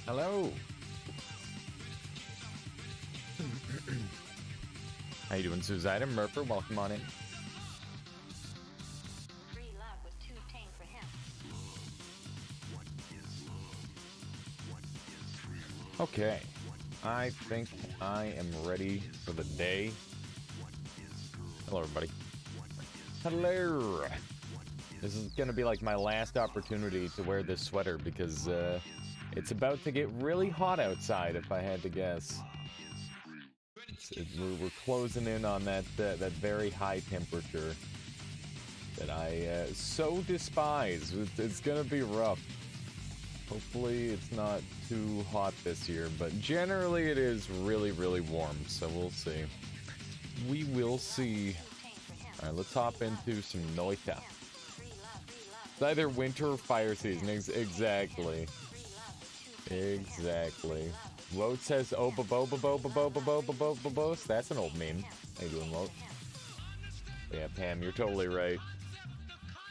Hello. How you doing, Suzanne? Murphy, welcome on in. Free love was too tame for him. Okay. I think I am ready for the day. Hello, everybody. Hello. This is going to be like my last opportunity to wear this sweater because it's about to get really hot outside, if I had to guess. We're closing in on that very high temperature that I so despise. It's going to be rough. Hopefully it's not too hot this year, but generally it is really, really warm, so we'll see. We will see. Alright, let's hop into some Noita. It's either winter or fire season. Exactly. Exactly. Woat says, oh, bo-bo-bo-bo-bo-bo-bo-bo-bo-bo-bo. That's an old meme. How you doing, Woat? Yeah, Pam, you're totally right.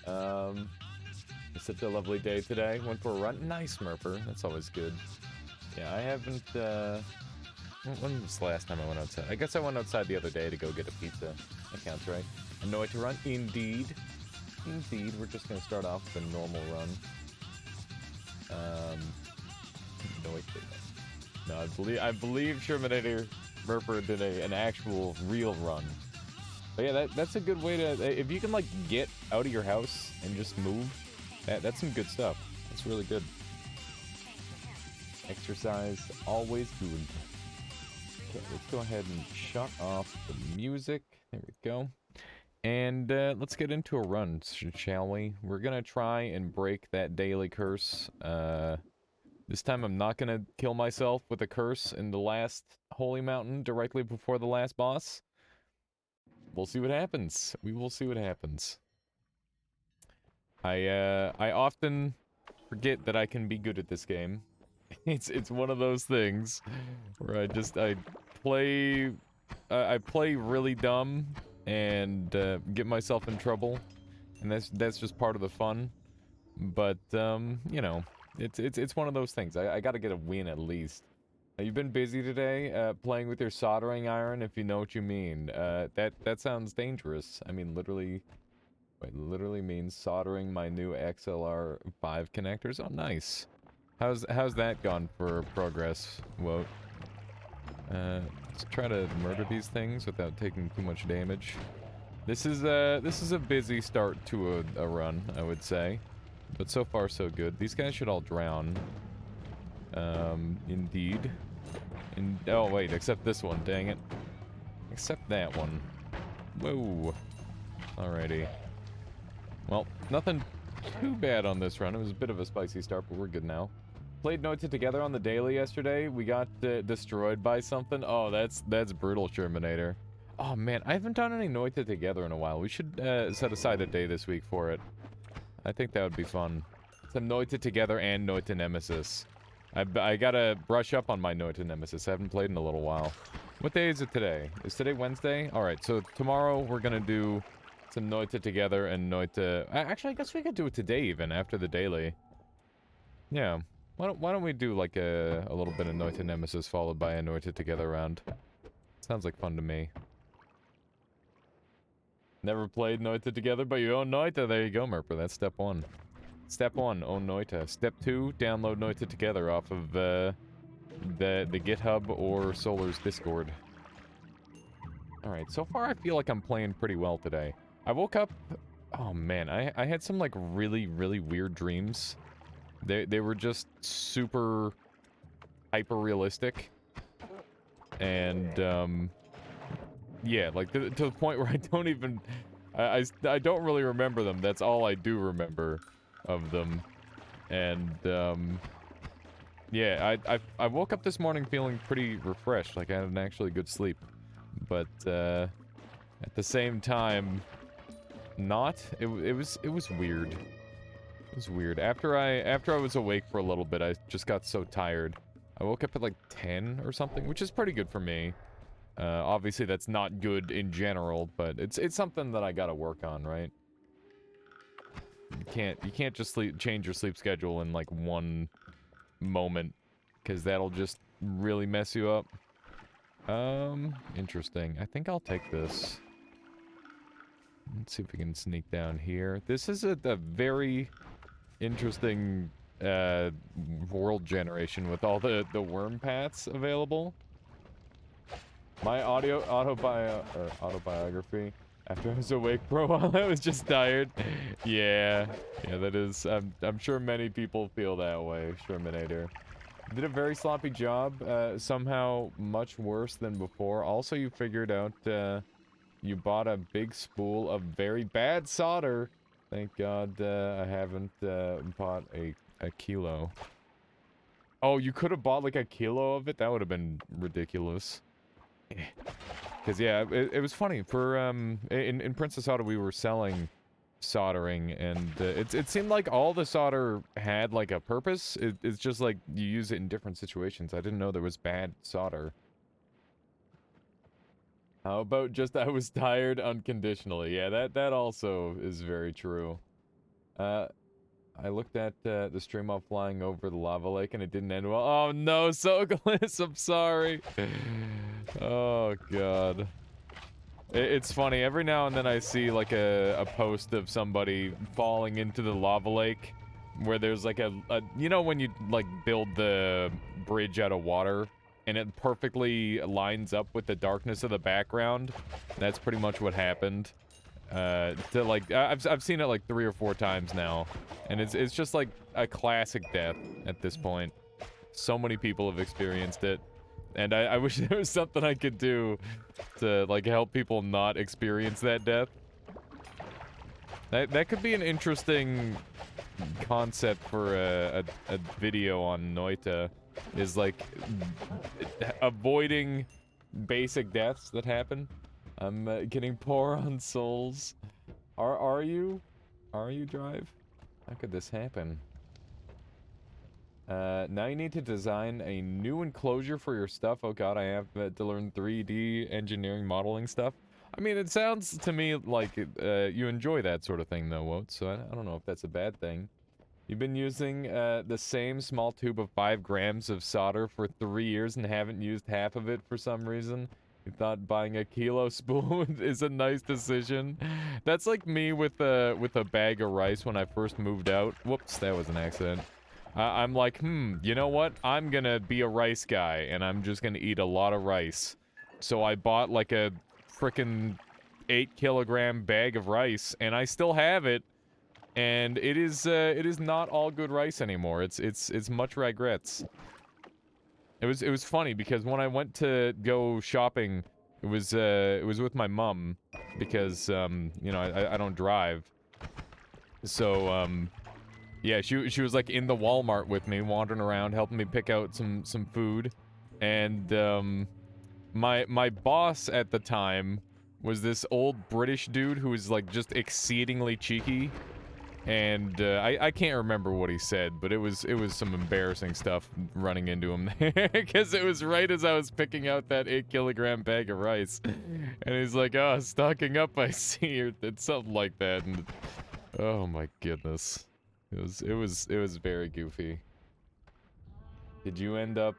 It's such a lovely day today. Went for a run. Nice, Murpher. That's always good. Yeah, I haven't, when was the last time I went outside? I guess I went outside the other day to go get a pizza. That counts, right? Annoyed to run? Indeed. Indeed. We're just gonna start off with a normal run. Annoyed to run. No, I believe Shermanator Murpher did an actual real run. But yeah, that's a good way to, if you can like get out of your house and just move, that's some good stuff. That's really good. Exercise, always good. Okay, let's go ahead and shut off the music. There we go. And let's get into a run, shall we? We're gonna try and break that daily curse. This time I'm not gonna kill myself with a curse in the last holy mountain directly before the last boss. We'll see what happens. We will see what happens. I often forget that I can be good at this game. It's one of those things where I play really dumb and get myself in trouble, and that's just part of the fun. But you know, it's one of those things. I gotta get a win at least. You've been busy today, playing with your soldering iron, if you know what you mean. That sounds dangerous. I mean, literally means soldering my new XLR5 connectors. Oh, nice. How's that gone for progress? Whoa. Let's try to murder these things without taking too much damage. This is a busy start to a run, I would say. But so far, so good. These guys should all drown. Indeed. Oh, wait, except this one, dang it. Except that one. Whoa. Alrighty. Well, nothing too bad on this run. It was a bit of a spicy start, but we're good now. Played Noita together on the daily yesterday. We got destroyed by something. Oh, that's brutal, Shermanator. Oh, man, I haven't done any Noita together in a while. We should set aside a day this week for it. I think that would be fun. Some Noita together and Noita Nemesis. I gotta brush up on my Noita Nemesis. I haven't played in a little while. What day is it today? Is today Wednesday? Alright, so tomorrow we're gonna do some Noita together and Noita... Actually, I guess we could do it today even, after the daily. Yeah. Why don't we do like a little bit of Noita Nemesis followed by a Noita together round? Sounds like fun to me. Never played Noita together, but you own Noita. There you go, Merper. That's step one. Step 1, own Noita. Step 2, download Noita together off of the GitHub or Solar's Discord. Alright, so far I feel like I'm playing pretty well today. I woke up... Oh man, I had some like really, really weird dreams. They were just super hyper-realistic. And, yeah, like to the point where I don't even... I don't really remember them. That's all I do remember of them. And, yeah, I woke up this morning feeling pretty refreshed, like I had an actually good sleep. But, at the same time, not. It was weird. It was weird. After I was awake for a little bit, I just got so tired. I woke up at like 10 or something, which is pretty good for me. Obviously that's not good in general, but it's something that I gotta work on, right? You can't just change your sleep schedule in like one moment because that'll just really mess you up. Interesting. I think I'll take this. Let's see if we can sneak down here. This is a very interesting world generation with all the worm paths available. My autobiography. After I was awake for a while, I was just tired. Yeah, that is. I'm sure many people feel that way. Shermanator did a very sloppy job. Somehow much worse than before. Also, you figured out. You bought a big spool of very bad solder. Thank God I haven't bought a kilo. Oh, you could have bought like a kilo of it. That would have been ridiculous. Because, yeah, it was funny. For, in Princess Auto, we were selling soldering, and it seemed like all the solder had, like, a purpose. It's just, like, you use it in different situations. I didn't know there was bad solder. How about just I was tired unconditionally? Yeah, that also is very true. I looked at the stream while flying over the lava lake, and it didn't end well. Oh, no, Sogolis, I'm sorry. Oh, God. It's funny, every now and then I see, like, a post of somebody falling into the lava lake, where there's, like, you know when you, like, build the bridge out of water, and it perfectly lines up with the darkness of the background? That's pretty much what happened. I've seen it, like, 3 or 4 times now, and it's just, like, a classic death at this point. So many people have experienced it. And I wish there was something I could do to, like, help people not experience that death. That could be an interesting concept for a video on Noita, is, like, avoiding basic deaths that happen. I'm getting poor on souls. Are you? Are you, Drive? How could this happen? Now you need to design a new enclosure for your stuff. Oh god, I have to learn 3D engineering modeling stuff. I mean, it sounds to me like you enjoy that sort of thing, though, Woat, so I don't know if that's a bad thing. You've been using the same small tube of 5 grams of solder for 3 years and haven't used half of it for some reason. You thought buying a kilo spoon is a nice decision. That's like me with a bag of rice when I first moved out. Whoops, that was an accident. I'm like, you know what? I'm gonna be a rice guy, and I'm just gonna eat a lot of rice. So I bought, like, a frickin' 8-kilogram bag of rice, and I still have it. And it is not all good rice anymore. It's much regrets. It was funny, because when I went to go shopping, it was with my mom, because, you know, I don't drive. So, yeah, she was, like, in the Walmart with me, wandering around, helping me pick out some food. And, my boss at the time was this old British dude who was, like, just exceedingly cheeky. And, I can't remember what he said, but it was some embarrassing stuff running into him there. Because it was right as I was picking out that 8-kilogram bag of rice. And he's like, oh, stocking up, I see, or it's something like that. And, oh my goodness. It was very goofy. Did you end up,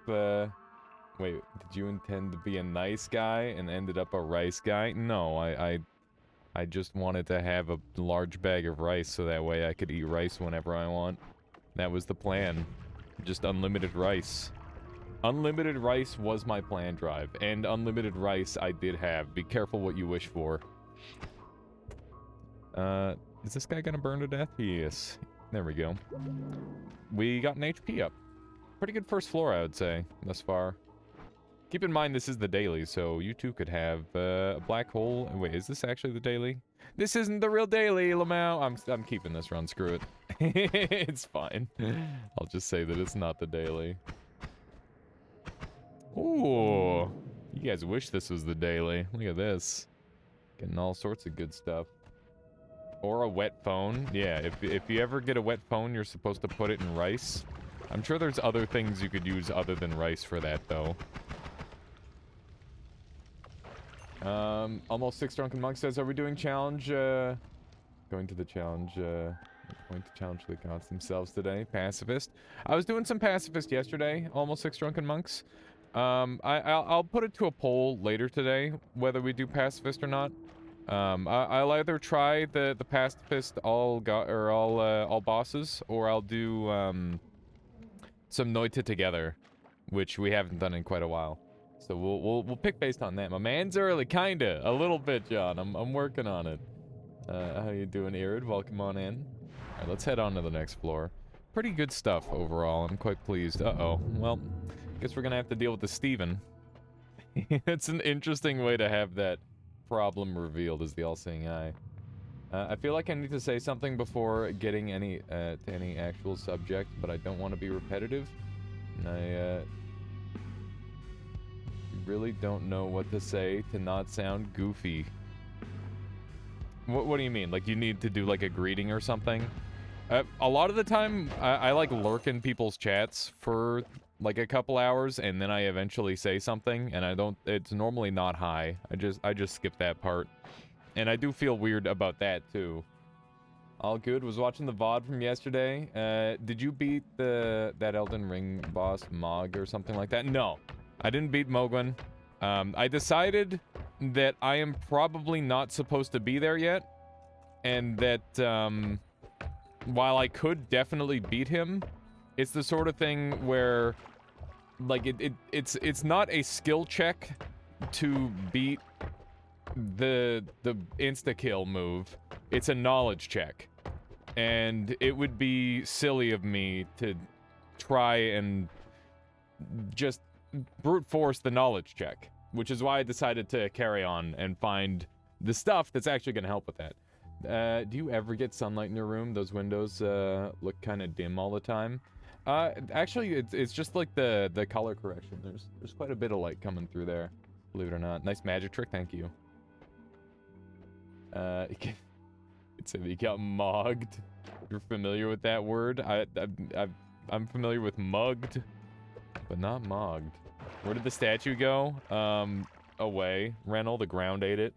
wait, did you intend to be a nice guy and ended up a rice guy? No, I just wanted to have a large bag of rice so that way I could eat rice whenever I want. That was the plan. Just unlimited rice. Unlimited rice was my plan, Drive. And unlimited rice I did have. Be careful what you wish for. Is this guy gonna burn to death? Yes. There we go. We got an HP up. Pretty good first floor, I would say, thus far. Keep in mind this is the daily, so you too could have a black hole. Wait, is this actually the daily? This isn't the real daily, Lamau. I'm keeping this run. Screw it. It's fine. I'll just say that it's not the daily. Ooh, you guys wish this was the daily. Look at this. Getting all sorts of good stuff. Or a wet phone. Yeah, if you ever get a wet phone, you're supposed to put it in rice. I'm sure there's other things you could use other than rice for that, though. Almost 6 Drunken Monk says, are we doing challenge, going to the challenge, Going to challenge the gods themselves today. Pacifist. I was doing some pacifist yesterday. Almost 6 drunken monks. I'll put it to a poll later today whether we do pacifist or not. I'll either try the pacifist all bosses, or I'll do some Noita together, which we haven't done in quite a while. So we'll pick based on that. My man's early, kinda, a little bit, John. I'm working on it. How you doing, Irid? Welcome on in. All right, let's head on to the next floor. Pretty good stuff overall. I'm quite pleased. Uh-oh. Well, guess we're gonna have to deal with the Steven. It's an interesting way to have that problem revealed as the all-seeing eye. I feel like I need to say something before getting to any actual subject, but I don't want to be repetitive. And I really don't know what to say to not sound goofy. What do you mean? Like you need to do like a greeting or something? A lot of the time, I like lurk in people's chats for like a couple hours, and then I eventually say something, and I don't. It's normally not hi. I just skip that part, and I do feel weird about that too. All good. Was watching the VOD from yesterday. Did you beat that Elden Ring boss Mog or something like that? No, I didn't beat Mogwin. I decided that I am probably not supposed to be there yet, and that while I could definitely beat him, it's the sort of thing where, like, it's not a skill check to beat the insta-kill move. It's a knowledge check. And it would be silly of me to try and just brute force the knowledge check, which is why I decided to carry on and find the stuff that's actually going to help with that. Do you ever get sunlight in your room? Those windows look kind of dim all the time. Actually, it's just like the color correction. There's quite a bit of light coming through there, believe it or not. Nice magic trick, thank you. It said he got mogged. You're familiar with that word? I'm familiar with mugged, but not mogged. Where did the statue go? Away. Rennell, the ground ate it.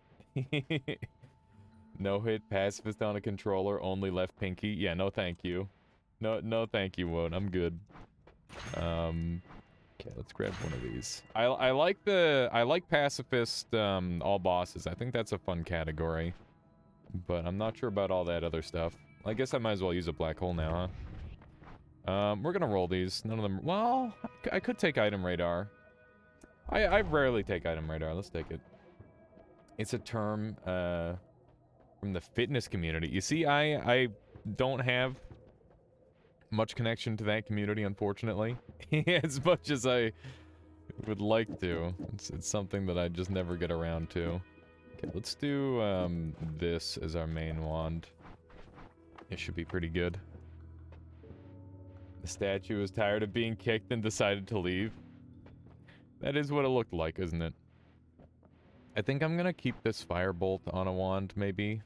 No hit, pacifist on a controller, only left pinky. Yeah, no thank you. No thank you, Woad. I'm good. Okay, let's grab one of these. I like pacifist all bosses. I think that's a fun category. But I'm not sure about all that other stuff. I guess I might as well use a black hole now, huh? We're gonna roll these. None of them... Well, I could take item radar. I rarely take item radar. Let's take it. It's a term, from the fitness community. You see, I don't have much connection to that community, unfortunately. As much as I would like to. It's something that I just never get around to. Okay, let's do this as our main wand. It should be pretty good. The statue is tired of being kicked and decided to leave. That is what it looked like, isn't it? I think I'm gonna keep this firebolt on a wand, maybe.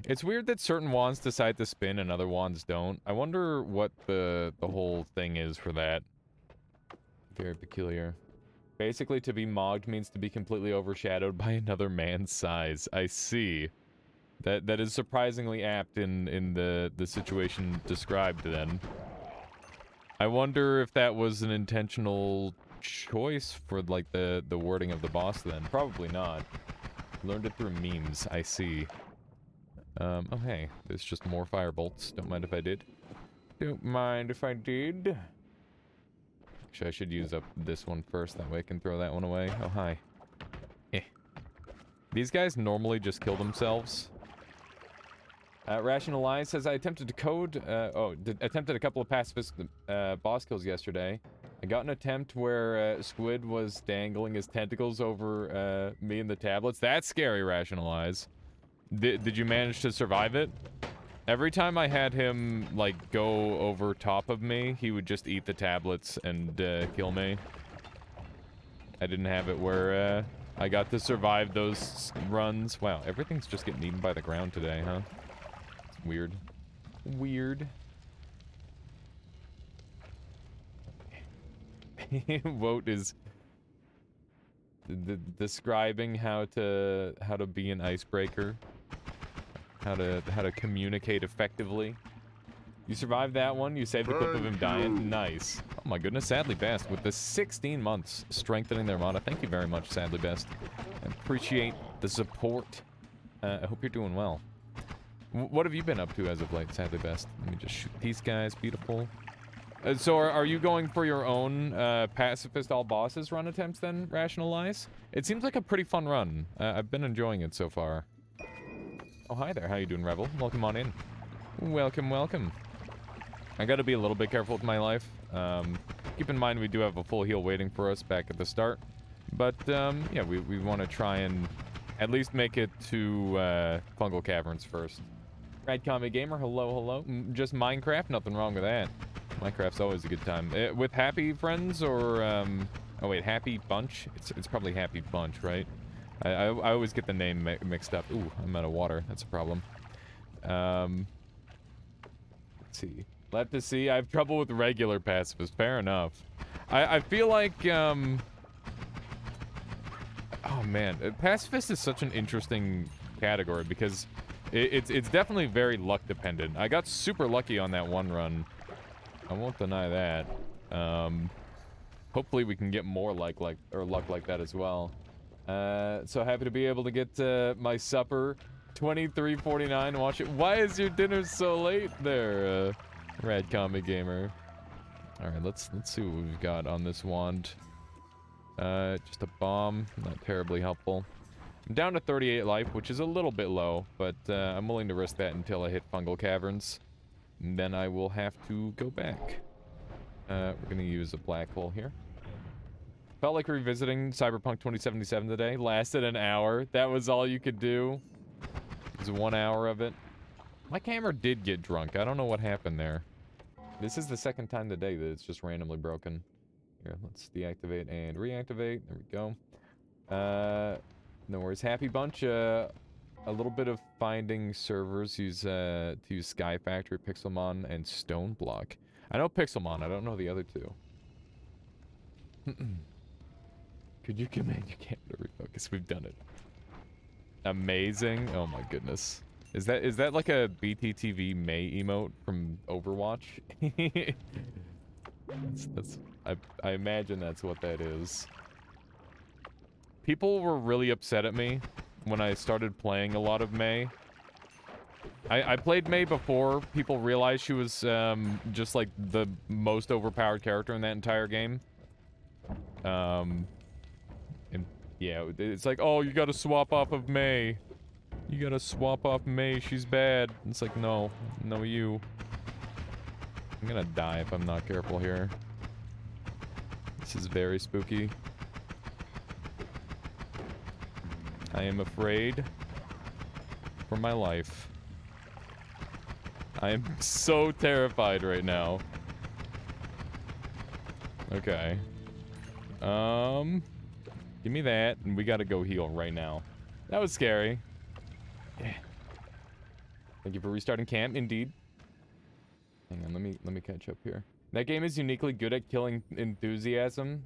It's weird that certain wands decide to spin and other wands don't. I wonder what the whole thing is for that. Very peculiar. Basically, to be mogged means to be completely overshadowed by another man's size. I see. That is surprisingly apt in the situation described then. I wonder if that was an intentional choice for, like, the wording of the boss then. Probably not. Learned it through memes. I see. Oh hey, there's just more firebolts. Don't mind if I did. Don't mind if I did. Actually, I should use up this one first, that way I can throw that one away. Oh, hi. Eh. These guys normally just kill themselves. Rationalize says, I attempted to code, attempted a couple of pacifist boss kills yesterday. I got an attempt where Squid was dangling his tentacles over me and the tablets. That's scary, Rationalize. Did you manage to survive it? Every time I had him, like, go over top of me, he would just eat the tablets and kill me. I didn't have it where I got to survive those runs. Wow, everything's just getting eaten by the ground today, huh? It's weird. Weird. Woat is describing how to be an icebreaker. How to communicate effectively. You survived that one. You saved a clip of him dying. Nice. Oh my goodness, Sadly Best with the 16 months strengthening their mana. Thank you very much, Sadly Best. I appreciate the support. I hope you're doing well. What have you been up to as of late, Sadly Best? Let me just shoot these guys. Beautiful. So are you going for your own pacifist all bosses run attempts then, Rationalize? It seems like a pretty fun run. I've been enjoying it so far. Oh, hi there. How you doing, Rebel? Welcome on in. Welcome, welcome. I gotta be a little bit careful with my life. Keep in mind we do have a full heal waiting for us back at the start. But, yeah, we want to try and at least make it to Fungal Caverns first. Rad Comic Gamer, hello, hello. Just Minecraft? Nothing wrong with that. Minecraft's always a good time. With happy friends or, oh wait, Happy Bunch? It's probably Happy Bunch, right? I always get the name mixed up. Ooh, I'm out of water. That's a problem. Let's see. Let to see. I have trouble with regular pacifist. Fair enough. I feel like, oh man. Pacifist is such an interesting category because it's definitely very luck dependent. I got super lucky on that one run. I won't deny that. Hopefully we can get more luck like that as well. So happy to be able to get my supper. 23:49. Watch it. Why is your dinner so late there, Rad Comic Gamer? All right, let's see what we've got on this wand. Just a bomb. Not terribly helpful. I'm down to 38 life, which is a little bit low, but I'm willing to risk that until I hit Fungal Caverns. And then I will have to go back. We're gonna use a black hole here. Felt like revisiting Cyberpunk 2077 today. Lasted an hour. That was all you could do. It was 1 hour of it. My camera did get drunk. I don't know what happened there. This is the second time today that it's just randomly broken. Here, let's deactivate and reactivate. There we go. No worries. Happy Bunch. A little bit of finding servers to use Sky Factory, Pixelmon, and Stone Block. I know Pixelmon. I don't know the other two. Could you command your camera to refocus? We've done it. Amazing. Oh my goodness. Is that like a BTTV May emote from Overwatch? I imagine that's what that is. People were really upset at me when I started playing a lot of May. I played May before people realized she was just like the most overpowered character in that entire game. And yeah, it's like, oh, you gotta swap off of May. You gotta swap off May, she's bad. It's like, no, you. I'm gonna die if I'm not careful here. This is very spooky. I am afraid for my life. I am so terrified right now. Okay. Give me that, and we gotta go heal right now. That was scary. Yeah. Thank you for restarting camp, indeed. Hang on, let me catch up here. That game is uniquely good at killing enthusiasm.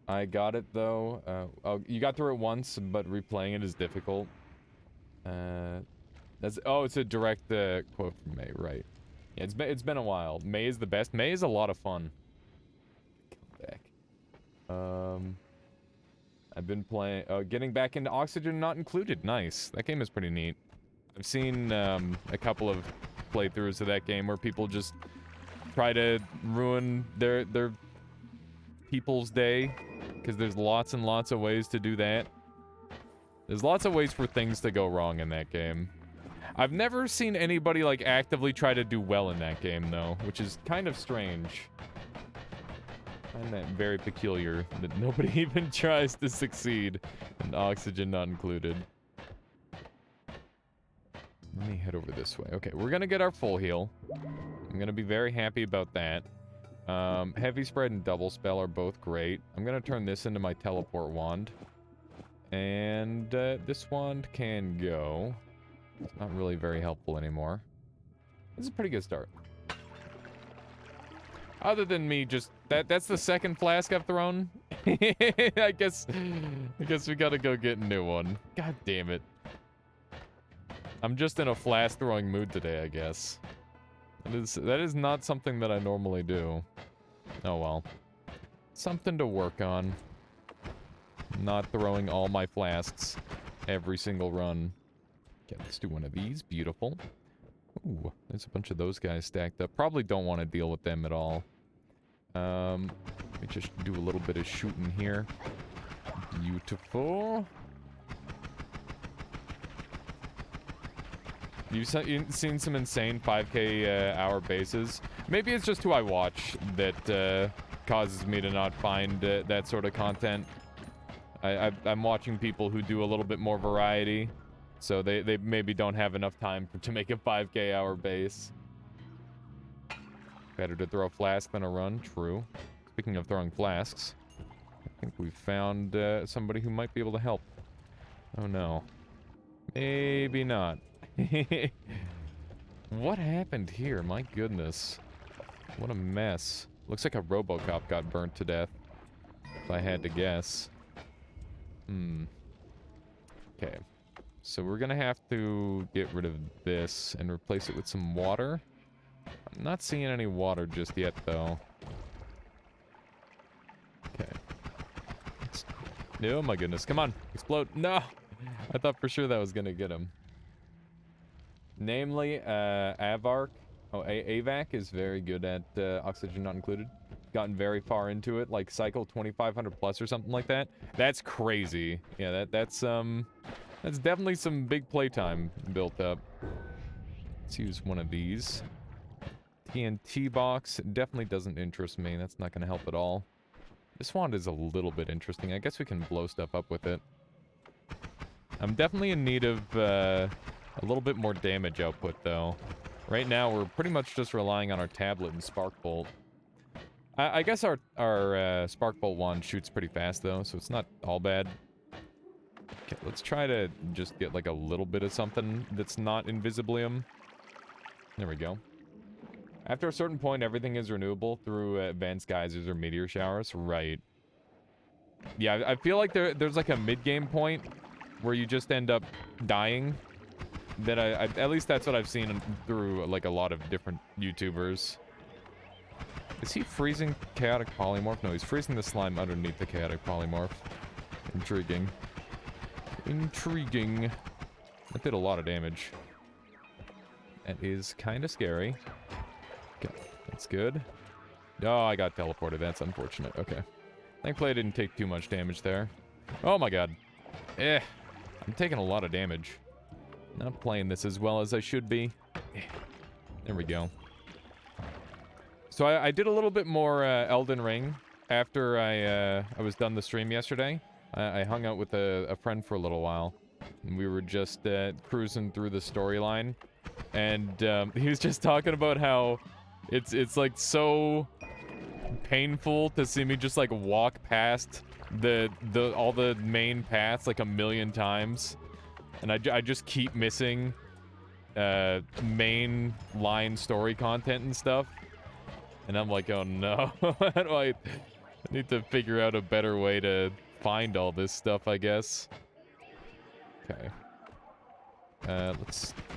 I got it though. Oh, you got through it once, but replaying it is difficult. It's a direct quote from May, right? Yeah, it's been a while. May is the best. May is a lot of fun. Come back. I've been playing. Getting back into Oxygen Not Included. Nice. That game is pretty neat. I've seen a couple of playthroughs of that game where people just try to ruin their people's day, because there's lots and lots of ways to do that. There's lots of ways for things to go wrong in that game. I've never seen anybody like actively try to do well in that game though, which is kind of strange. I find that very peculiar that nobody even tries to succeed, and Oxygen Not Included. Let me head over this way. Okay, we're gonna get our full heal. I'm gonna be very happy about that. Heavy Spread and Double Spell are both great. I'm gonna turn this into my teleport wand. And this wand can go. It's not really very helpful anymore. This is a pretty good start. Other than me just... That's the second flask I've thrown. I guess we gotta go get a new one. God damn it. I'm just in a flask throwing mood today, I guess. That is not something that I normally do. Oh well. Something to work on. Not throwing all my flasks every single run. Okay, let's do one of these. Beautiful. Ooh, there's a bunch of those guys stacked up. Probably don't want to deal with them at all. Let me just do a little bit of shooting here. Beautiful. You've seen some insane 5K hour bases. Maybe it's just who I watch that causes me to not find that sort of content. I'm watching people who do a little bit more variety, so they maybe don't have enough time to make a 5K hour base. Better to throw a flask than a run, true. Speaking of throwing flasks, I think we've found somebody who might be able to help. Oh no. Maybe not. What happened here? My goodness. What a mess. Looks like a RoboCop got burnt to death, if I had to guess. Okay. So we're gonna have to get rid of this and replace it with some water. I'm not seeing any water just yet, though. Okay. Oh my goodness. Come on. Explode. No! I thought for sure that was gonna get him. Namely, Avark. Oh, AVAC is very good at oxygen not included. Gotten very far into it, like cycle 2500 plus or something like that. That's crazy. Yeah, that's definitely some big playtime built up. Let's use one of these. TNT box definitely doesn't interest me. That's not going to help at all. This wand is a little bit interesting. I guess we can blow stuff up with it. I'm definitely in need of a little bit more damage output, though. Right now, we're pretty much just relying on our tablet and Sparkbolt. I guess our Sparkbolt wand shoots pretty fast, though, so it's not all bad. Okay, let's try to just get, like, a little bit of something that's not Invisibilium. There we go. After a certain point, everything is renewable through advanced geysers or meteor showers. Right. Yeah, I feel like there's, like, a mid-game point where you just end up dying. That at least that's what I've seen through, like, a lot of different YouTubers. Is he freezing chaotic polymorph? No, he's freezing the slime underneath the chaotic polymorph. Intriguing. Intriguing. That did a lot of damage. That is kind of scary. Okay, that's good. Oh, I got teleported. That's unfortunate. Okay. Thankfully, I didn't take too much damage there. Oh my god. I'm taking a lot of damage. Not playing this as well as I should be. There we go. So I did a little bit more Elden Ring after I was done the stream yesterday. I hung out with a friend for a little while. And we were just cruising through the storyline. And he was just talking about how it's like so painful to see me just like walk past all the main paths like a million times. And I just keep missing main line story content and stuff. And I'm like, oh no. How do I need to figure out a better way to find all this stuff, I guess. Okay.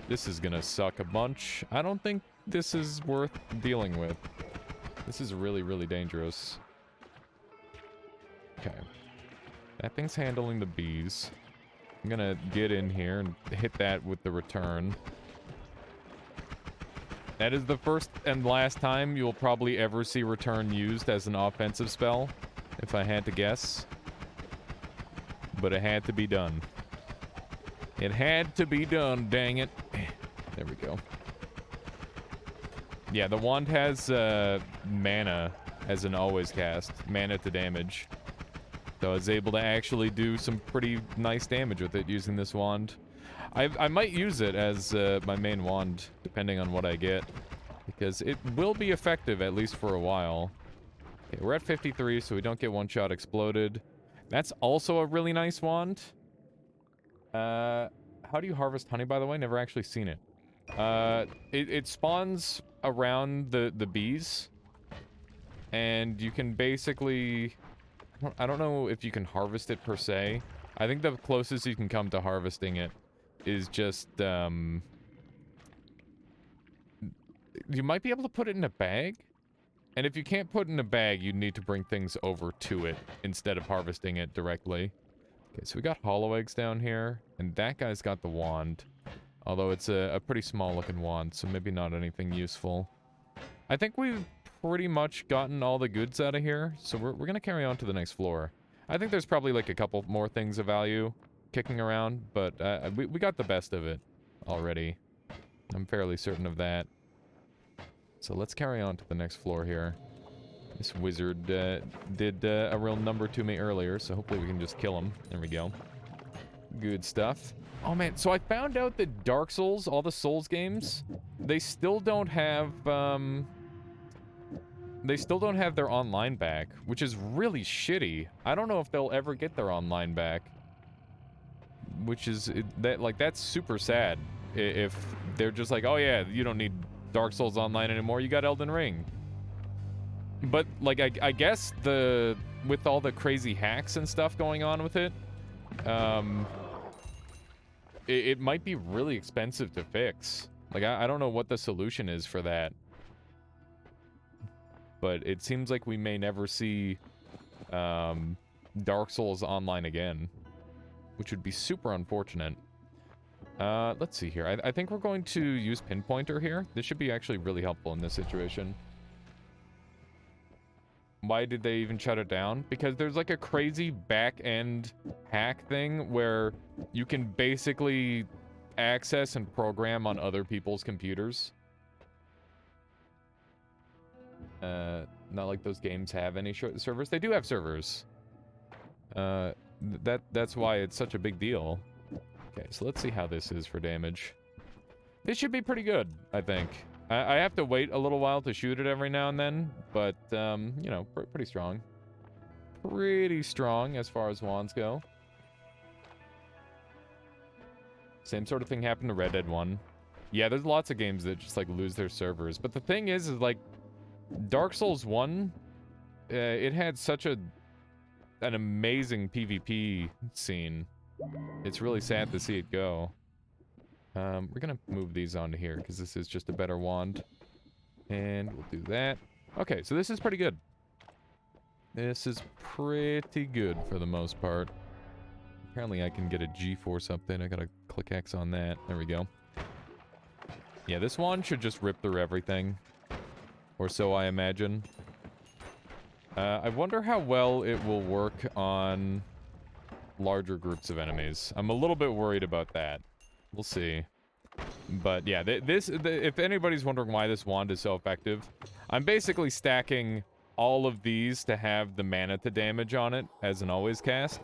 This is gonna suck a bunch. I don't think this is worth dealing with. This is really, really dangerous. Okay. That thing's handling the bees. I'm gonna get in here and hit that with the return. That is the first and last time you'll probably ever see return used as an offensive spell, if I had to guess. But it had to be done. It had to be done, dang it. There we go. Yeah, the wand has mana as an always cast. Mana to damage. So I was able to actually do some pretty nice damage with it using this wand. I might use it as my main wand, depending on what I get. Because it will be effective, at least for a while. Okay, we're at 53, so we don't get one-shot exploded. That's also a really nice wand. How do you harvest honey, by the way? Never actually seen it. It spawns around the bees. And you can basically... I don't know if you can harvest it per se. I think the closest you can come to harvesting it is just, you might be able to put it in a bag? And if you can't put it in a bag, you need to bring things over to it instead of harvesting it directly. Okay, so we got hollow eggs down here, and that guy's got the wand. Although it's a pretty small looking wand, so maybe not anything useful. I think we've pretty much gotten all the goods out of here, so we're gonna carry on to the next floor. I think there's probably like a couple more things of value kicking around, but we got the best of it already. I'm fairly certain of that. So let's carry on to the next floor here. This wizard did a real number to me earlier, so hopefully we can just kill him. There we go. Good stuff. Oh man, so I found out that Dark Souls, all the Souls games, they still don't have their online back, which is really shitty. I don't know if they'll ever get their online back. Which is, that's super sad. If they're just like, oh yeah, you don't need Dark Souls Online anymore, you got Elden Ring. But, like, I guess with all the crazy hacks and stuff going on with it, it might be really expensive to fix. Like, I don't know what the solution is for that. But it seems like we may never see Dark Souls Online again, which would be super unfortunate. Let's see here. I think we're going to use Pinpointer here. This should be actually really helpful in this situation. Why did they even shut it down? Because there's like a crazy back-end hack thing where you can basically access and program on other people's computers. Not like those games have any servers. They do have servers. That's why it's such a big deal. Okay, so let's see how this is for damage. This should be pretty good, I think. I have to wait a little while to shoot it every now and then, but, you know, pretty strong. Pretty strong as far as wands go. Same sort of thing happened to Red Dead 1. Yeah, there's lots of games that just, like, lose their servers. But the thing is like, Dark Souls 1, it had such an amazing PvP scene. It's really sad to see it go. We're gonna move these onto here, because this is just a better wand. And we'll do that. Okay, so this is pretty good. This is pretty good for the most part. Apparently I can get a G-force update. I gotta click X on that. There we go. Yeah, this wand should just rip through everything. Or so I imagine. I wonder how well it will work on larger groups of enemies. I'm a little bit worried about that. We'll see. But yeah, if anybody's wondering why this wand is so effective, I'm basically stacking all of these to have the mana to damage on it as an always cast.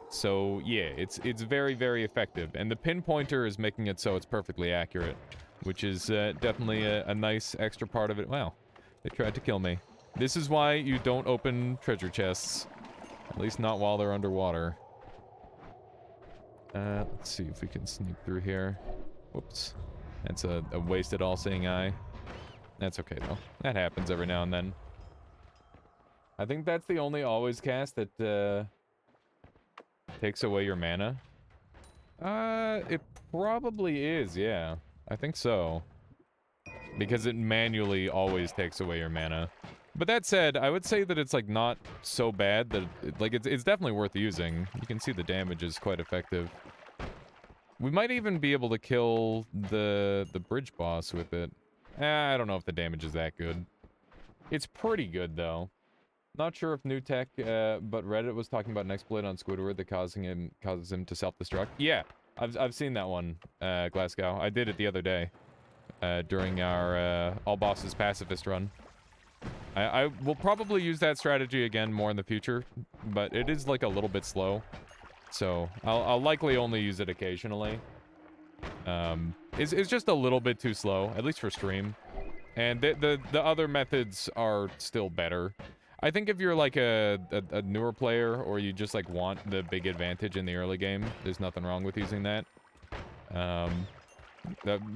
So yeah, it's very, very effective. And the pinpointer is making it so it's perfectly accurate, which is definitely a nice extra part of it. Wow, they tried to kill me. This is why you don't open treasure chests. At least not while they're underwater. Let's see if we can sneak through here. Whoops. That's a wasted all-seeing eye. That's okay, though. That happens every now and then. I think that's the only always cast that, takes away your mana. It probably is, yeah. I think so. Because it manually always takes away your mana. But that said, I would say that it's, like, not so bad that, it's definitely worth using. You can see the damage is quite effective. We might even be able to kill the bridge boss with it. I don't know if the damage is that good. It's pretty good, though. Not sure if new tech, but Reddit was talking about an exploit on Squidward that causes him to self-destruct. Yeah, I've seen that one, Glasgow. I did it the other day, during our, all bosses pacifist run. I will probably use that strategy again more in the future, but it is, like, a little bit slow. So, I'll likely only use it occasionally. It's just a little bit too slow, at least for stream. And the other methods are still better. I think if you're, like, a newer player, or you just, like, want the big advantage in the early game, there's nothing wrong with using that.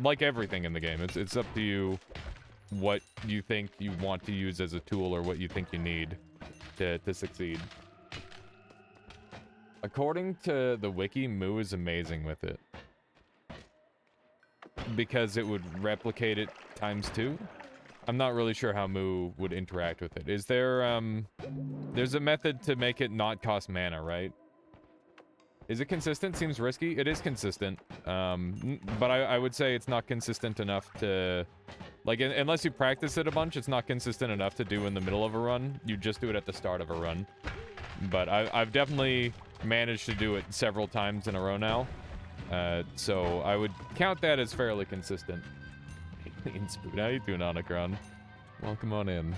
Like everything in the game, it's up to you what you think you want to use as a tool, or what you think you need to succeed. According to the wiki, Moo is amazing with it. because it would replicate it ×2. I'm not really sure how Moo would interact with it. Is there, there's a method to make it not cost mana, right? Is it consistent? Seems risky. It is consistent. But I would say it's not consistent enough to... Like, unless you practice it a bunch, it's not consistent enough to do in the middle of a run. You just do it at the start of a run. But I've definitely managed to do it several times in a row now. So I would count that as fairly consistent. Alien Spoon, how you doing, Anacron? Welcome on in.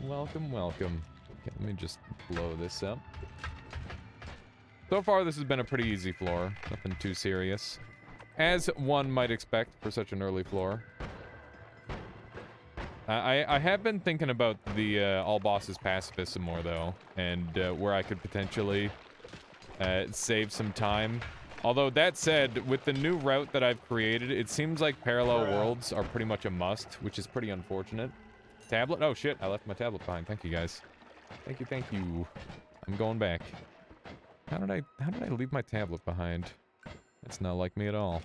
Welcome, welcome. Okay, let me just blow this up. So far, this has been a pretty easy floor. Nothing too serious. As one might expect for such an early floor. I have been thinking about the all bosses pacifist some more, though. And where I could potentially save some time. Although, that said, with the new route that I've created, it seems like parallel worlds are pretty much a must, which is pretty unfortunate. Tablet? Oh, shit. I left my tablet behind. Thank you, guys. Thank you, thank you. I'm going back. How did I leave my tablet behind? That's not like me at all.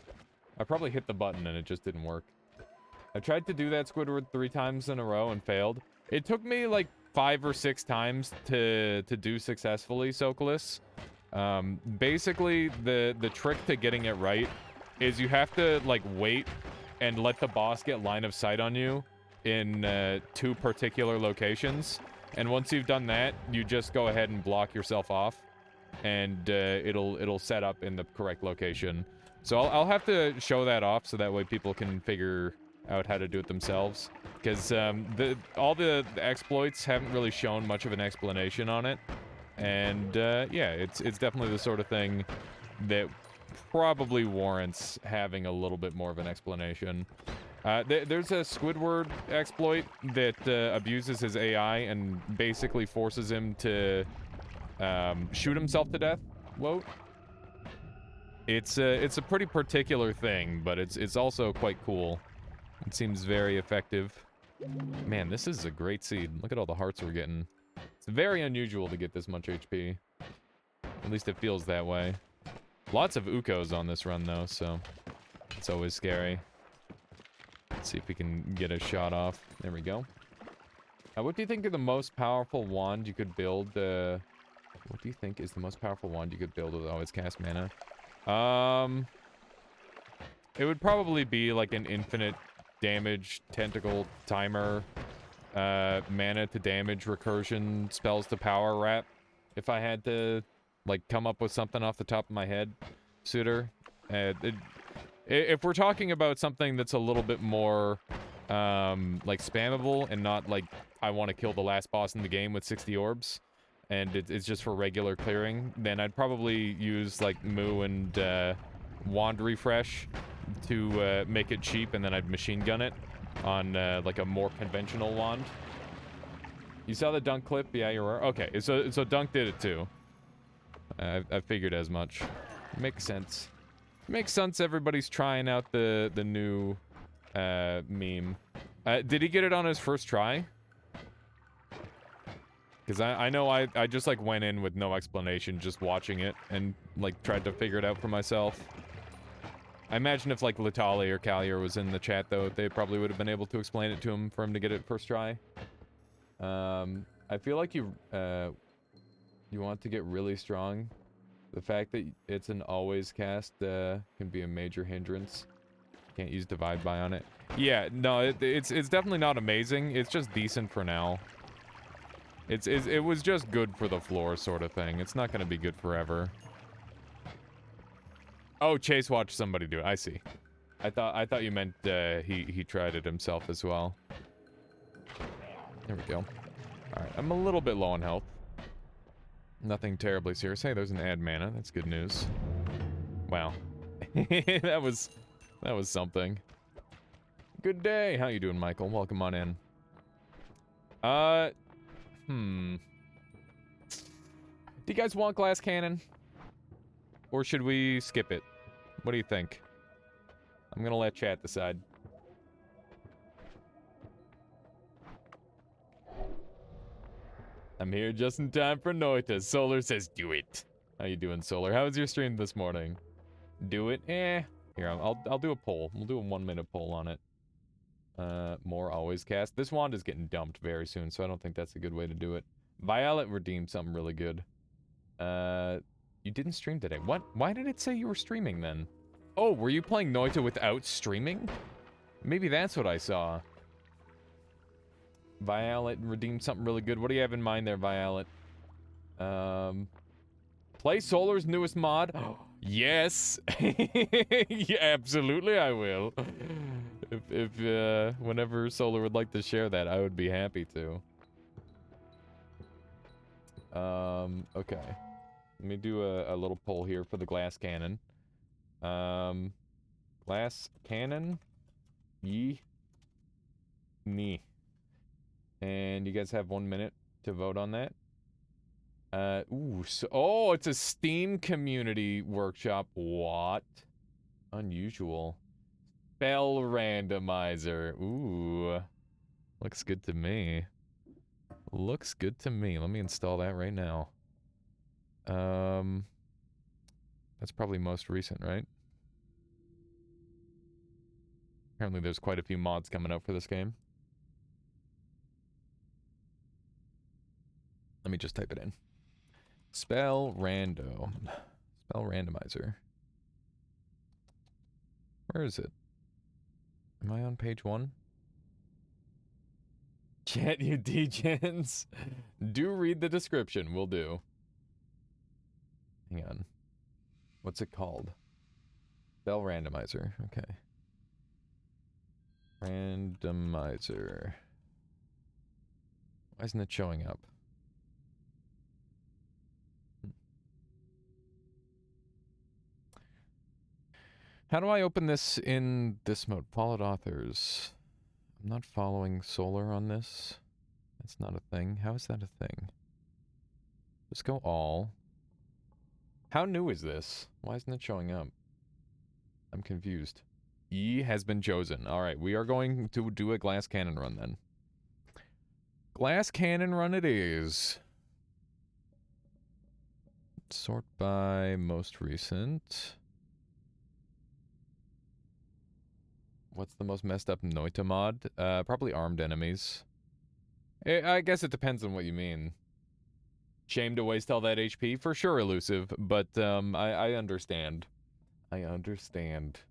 I probably hit the button and it just didn't work. I tried to do that Squidward 3 times in a row and failed. It took me like 5 or 6 times to do successfully, Socolis. Basically, the trick to getting it right is you have to, like, wait and let the boss get line of sight on you in 2 particular locations. And once you've done that, you just go ahead and block yourself off. And it'll set up in the correct location. So I'll have to show that off so that way people can figure out how to do it themselves. Because all the exploits haven't really shown much of an explanation on it. And yeah, it's definitely the sort of thing that probably warrants having a little bit more of an explanation. There's a Squidward exploit that abuses his AI and basically forces him to shoot himself to death. Whoa. It's a pretty particular thing, but it's also quite cool. It seems very effective. Man, this is a great seed. Look at all the hearts we're getting. It's very unusual to get this much HP. At least it feels that way. Lots of Ukos on this run, though, so it's always scary. Let's see if we can get a shot off. There we go. What do you think are the most powerful wand you could build? What do you think is the most powerful wand you could build with always cast mana? It would probably be like an infinite damage tentacle timer, mana to damage recursion spells to power wrap. If I had to, like, come up with something off the top of my head, Suitor. If we're talking about something that's a little bit more, like, spammable and not, like, I want to kill the last boss in the game with 60 orbs, and it's just for regular clearing, then I'd probably use, like, Moo and, Wand Refresh to, make it cheap, and then I'd machine gun it on, like, a more conventional wand. You saw the Dunk clip? Yeah, you were. Okay, so Dunk did it, too. I figured as much. Makes sense. Makes sense everybody's trying out the new, meme. Did he get it on his first try? Because I know I just, like, went in with no explanation, just watching it, and, like, tried to figure it out for myself. I imagine if, like, Latali or Callier was in the chat, though, they probably would have been able to explain it to him for him to get it first try. I feel like you want to get really strong. The fact that it's an always cast, can be a major hindrance. Can't use Divide By on it. Yeah, no, it's definitely not amazing. It's just decent for now. It was just good for the floor sort of thing. It's not gonna be good forever. Oh, Chase watched somebody do it. I see. I thought you meant he tried it himself as well. There we go. Alright, I'm a little bit low on health. Nothing terribly serious. Hey, there's an add mana. That's good news. Wow. that was something. Good day. How you doing, Michael? Welcome on in. Do you guys want glass cannon? Or should we skip it? What do you think? I'm gonna let chat decide. I'm here just in time for Noita. Solar says do it. How you doing, Solar? How was your stream this morning? Do it? Here, I'll do a poll. We'll do a 1-minute poll on it. More always cast. This wand is getting dumped very soon, so I don't think that's a good way to do it. Violet redeemed something really good. You didn't stream today. What? Why did it say you were streaming then? Oh, were you playing Noita without streaming? Maybe that's what I saw. Violet redeemed something really good. What do you have in mind there, Violet? Play Solar's newest mod? Yes! Yeah, absolutely I will. If whenever Solar would like to share that, I would be happy to. Okay. Let me do a little poll here for the glass cannon. Glass cannon? Ye? Ni. And you guys have 1 minute to vote on that. Ooh, so, oh, it's a Steam community workshop. What? Unusual. Spell randomizer. Ooh. Looks good to me. Looks good to me. Let me install that right now. That's probably most recent, right? Apparently there's quite a few mods coming out for this game. Let me just type it in. Spell random. Spell randomizer. Where is it? Am I on page 1? Chat, you degens. Do read the description. Will do. Hang on. What's it called? Spell randomizer. Okay. Randomizer. Why isn't it showing up? How do I open this in this mode? Followed authors. I'm not following Solar on this. That's not a thing. How is that a thing? Just go all. How new is this? Why isn't it showing up? I'm confused. E has been chosen. Alright, we are going to do a glass cannon run then. Glass cannon run it is. Sort by most recent. What's the most messed up Noita mod? Probably armed enemies. I guess it depends on what you mean. Shame to waste all that HP? For sure, Elusive, but I understand. I understand.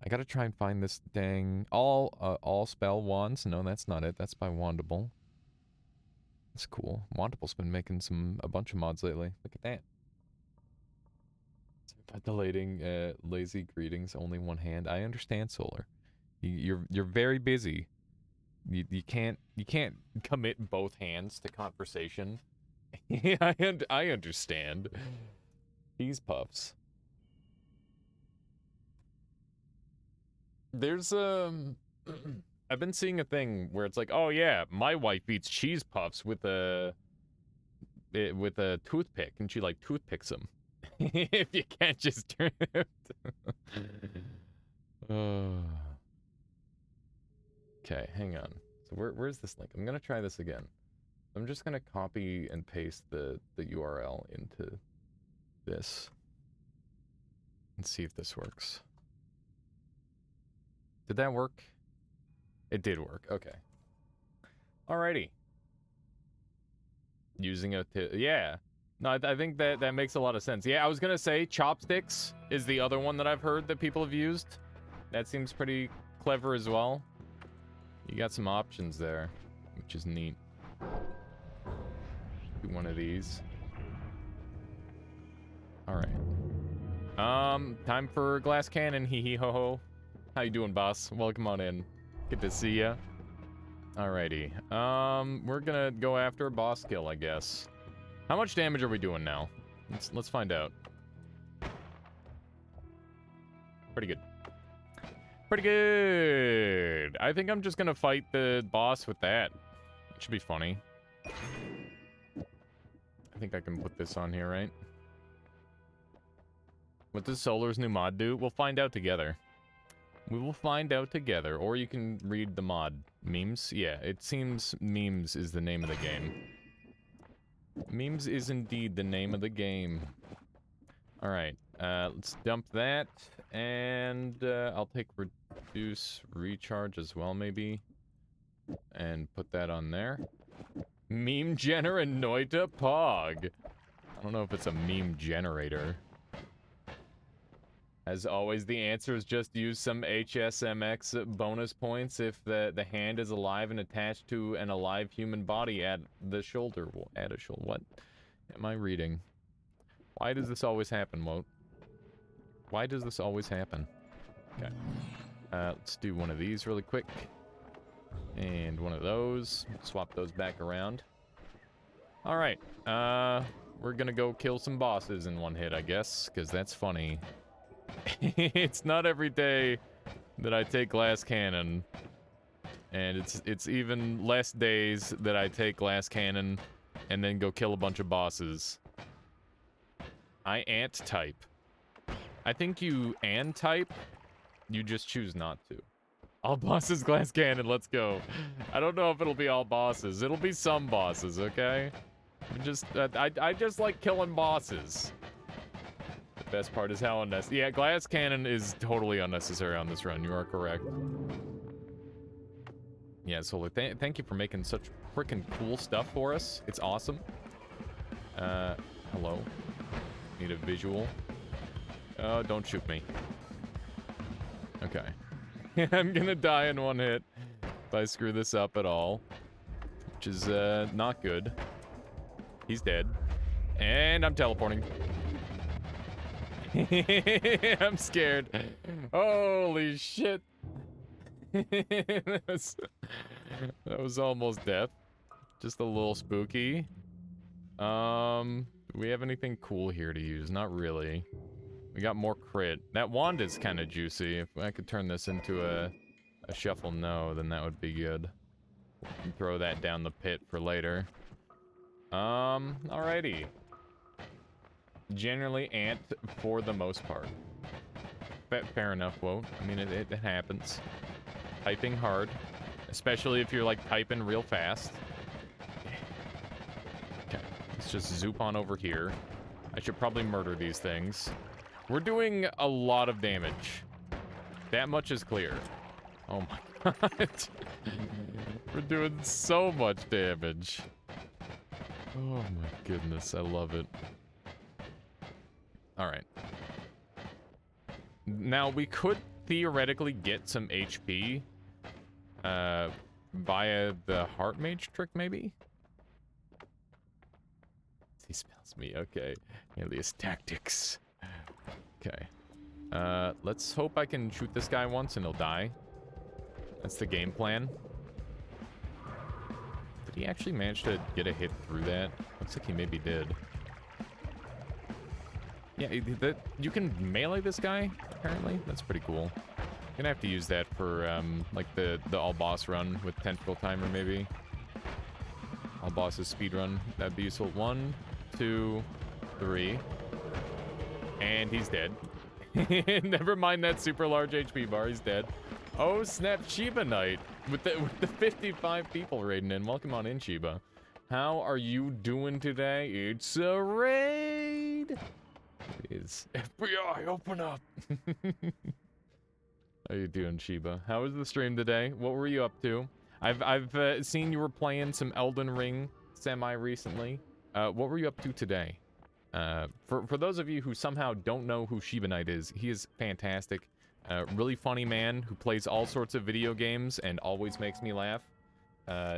I gotta try and find this dang... All spell wands? No, that's not it. That's by Wandable. That's cool. Wandable's been making a bunch of mods lately. Look at that. Deleting lazy greetings, only one hand. I understand, Solar. You're very busy. You can't commit both hands to conversation. I understand. These puffs. There's I've been seeing a thing where it's like, oh yeah, my wife eats cheese puffs with a toothpick, and she like toothpicks them. If you can't just turn it. Okay, hang on. So where's this link? I'm gonna try this again. I'm just gonna copy and paste the URL into this and see if this works. Did that work? It did work. Okay. Alrighty. Using a yeah. No, I think that makes a lot of sense. Yeah, I was gonna say chopsticks is the other one that I've heard that people have used. That seems pretty clever as well. You got some options there, which is neat. Do one of these. All right. Time for glass cannon. Hee hee ho ho. How you doing, boss? Welcome on in. Good to see ya. Alrighty. We're gonna go after a boss kill, I guess. How much damage are we doing now? Let's find out. Pretty good. Pretty good. I think I'm just gonna fight the boss with that. It should be funny. I think I can put this on here, right? What does Solar's new mod do? We'll find out together. We will find out together, or you can read the mod. Memes? Yeah, it seems Memes is the name of the game. Memes is indeed the name of the game. Alright, let's dump that, and I'll take reduce recharge as well, maybe, and put that on there. Meme gener Noita Pog. I don't know if it's a meme generator. As always, the answer is just use some HSMX bonus points if the hand is alive and attached to an alive human body at the shoulder. At a shoulder. What am I reading? Why does this always happen, Woat? Why does this always happen? Okay. Let's do one of these really quick. And one of those. Swap those back around. Alright. We're gonna go kill some bosses in one hit, I guess, because that's funny. It's not every day that I take glass cannon, and it's even less days that I take glass cannon and then go kill a bunch of bosses. I ant type. I think you and type, you just choose not to. All bosses glass cannon, let's go. I don't know if it'll be all bosses. It'll be some bosses, okay? I just like killing bosses. Best part is how unnecessary. Yeah, glass cannon is totally unnecessary on this run. You are correct. Yeah, so thank you for making such freaking cool stuff for us. It's awesome. Hello. Need a visual. Oh, don't shoot me. Okay. I'm gonna die in one hit if I screw this up at all, which is not good. He's dead. And I'm teleporting. I'm scared. Holy shit. that was almost death. Just a little spooky. Do we have anything cool here to use? Not really. We got more crit. That wand is kind of juicy. If I could turn this into a shuffle no, then that would be good. And throw that down the pit for later. Alrighty. Generally ant for the most part. Fair enough, Woat. I mean, it happens. Typing hard. Especially if you're, like, typing real fast. Okay, let's just zoop on over here. I should probably murder these things. We're doing a lot of damage. That much is clear. Oh my god. We're doing so much damage. Oh my goodness, I love it. Alright. Now, we could theoretically get some HP via the Heart Mage trick, maybe? He spells me, okay. Alias Tactics. Okay. Let's hope I can shoot this guy once and he'll die. That's the game plan. Did he actually manage to get a hit through that? Looks like he maybe did. Yeah, you can melee this guy, apparently. That's pretty cool. Gonna have to use that for, like, the all-boss run with Tentacle Timer, maybe. All-bosses speed run. That'd be useful. 1, 2, 3. And he's dead. Never mind that super large HP bar, he's dead. Oh, snap, Shiba Knight. With the 55 people raiding in. Welcome on in, Shiba. How are you doing today? It's a raid! It is. FBI, open up! How you doing, Shiba? How was the stream today? What were you up to? I've seen you were playing some Elden Ring semi-recently. What were you up to today? For those of you who somehow don't know who Shiba Knight is, he is fantastic. Really funny man who plays all sorts of video games and always makes me laugh.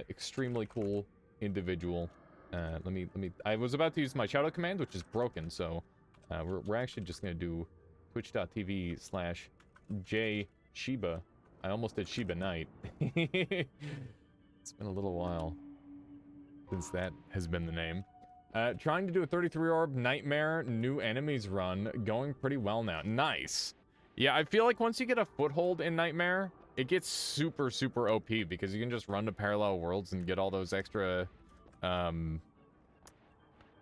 Extremely cool individual. Let me. I was about to use my shout out command, which is broken, so we're actually just gonna do twitch.tv/JShiba. I almost did Shiba Knight. It's been a little while since that has been the name. Trying to do a 33-orb Nightmare new enemies run. Going pretty well now. Nice. Yeah, I feel like once you get a foothold in Nightmare, it gets super, super OP because you can just run to parallel worlds and get all those extra,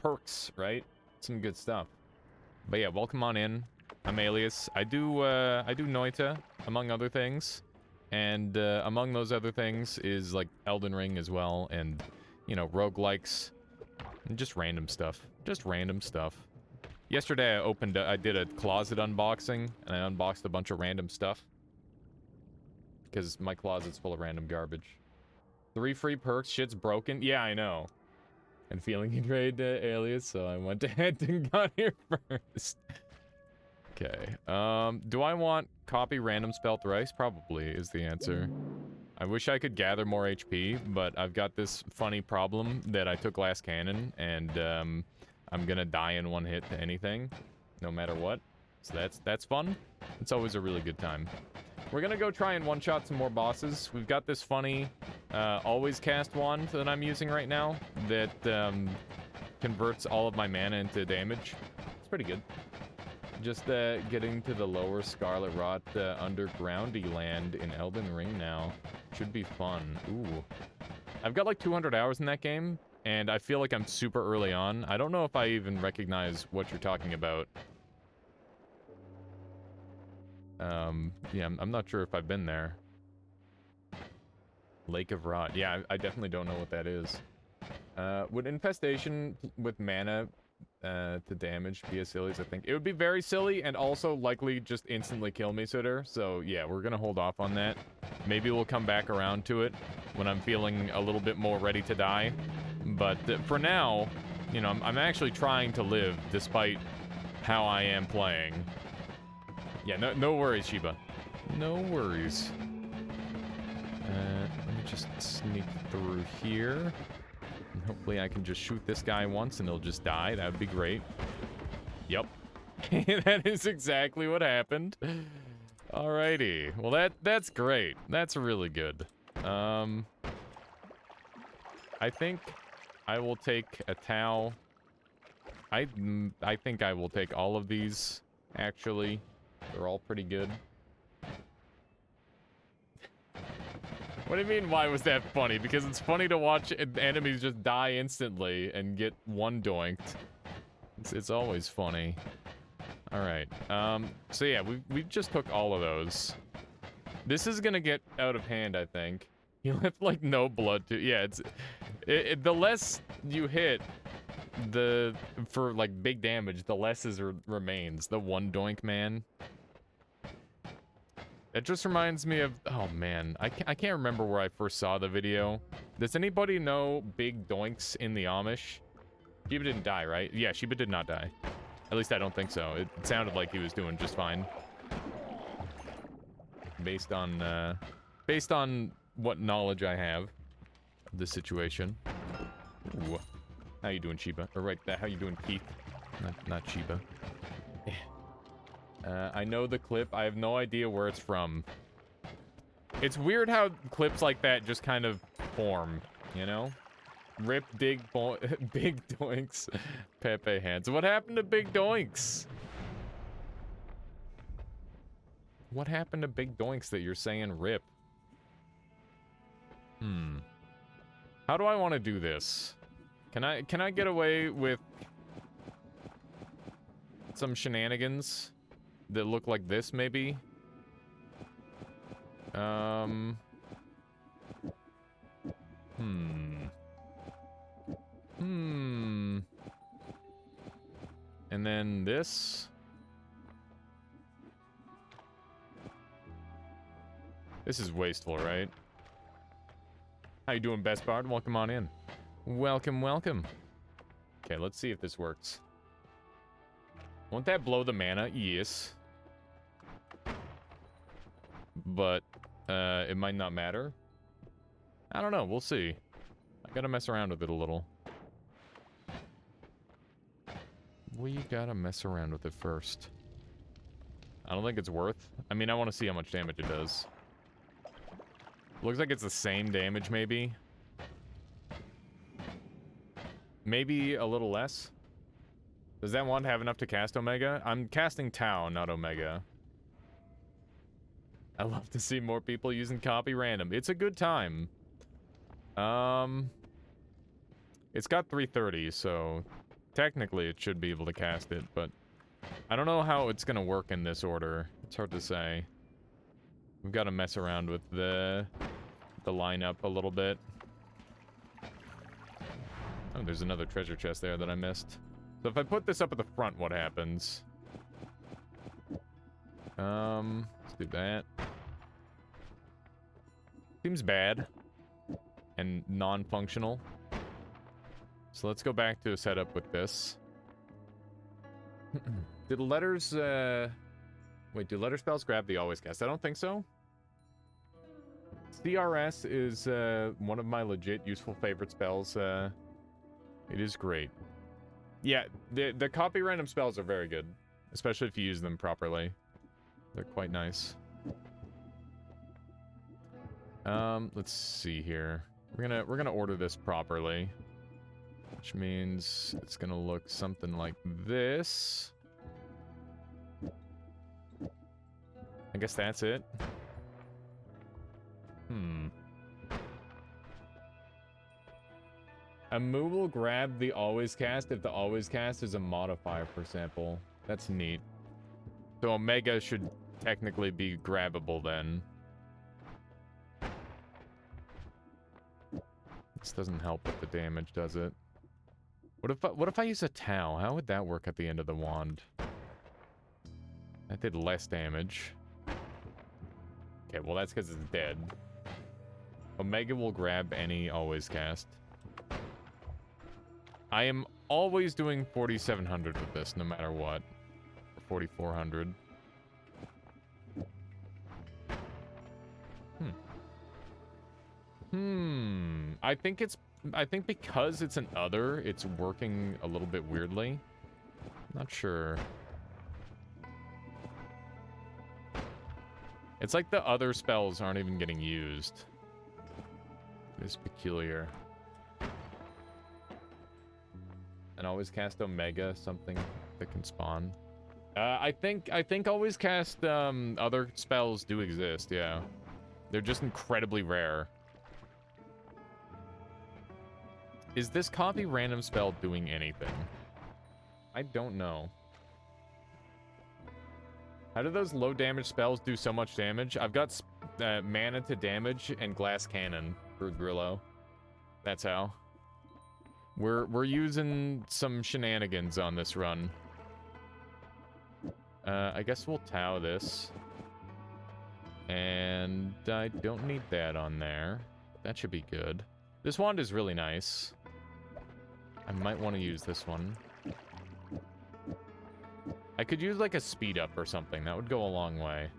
perks, right? Some good stuff. But yeah, welcome on in. I'm Alias. I do Noita, among other things. And, among those other things is, like, Elden Ring as well, and, you know, roguelikes. And just random stuff. Just random stuff. Yesterday I did a closet unboxing, and I unboxed a bunch of random stuff. Because my closet's full of random garbage. 3 free perks, shit's broken. Yeah, I know. And feeling betrayed, Alias, so I went ahead and got here first. Okay, do I want copy random spell thrice? Probably is the answer. I wish I could gather more HP, but I've got this funny problem that I took last cannon, and, I'm gonna die in one hit to anything, no matter what. So that's fun. It's always a really good time. We're gonna go try and one-shot some more bosses. We've got this funny, always cast wand that I'm using right now that, converts all of my mana into damage. It's pretty good. Just, getting to the lower Scarlet Rot, undergroundy land in Elden Ring now. Should be fun. Ooh. I've got like 200 hours in that game, and I feel like I'm super early on. I don't know if I even recognize what you're talking about. Yeah, I'm not sure if I've been there. Lake of Rot. Yeah, I definitely don't know what that is. Would Infestation with mana to damage be as silly as I think? It would be very silly and also likely just instantly kill me, Sitter. So yeah, we're gonna hold off on that. Maybe we'll come back around to it when I'm feeling a little bit more ready to die. But for now, you know, I'm actually trying to live despite how I am playing. Yeah, no worries, Sheba. No worries. Let me just sneak through here. And hopefully I can just shoot this guy once and he'll just die. That would be great. Yep. That is exactly what happened. Alrighty. Well, that's great. That's really good. I think I will take a Tau. I think I will take all of these, actually. They're all pretty good. What do you mean, why was that funny? Because it's funny to watch enemies just die instantly and get one doinked. It's always funny. Alright, so yeah, we just took all of those. This is gonna get out of hand, I think. You left, like, no blood to... Yeah, the less you hit, for, like, big damage, the less remains. The one doink man. It just reminds me of... Oh, man. I can't remember where I first saw the video. Does anybody know big doinks in the Amish? Sheba didn't die, right? Yeah, Sheba did not die. At least I don't think so. It sounded like he was doing just fine. Based on what knowledge I have of the situation. Ooh. How you doing, Sheba? Or right, how you doing, Keith? Not Sheba. I know the clip. I have no idea where it's from. It's weird how clips like that just kind of form, you know? Rip big doinks. Pepe hands. What happened to big doinks? What happened to big doinks that you're saying rip? How do I want to do this? Can I get away with some shenanigans that look like this, maybe? And then this. This is wasteful, right? How you doing, Best Bard? Welcome on in. Welcome, welcome. Okay, let's see if this works. Won't that blow the mana? Yes. But, it might not matter. I don't know, we'll see. I gotta mess around with it a little. We gotta mess around with it first. I don't think it's worth. I mean, I want to see how much damage it does. Looks like it's the same damage, maybe. Maybe a little less. Does that wand have enough to cast Omega? I'm casting Tau, not Omega. I love to see more people using copy random. It's a good time. It's got 330, so technically it should be able to cast it, but I don't know how it's gonna work in this order. It's hard to say. We've got to mess around with the lineup a little bit. Oh, there's another treasure chest there that I missed. So if I put this up at the front, what happens? Let's do that. Seems bad. And non-functional. So let's go back to a setup with this. Did letters, wait, do letter spells grab the always cast? I don't think so. CRS is, one of my legit useful favorite spells. It is great. Yeah, the copy random spells are very good. Especially if you use them properly. They're quite nice. Let's see here. We're gonna order this properly. Which means it's gonna look something like this. I guess that's it. A move will grab the always cast if the always cast is a modifier per sample. That's neat. So Omega should technically be grabbable then. This doesn't help with the damage, does it? What if I use a Tau? How would that work at the end of the wand? That did less damage. Okay, well that's because it's dead. Omega will grab any always cast. I am always doing 4700 with this, no matter what. 4400. I think because it's an other, it's working a little bit weirdly. Not sure. It's like the other spells aren't even getting used. It's peculiar. And always cast Omega, something that can spawn. I think always cast other spells do exist, yeah. They're just incredibly rare. Is this copy random spell doing anything? I don't know. How do those low damage spells do so much damage? I've got mana to damage and glass cannon for Grillo. That's how. We're using some shenanigans on this run. I guess we'll Tau this. And I don't need that on there. That should be good. This wand is really nice. I might want to use this one. I could use like a speed up or something. That would go a long way.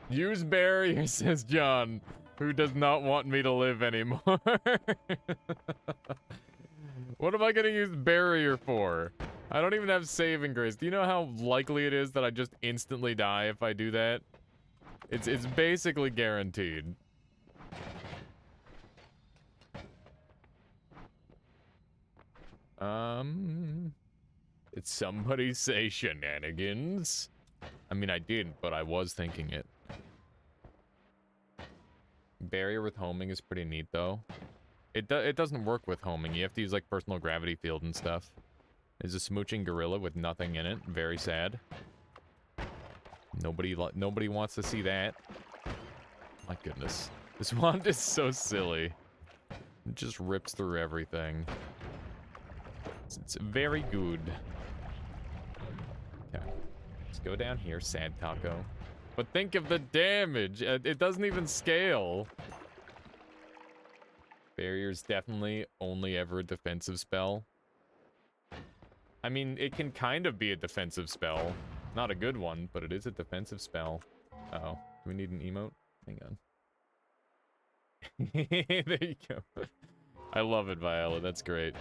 Use barrier, says John, who does not want me to live anymore. What am I going to use barrier for? I don't even have saving grace. Do you know how likely it is that I just instantly die if I do that? It's basically guaranteed. Did somebody say shenanigans? I mean, I didn't, but I was thinking it. Barrier with homing is pretty neat, though. It doesn't work with homing. You have to use, like, personal gravity field and stuff. Is a smooching gorilla with nothing in it. Very sad. Nobody wants to see that. My goodness. This wand is so silly. It just rips through everything. It's very good. Okay. Let's go down here, sad taco. But think of the damage. It doesn't even scale. Barrier's definitely only ever a defensive spell. I mean, it can kind of be a defensive spell. Not a good one, but it is a defensive spell. Uh-oh. Do we need an emote? Hang on. There you go. I love it, Viola. That's great.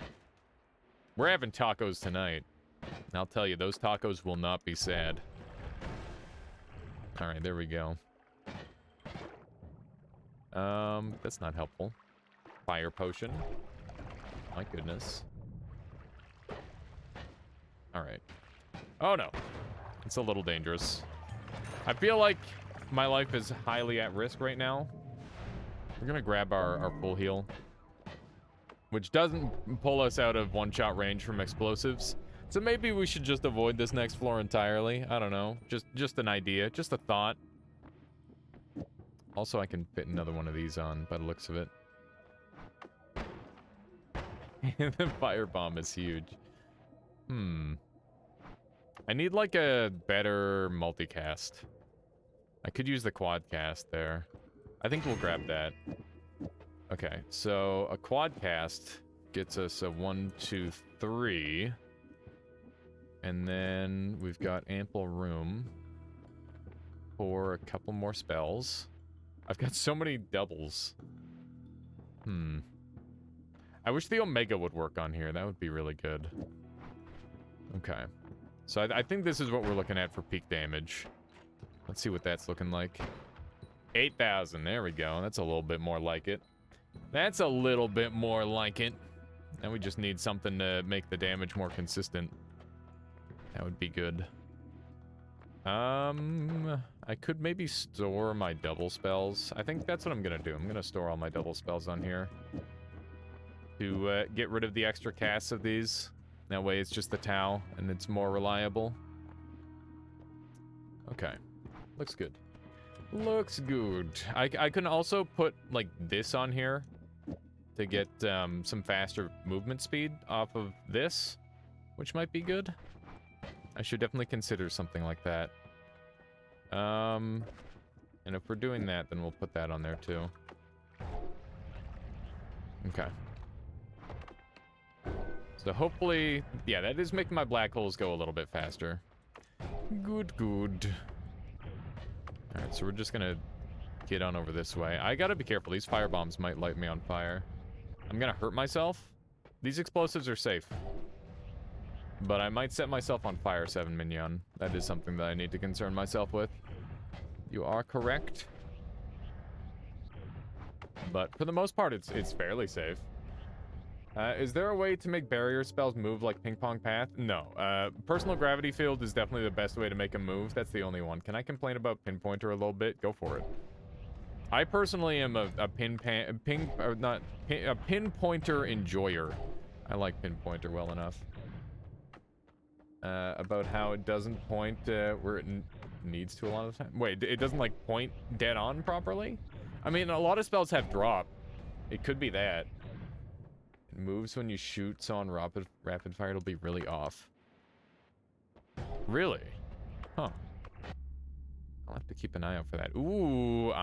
We're having tacos tonight. And I'll tell you, those tacos will not be sad. Alright, there we go. That's not helpful. Fire potion. My goodness. Alright. Oh no. It's a little dangerous. I feel like my life is highly at risk right now. We're gonna grab our full heal. Which doesn't pull us out of one-shot range from explosives. So maybe we should just avoid this next floor entirely. I don't know. Just an idea. Just a thought. Also, I can fit another one of these on by the looks of it. The firebomb is huge. I need like a better multicast. I could use the quad cast there. I think we'll grab that. Okay, so a quad cast gets us a 1, 2, 3. And then we've got ample room for a couple more spells. I've got so many doubles. I wish the Omega would work on here. That would be really good. Okay. So I think this is what we're looking at for peak damage. Let's see what that's looking like. 8,000. There we go. That's a little bit more like it. That's a little bit more like it. And we just need something to make the damage more consistent. That would be good. I could maybe store my double spells. I think that's what I'm gonna do. I'm gonna store all my double spells on here. To get rid of the extra casts of these. That way it's just the Tau, and it's more reliable. Okay. Looks good. Looks good. I can also put, like, this on here to get some faster movement speed off of this, which might be good. I should definitely consider something like that. And if we're doing that, then we'll put that on there, too. Okay. So hopefully, yeah, that is making my black holes go a little bit faster. Good, good. Alright, so we're just gonna get on over this way. I gotta be careful, these firebombs might light me on fire. I'm gonna hurt myself. These explosives are safe. But I might set myself on fire, 7 Mignon. That is something that I need to concern myself with. You are correct. But for the most part, it's fairly safe. Is there a way to make barrier spells move like Ping Pong Path? No. Personal Gravity Field is definitely the best way to make them move. That's the only one. Can I complain about Pinpointer a little bit? Go for it. I personally am a pinpointer enjoyer. I like Pinpointer well enough. About how it doesn't point where it needs to a lot of the time. Wait, it doesn't like point dead on properly? I mean, a lot of spells have drop. It could be that. It moves when you shoot, so on rapid fire it'll be really off. Really? Huh. I'll have to keep an eye out for that. Ooh,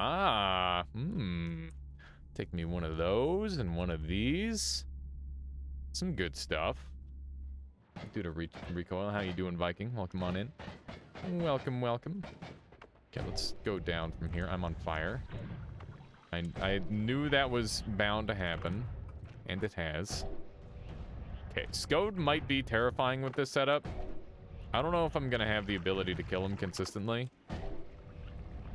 Take me one of those and one of these. Some good stuff. Do the recoil. How you doing, Viking? Welcome on in. Welcome, welcome. Okay, let's go down from here. I'm on fire. I knew that was bound to happen. And it has. Okay, Skode might be terrifying with this setup. I don't know if I'm gonna have the ability to kill him consistently.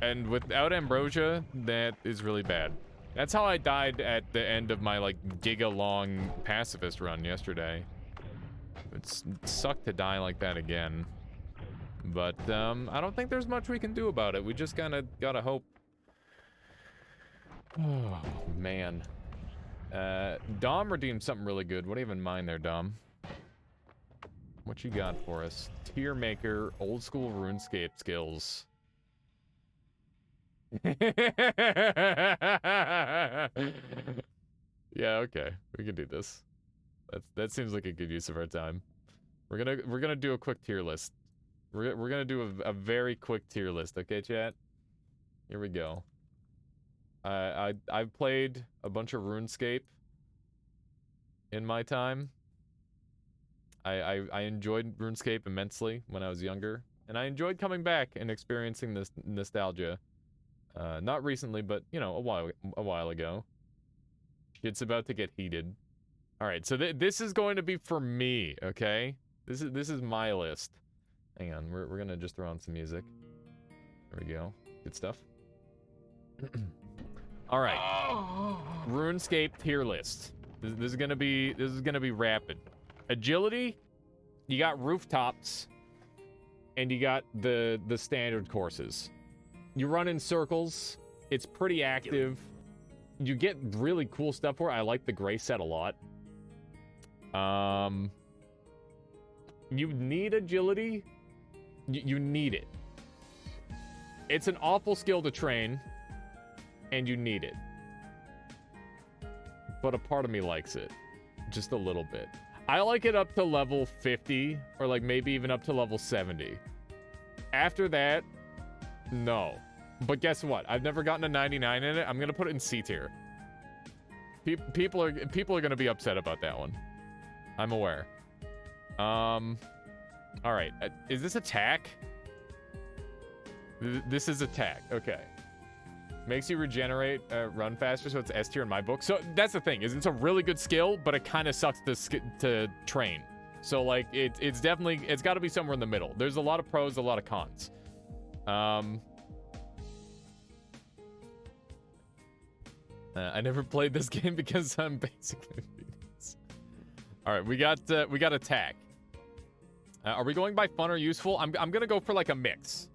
And without Ambrosia, that is really bad. That's how I died at the end of my, like, giga-long pacifist run yesterday. It sucked to die like that again. But, I don't think there's much we can do about it. We just kinda gotta hope. Oh, man. Dom redeemed something really good. What do you have in mind there, Dom? What you got for us? Tier Maker, old school RuneScape skills. Yeah, okay. We can do this. That seems like a good use of our time. We're gonna do a quick tier list. We're gonna do a very quick tier list, okay, chat? Here we go. I've played a bunch of RuneScape in my time. I enjoyed RuneScape immensely when I was younger, and I enjoyed coming back and experiencing this nostalgia. Not recently, but you know, a while ago. It's about to get heated. All right, so this is going to be for me, okay? This is my list. Hang on, we're gonna just throw on some music. There we go. Good stuff. All right. RuneScape tier list. This is gonna be rapid. Agility, you got rooftops, and you got the standard courses. You run in circles. It's pretty active. You get really cool stuff for it. I like the gray set a lot. You need agility. You need it. It's an awful skill to train. And you need it. But a part of me likes it. Just a little bit. I like it up to level 50, or like maybe even up to level 70. After that, no. But guess what? I've never gotten a 99 in it. I'm gonna put it in C tier. People are gonna be upset about that one. I'm aware. All right. Is this attack? This is attack. Okay. Makes you regenerate, run faster, so it's S tier in my book. So that's the thing, is it's a really good skill, but it kind of sucks to train. So like, it's definitely, it's got to be somewhere in the middle. There's a lot of pros, a lot of cons. I never played this game because I'm basically all right, we got attack. Are we going by fun or useful? I'm gonna go for like a mix.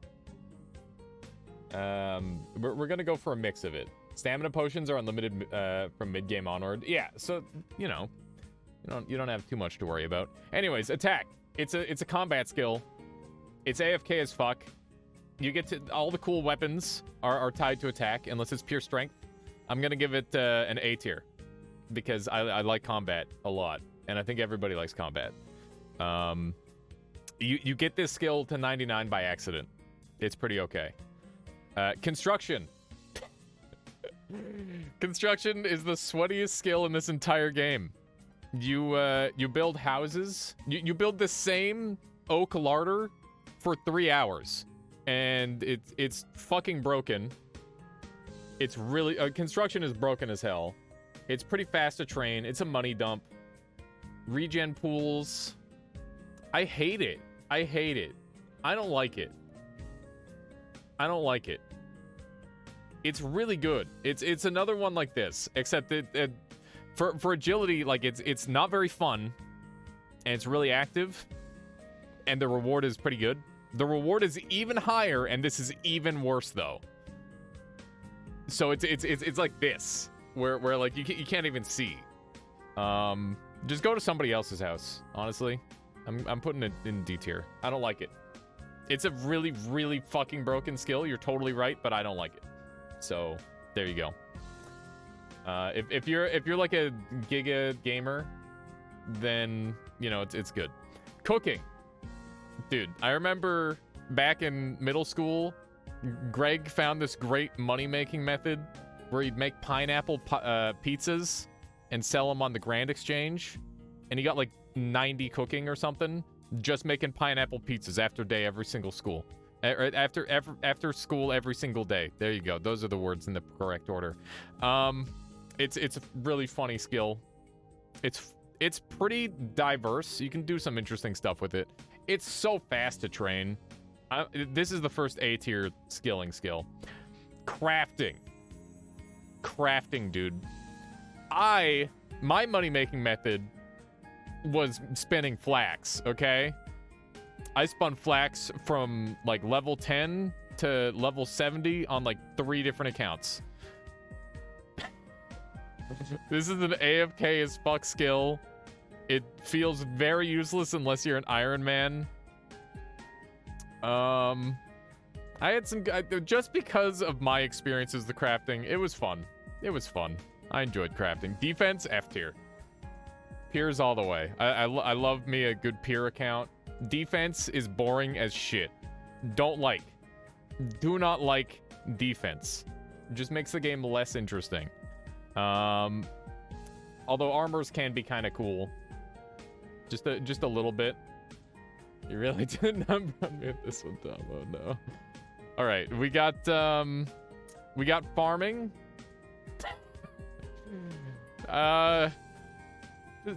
We're gonna go for a mix of it. Stamina potions are unlimited from mid game onward. Yeah, so you know, you don't have too much to worry about. Anyways, attack. It's a combat skill. It's AFK as fuck. You get to all the cool weapons are tied to attack unless it's pure strength. I'm gonna give it an A tier because I like combat a lot, and I think everybody likes combat. You get this skill to 99 by accident. It's pretty okay. Construction. Construction is the sweatiest skill in this entire game. You build houses. You build the same oak larder for 3 hours, and it's fucking broken. It's really construction is broken as hell. It's pretty fast to train. It's a money dump. Regen pools. I hate it. I hate it. I don't like it. I don't like it. It's really good. It's another one like this, except for agility, like it's not very fun, and it's really active, and the reward is pretty good. The reward is even higher, and this is even worse though. So it's like this, where like you can't even see. Just go to somebody else's house. Honestly, I'm putting it in D tier. I don't like it. It's a really, really fucking broken skill. You're totally right, but I don't like it. So there you go. If you're like a Giga gamer, then you know it's good. Cooking, dude. I remember back in middle school, Greg found this great money-making method where he'd make pineapple pizzas and sell them on the Grand Exchange, and he got like 90 cooking or something, just making pineapple pizzas every single school. After school every single day. There you go. Those are the words in the correct order. It's a really funny skill. It's pretty diverse. You can do some interesting stuff with it. It's so fast to train. This is the first A tier skilling skill. Crafting. Crafting, dude. My money-making method was spinning flax, okay? I spun flax from like level 10 to level 70 on like 3 different accounts. This is an AFK as fuck skill. It feels very useless unless you're an Iron Man. I had some just because of my experiences with the crafting. It was fun. It was fun. I enjoyed crafting. Defense F tier. Peers all the way. I love me a good peer account. Defense is boring as shit. Do not like defense. It just makes the game less interesting. Although armors can be kind of cool. Just a little bit. You really did not move this one down. Oh no. All right, we got farming.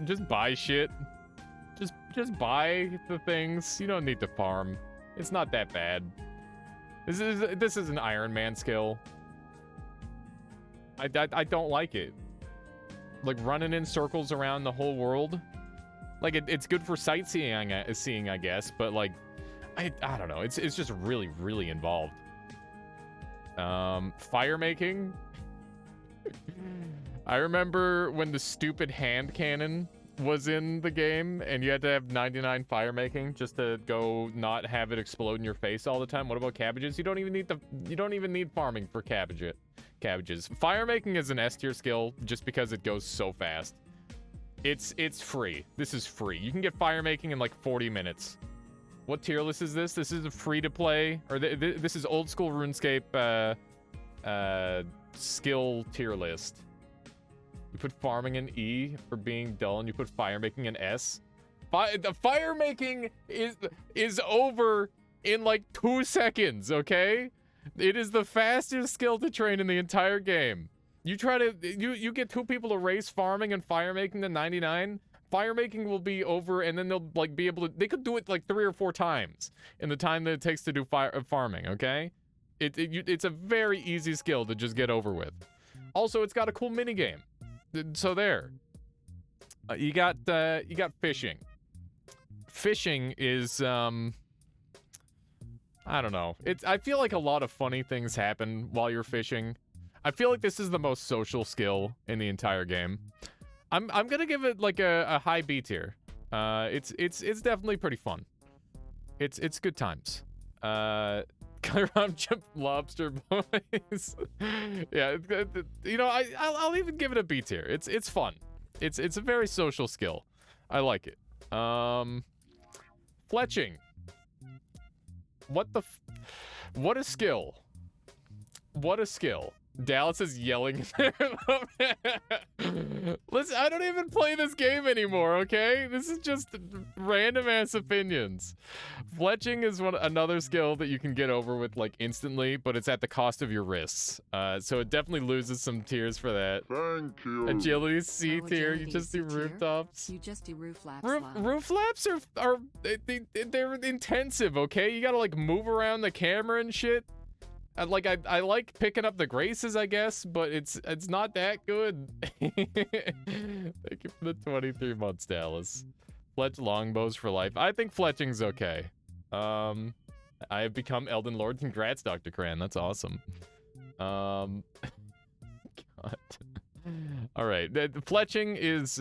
Just buy shit. Just buy the things. You don't need to farm. It's not that bad. This is an Iron Man skill. I don't like it. Like running in circles around the whole world. Like it's good for sightseeing, I guess, but like I don't know. It's just really, really involved. Fire making. I remember when the stupid hand cannon was in the game and you had to have 99 fire making just to go not have it explode in your face all the time. What about cabbages? You don't even need farming for cabbages. Fire making is an S tier skill just because it goes so fast. It's free. This is free. You can get fire making in like 40 minutes. What tier list is this? This is a free to play, or this is old school RuneScape skill tier list. You put farming in E for being dull, and you put fire making in S. The fire making is over in like 2 seconds. Okay, it is the fastest skill to train in the entire game. You try to you get 2 people to race farming and fire making to 99. Fire making will be over, and then they'll like be able to. They could do it like 3 or 4 times in the time that it takes to do farming. Okay, it's a very easy skill to just get over with. Also, it's got a cool mini game. So there. You got fishing. Fishing is I don't know. I feel like a lot of funny things happen while you're fishing. I feel like this is the most social skill in the entire game. I'm gonna give it like a high B tier. It's definitely pretty fun. It's good times. Around jump lobster boys. Yeah, you know, I'll even give it a B tier. It's fun. It's a very social skill. I like it. Fletching. What a skill. What a skill. Dallas is yelling. Listen, I don't even play this game anymore, okay? This is just random ass opinions. Fletching is another skill that you can get over with like instantly, but it's at the cost of your wrists. So it definitely loses some tiers for that. Thank you. Agility C tier. You just do rooftops. You just do roof laps. Roof laps they're intensive, okay? You gotta like move around the camera and shit. I like picking up the graces, I guess, but it's not that good. Thank you for the 23 months, Dallas. Fletch longbows for life. I think fletching's okay. I have become Elden Lord. Congrats, Dr. Cran. That's awesome. God. All right. Fletching is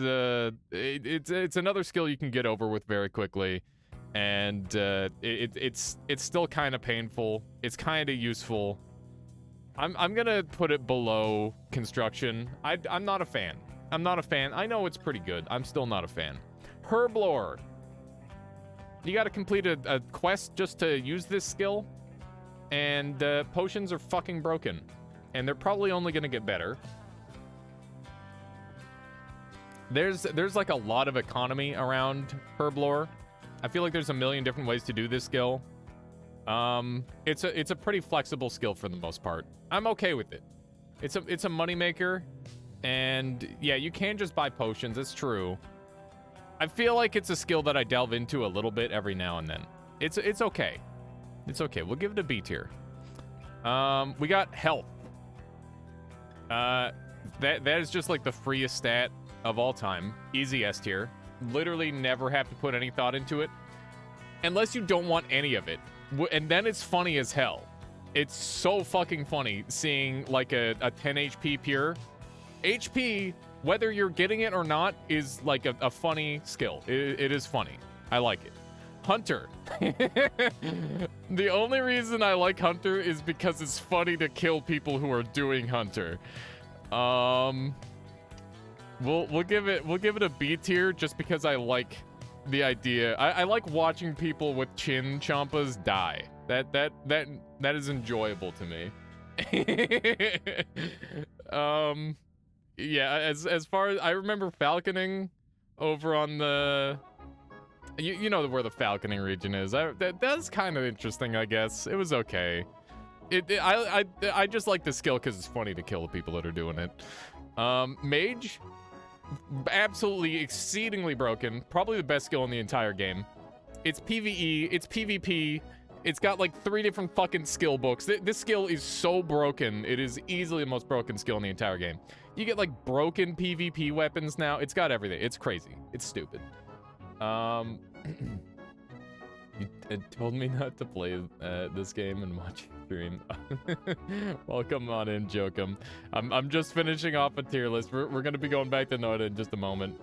it's another skill you can get over with very quickly. And it's still kind of painful. It's kind of useful. I'm gonna put it below construction. I'm not a fan. I'm not a fan. I know it's pretty good. I'm still not a fan. Herblore. You got to complete a quest just to use this skill, and potions are fucking broken, and they're probably only gonna get better. There's like a lot of economy around Herblore. I feel like there's a million different ways to do this skill. It's a pretty flexible skill for the most part. I'm okay with it. It's a moneymaker, and yeah, you can just buy potions. It's true. I feel like it's a skill that I delve into a little bit every now and then. It's okay. It's okay. We'll give it a B tier. We got health. That is just like the freest stat of all time. Easy S tier. Literally never have to put any thought into it unless you don't want any of it, and then it's funny as hell. It's so fucking funny seeing like a 10 HP pure. HP, whether you're getting it or not, is like a funny skill. It is funny. I like it. Hunter. The only reason I like Hunter is because it's funny to kill people who are doing Hunter. We'll give it a B tier just because I like the idea. I like watching people with chin champas die. That is enjoyable to me. Yeah, as far as I remember falconing over on the you know where the falconing region is. That's kind of interesting, I guess. It was okay. I just like the skill because it's funny to kill the people that are doing it. Mage. Absolutely exceedingly broken. Probably the best skill in the entire game. It's PvE, it's PvP, it's got like 3 different fucking skill books. This skill is so broken. It is easily the most broken skill in the entire game. You get like broken PvP weapons now. It's got everything. It's crazy. It's stupid. You told me not to play this game and watch stream. Welcome on in, Jokum. I'm just finishing off a tier list. We're gonna be going back to Noda in just a moment.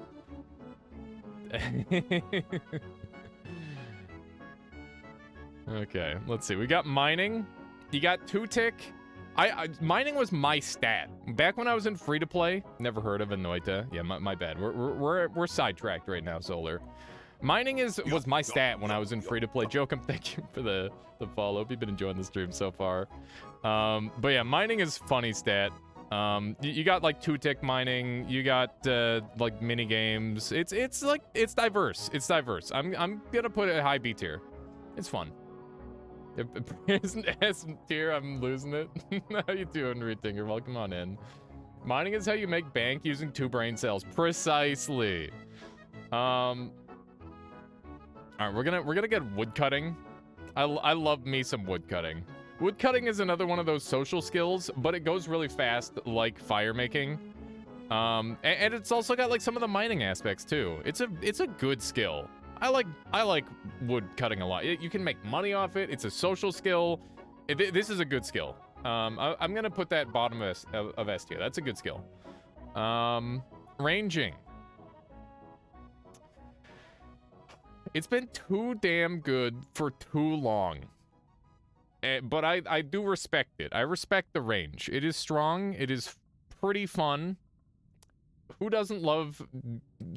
Okay, let's see. We got mining. You got 2-tick. Mining was my stat. Back when I was in free-to-play, never heard of Anoita. Yeah, my bad. We're sidetracked right now, Solar. Mining was my stat when I was in free-to-play. Jokum, thank you for the follow. Hope you've been enjoying the stream so far. But yeah, mining is funny stat. You got like 2-tick mining. You got like mini games. It's diverse. It's diverse. I'm gonna put it at high B tier. It's fun. If it isn't S tier, I'm losing it. How you doing, Retinger? Welcome on in. Mining is how you make bank using 2 brain cells. Precisely. All right, we're gonna get woodcutting. I love me some woodcutting. Woodcutting is another one of those social skills, but it goes really fast, like fire making. And it's also got like some of the mining aspects too. It's a good skill. I like wood cutting a lot. You can make money off it. It's a social skill. This is a good skill. I'm gonna put that bottom of S tier. That's a good skill. Ranging. It's been too damn good for too long. But I do respect it. I respect the range. It is strong. It is pretty fun. Who doesn't love,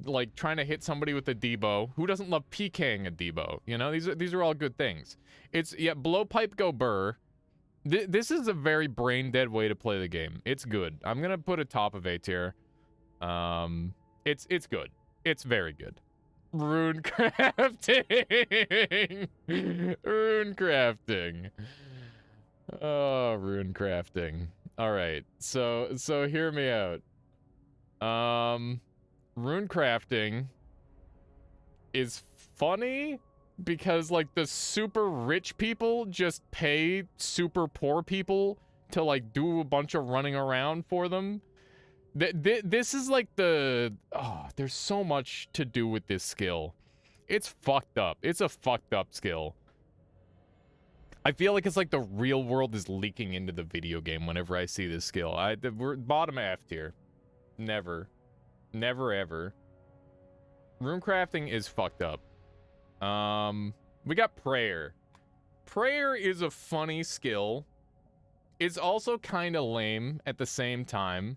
like, trying to hit somebody with a Debo? Who doesn't love PKing a Debo? You know, these are all good things. It's, yeah, blowpipe go burr. This is a very brain-dead way to play the game. It's good. I'm gonna put it top of A tier. It's good. It's very good. Rune crafting! Rune crafting. Oh, rune crafting. Alright, so hear me out. Rune crafting is funny because like the super rich people just pay super poor people to like do a bunch of running around for them. This is like there's so much to do with this skill. It's fucked up. It's a fucked up skill. I feel like it's like the real world is leaking into the video game whenever I see this skill. We're bottom F tier. Never ever. Rune crafting is fucked up. We got prayer. Prayer is a funny skill. It's also kind of lame at the same time.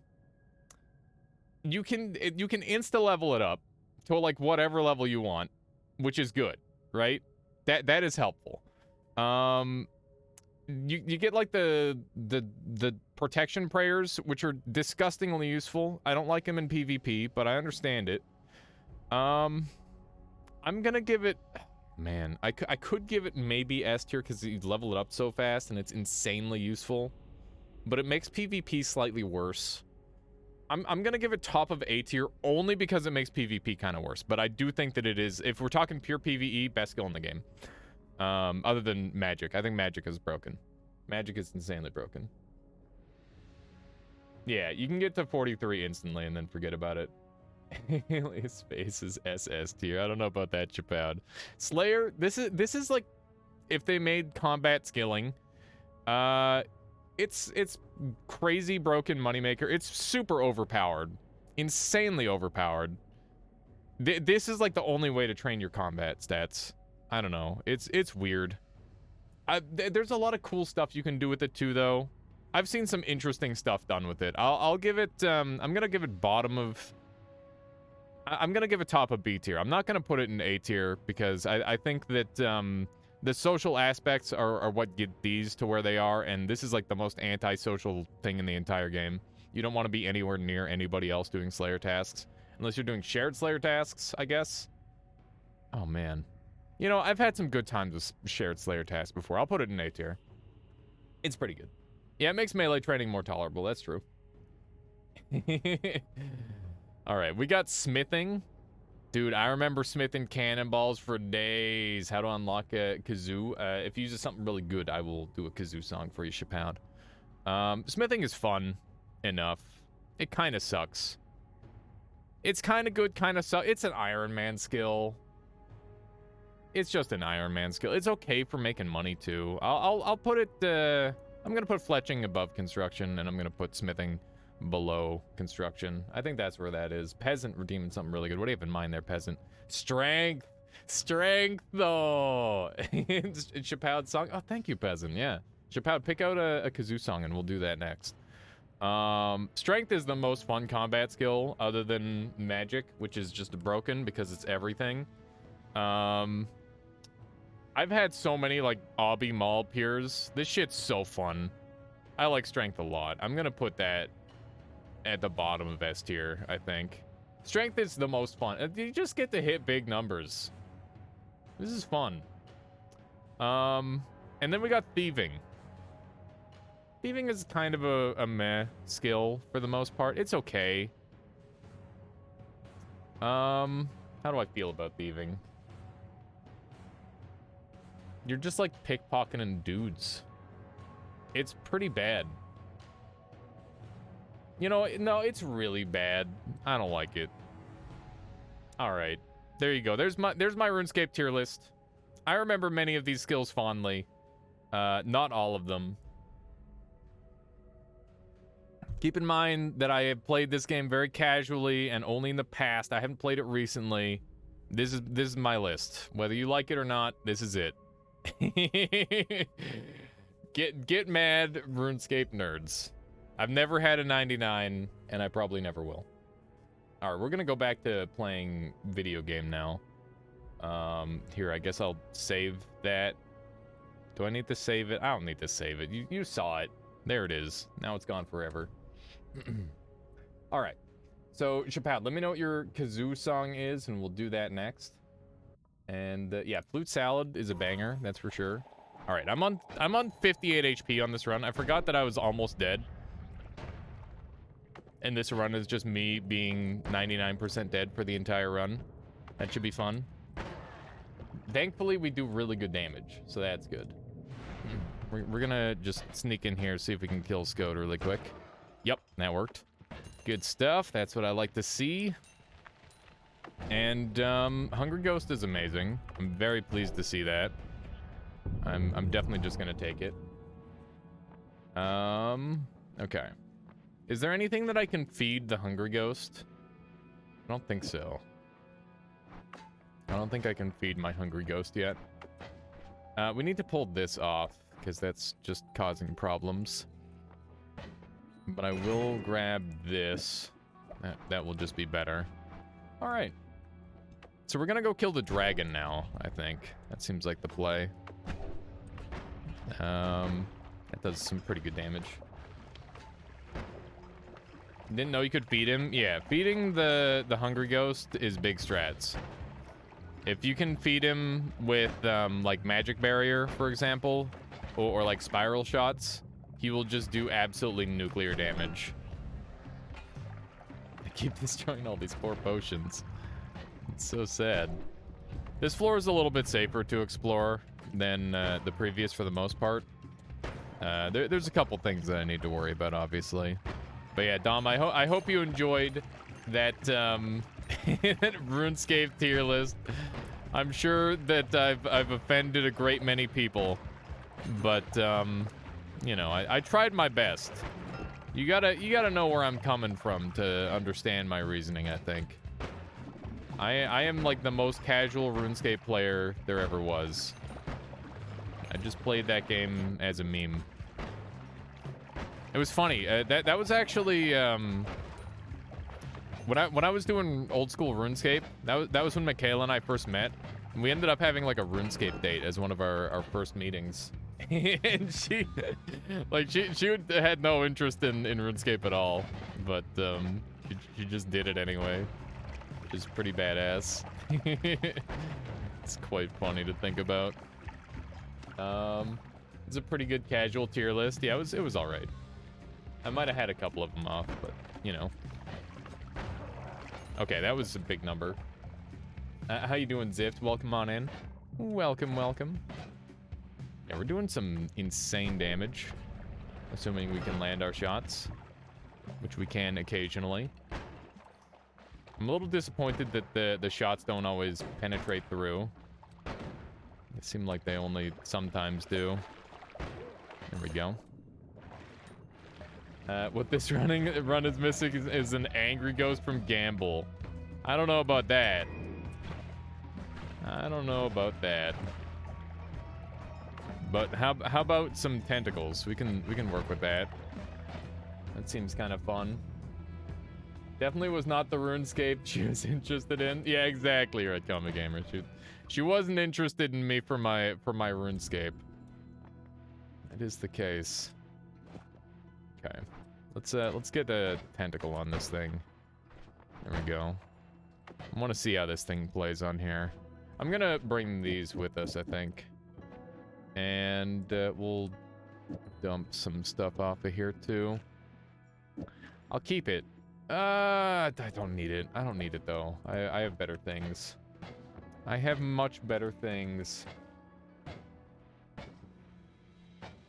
You can insta level it up to like whatever level you want, which is good, right? That is helpful. You get like the protection prayers, which are disgustingly useful. I don't like them in PvP, but I understand it. I'm gonna give it, man, I could give it maybe S tier because you level it up so fast and it's insanely useful, but it makes PvP slightly worse. I'm gonna give it top of A tier only because it makes PvP kind of worse, but I do think that it is, if we're talking pure PvE, best skill in the game. Other than magic. I think magic is broken. Magic is insanely broken. Yeah, you can get to 43 instantly and then forget about it. Alias face is SS tier. I don't know about that, Chapoud. Slayer, this is like if they made combat skilling. It's crazy broken moneymaker. It's super overpowered. Insanely overpowered. This is like the only way to train your combat stats. I don't know. It's weird. There's a lot of cool stuff you can do with it too, though. I've seen some interesting stuff done with it. I'll give it. I'm gonna give it bottom of. I'm gonna give it top of B tier. I'm not gonna put it in A tier because I think that the social aspects are what get these to where they are, and this is like the most antisocial thing in the entire game. You don't want to be anywhere near anybody else doing Slayer tasks unless you're doing shared Slayer tasks, I guess. Oh man. You know, I've had some good times with shared Slayer tasks before. I'll put it in A tier. It's pretty good. Yeah, it makes melee training more tolerable. That's true. All right, we got smithing. Dude, I remember smithing cannonballs for days. How to unlock a kazoo. If you use something really good, I will do a kazoo song for you, Chapound. Smithing is fun enough. It kind of sucks. It's kind of good, kind of sucks. It's an Iron Man skill. It's just an Iron Man skill. It's okay for making money too. I'll put it. I'm gonna put fletching above construction, and I'm gonna put smithing below construction. I think that's where that is. Peasant redeeming something really good. What do you have in mind there, peasant? Strength though. It's Chapoud's song. Oh, thank you, peasant. Yeah, Chappelle, pick out a kazoo song and we'll do that next. Strength is the most fun combat skill other than magic, which is just broken because it's everything. I've had so many like obby maul peers. This shit's so fun. I like strength a lot. I'm gonna put that at the bottom of S tier, I think. Strength is the most fun. You just get to hit big numbers. This is fun. And then we got thieving. Thieving is kind of a meh skill for the most part. It's okay. How do I feel about thieving? You're just like pickpocketing dudes. It's pretty bad. You know, no, it's really bad. I don't like it. All right. There you go. There's my RuneScape tier list. I remember many of these skills fondly. Not all of them. Keep in mind that I have played this game very casually and only in the past. I haven't played it recently. This is my list. Whether you like it or not, this is it. Get mad, RuneScape nerds. I've never had a 99, and I probably never will. All right, we're gonna go back to playing video game now. Here, I guess I'll save that. Do I need to save it? I don't need to save it. You saw it. There it is. Now it's gone forever. All right. So, Shapad, let me know what your kazoo song is, and we'll do that next. And yeah, flute salad is a banger, that's for sure. All right, I'm on 58 HP on this run. I forgot that I was almost dead. And this run is just me being 99% dead for the entire run. That should be fun. Thankfully, we do really good damage, so that's good. We're gonna just sneak in here, see if we can kill Scode really quick. Yep, that worked. Good stuff. That's what I like to see. And Hungry Ghost is amazing. I'm very pleased to see that. I'm definitely just gonna take it. Okay. Is there anything that I can feed the Hungry Ghost? I don't think so. I don't think I can feed my Hungry Ghost yet. We need to pull this off, because that's just causing problems. But I will grab this. That will just be better. Alright. So we're gonna go kill the dragon now, I think. That seems like the play. That does some pretty good damage. Didn't know you could feed him? Yeah, feeding the Hungry Ghost is big strats. If you can feed him with, like, Magic Barrier, for example, or like Spiral Shots, he will just do absolutely nuclear damage. I keep destroying all these poor potions. It's so sad. This floor is a little bit safer to explore than the previous for the most part. There's a couple things that I need to worry about, obviously. But yeah, Dom, I hope you enjoyed that, that RuneScape tier list. I'm sure that I've offended a great many people, but you know, I tried my best. You gotta know where I'm coming from to understand my reasoning, I think. I am like the most casual RuneScape player there ever was. I just played that game as a meme. It was funny. That was actually when I was doing old school RuneScape. That was when Michaela and I first met. And we ended up having like a RuneScape date as one of our first meetings. And she had no interest in RuneScape at all, but she just did it anyway, which is pretty badass. It's quite funny to think about. It's a pretty good casual tier list. Yeah, it was all right. I might have had a couple of them off, but you know. Okay, that was a big number. How you doing, Zift? Welcome on in. Welcome, welcome. Yeah, we're doing some insane damage, assuming we can land our shots, which we can occasionally. I'm a little disappointed that the shots don't always penetrate through. It seemed like they only sometimes do. There we go. What this run is missing is an angry ghost from Gamble. I don't know about that. I don't know about that. But how about some tentacles? We can work with that. That seems kind of fun. Definitely was not the RuneScape she was interested in. Yeah, exactly right, Comic Gamer. She wasn't interested in me for my RuneScape. That is the case. Okay. Let's get a tentacle on this thing. There we go. I want to see how this thing plays on here. I'm gonna bring these with us, I think. And we'll dump some stuff off of here too. I'll keep it. I don't need it. I don't need it though. I have better things. I have much better things.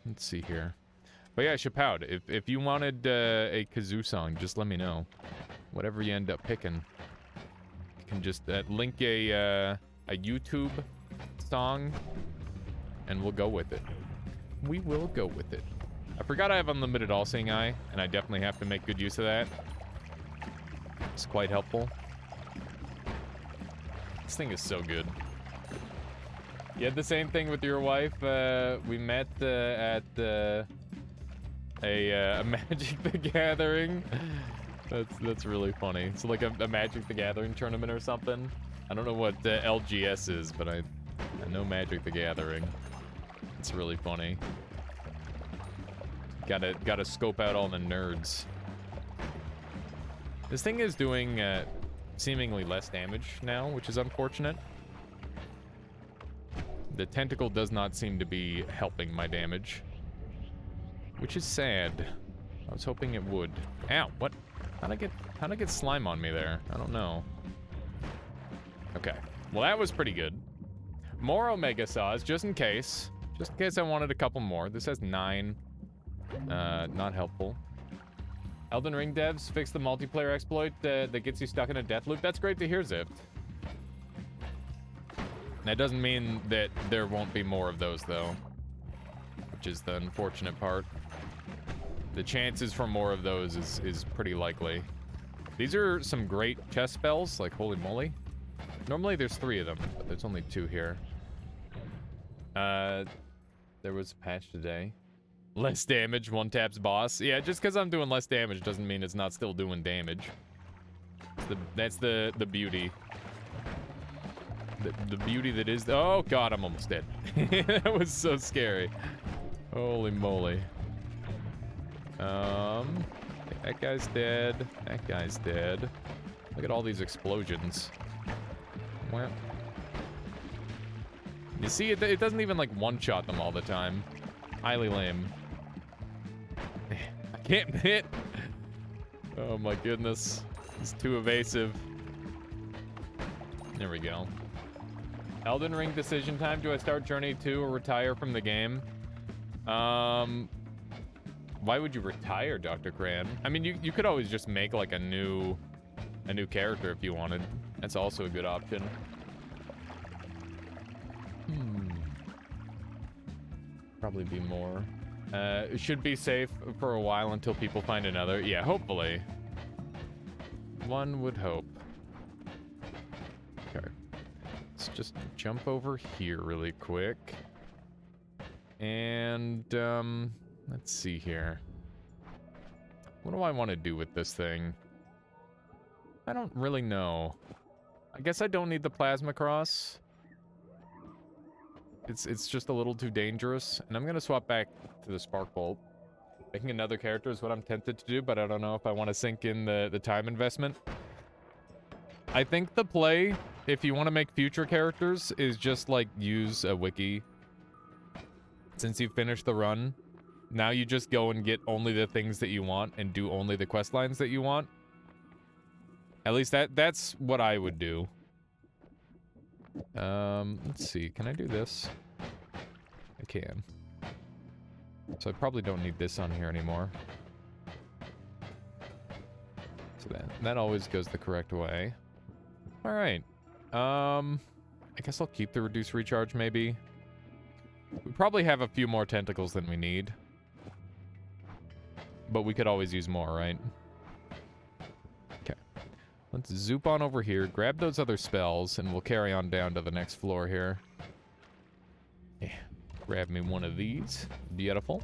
Let's see here. But yeah, Chapoud, if you wanted a kazoo song, just let me know. Whatever you end up picking. You can just link a YouTube song, and we'll go with it. We will go with it. I forgot I have unlimited all-seeing eye, and I definitely have to make good use of that. It's quite helpful. This thing is so good. You had the same thing with your wife. We met at a Magic the Gathering. That's really funny. So like a Magic the Gathering tournament or something. I don't know what LGS is, but I know Magic the Gathering. It's really funny. Gotta scope out all the nerds. This thing is doing seemingly less damage now, which is unfortunate. The tentacle does not seem to be helping my damage, which is sad. I was hoping it would. Ow, what? How'd I get slime on me there? I don't know. Okay, well that was pretty good. More Omega Saws, just in case. Just in case I wanted a couple more. This has 9. Not helpful. Elden Ring devs fix the multiplayer exploit that gets you stuck in a death loop. That's great to hear, Zift. That doesn't mean that there won't be more of those, though. Which is the unfortunate part. The chances for more of those is pretty likely. These are some great chest spells, like holy moly. Normally there's 3 of them, but there's only 2 here. There was a patch today. Less damage, 1 taps boss. Yeah, just because I'm doing less damage doesn't mean it's not still doing damage. That's the beauty. The beauty that is... Oh god, I'm almost dead. That was so scary. Holy moly. That guy's dead. That guy's dead. Look at all these explosions. Well, you see, it doesn't even like one-shot them all the time. Highly lame. I can't hit. Oh my goodness. It's too evasive. There we go. Elden Ring decision time. Do I start Journey 2 or retire from the game? Why would you retire, Dr. Cran? I mean, you could always just make like a new character if you wanted. That's also a good option. Probably be more. It should be safe for a while until people find another. Yeah, hopefully. One would hope. Okay. Let's just jump over here really quick. And, let's see here. What do I want to do with this thing? I don't really know. I guess I don't need the plasma cross. It's just a little too dangerous, and I'm gonna swap back to the spark bolt. Making another character is what I'm tempted to do, but I don't know if I want to sink in the time investment. I think the play, if you want to make future characters, is just like use a wiki. Since you've finished the run, now you just go and get only the things that you want and do only the quest lines that you want. At least that's what I would do. Let's see. Can I do this? I can. So I probably don't need this on here anymore. So that always goes the correct way. All right. I guess I'll keep the reduced recharge maybe. We probably have a few more tentacles than we need. But we could always use more, right? Okay. Let's zoop on over here, grab those other spells, and we'll carry on down to the next floor here. Yeah. Grab me one of these. Beautiful.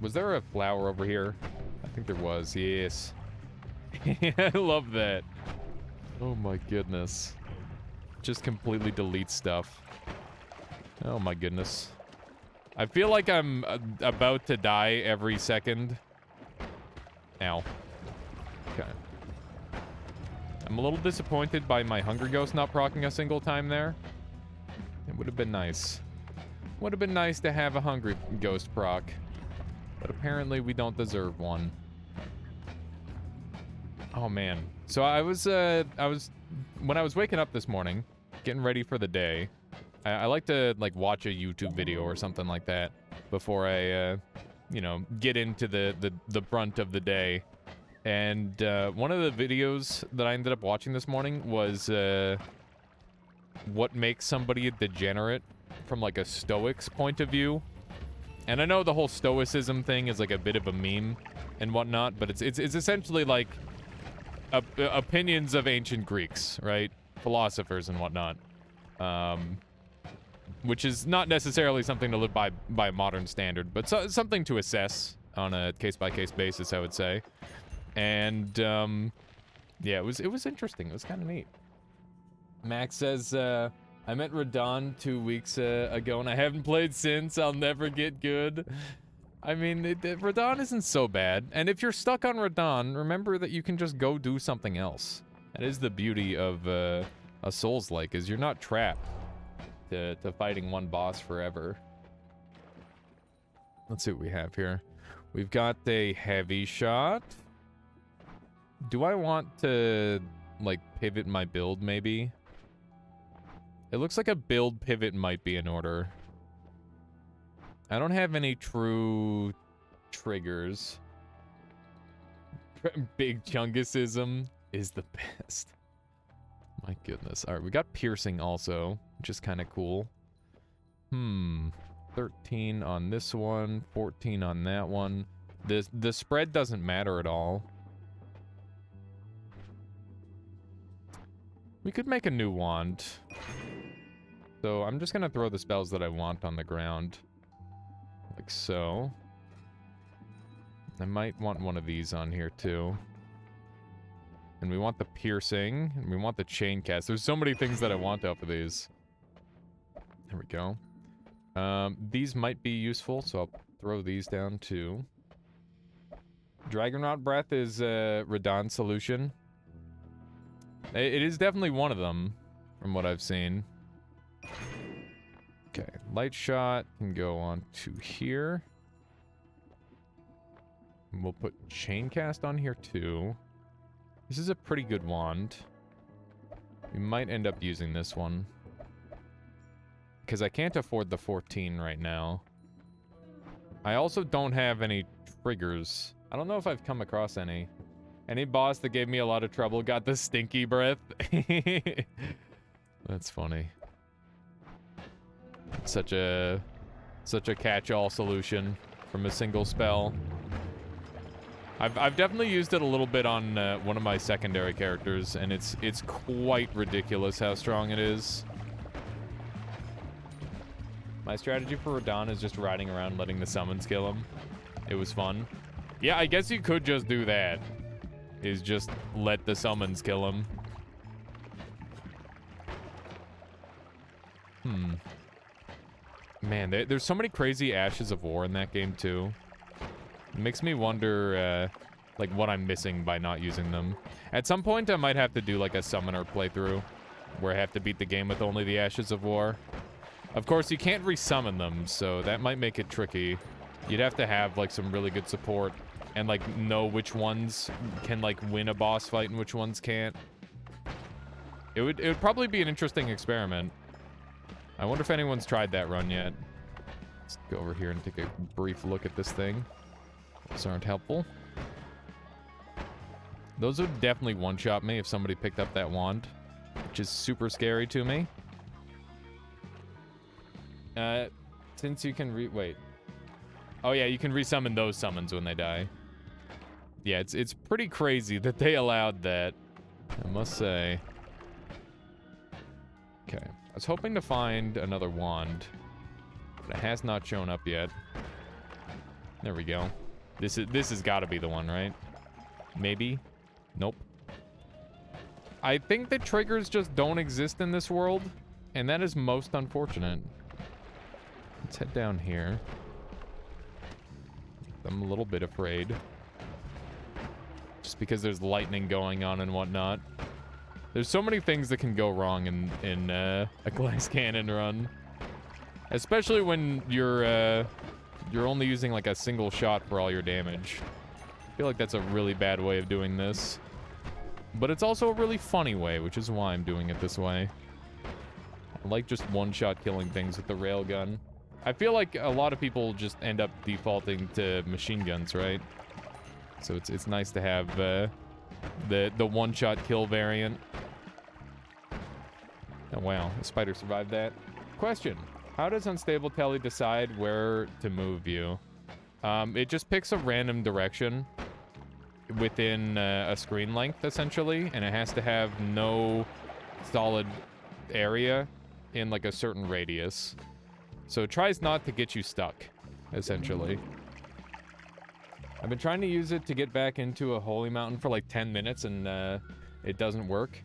Was there a flower over here? I think there was, yes. I love that. Oh my goodness. Just completely delete stuff. Oh my goodness. I feel like I'm about to die every second. Ow. Okay. I'm a little disappointed by my Hunger Ghost not proccing a single time there. It would have been nice. Would have been nice to have a Hungry Ghost proc. But apparently we don't deserve one. Oh man. So I was when I was waking up this morning, getting ready for the day, I like to like watch a YouTube video or something like that before I you know, get into the brunt of the day. And one of the videos that I ended up watching this morning was what makes somebody a degenerate from like a Stoic's point of view. And I know the whole Stoicism thing is like a bit of a meme and whatnot, but it's essentially like opinions of ancient Greeks, right? Philosophers and whatnot. Which is not necessarily something to live by modern standard, but something to assess on a case-by-case basis, I would say. And yeah, it was interesting. It was kind of neat. Max says, I met Radon 2 weeks ago, and I haven't played since. I'll never get good. I mean, Radon isn't so bad. And if you're stuck on Radon, remember that you can just go do something else. That is the beauty of a Souls-like, is you're not trapped to fighting one boss forever. Let's see what we have here. We've got a heavy shot. Do I want to, like, pivot my build, maybe? It looks like a build pivot might be in order. I don't have any true triggers. Big Chungisism is the best. My goodness. Alright, we got piercing also, which is kind of cool. 13 on this one, 14 on that one. The spread doesn't matter at all. We could make a new wand. So I'm just gonna throw the spells that I want on the ground. Like so. I might want one of these on here too. And we want the piercing, and we want the chain cast. There's so many things that I want out for these. There we go. These might be useful, so I'll throw these down too. Dragonrot Breath is a Radon solution. It is definitely one of them, from what I've seen. Okay, light shot can go on to here. And we'll put chain cast on here too. This is a pretty good wand. We might end up using this one. Because I can't afford the 14 right now. I also don't have any triggers. I don't know if I've come across any. Any boss that gave me a lot of trouble got the stinky breath. That's funny. Such a catch-all solution from a single spell. I've definitely used it a little bit on one of my secondary characters, and it's quite ridiculous how strong it is. My strategy for Radon is just riding around letting the summons kill him. It was fun. Yeah, I guess you could just do that. Is just let the summons kill him. Man, there's so many crazy Ashes of War in that game too. It makes me wonder, like, what I'm missing by not using them. At some point, I might have to do, like, a summoner playthrough, where I have to beat the game with only the Ashes of War. Of course, you can't resummon them, so that might make it tricky. You'd have to have, like, some really good support, and, like, know which ones can, like, win a boss fight and which ones can't. It would probably be an interesting experiment. I wonder if anyone's tried that run yet. Let's go over here and take a brief look at this thing. Those aren't helpful. Those would definitely one-shot me if somebody picked up that wand, which is super scary to me. Since you can wait. Oh yeah, you can resummon those summons when they die. Yeah, it's pretty crazy that they allowed that, I must say. Okay, I was hoping to find another wand. But it has not shown up yet. There we go. This has got to be the one, right? Maybe? Nope. I think the triggers just don't exist in this world, and that is most unfortunate. Let's head down here. I'm a little bit afraid. Just because there's lightning going on and whatnot. There's so many things that can go wrong in a glass cannon run. Especially when you're only using like a single shot for all your damage. I feel like that's a really bad way of doing this. But it's also a really funny way, which is why I'm doing it this way. I like just one-shot killing things with the railgun. I feel like a lot of people just end up defaulting to machine guns, right? So it's nice to have the one-shot kill variant. Oh wow, the spider survived that. Question: how does Unstable Telly decide where to move you? It just picks a random direction within a screen length, essentially, and it has to have no solid area in like a certain radius. So it tries not to get you stuck, essentially. I've been trying to use it to get back into a holy mountain for like 10 minutes, and it doesn't work.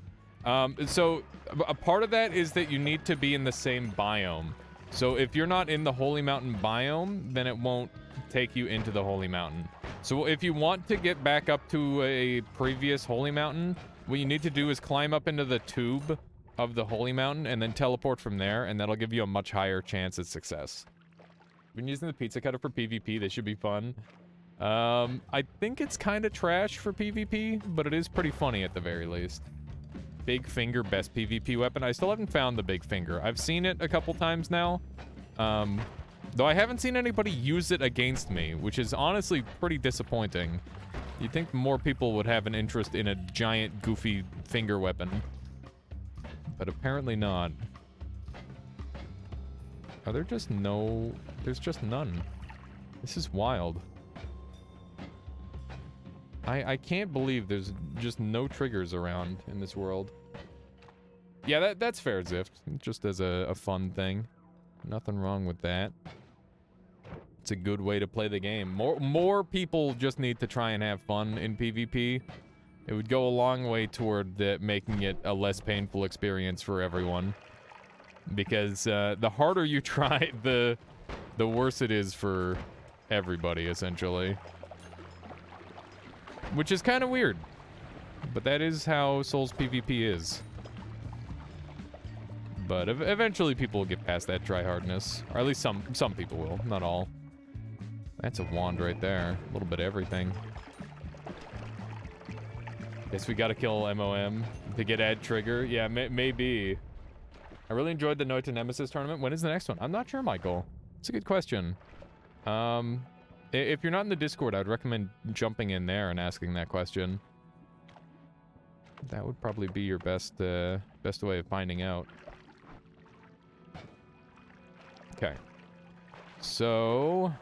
So a part of that is that you need to be in the same biome. So if you're not in the holy mountain biome, then it won't take you into the holy mountain. So if you want to get back up to a previous holy mountain, what you need to do is climb up into the tube of the holy mountain and then teleport from there, and that'll give you a much higher chance at success. Been using the pizza cutter for PvP. This should be fun. I think it's kind of trash for PvP, but it is pretty funny at the very least. Big finger, best PvP weapon. I still haven't found the big finger. I've seen it a couple times now. Though I haven't seen anybody use it against me, which is honestly pretty disappointing. You'd think more people would have an interest in a giant, goofy finger weapon. But apparently not. Are there just no... There's just none. This is wild. I can't believe there's just no triggers around in this world. Yeah, that's fair, Zift. Just as a fun thing. Nothing wrong with that. It's a good way to play the game. More people just need to try and have fun in PvP. It would go a long way toward making it a less painful experience for everyone. Because the harder you try, the worse it is for everybody, essentially. Which is kind of weird. But that is how Souls PvP is. But eventually people will get past that tryhardness. Or at least some people will, not all. That's a wand right there. A little bit of everything. Guess we gotta kill MOM to get add trigger. Yeah, maybe. I really enjoyed the Noite Nemesis tournament. When is the next one? I'm not sure, Michael. It's a good question. If you're not in the Discord, I would recommend jumping in there and asking that question. That would probably be your best way of finding out. Okay. So,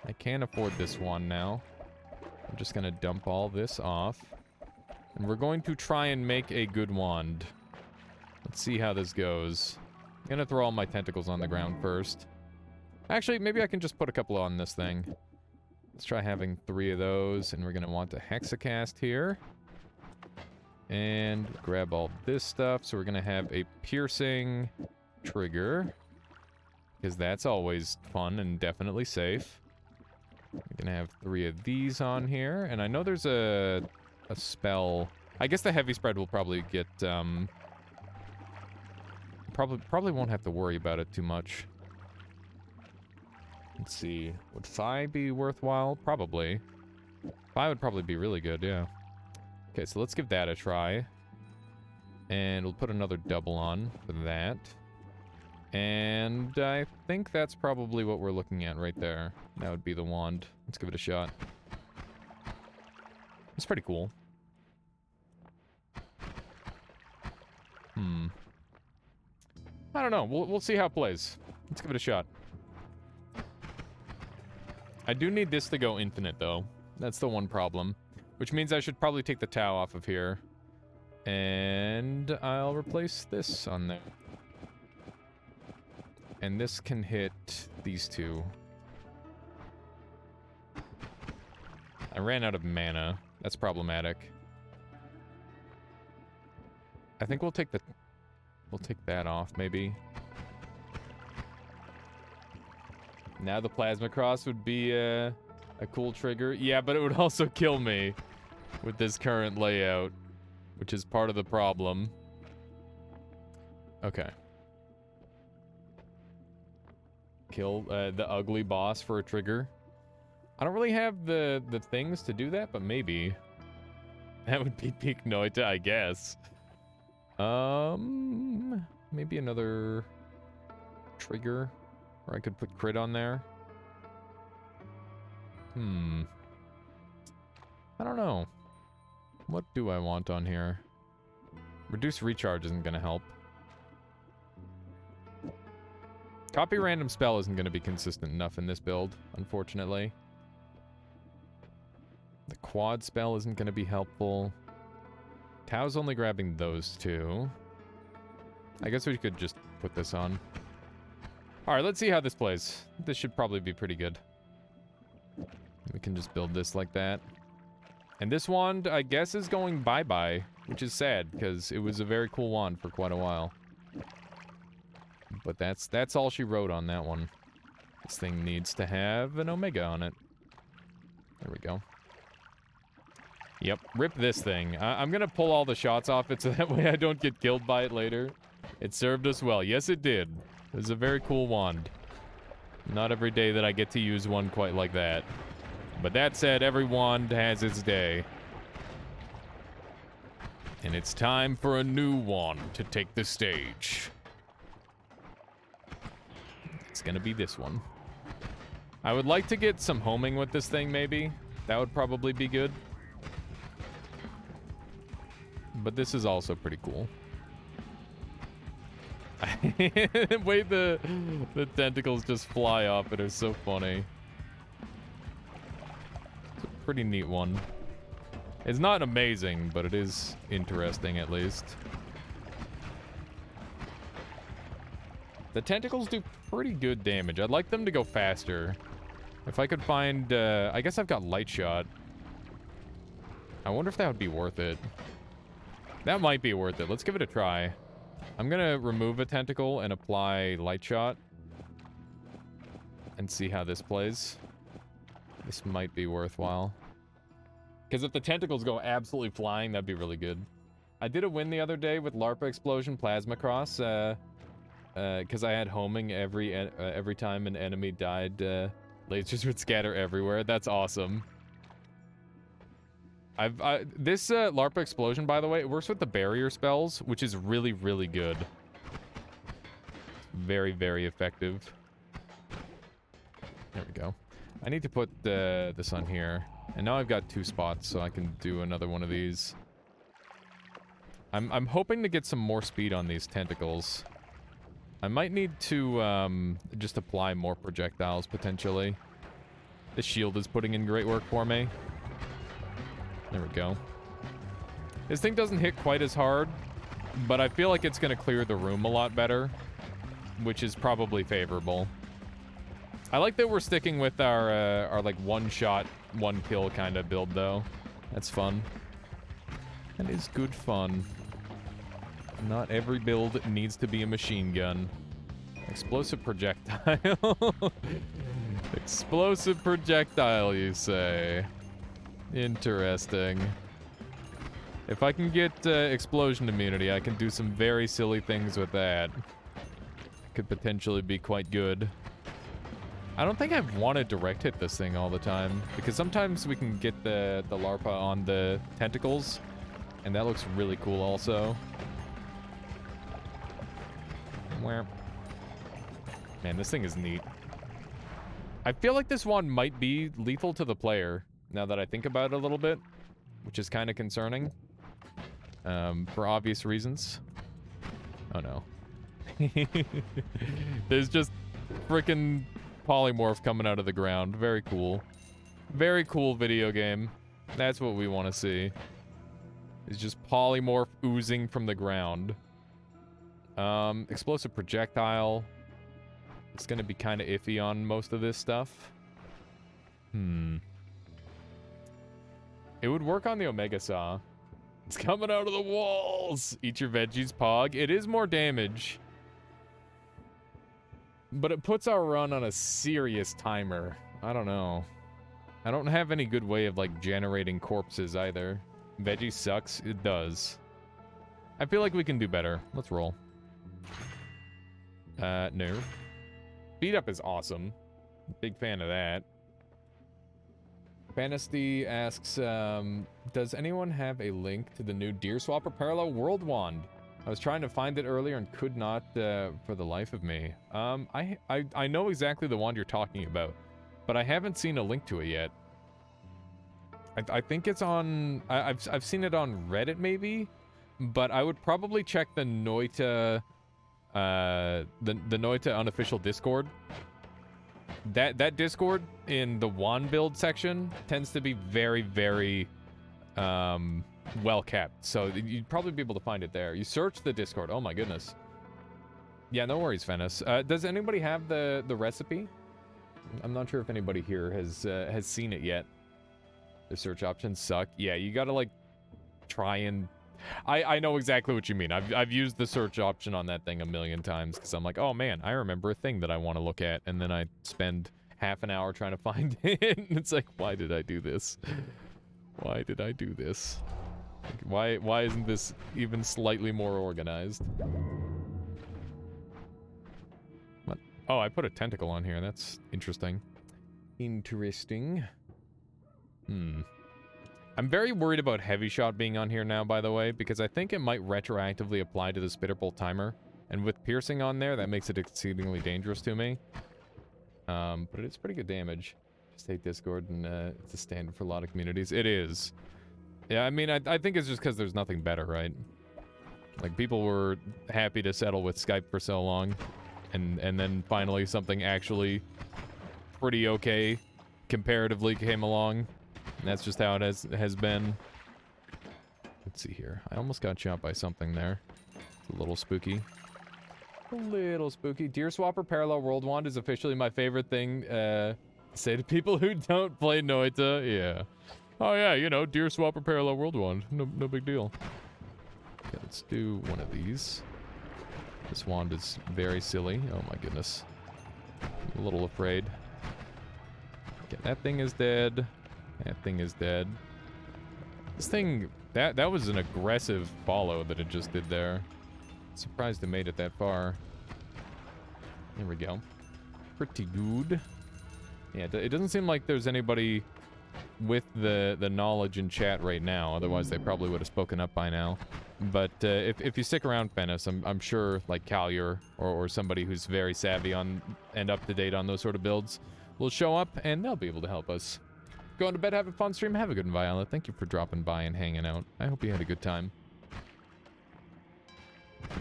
I can't afford this one now. I'm just gonna dump all this off. And we're going to try and make a good wand. Let's see how this goes. I'm gonna throw all my tentacles on the ground first. Actually, maybe I can just put a couple on this thing. Let's try having 3 of those, and we're gonna want to hexacast here. And grab all this stuff, so we're gonna have a piercing trigger. Because that's always fun and definitely safe. We're gonna have 3 of these on here, and I know there's a spell. I guess the heavy spread will probably get, probably won't have to worry about it too much. Let's see. Would Phi be worthwhile? Probably. Phi would probably be really good, yeah. Okay, so let's give that a try. And we'll put another double on for that. And I think that's probably what we're looking at right there. That would be the wand. Let's give it a shot. It's pretty cool. I don't know. We'll see how it plays. Let's give it a shot. I do need this to go infinite, though. That's the one problem. Which means I should probably take the Tau off of here. And I'll replace this on there. And this can hit these two. I ran out of mana. That's problematic. I think we'll take that off, maybe. Now the Plasma Cross would be a cool trigger. Yeah, but it would also kill me with this current layout, which is part of the problem. Okay. Kill the ugly boss for a trigger. I don't really have the things to do that, but maybe. That would be peak Noita, I guess. Maybe another trigger, or I could put crit on there. I don't know. What do I want on here? Reduce recharge isn't gonna help. Copy random spell isn't gonna be consistent enough in this build, unfortunately. The quad spell isn't gonna be helpful. Tao's only grabbing those two. I guess we could just put this on. Alright, let's see how this plays. This should probably be pretty good. We can just build this like that. And this wand, I guess, is going bye-bye, which is sad, because it was a very cool wand for quite a while. But that's all she wrote on that one. This thing needs to have an Omega on it. There we go. Yep, rip this thing. I'm gonna pull all the shots off it so that way I don't get killed by it later. It served us well. Yes, it did. It was a very cool wand. Not every day that I get to use one quite like that. But that said, every wand has its day. And it's time for a new wand to take the stage. It's gonna be this one. I would like to get some homing with this thing, maybe. That would probably be good. But this is also pretty cool. The way the tentacles just fly off it is so funny. It's a pretty neat one. It's not amazing, but it is interesting at least. The tentacles do pretty good damage. I'd like them to go faster. If I could find, I guess I've got Light Shot. I wonder if that would be worth it. That might be worth it. Let's give it a try. I'm gonna remove a tentacle and apply Light Shot. And see how this plays. This might be worthwhile. Because if the tentacles go absolutely flying, that'd be really good. I did a win the other day with LARPA Explosion Plasma Cross. Because I had homing every time an enemy died. Lasers would scatter everywhere. That's awesome. This LARPA Explosion, by the way, it works with the barrier spells, which is really, really good. Very, very effective. There we go. I need to put this on here. And now I've got 2 spots, so I can do another one of these. I'm hoping to get some more speed on these tentacles. I might need to just apply more projectiles, potentially. The shield is putting in great work for me. There we go. This thing doesn't hit quite as hard, but I feel like it's going to clear the room a lot better, which is probably favorable. I like that we're sticking with our like one-shot, one-kill kind of build, though. That's fun. That is good fun. Not every build needs to be a machine gun. Explosive projectile. Explosive projectile, you say? Interesting. If I can get explosion immunity, I can do some very silly things with that. Could potentially be quite good. I don't think I've wanted direct hit this thing all the time, because sometimes we can get the LARPA on the tentacles, and that looks really cool also. Where? Man, this thing is neat. I feel like this one might be lethal to the player, now that I think about it a little bit, which is kind of concerning. For obvious reasons. Oh no. There's just frickin' polymorph coming out of the ground. Very cool. Very cool video game. That's what we want to see. It's just polymorph oozing from the ground. Explosive projectile. It's gonna be kind of iffy on most of this stuff. It would work on the Omega Saw. It's coming out of the walls! Eat your veggies, Pog. It is more damage. But it puts our run on a serious timer. I don't know. I don't have any good way of, like, generating corpses either. Veggie sucks? It does. I feel like we can do better. Let's roll. No. Beat up is awesome. Big fan of that. Fantasy asks, does anyone have a link to the new Deer Swapper Parallel World Wand? I was trying to find it earlier and could not for the life of me. I know exactly the wand you're talking about, but I haven't seen a link to it yet. I think it's on... I've seen it on Reddit maybe, but I would probably check the Noita... the Noita unofficial Discord. That Discord in the wand build section tends to be very, very well kept. So you'd probably be able to find it there. You search the Discord. Oh my goodness. Yeah, no worries, Venice. Does anybody have the recipe? I'm not sure if anybody here has seen it yet. The search options suck. Yeah, you gotta like try and... I know exactly what you mean. I've used the search option on that thing a million times because I'm like, oh man, I remember a thing that I want to look at, and then I spend half an hour trying to find it, and it's like, why did I do this? Why did I do this? Like, why isn't this even slightly more organized? What? Oh, I put a tentacle on here. That's interesting. Interesting. I'm very worried about Heavy Shot being on here now, by the way, because I think it might retroactively apply to the Spitterbolt timer. And with Piercing on there, that makes it exceedingly dangerous to me. But it's pretty good damage. Just hate Discord, and it's a standard for a lot of communities. It is. Yeah, I mean, I think it's just because there's nothing better, right? Like, people were happy to settle with Skype for so long. And then finally something actually pretty okay comparatively came along. And that's just how it has been. Let's see here. I almost got shot by something there. It's a little spooky. A little spooky. Deer Swapper Parallel World Wand is officially my favorite thing to say to people who don't play Noita. Yeah. Oh yeah, you know, Deer Swapper Parallel World Wand. No big deal. Okay, let's do one of these. This wand is very silly. Oh my goodness. I'm a little afraid. Okay, that thing is dead. That thing is dead. This thing, that was an aggressive follow that it just did there. Surprised it made it that far. There we go. Pretty good. Yeah, it doesn't seem like there's anybody with the knowledge in chat right now. Otherwise, they probably would have spoken up by now. But if you stick around, Fennis, I'm sure like Callier or somebody who's very savvy on and up to date on those sort of builds will show up and they'll be able to help us. Going to bed, have a fun stream. Have a good one, Viola. Thank you for dropping by and hanging out. I hope you had a good time. There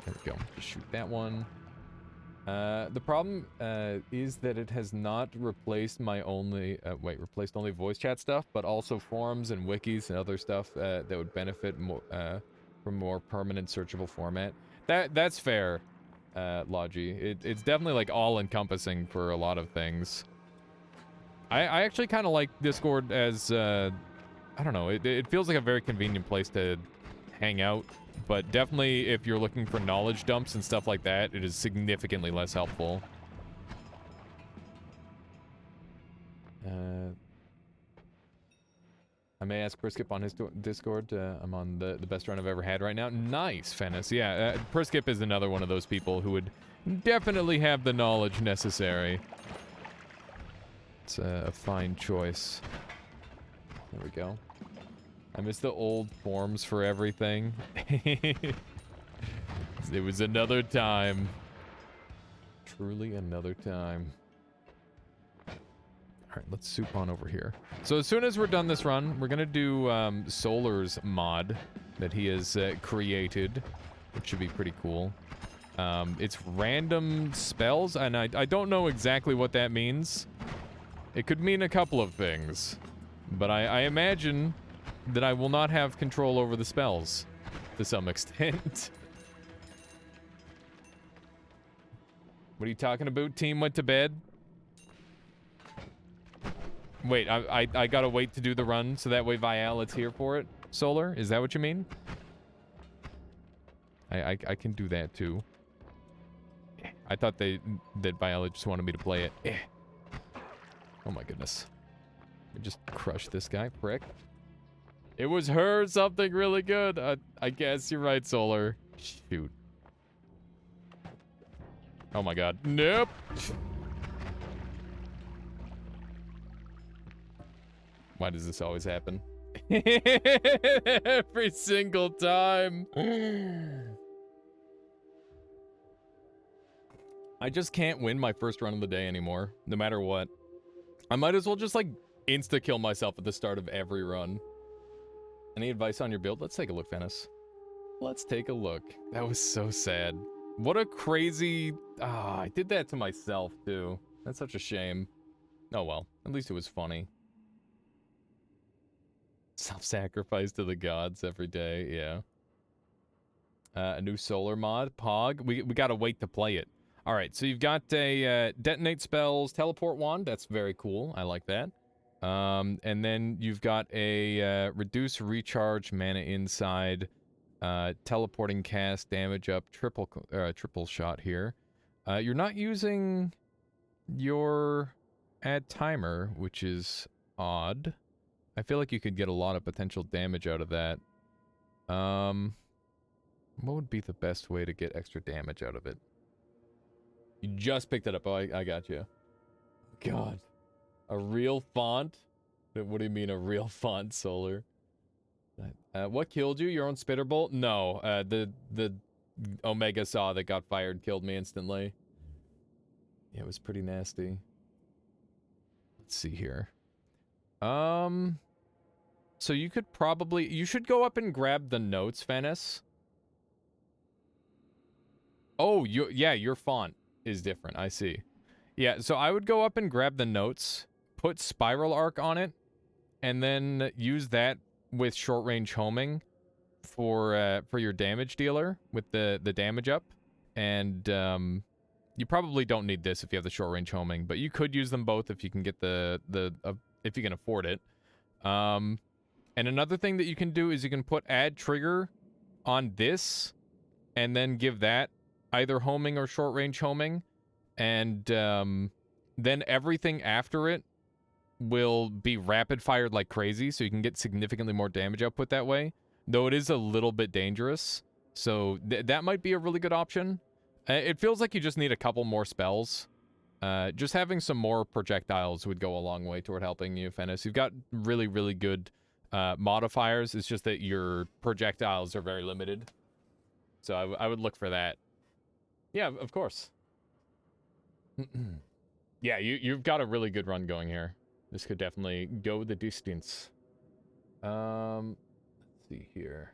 we go. Just shoot that one. The problem is that it has not replaced my only... replaced only voice chat stuff, but also forums and wikis and other stuff that would benefit from more permanent searchable format. That's fair, Logi. It's definitely like all-encompassing for a lot of things. I actually kind of like Discord as, I don't know, it feels like a very convenient place to hang out, but definitely if you're looking for knowledge dumps and stuff like that, it is significantly less helpful. I may ask Priskip on his Discord. I'm on the best run I've ever had right now. Nice, Fennis. Yeah, Priskip is another one of those people who would definitely have the knowledge necessary. It's a fine choice. There we go. I miss the old forms for everything. It was another time. Truly another time. Alright, let's soup on over here. So as soon as we're done this run, we're gonna do Solar's mod that he has created, which should be pretty cool. It's random spells, and I don't know exactly what that means. It could mean a couple of things, but I imagine that I will not have control over the spells to some extent. What are you talking about? Team went to bed? Wait, I gotta wait to do the run so that way Violet's here for it? Solar? Is that what you mean? I can do that too. I thought that Violet just wanted me to play it. Oh my goodness. I just crushed this guy, prick. It was her something really good. I guess you're right, Solar. Shoot. Oh my god. Nope. Why does this always happen? Every single time. I just can't win my first run of the day anymore, no matter what. I might as well just, like, insta-kill myself at the start of every run. Any advice on your build? Let's take a look, Venice. Let's take a look. That was so sad. What a crazy... Ah, I did that to myself, too. That's such a shame. Oh well, at least it was funny. Self-sacrifice to the gods every day, yeah. A new solar mod, Pog. We gotta wait to play it. Alright, so you've got a detonate spells, teleport wand. That's very cool. I like that. And then you've got a reduce recharge mana inside, teleporting cast, damage up, triple shot here. You're not using your add timer, which is odd. I feel like you could get a lot of potential damage out of that. What would be the best way to get extra damage out of it? You just picked it up. Oh, I got you. God. A real font? What do you mean a real font, Solar? What killed you? Your own spitter bolt? No. The Omega Saw that got fired killed me instantly. Yeah, it was pretty nasty. Let's see here. So you could probably... You should go up and grab the notes, Venice. Oh, yeah, your font is different. I see. Yeah, so I would go up and grab the notes, put Spiral Arc on it, and then use that with short-range homing for your damage dealer with the damage up. And you probably don't need this if you have the short-range homing, but you could use them both if you can get if you can afford it. And another thing that you can do is you can put add trigger on this, and then give that either homing or short-range homing, and then everything after it will be rapid-fired like crazy, so you can get significantly more damage output that way, though it is a little bit dangerous, so that might be a really good option. It feels like you just need a couple more spells. Just having some more projectiles would go a long way toward helping you, Fennis. You've got really, really good modifiers, it's just that your projectiles are very limited. So I would look for that. Yeah, of course. Yeah, you've got a really good run going here. This could definitely go the distance. Let's see here.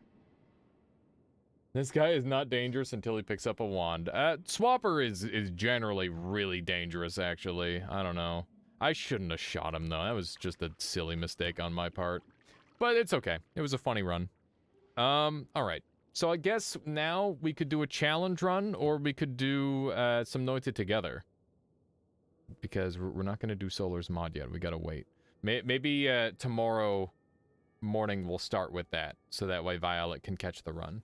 This guy is not dangerous until he picks up a wand. Swapper is generally really dangerous, actually. I don't know. I shouldn't have shot him, though. That was just a silly mistake on my part. But it's okay. It was a funny run. Alright. So I guess now we could do a challenge run, or we could do some Noita together. Because we're not going to do Solar's mod yet. We gotta wait. Maybe tomorrow morning we'll start with that, so that way Violet can catch the run.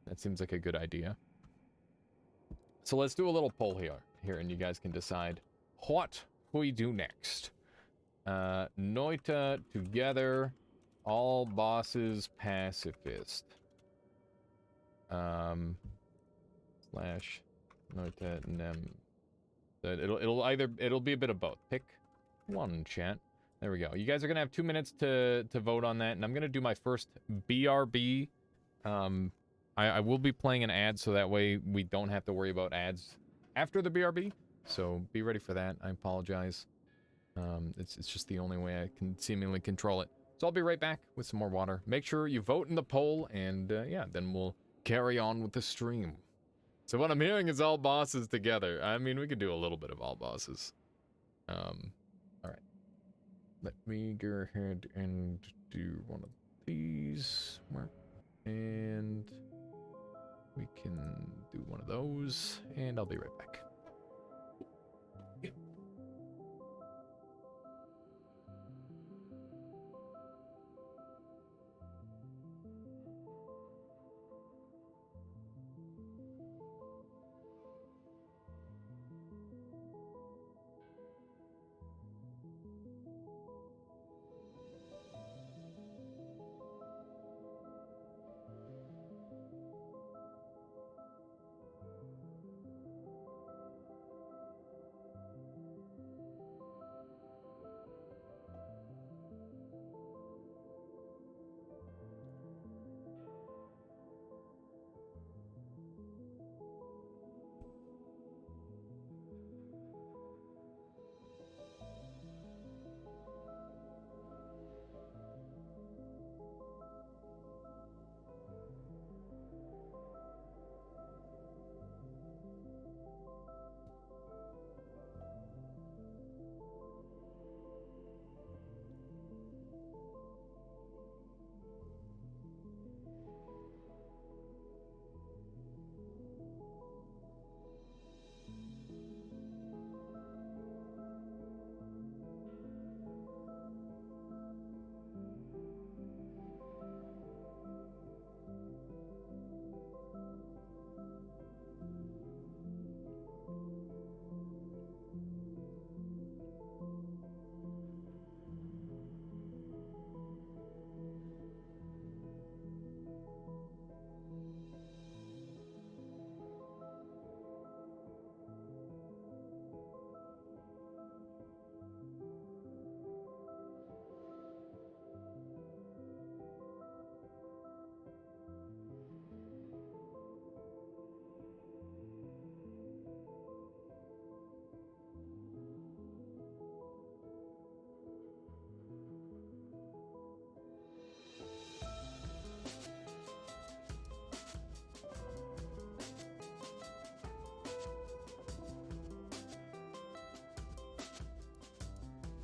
That seems like a good idea. So let's do a little poll here, and you guys can decide what we do next. Noita together, all bosses pacifist. Slash Noita Nem. It'll be a bit of both. Pick one, chat. There we go. You guys are gonna have 2 minutes to vote on that, and I'm gonna do my first BRB. I will be playing an ad, so that way we don't have to worry about ads after the BRB. So be ready for that. I apologize. It's just the only way I can seemingly control it. So I'll be right back with some more water. Make sure you vote in the poll, and yeah, then we'll carry on with the stream. So what I'm hearing is all bosses together. I mean, we could do a little bit of all bosses. Alright. Let me go ahead and do one of these. And we can do one of those, and I'll be right back.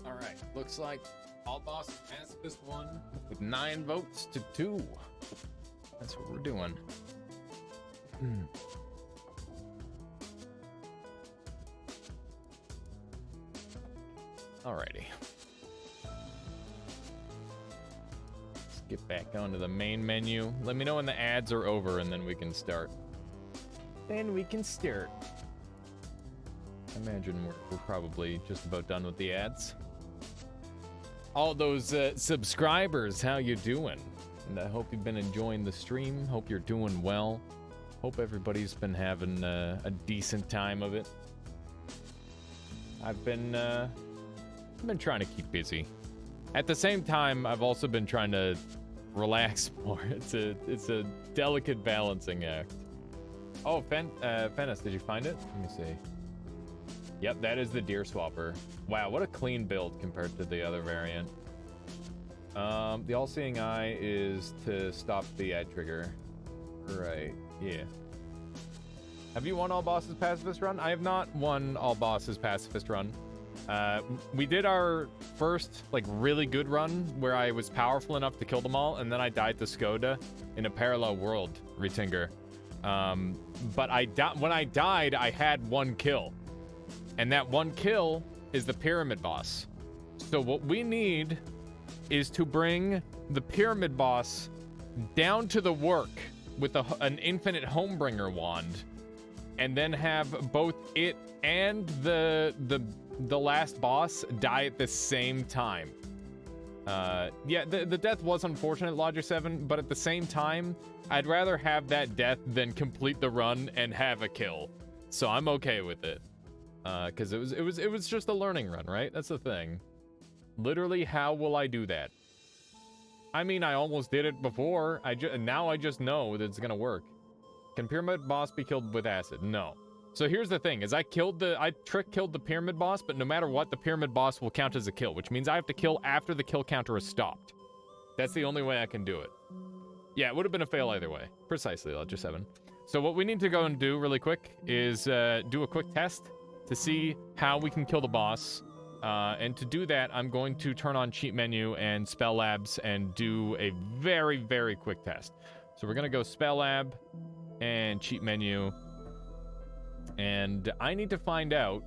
All right, looks like all bosses passed this one with 9 votes to 2. That's what we're doing. Alrighty. Let's get back onto the main menu. Let me know when the ads are over and then we can start. Then we can start. I imagine we're probably just about done with the ads. All those subscribers, how you doing? And I hope you've been enjoying the stream. Hope you're doing well. Hope everybody's been having a decent time of it. I've been trying to keep busy. At the same time, I've also been trying to relax more. It's a delicate balancing act. Oh, Fennis, did you find it? Let me see. Yep, that is the deer swapper. Wow, what a clean build compared to the other variant. The all-seeing eye is to stop the ad trigger. Right, yeah. Have you won all bosses pacifist run? I have not won all bosses pacifist run. We did our first, like, really good run where I was powerful enough to kill them all, and then I died to Skoda in a parallel world, Retinger. But when I died, I had 1 kill. And that 1 kill is the pyramid boss. So what we need is to bring the pyramid boss down to the work with an infinite homebringer wand, and then have both it and the last boss die at the same time. Yeah, the death was unfortunate, Lodger7, but at the same time, I'd rather have that death than complete the run and have a kill. So I'm okay with it. Because it was just a learning run, right? That's the thing. Literally, how will I do that? I mean, I almost did it before. Now I just know that it's gonna work. Can pyramid boss be killed with acid? No. So here's the thing: is I trick killed the pyramid boss, but no matter what, the pyramid boss will count as a kill, which means I have to kill after the kill counter is stopped. That's the only way I can do it. Yeah, it would have been a fail either way. Precisely, Lodger7. So what we need to go and do really quick is do a quick test to see how we can kill the boss. And to do that, I'm going to turn on cheat menu and spell labs and do a very, very quick test. So we're gonna go spell lab and cheat menu. And I need to find out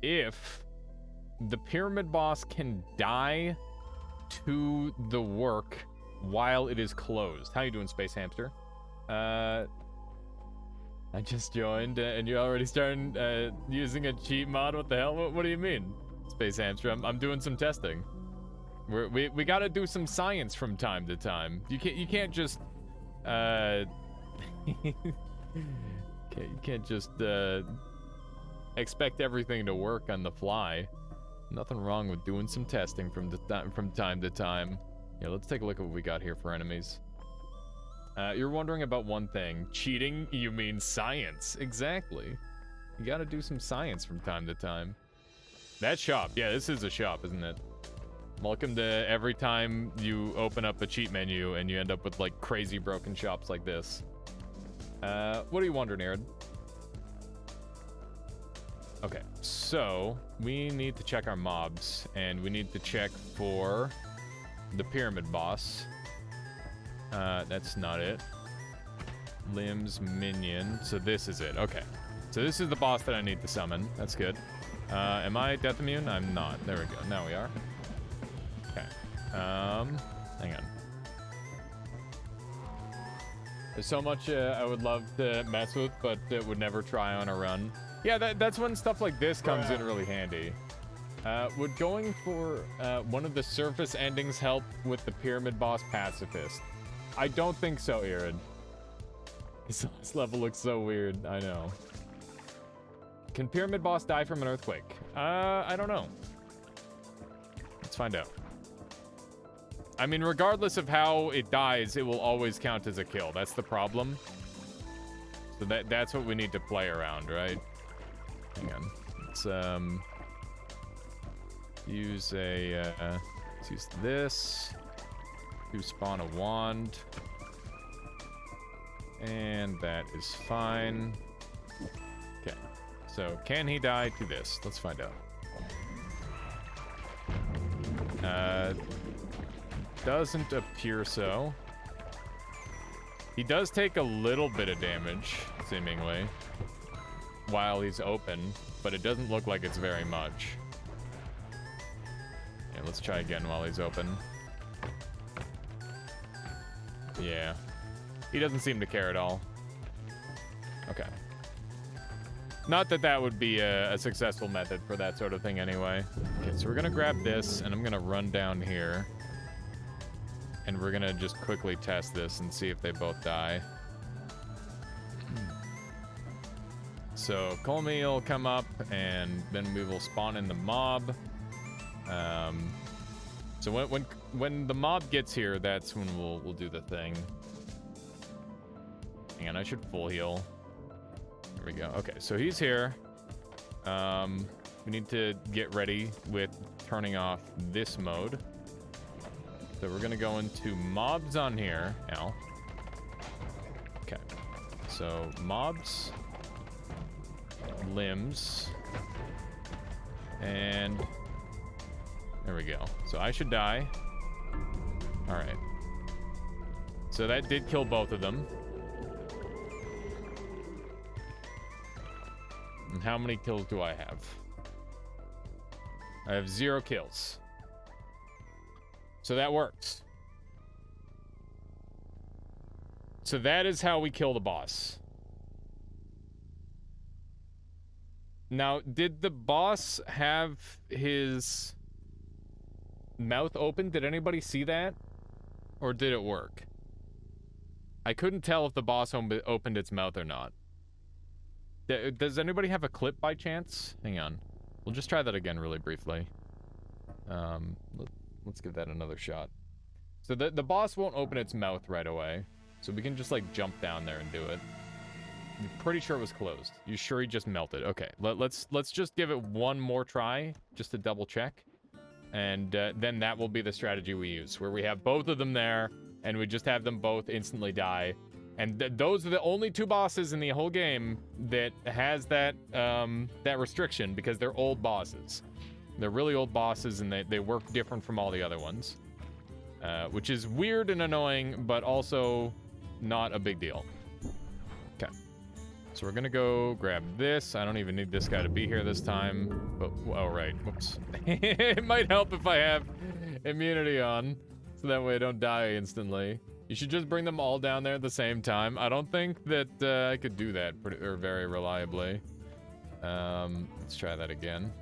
if the pyramid boss can die to the work while it is closed. How you doing, Space Hamster? I just joined, and you're already starting using a cheat mod? What the hell? What do you mean, Space Hamster? I'm doing some testing. We gotta do some science from time to time. You can't just you can't just expect everything to work on the fly. Nothing wrong with doing some testing from time to time. Yeah, let's take a look at what we got here for enemies. You're wondering about one thing. Cheating? You mean science. Exactly. You gotta do some science from time to time. That shop. Yeah, this is a shop, isn't it? Welcome to every time you open up a cheat menu and you end up with, like, crazy broken shops like this. What are you wondering, Aaron? Okay, so we need to check our mobs, and we need to check for the pyramid boss. That's not it. Limbs, minion. So this is it. Okay. So this is the boss that I need to summon. That's good. Am I death immune? I'm not. There we go. Now we are. Okay. Hang on. There's so much I would love to mess with, but it would never try on a run. Yeah, that's when stuff like this comes in really handy. Would going for one of the surface endings help with the pyramid boss pacifist? I don't think so, Aaron. This level looks so weird. I know. Can pyramid boss die from an earthquake? I don't know. Let's find out. I mean, regardless of how it dies, it will always count as a kill. That's the problem. So that's what we need to play around, right? Hang on. Let's use a let's use this to spawn a wand, and that is fine. Okay, so can he die to this? Let's find out. Doesn't appear so. He does take a little bit of damage, seemingly, while he's open, but it doesn't look like it's very much. Yeah, let's try again while he's open. Yeah. He doesn't seem to care at all. Okay. Not that that would be a successful method for that sort of thing anyway. Okay, so we're gonna grab this, and I'm gonna run down here. And we're gonna just quickly test this and see if they both die. So Colmy will come up, and then we will spawn in the mob. So when the mob gets here, that's when we'll do the thing. Hang on, I should full heal. There we go. Okay, so he's here. We need to get ready with turning off this mode. So we're gonna go into mobs on here now. Okay. So mobs, limbs, and there we go. So I should die. All right. So that did kill both of them. And how many kills do I have? I have 0 kills. So that works. So that is how we kill the boss. Now, did the boss have his mouth open? Did anybody see that? Or did it work? I couldn't tell if the boss opened its mouth or not. Does anybody have a clip by chance? Hang on. We'll just try that again really briefly. Let's give that another shot. So the boss won't open its mouth right away. So we can just, like, jump down there and do it. I'm pretty sure it was closed. You sure he just melted? Okay, let's just give it one more try, just to double check. And then that will be the strategy we use, where we have both of them there, and we just have them both instantly die. And those are the only 2 bosses in the whole game that has that that restriction, because they're old bosses. They're really old bosses, and they work different from all the other ones. Which is weird and annoying, but also not a big deal. Okay. So we're gonna go grab this. I don't even need this guy to be here this time. But, oh, right. Whoops. It might help if I have immunity on, so that way I don't die instantly. You should just bring them all down there at the same time. I don't think that I could do that very reliably. Let's try that again.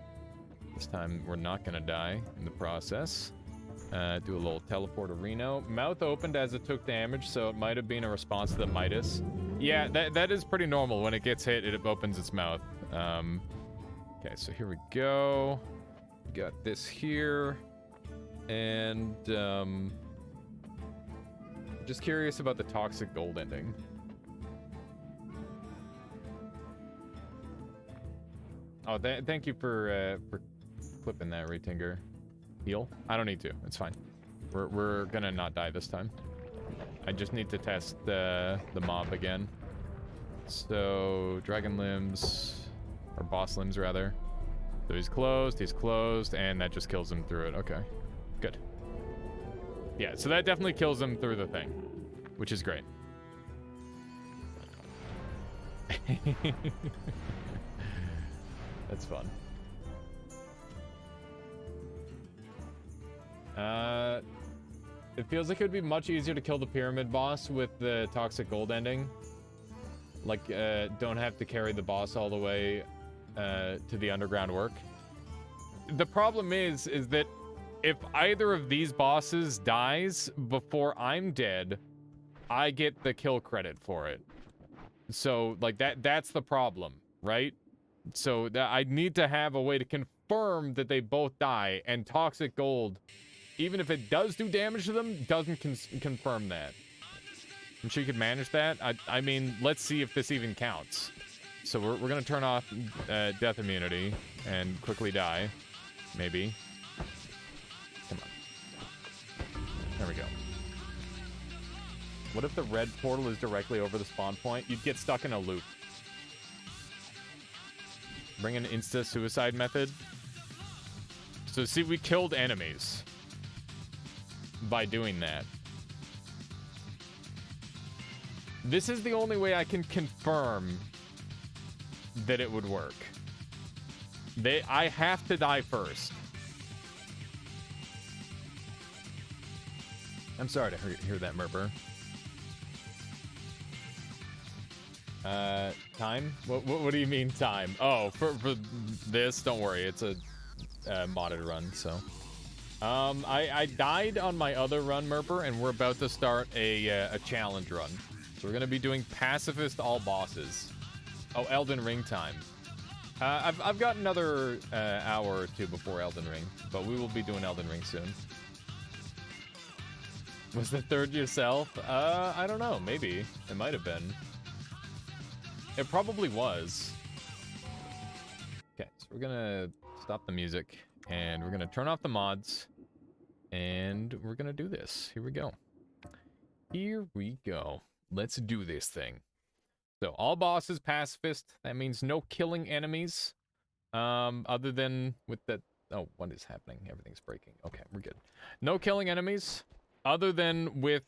This time we're not gonna die in the process. Do a little teleport to Reno. Mouth opened as it took damage, so it might have been a response to the Midas. Yeah, that is pretty normal. When it gets hit, it opens its mouth. Okay, so here we go. Got this here. And, just curious about the toxic gold ending. Oh, thank you for clipping that, Retinger. Heal? I don't need to. It's fine. We're gonna not die this time. I just need to test the mob again. So, dragon limbs, or boss limbs rather. So he's closed, and that just kills him through it. Okay, good. Yeah, so that definitely kills him through the thing, which is great. That's fun. It feels like it would be much easier to kill the pyramid boss with the toxic gold ending. Like, don't have to carry the boss all the way to the underground work. The problem is that if either of these bosses dies before I'm dead, I get the kill credit for it. So, like, that's the problem, right? So I need to have a way to confirm that they both die, and toxic gold, even if it does do damage to them, doesn't confirm that. I'm sure you could manage that. I mean, let's see if this even counts. So we're gonna turn off death immunity and quickly die, maybe. Come on. There we go. What if the red portal is directly over the spawn point? You'd get stuck in a loop. Bring an insta-suicide method. So see, we killed enemies. by doing that. This is the only way I can confirm that it would work. I have to die first. I'm sorry to hear that, Murpur. Time? What do you mean time? Oh, for this, don't worry, it's a modded run, so. I died on my other run, Murpur, and we're about to start a challenge run. So we're gonna be doing pacifist all bosses. Oh, Elden Ring time. I've got another hour or two before Elden Ring, but we will be doing Elden Ring soon. Was the third yourself? I don't know, maybe. It might have been. It probably was. Okay, so we're gonna stop the music, and we're gonna turn off the mods, and we're gonna do this. Here we go. Here we go. Let's do this thing. So, all bosses pacifist. That means no killing enemies. Other than with the... Oh, what is happening? Everything's breaking. Okay, we're good. No killing enemies, other than with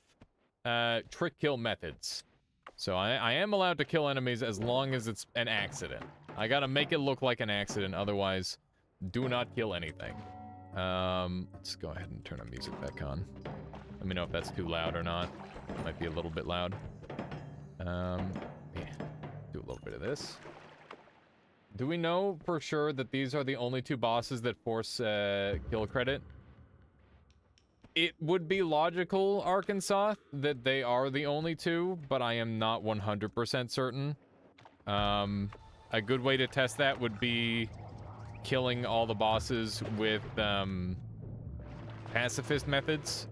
trick kill methods. So I am allowed to kill enemies as long as it's an accident. I gotta make it look like an accident, otherwise, do not kill anything. Let's go ahead and turn our music back on. Let me know if that's too loud or not. It might be a little bit loud. Yeah, do a little bit of this. Do we know for sure that these are the only two bosses that force kill credit? It would be logical, Arkansas, that they are the only two, but I am not 100% certain. A good way to test that would be killing all the bosses with pacifist methods,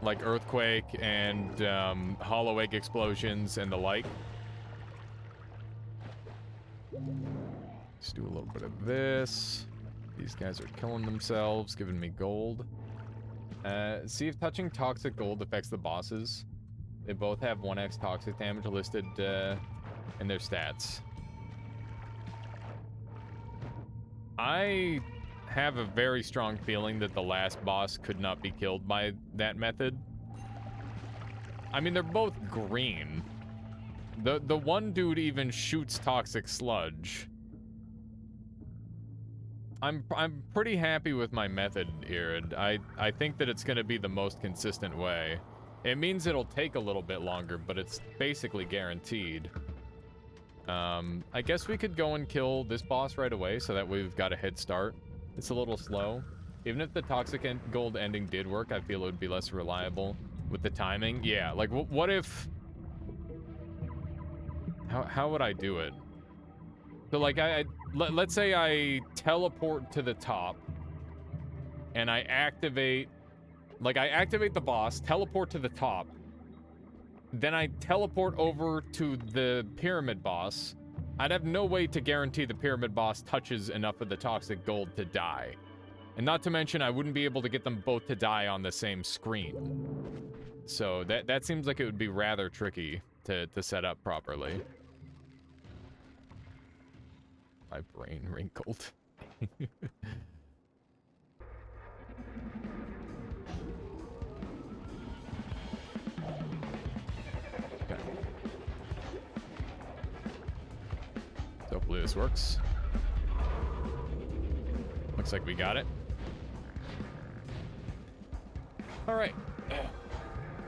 like earthquake and hollow egg explosions and the like. Let's do a little bit of this. These guys are killing themselves, giving me gold. See if touching toxic gold affects the bosses. They both have 1x toxic damage listed in their stats. I have a very strong feeling that the last boss could not be killed by that method. I mean, they're both green. The one dude even shoots toxic sludge. I'm pretty happy with my method, Irid. I think that it's going to be the most consistent way. It means it'll take a little bit longer, but it's basically guaranteed. I guess we could go and kill this boss right away so that we've got a head start. It's a little slow. Even if the toxic gold ending did work, I feel it would be less reliable with the timing. Yeah, like what if... How would I do it? So like let's say I teleport to the top and I activate the boss, teleport to the top, then I teleport over to the pyramid boss. I'd have no way to guarantee the pyramid boss touches enough of the toxic gold to die. And not to mention, I wouldn't be able to get them both to die on the same screen. So that seems like it would be rather tricky to set up properly. My brain wrinkled. Okay. So hopefully this works. Looks like we got it. All right.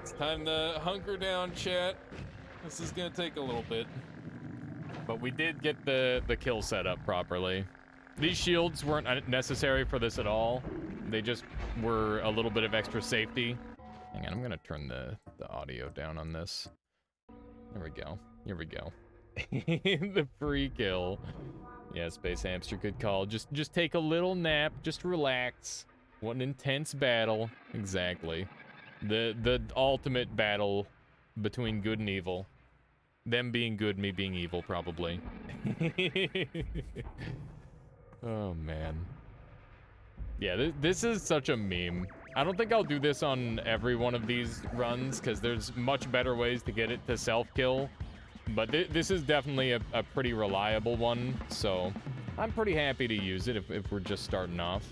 It's time to hunker down, chat. This is gonna take a little bit. But we did get the kill set up properly. These shields weren't necessary for this at all. They just were a little bit of extra safety. Hang on, I'm gonna turn the audio down on this. There we go. Here we go. The free kill. Yeah, Space Hamster, good call. Just take a little nap. Just relax. What an intense battle. Exactly. The ultimate battle between good and evil. Them being good, me being evil, probably. Oh, man. Yeah, this is such a meme. I don't think I'll do this on every one of these runs, because there's much better ways to get it to self-kill. But this is definitely a pretty reliable one, so I'm pretty happy to use it if we're just starting off.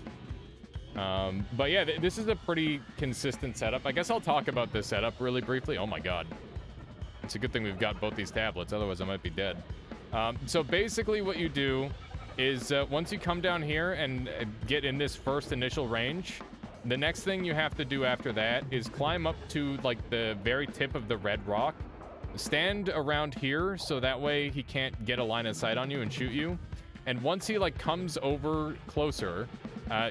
But yeah, this is a pretty consistent setup. I guess I'll talk about this setup really briefly. Oh my god. It's a good thing we've got both these tablets, otherwise I might be dead. So basically what you do is once you come down here and get in this first initial range, the next thing you have to do after that is climb up to like the very tip of the red rock. Stand around here so that way he can't get a line of sight on you and shoot you. And once he like comes over closer,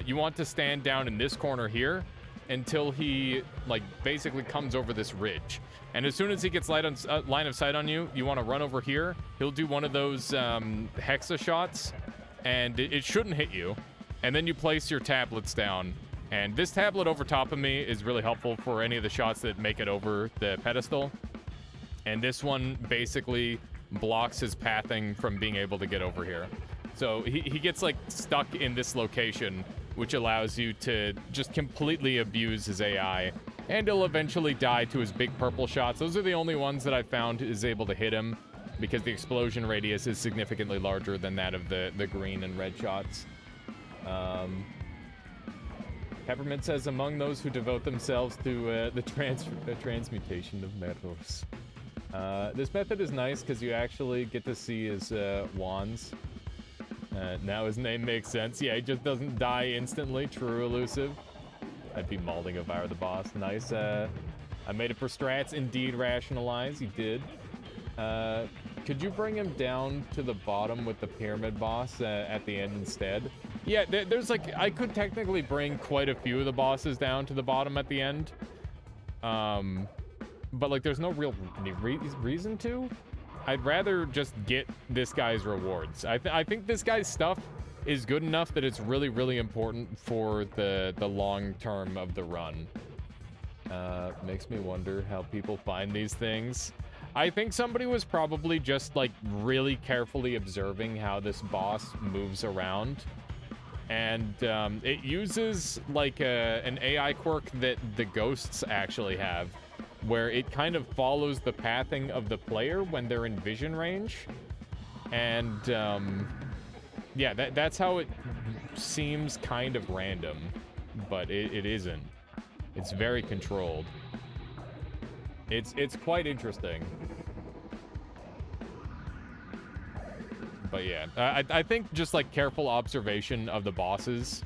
you want to stand down in this corner here until he like basically comes over this ridge. And as soon as he gets line of sight on you, you want to run over here. He'll do one of those hexa shots, and it shouldn't hit you. And then you place your tablets down. And this tablet over top of me is really helpful for any of the shots that make it over the pedestal. And this one basically blocks his pathing from being able to get over here. So he gets like stuck in this location, which allows you to just completely abuse his AI. And he'll eventually die to his big purple shots. Those are the only ones that I found is able to hit him because the explosion radius is significantly larger than that of the green and red shots. Peppermint says, among those who devote themselves to the transmutation of metals. This method is nice because you actually get to see his wands. Now his name makes sense. Yeah, he just doesn't die instantly. True elusive. I'd be mauling if I were the boss. Nice. I made it for strats. Indeed, rationalize. You did. Could you bring him down to the bottom with the pyramid boss at the end instead? Yeah, there's like, I could technically bring quite a few of the bosses down to the bottom at the end. But like, there's no real reason to. I'd rather just get this guy's rewards. I think this guy's stuff is good enough that it's really, really important for the long term of the run. Makes me wonder how people find these things. I think somebody was probably just like really carefully observing how this boss moves around. And it uses like an AI quirk that the ghosts actually have, where it kind of follows the pathing of the player when they're in vision range. And yeah, that's how it seems kind of random, but it isn't. It's very controlled. It's quite interesting. But yeah, I think just like careful observation of the bosses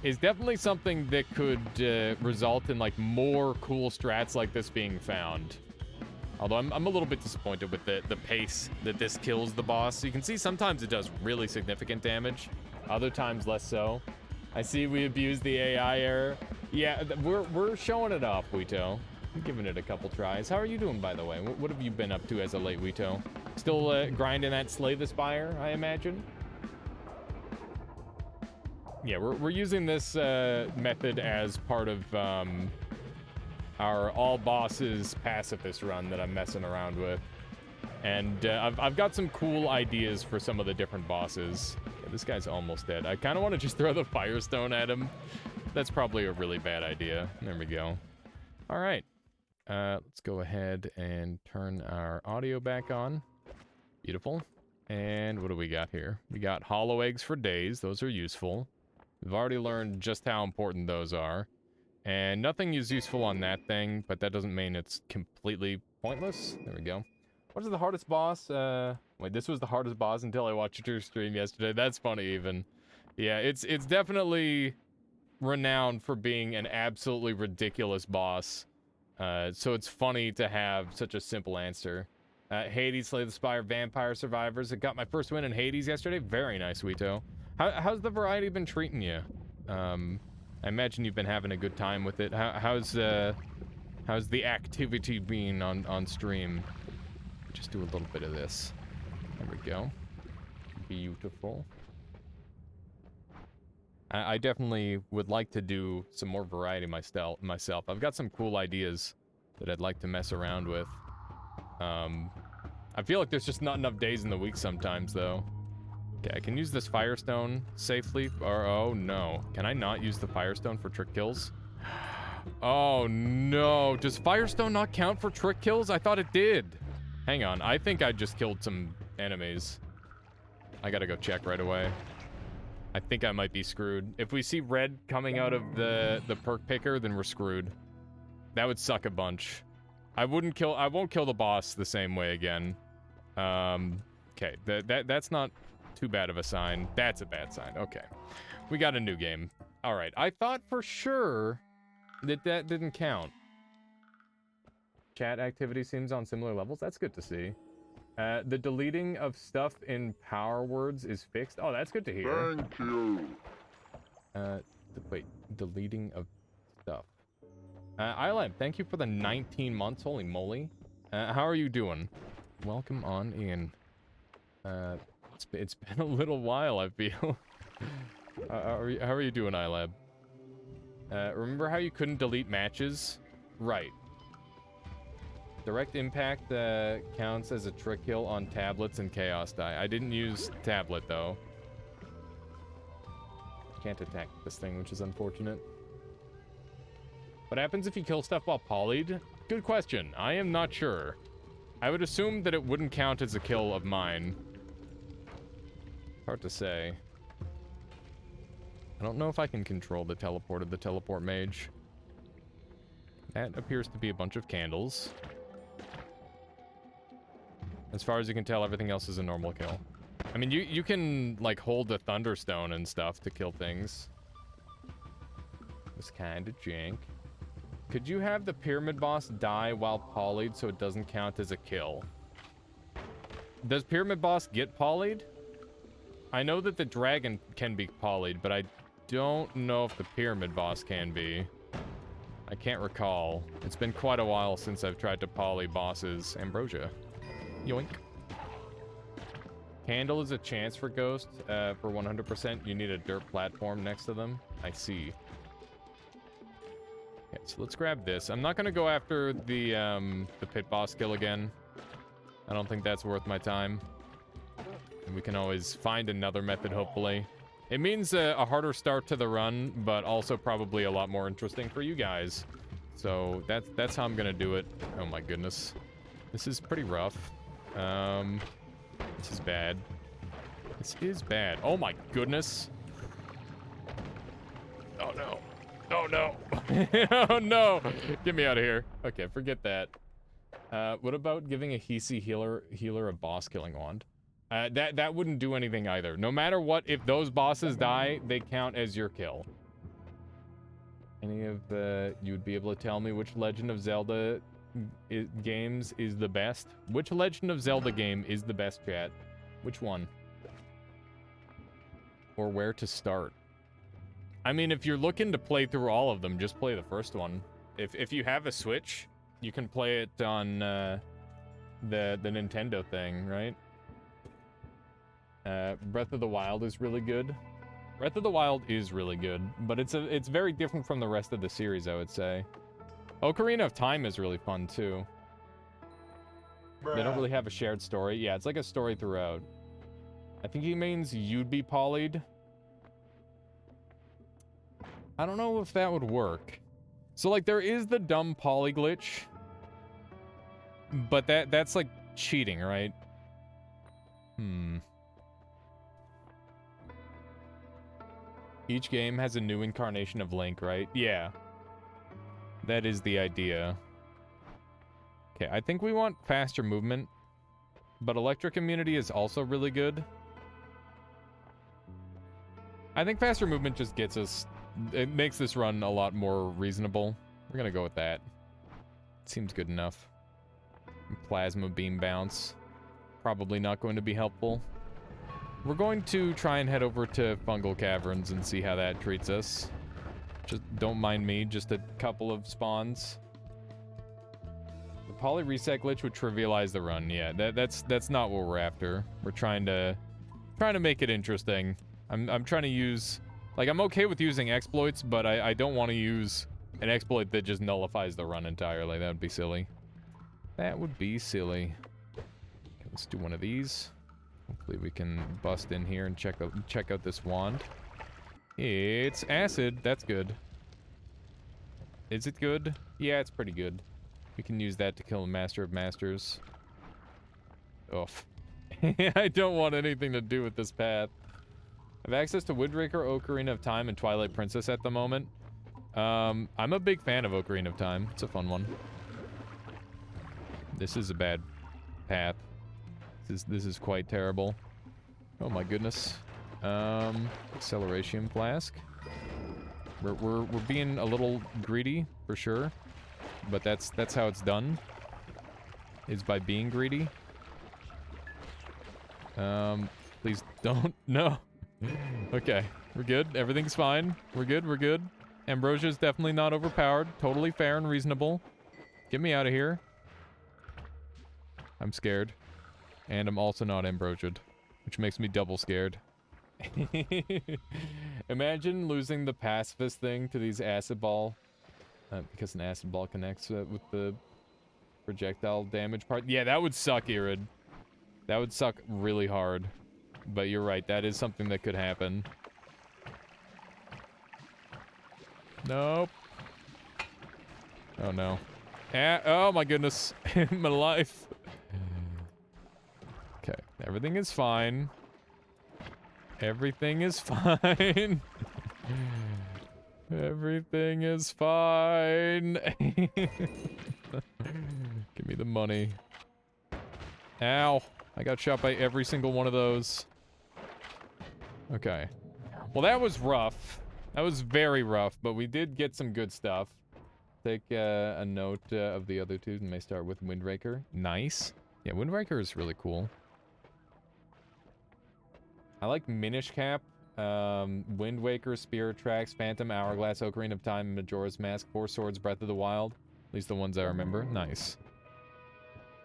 is definitely something that could result in like more cool strats like this being found. Although I'm a little bit disappointed with the pace that this kills the boss. You can see sometimes it does really significant damage, other times less so. I see we abuse the AI error. Yeah, we're showing it off, Wito. I'm giving it a couple tries. How are you doing, by the way? What have you been up to as a late Wito? Still grinding that Slay the Spire, I imagine? Yeah, we're using this method as part of our all bosses pacifist run that I'm messing around with. And I've got some cool ideas for some of the different bosses. Yeah, this guy's almost dead. I kind of want to just throw the Firestone at him. That's probably a really bad idea. There we go. All right. Let's go ahead and turn our audio back on. Beautiful. And what do we got here? We got hollow eggs for days. Those are useful. We've already learned just how important those are. And nothing is useful on that thing, but that doesn't mean it's completely pointless. There we go. What is the hardest boss? Wait, this was the hardest boss until I watched your stream yesterday. That's funny even. Yeah, it's definitely renowned for being an absolutely ridiculous boss. So it's funny to have such a simple answer. Hades, Slay the Spire, Vampire Survivors. I got my first win in Hades yesterday. Very nice, Wito. How's the variety been treating you? I imagine you've been having a good time with it. How's the activity been on stream? Just do a little bit of this. There we go. Beautiful. I definitely would like to do some more variety myself. I've got some cool ideas that I'd like to mess around with. I feel like there's just not enough days in the week sometimes, though. Okay, I can use this Firestone safely, or oh no. Can I not use the Firestone for trick kills? Oh no, does Firestone not count for trick kills? I thought it did. Hang on, I think I just killed some enemies. I gotta go check right away. I think I might be screwed. If we see red coming out of the perk picker, then we're screwed. That would suck a bunch. I won't kill the boss the same way again. Okay, that's not too bad of a sign. That's a bad sign. Okay. We got a new game. All right. I thought for sure that didn't count. Chat activity seems on similar levels. That's good to see. The deleting of stuff in power words is fixed. Oh, that's good to hear. Thank you. Wait, deleting of stuff. iLab, thank you for the 19 months. Holy moly. How are you doing? Welcome on in. It's been a little while, I feel. How are you doing, iLab? Remember how you couldn't delete matches? Right. Direct impact counts as a trick kill on tablets and chaos die. I didn't use tablet, though. Can't attack this thing, which is unfortunate. What happens if you kill stuff while polyed? Good question. I am not sure. I would assume that it wouldn't count as a kill of mine. Hard to say. I don't know if I can control the teleport of the teleport mage. That appears to be a bunch of candles. As far as you can tell, everything else is a normal kill. I mean, you can, like, hold the Thunderstone and stuff to kill things. It's kind of jank. Could you have the pyramid boss die while polyed so it doesn't count as a kill? Does pyramid boss get polyed? I know that the dragon can be polyed, but I don't know if the pyramid boss can be. I can't recall. It's been quite a while since I've tried to poly bosses. Ambrosia. Yoink. Candle is a chance for ghost. For 100%, you need a dirt platform next to them. I see. Okay, so let's grab this. I'm not gonna go after the pit boss kill again. I don't think that's worth my time. And we can always find another method, hopefully. It means a harder start to the run, but also probably a lot more interesting for you guys. So that's how I'm gonna do it. Oh my goodness. This is pretty rough. This is bad. This is bad. Oh my goodness. Oh no. Oh no. Oh no. Get me out of here. Okay, forget that. What about giving a Hisi healer a boss killing wand? That wouldn't do anything either. No matter what, if those bosses die, they count as your kill. Any of you would be able to tell me which Legend of Zelda games is the best? Which Legend of Zelda game is the best, chat? Which one? Or where to start? I mean, if you're looking to play through all of them, just play the first one. If you have a Switch, you can play it on the Nintendo thing, right? Breath of the Wild is really good. Breath of the Wild is really good, but it's very different from the rest of the series, I would say. Ocarina of Time is really fun, too. They don't really have a shared story. Yeah, it's like a story throughout. I think he means you'd be polyed. I don't know if that would work. So, like, there is the dumb poly glitch. But that's, like, cheating, right? Each game has a new incarnation of Link, right? Yeah. That is the idea. Okay, I think we want faster movement. But electric immunity is also really good. I think faster movement just gets us... It makes this run a lot more reasonable. We're gonna go with that. Seems good enough. Plasma beam bounce. Probably not going to be helpful. We're going to try and head over to Fungal Caverns and see how that treats us. Just don't mind me, just a couple of spawns. The poly reset glitch would trivialize the run. Yeah, that's not what we're after. We're trying to make it interesting. I'm trying to use, like, I'm okay with using exploits, but I don't want to use an exploit that just nullifies the run entirely. That would be silly. That would be silly. Okay, let's do one of these. Hopefully we can bust in here and check out this wand. It's acid. That's good. Is it good? Yeah, it's pretty good. We can use that to kill a Master of Masters. Oof. I don't want anything to do with this path. I have access to Windbreaker, Ocarina of Time, and Twilight Princess at the moment. I'm a big fan of Ocarina of Time. It's a fun one. This is a bad path. This is quite terrible. Oh my goodness. Acceleration flask. We're being a little greedy for sure, but that's how it's done. Is by being greedy. Please don't. No. Okay, we're good. Everything's fine. We're good. We're good. Ambrosia's definitely not overpowered. Totally fair and reasonable. Get me out of here. I'm scared. And I'm also not ambrosiaed, which makes me double scared. Imagine losing the pacifist thing to these acid ball. Because an acid ball connects with the projectile damage part. Yeah, that would suck, Irid. That would suck really hard. But you're right, that is something that could happen. Nope. Oh no. Oh my goodness. My life. Okay, everything is fine. Everything is fine. Everything is fine. Give me the money. Ow. I got shot by every single one of those. Okay. Well, that was rough. That was very rough, but we did get some good stuff. Take a note of the other two, and may start with Windbreaker. Nice. Yeah, Windbreaker is really cool. I like Minish Cap, Wind Waker, Spirit Tracks, Phantom, Hourglass, Ocarina of Time, Majora's Mask, Four Swords, Breath of the Wild. At least the ones I remember. Nice.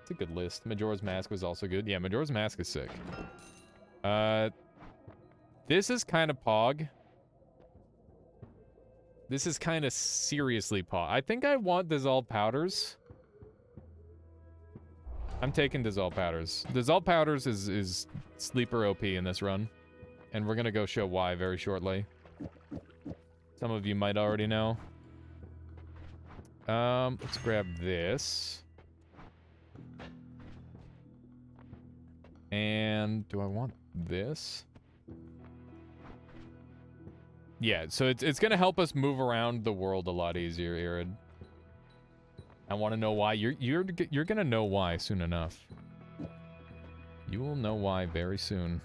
It's a good list. Majora's Mask was also good. Yeah, Majora's Mask is sick. This is kind of Pog. This is kind of seriously Pog. I think I want Dissolve Powders. I'm taking Dissolve Powders. Dissolve Powders is sleeper OP in this run. And we're gonna go show why very shortly. Some of you might already know. Let's grab this. And do I want this? Yeah, so it's gonna help us move around the world a lot easier, Irid. I want to know why. You're gonna know why soon enough. You will know why very soon.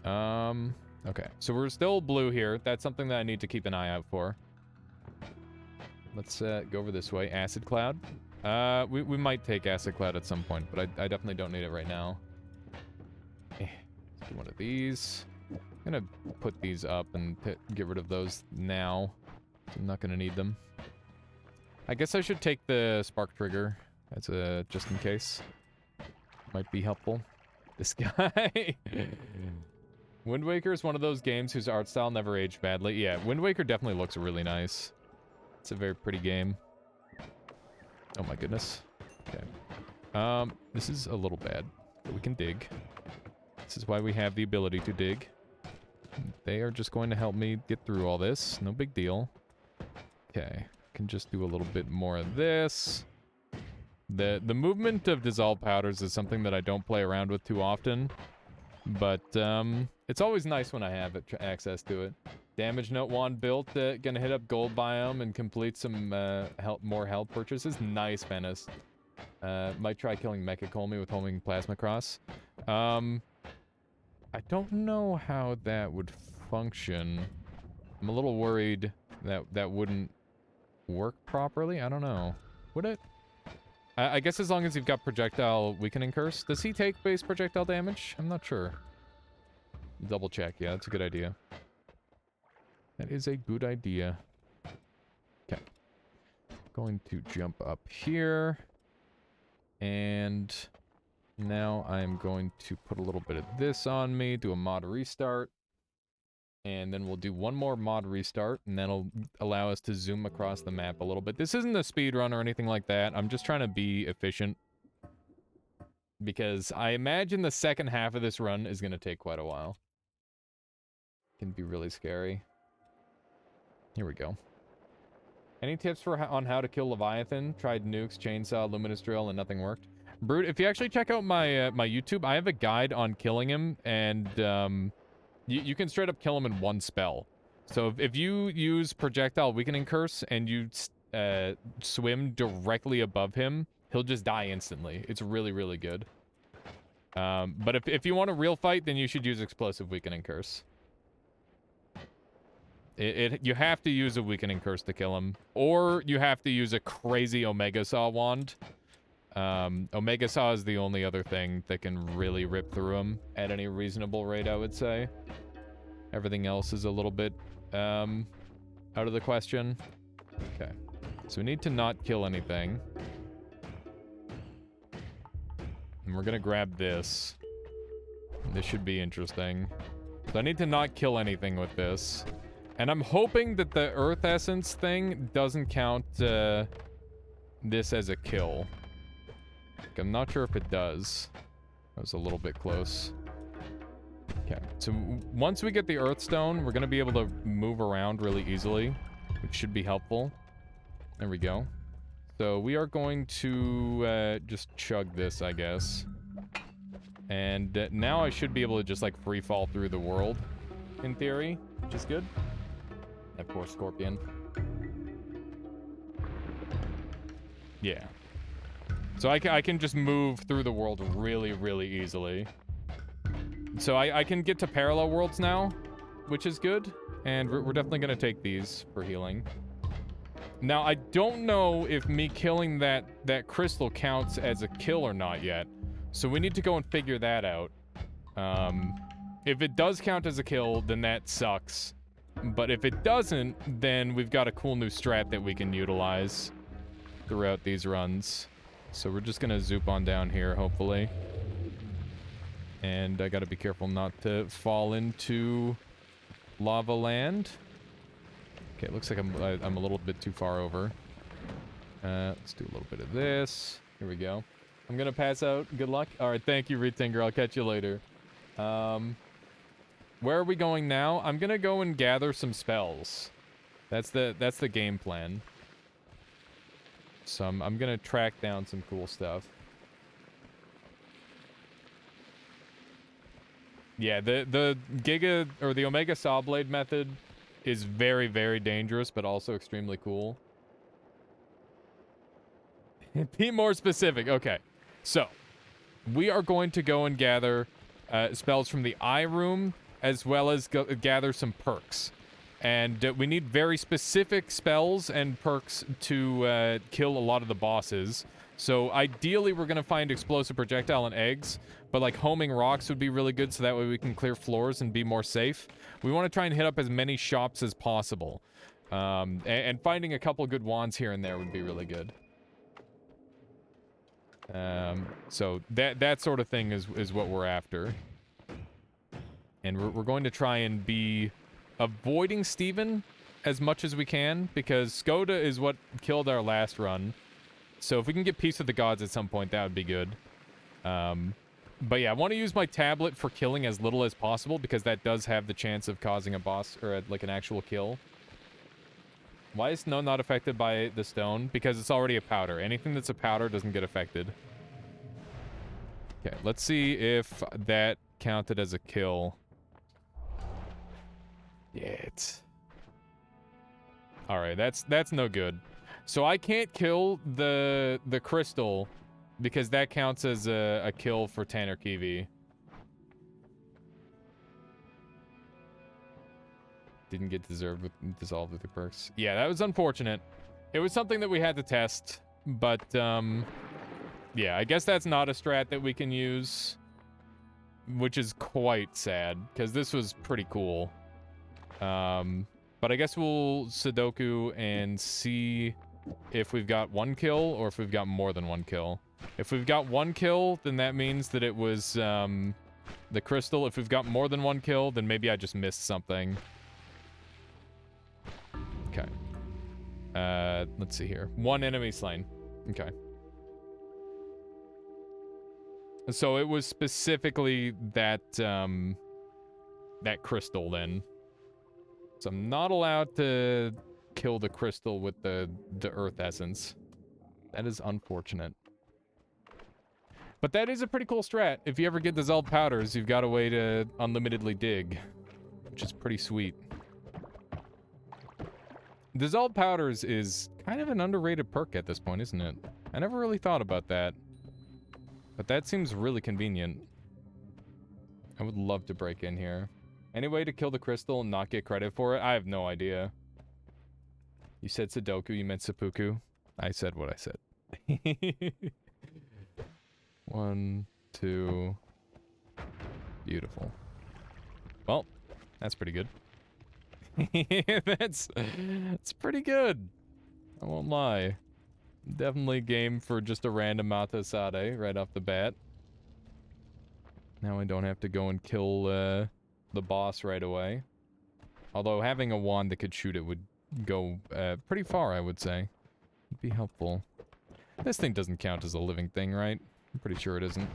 Okay, so we're still blue here. That's something that I need to keep an eye out for. Let's go over this way. Acid Cloud. We might take Acid Cloud at some point, but I definitely don't need it right now. Let's do one of these. I'm gonna put these up and get rid of those now. I'm not gonna need them. I guess I should take the Spark Trigger as a just in case. Might be helpful. This guy. Wind Waker is one of those games whose art style never aged badly. Yeah, Wind Waker definitely looks really nice. It's a very pretty game. Oh my goodness. Okay. This is a little bad, but we can dig. This is why we have the ability to dig. They are just going to help me get through all this. No big deal. Okay. Can just do a little bit more of this. The movement of Dissolve Powders is something that I don't play around with too often. But, it's always nice when I have access to it. Damage Note Wand built, gonna hit up Gold Biome and complete some, more health purchases. Nice, Venice. Might try killing Mecha Colmy with Homing Plasma Cross. I don't know how that would function. I'm a little worried that that wouldn't work properly. I don't know. Would it? I guess as long as you've got Projectile Weakening Curse. Does he take base projectile damage? I'm not sure. Double check. Yeah, that's a good idea. That is a good idea. Okay. Going to jump up here. And now I'm going to put a little bit of this on me, do a mod restart. And then we'll do one more mod restart, and that'll allow us to zoom across the map a little bit. This isn't a speed run or anything like that. I'm just trying to be efficient. Because I imagine the second half of this run is going to take quite a while. Can be really scary. Here we go. Any tips on how to kill Leviathan? Tried nukes, chainsaw, luminous drill, and nothing worked. Brute, if you actually check out my my YouTube, I have a guide on killing him, and you can straight up kill him in one spell. So if you use Projectile Weakening Curse and you swim directly above him, he'll just die instantly. It's really, really good. But if you want a real fight, then you should use Explosive Weakening Curse. You have to use a Weakening Curse to kill him, or you have to use a crazy Omega Saw wand. Omega Saw is the only other thing that can really rip through him at any reasonable rate, I would say. Everything else is a little bit, out of the question. Okay. So we need to not kill anything. And we're gonna grab this. This should be interesting. So I need to not kill anything with this. And I'm hoping that the Earth Essence thing doesn't count, this as a kill. I'm not sure if it does. That was a little bit close. Okay, so once we get the Earth Stone, we're gonna be able to move around really easily, which should be helpful. There we go. So we are going to just chug this, I guess. And now I should be able to just like free fall through the world, in theory, which is good. That poor scorpion. Yeah. So I can just move through the world really, really easily. So I can get to parallel worlds now, which is good. And we're definitely going to take these for healing. Now, I don't know if me killing that crystal counts as a kill or not yet. So we need to go and figure that out. If it does count as a kill, then that sucks. But if it doesn't, then we've got a cool new strat that we can utilize throughout these runs. So we're just gonna zoop on down here, hopefully. And I gotta be careful not to fall into lava land. Okay, it looks like I'm a little bit too far over. Let's do a little bit of this. Here we go. I'm gonna pass out. Good luck. All right, thank you, Retinger. I'll catch you later. Where are we going now? I'm gonna go and gather some spells. That's the game plan. So I'm gonna track down some cool stuff. Yeah, the Giga or the Omega Saw Blade method is very, very dangerous, but also extremely cool. Be more specific. Okay, so we are going to go and gather spells from the Eye Room, as well as gather some perks. And we need very specific spells and perks to kill a lot of the bosses. So ideally, we're going to find Explosive Projectile and Eggs, but like Homing Rocks would be really good, so that way we can clear floors and be more safe. We want to try and hit up as many shops as possible. And finding a couple good wands here and there would be really good. So that sort of thing is what we're after. And we're going to try and be avoiding Steven as much as we can, because Skoda is what killed our last run. So if we can get Peace of the Gods at some point, that would be good. But yeah, I want to use my tablet for killing as little as possible, because that does have the chance of causing a boss, or like an actual kill. Why is Snow not affected by the stone? Because it's already a powder. Anything that's a powder doesn't get affected. Okay, let's see if that counted as a kill. Yeah, alright, that's no good. So I can't kill the crystal, because that counts as a kill for Tanner Kiwi. Didn't get dissolved with the perks. Yeah, that was unfortunate. It was something that we had to test, but yeah, I guess that's not a strat that we can use, which is quite sad, because this was pretty cool. But I guess we'll Sudoku and see if we've got one kill or if we've got more than one kill. If we've got one kill, then that means that it was the crystal. If we've got more than one kill, then maybe I just missed something. Okay. Let's see here. One enemy slain. Okay. So it was specifically that that crystal then. So I'm not allowed to kill the crystal with the Earth Essence. That is unfortunate. But that is a pretty cool strat. If you ever get dissolved powders, you've got a way to unlimitedly dig, which is pretty sweet. Dissolved powders is kind of an underrated perk at this point, isn't it? I never really thought about that. But that seems really convenient. I would love to break in here. Any way to kill the crystal and not get credit for it? I have no idea. You said Sudoku, you meant seppuku. I said what I said. 1, 2. Beautiful. Well, that's pretty good. That's pretty good. I won't lie. Definitely game for just a random Matasade right off the bat. Now I don't have to go and kill the boss right away. Although having a wand that could shoot it would go pretty far, I would say. It'd be helpful. This thing doesn't count as a living thing, right? I'm pretty sure it isn't.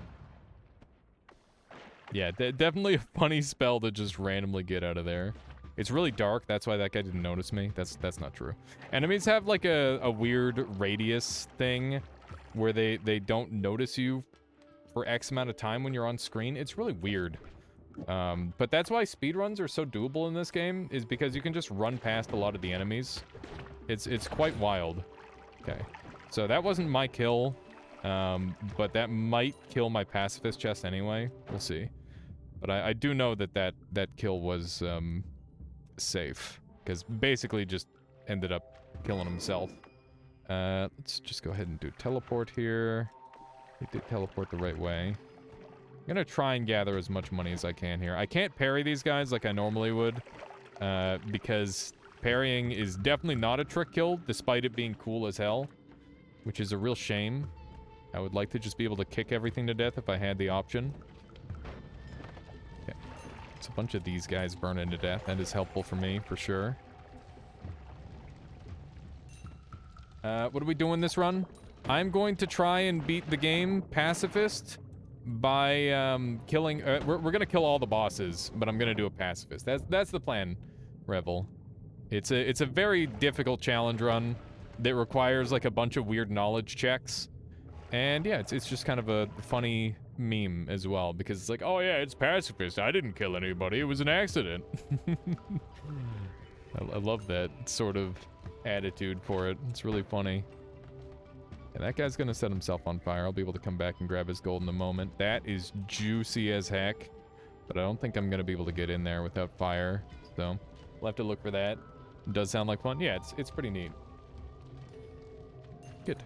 Yeah, definitely a funny spell to just randomly get out of there. It's really dark, that's why that guy didn't notice me. That's not true. Enemies have like a weird radius thing where they don't notice you for X amount of time when you're on screen. It's really weird. But that's why speedruns are so doable in this game, is because you can just run past a lot of the enemies. It's quite wild. Okay, so that wasn't my kill, but that might kill my pacifist chest anyway. We'll see. But I do know that kill was safe, because basically just ended up killing himself. Let's just go ahead and do teleport here. We did teleport the right way. I'm gonna try and gather as much money as I can here. I can't parry these guys like I normally would, because parrying is definitely not a trick kill, despite it being cool as hell, which is a real shame. I would like to just be able to kick everything to death if I had the option. Okay. It's a bunch of these guys burning to death. That is helpful for me, for sure. What are we doing this run? I'm going to try and beat the game pacifist by killing... we're gonna kill all the bosses, but I'm gonna do a pacifist. That's the plan, Revel. It's a very difficult challenge run that requires like a bunch of weird knowledge checks. And yeah, it's just kind of a funny meme as well, because it's like, oh yeah, it's pacifist. I didn't kill anybody. It was an accident. I love that sort of attitude for it. It's really funny. And that guy's gonna set himself on fire. I'll be able to come back and grab his gold in a moment. That is juicy as heck. But I don't think I'm gonna be able to get in there without fire. So, we'll have to look for that. It does sound like fun. Yeah, it's pretty neat. Good.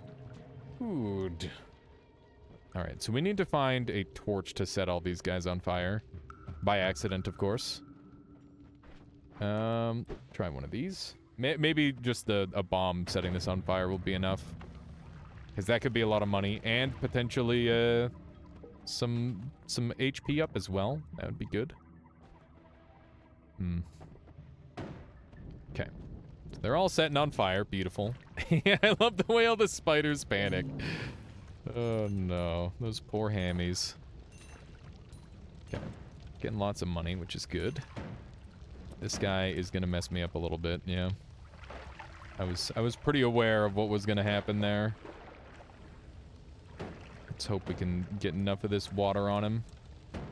Good. Alright, so we need to find a torch to set all these guys on fire. By accident, of course. Try one of these. Maybe just a bomb setting this on fire will be enough. Because that could be a lot of money, and potentially, some HP up as well. That would be good. Okay. So they're all setting on fire. Beautiful. I love the way all the spiders panic. Oh, no. Those poor hammies. Okay. Getting lots of money, which is good. This guy is gonna mess me up a little bit, yeah. I was pretty aware of what was gonna happen there. Let's hope we can get enough of this water on him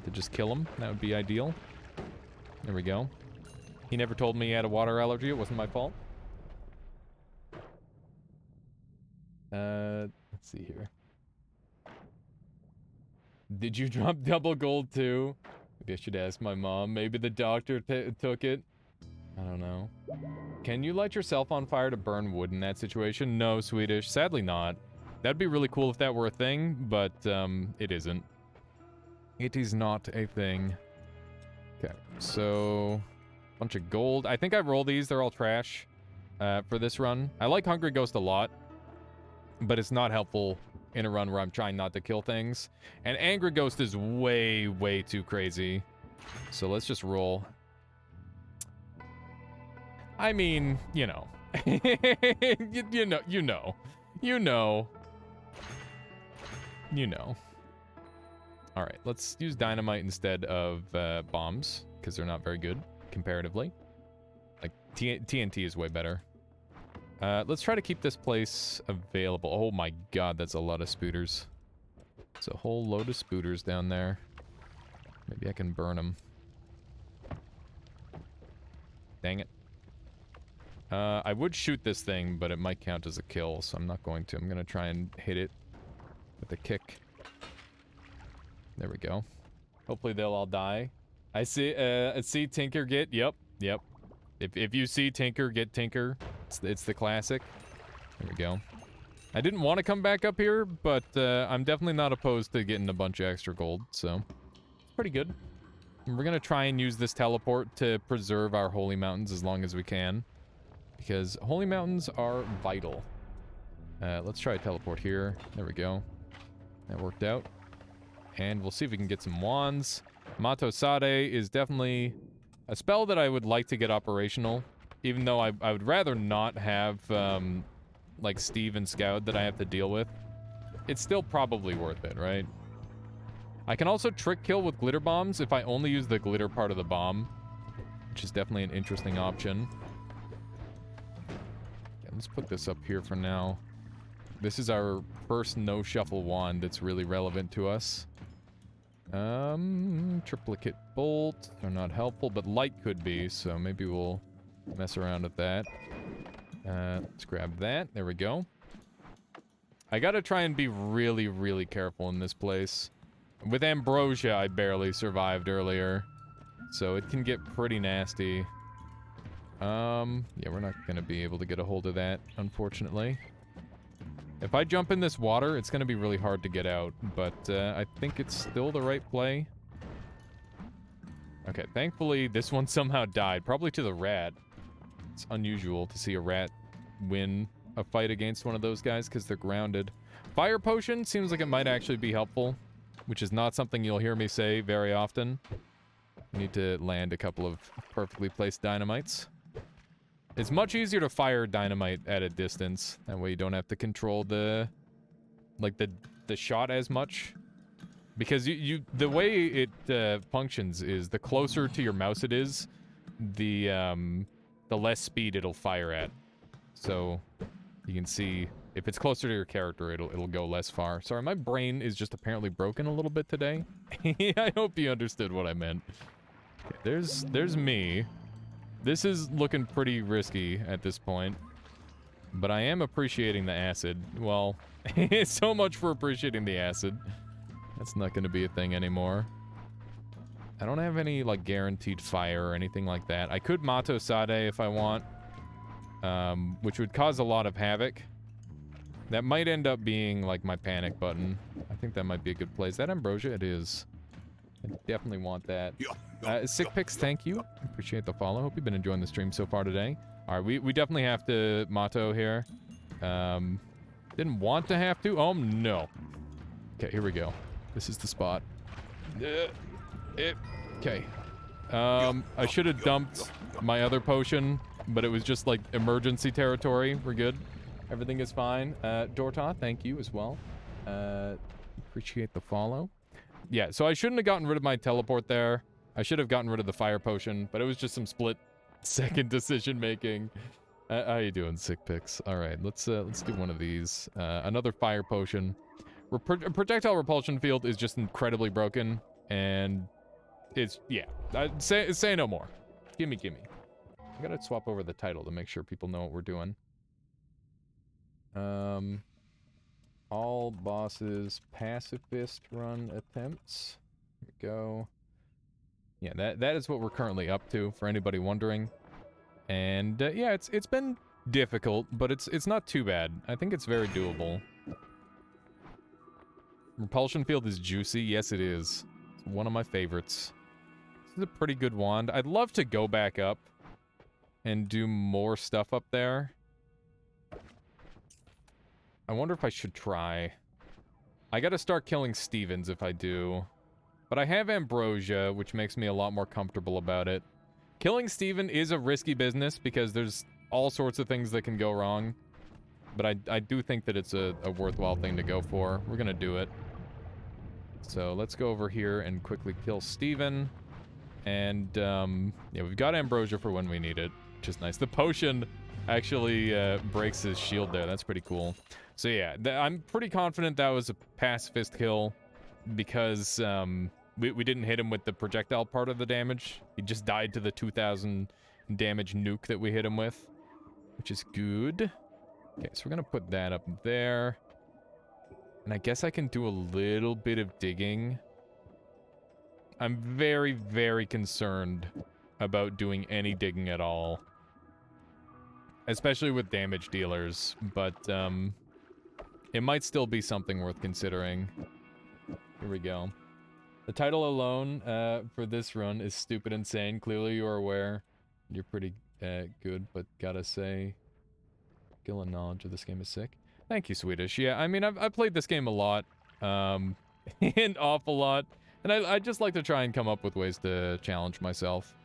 to just kill him. That would be ideal. There we go. He never told me he had a water allergy. It wasn't my fault. Let's see here. Did you drop double gold too? Maybe I should ask my mom. Maybe the doctor took it. I don't know. Can you light yourself on fire to burn wood in that situation? No, Swedish. Sadly not. That'd be really cool if that were a thing, but it isn't. It is not a thing. Okay, so bunch of gold. I think I roll these. They're all trash for this run. I like Hungry Ghost a lot, but it's not helpful in a run where I'm trying not to kill things. And Angry Ghost is way, way too crazy. So let's just roll. I mean, you know. You know. Alright, let's use dynamite instead of bombs, because they're not very good, comparatively. Like, TNT is way better. Let's try to keep this place available. Oh my god, that's a lot of spooters. There's a whole load of spooters down there. Maybe I can burn them. Dang it. I would shoot this thing, but it might count as a kill, so I'm not going to. I'm going to try and hit it with a kick. There we go. Hopefully they'll all die. I see Tinker get... Yep. If you see Tinker, get Tinker. It's the classic. There we go. I didn't want to come back up here, but I'm definitely not opposed to getting a bunch of extra gold, so... It's pretty good. And we're going to try and use this teleport to preserve our holy mountains as long as we can. Because holy mountains are vital. Let's try a teleport here. There we go. That worked out. And we'll see if we can get some wands. Mato Sade is definitely a spell that I would like to get operational. Even though I would rather not have, like, Steve and Scout that I have to deal with. It's still probably worth it, right? I can also trick kill with glitter bombs if I only use the glitter part of the bomb. Which is definitely an interesting option. Yeah, let's put this up here for now. This is our first no-shuffle wand that's really relevant to us. Triplicate bolt are not helpful, but light could be, so maybe we'll mess around with that. Let's grab that. There we go. I gotta try and be really, really careful in this place. With Ambrosia, I barely survived earlier, so it can get pretty nasty. Yeah, we're not gonna be able to get a hold of that, unfortunately. If I jump in this water, it's gonna be really hard to get out, but I think it's still the right play. Okay, thankfully, this one somehow died, probably to the rat. It's unusual to see a rat win a fight against one of those guys because they're grounded. Fire potion seems like it might actually be helpful, which is not something you'll hear me say very often. I need to land a couple of perfectly placed dynamites. It's much easier to fire dynamite at a distance. That way you don't have to control the shot as much. Because the way it functions is the closer to your mouse it is, the less speed it'll fire at. So you can see if it's closer to your character, it'll go less far. Sorry, my brain is just apparently broken a little bit today. I hope you understood what I meant. Okay, there's me. This is looking pretty risky at this point. But I am appreciating the acid. Well, so much for appreciating the acid. That's not going to be a thing anymore. I don't have any, like, guaranteed fire or anything like that. I could Mato Sade if I want. Which would cause a lot of havoc. That might end up being, like, my panic button. I think that might be a good play. Is that Ambrosia? It is. I definitely want that. Sick Picks, thank you. Appreciate the follow. Hope you've been enjoying the stream so far today. Alright, we definitely have to Mato here. Didn't want to have to. Oh, no. Okay, here we go. This is the spot. Okay. I should have dumped my other potion, but it was just, like, emergency territory. We're good. Everything is fine. Dorta, thank you as well. Appreciate the follow. Yeah, so I shouldn't have gotten rid of my teleport there. I should have gotten rid of the fire potion, but it was just some split-second decision-making. How you doing, Sick Picks? All right, let's do one of these. Another fire potion. Projectile repulsion field is just incredibly broken, and it's, yeah. Say no more. Gimme. I gotta swap over the title to make sure people know what we're doing. All bosses pacifist run attempts. Here we go. Yeah, that is what we're currently up to, for anybody wondering. And yeah, it's been difficult, but it's not too bad. I think it's very doable. Repulsion field is juicy. Yes, it is. It's one of my favorites. This is a pretty good wand. I'd love to go back up and do more stuff up there. I wonder if I should try. I gotta start killing Stevens if I do. But I have Ambrosia, which makes me a lot more comfortable about it. Killing Steven is a risky business because there's all sorts of things that can go wrong. But I do think that it's a worthwhile thing to go for. We're gonna do it. So let's go over here and quickly kill Steven. And, yeah, we've got Ambrosia for when we need it, which is nice. The potion actually breaks his shield there. That's pretty cool. So yeah, I'm pretty confident that was a pacifist kill. because we didn't hit him with the projectile part of the damage. He just died to the 2,000 damage nuke that we hit him with, which is good. Okay, so we're gonna put that up there. And I guess I can do a little bit of digging. I'm very, very concerned about doing any digging at all. Especially with damage dealers, but it might still be something worth considering. Here we go. The title alone for this run is stupid insane. Clearly you are aware. You're pretty good, but gotta say, skill and knowledge of this game is sick. Thank you, Swedish. Yeah, I mean, I've played this game a lot, an awful lot, and I just like to try and come up with ways to challenge myself.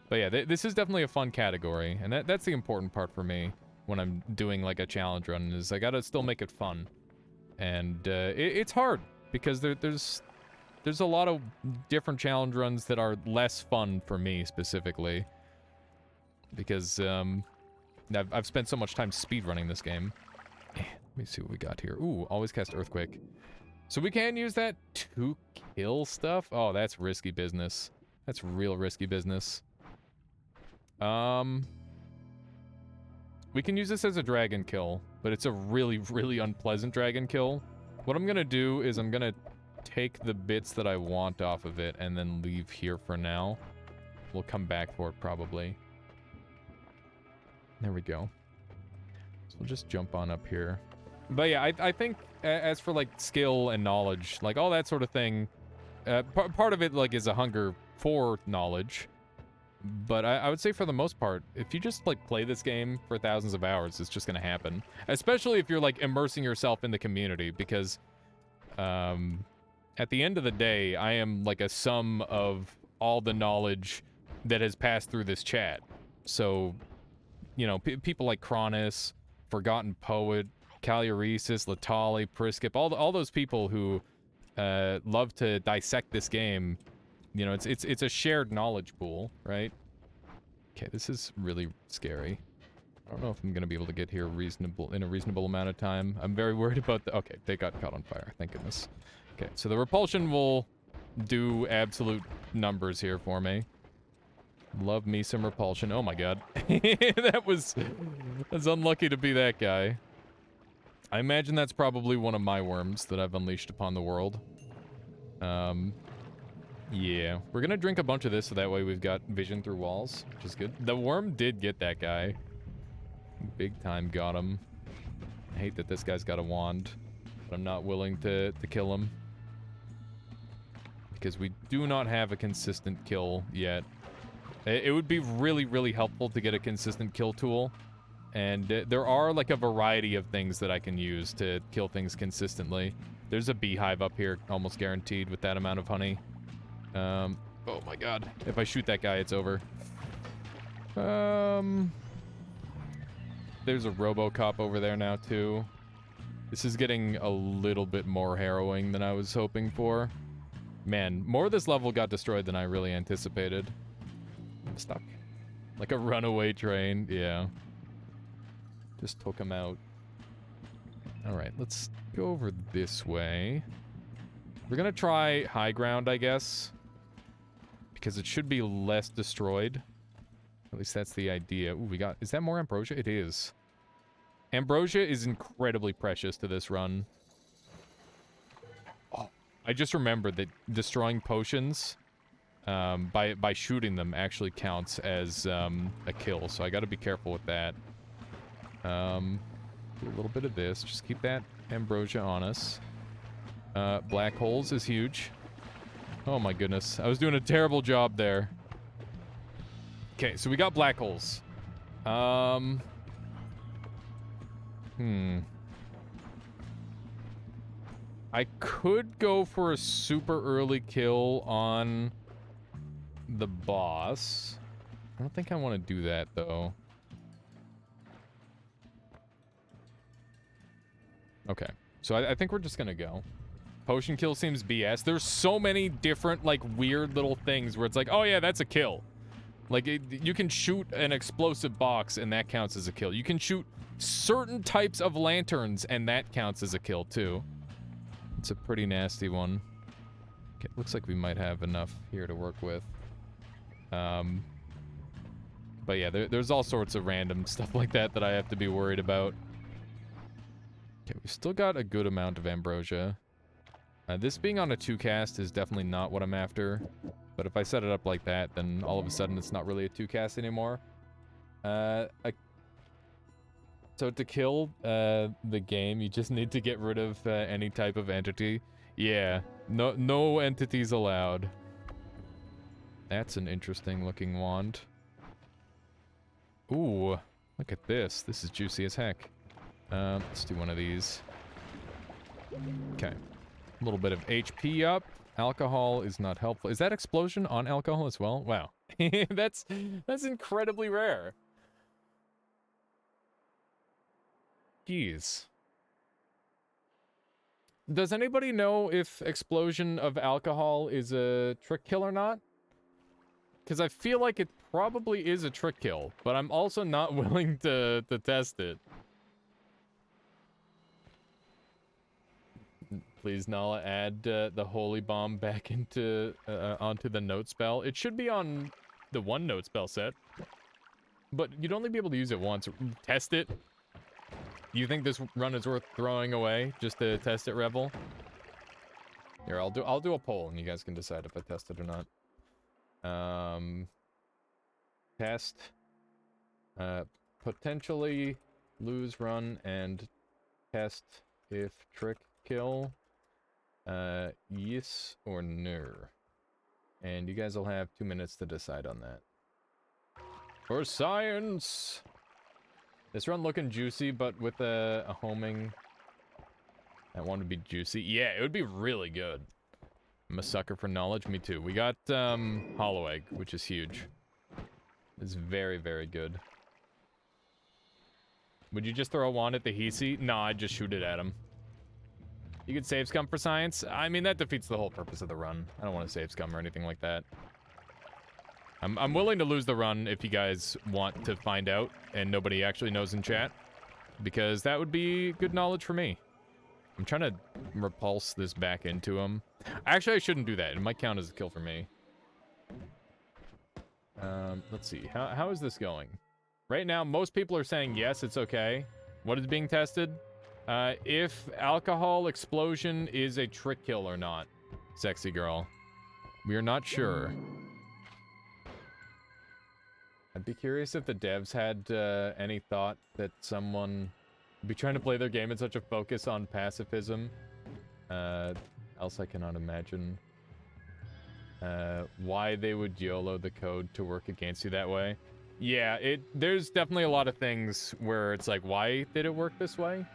But yeah, this is definitely a fun category, and that's the important part for me when I'm doing like a challenge run, is I gotta still make it fun. And it's hard, because there's a lot of different challenge runs that are less fun for me, specifically. Because, I've spent so much time speedrunning this game. Let me see what we got here. Ooh, always cast Earthquake. So we can use that to kill stuff? Oh, that's risky business. That's real risky business. We can use this as a dragon kill, but it's a really, really unpleasant dragon kill. What I'm gonna do is I'm gonna take the bits that I want off of it and then leave here for now. We'll come back for it probably. There we go. So we'll just jump on up here. But yeah, I think as for like skill and knowledge, like all that sort of thing, part of it like is a hunger for knowledge. But I would say for the most part, if you just like play this game for thousands of hours, it's just gonna happen. Especially if you're like immersing yourself in the community, because at the end of the day, I am like a sum of all the knowledge that has passed through this chat. So, you know, people like Cronus, Forgotten Poet, Caluresis, Latali, Priskip, all those people who love to dissect this game. You know, it's a shared knowledge pool, right? Okay, this is really scary. I don't know if I'm gonna be able to get here in a reasonable amount of time. I'm very worried about the... Okay, they got caught on fire. Thank goodness. Okay, so the repulsion will do absolute numbers here for me. Love me some repulsion. Oh my god. That's unlucky to be that guy. I imagine that's probably one of my worms that I've unleashed upon the world. Yeah. We're gonna drink a bunch of this so that way we've got vision through walls, which is good. The worm did get that guy. Big time got him. I hate that this guy's got a wand, but I'm not willing to kill him. Because we do not have a consistent kill yet. It would be really, really helpful to get a consistent kill tool. And there are like a variety of things that I can use to kill things consistently. There's a beehive up here, almost guaranteed with that amount of honey. Oh my god. If I shoot that guy, it's over. There's a RoboCop over there now, too. This is getting a little bit more harrowing than I was hoping for. Man, more of this level got destroyed than I really anticipated. I'm stuck. Like a runaway train, yeah. Just took him out. Alright, let's go over this way. We're gonna try high ground, I guess. Because it should be less destroyed. At least that's the idea. Ooh, we got... Is that more ambrosia? It is. Ambrosia is incredibly precious to this run. Oh, I just remembered that destroying potions by shooting them actually counts as a kill, so I gotta be careful with that. Do a little bit of this. Just keep that ambrosia on us. Black holes is huge. Oh my goodness. I was doing a terrible job there. Okay, so we got black holes. I could go for a super early kill on the boss. I don't think I want to do that, though. Okay, so I think we're just gonna go. Potion kill seems BS. There's so many different, like, weird little things where it's like, oh yeah, that's a kill. Like, you can shoot an explosive box and that counts as a kill. You can shoot certain types of lanterns and that counts as a kill, too. It's a pretty nasty one. Okay, looks like we might have enough here to work with. But yeah, there's all sorts of random stuff like that that I have to be worried about. Okay, we've still got a good amount of ambrosia. This being on a 2-cast is definitely not what I'm after. But if I set it up like that, then all of a sudden it's not really a 2-cast anymore. So to kill the game, you just need to get rid of any type of entity. Yeah, no entities allowed. That's an interesting looking wand. Ooh, look at this. This is juicy as heck. Let's do one of these. Okay. A little bit of HP up. Alcohol is not helpful. Is that explosion on alcohol as well? Wow. That's incredibly rare. Jeez. Does anybody know if explosion of alcohol is a trick kill or not? Because I feel like it probably is a trick kill, but I'm also not willing to test it. Please, Nala, add the holy bomb back into onto the note spell. It should be on the one note spell set, but you'd only be able to use it once. Test it. You think this run is worth throwing away just to test it, Rebel? Here, I'll do a poll, and you guys can decide if I test it or not. Test. Potentially lose run and test if trick kill. Yes or no. And you guys will have 2 minutes to decide on that. For science! This run looking juicy, but with a homing. I want to be juicy. Yeah, it would be really good. I'm a sucker for knowledge. Me too. We got Hollow Egg, which is huge. It's very, very good. Would you just throw a wand at the Hisi? No, I'd just shoot it at him. You could save scum for science? I mean, that defeats the whole purpose of the run. I don't want to save scum or anything like that. I'm willing to lose the run if you guys want to find out and nobody actually knows in chat. Because that would be good knowledge for me. I'm trying to repulse this back into him. Actually, I shouldn't do that. It might count as a kill for me. Let's see. How is this going? Right now, most people are saying yes, it's okay. What is being tested? If alcohol explosion is a trick kill or not. Sexy girl. We are not sure. I'd be curious if the devs had any thought that someone would be trying to play their game in such a focus on pacifism. Else I cannot imagine why they would YOLO the code to work against you that way. Yeah, there's definitely a lot of things where it's like, why did it work this way?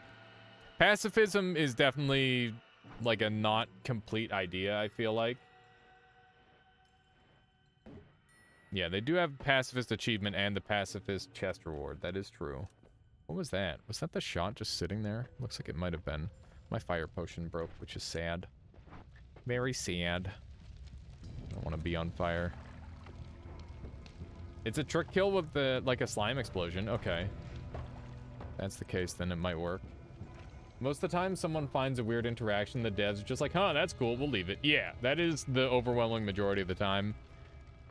Pacifism is definitely like a not complete idea, I feel like. Yeah, they do have pacifist achievement and the pacifist chest reward. That is true. What was that? Was that the shot just sitting there? Looks like it might have been. My fire potion broke, which is sad. Very sad. I don't want to be on fire. It's a trick kill with the like a slime explosion. Okay. If that's the case, then it might work. Most of the time, someone finds a weird interaction, the devs are just like, huh, that's cool, we'll leave it. Yeah, that is the overwhelming majority of the time.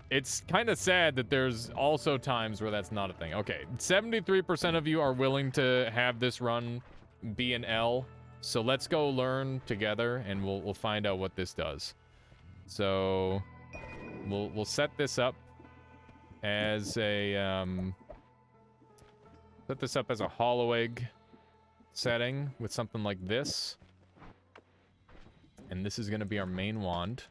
It's kind of sad that there's also times where that's not a thing. Okay, 73% of you are willing to have this run be an L. So let's go learn together, and we'll find out what this does. So we'll set this up as a hollow egg setting with something like this. And this is going to be our main wand.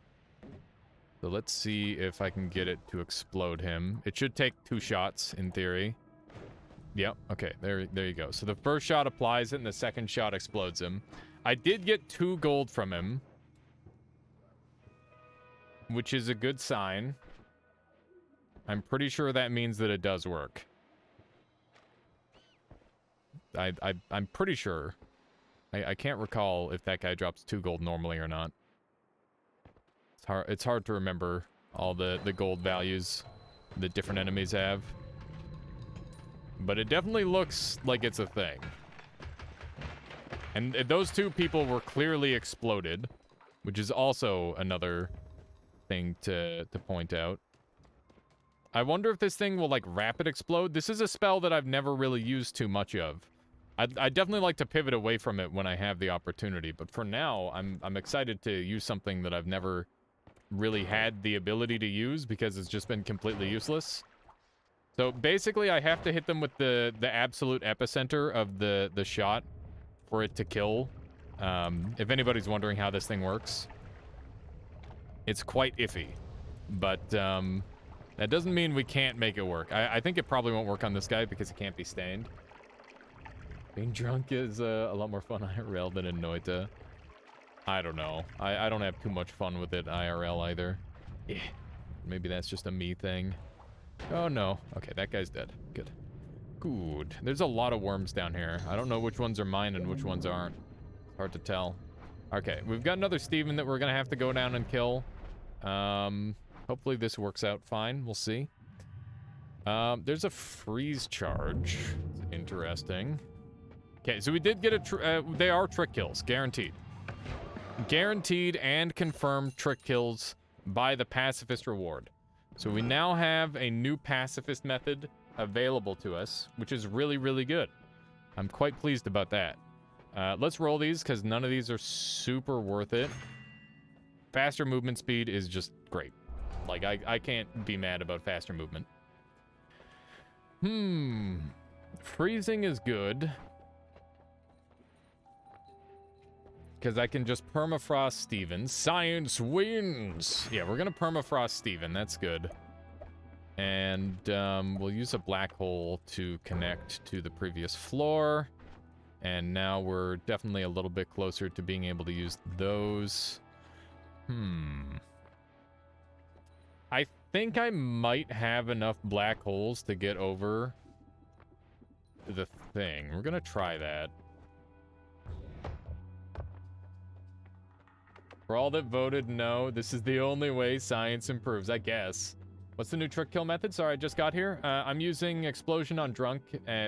So let's see if I can get it to explode him. It should take 2 shots in theory. Yep, okay, there you go. So the first shot applies it and the second shot explodes him. I did get 2 gold from him, which is a good sign. I'm pretty sure that means that it does work. I'm pretty sure. I can't recall if that guy drops 2 gold normally or not. It's hard to remember all the gold values that different enemies have. But it definitely looks like it's a thing. And those 2 people were clearly exploded. which is also another thing to point out. I wonder if this thing will, like, rapid explode. This is a spell that I've never really used too much of. I'd definitely like to pivot away from it when I have the opportunity, but for now, I'm excited to use something that I've never really had the ability to use because it's just been completely useless. So basically, I have to hit them with the absolute epicenter of the shot for it to kill. If anybody's wondering how this thing works, it's quite iffy, but that doesn't mean we can't make it work. I think it probably won't work on this guy because it can't be stained. Being drunk is a lot more fun IRL than in Noita. I don't know. I don't have too much fun with it IRL either. Yeah. Maybe that's just a me thing. Oh no. Okay, that guy's dead. Good. Good. There's a lot of worms down here. I don't know which ones are mine and which ones aren't. It's hard to tell. Okay, we've got another Steven that we're gonna have to go down and kill. Hopefully this works out fine. We'll see. There's a freeze charge. It's interesting. Okay, so we did get a they are trick kills, guaranteed. Guaranteed and confirmed trick kills by the pacifist reward. So we now have a new pacifist method available to us, which is really, really good. I'm quite pleased about that. Let's roll these because none of these are super worth it. Faster movement speed is just great. Like, I can't be mad about faster movement. Freezing is good. Because I can just permafrost Steven. Science wins! Yeah, we're gonna permafrost Steven. That's good. And we'll use a black hole to connect to the previous floor. And now we're definitely a little bit closer to being able to use those. I think I might have enough black holes to get over the thing. We're gonna try that. For all that voted no, this is the only way science improves, I guess. What's the new trick kill method? Sorry, I just got here. I'm using Explosion on Drunk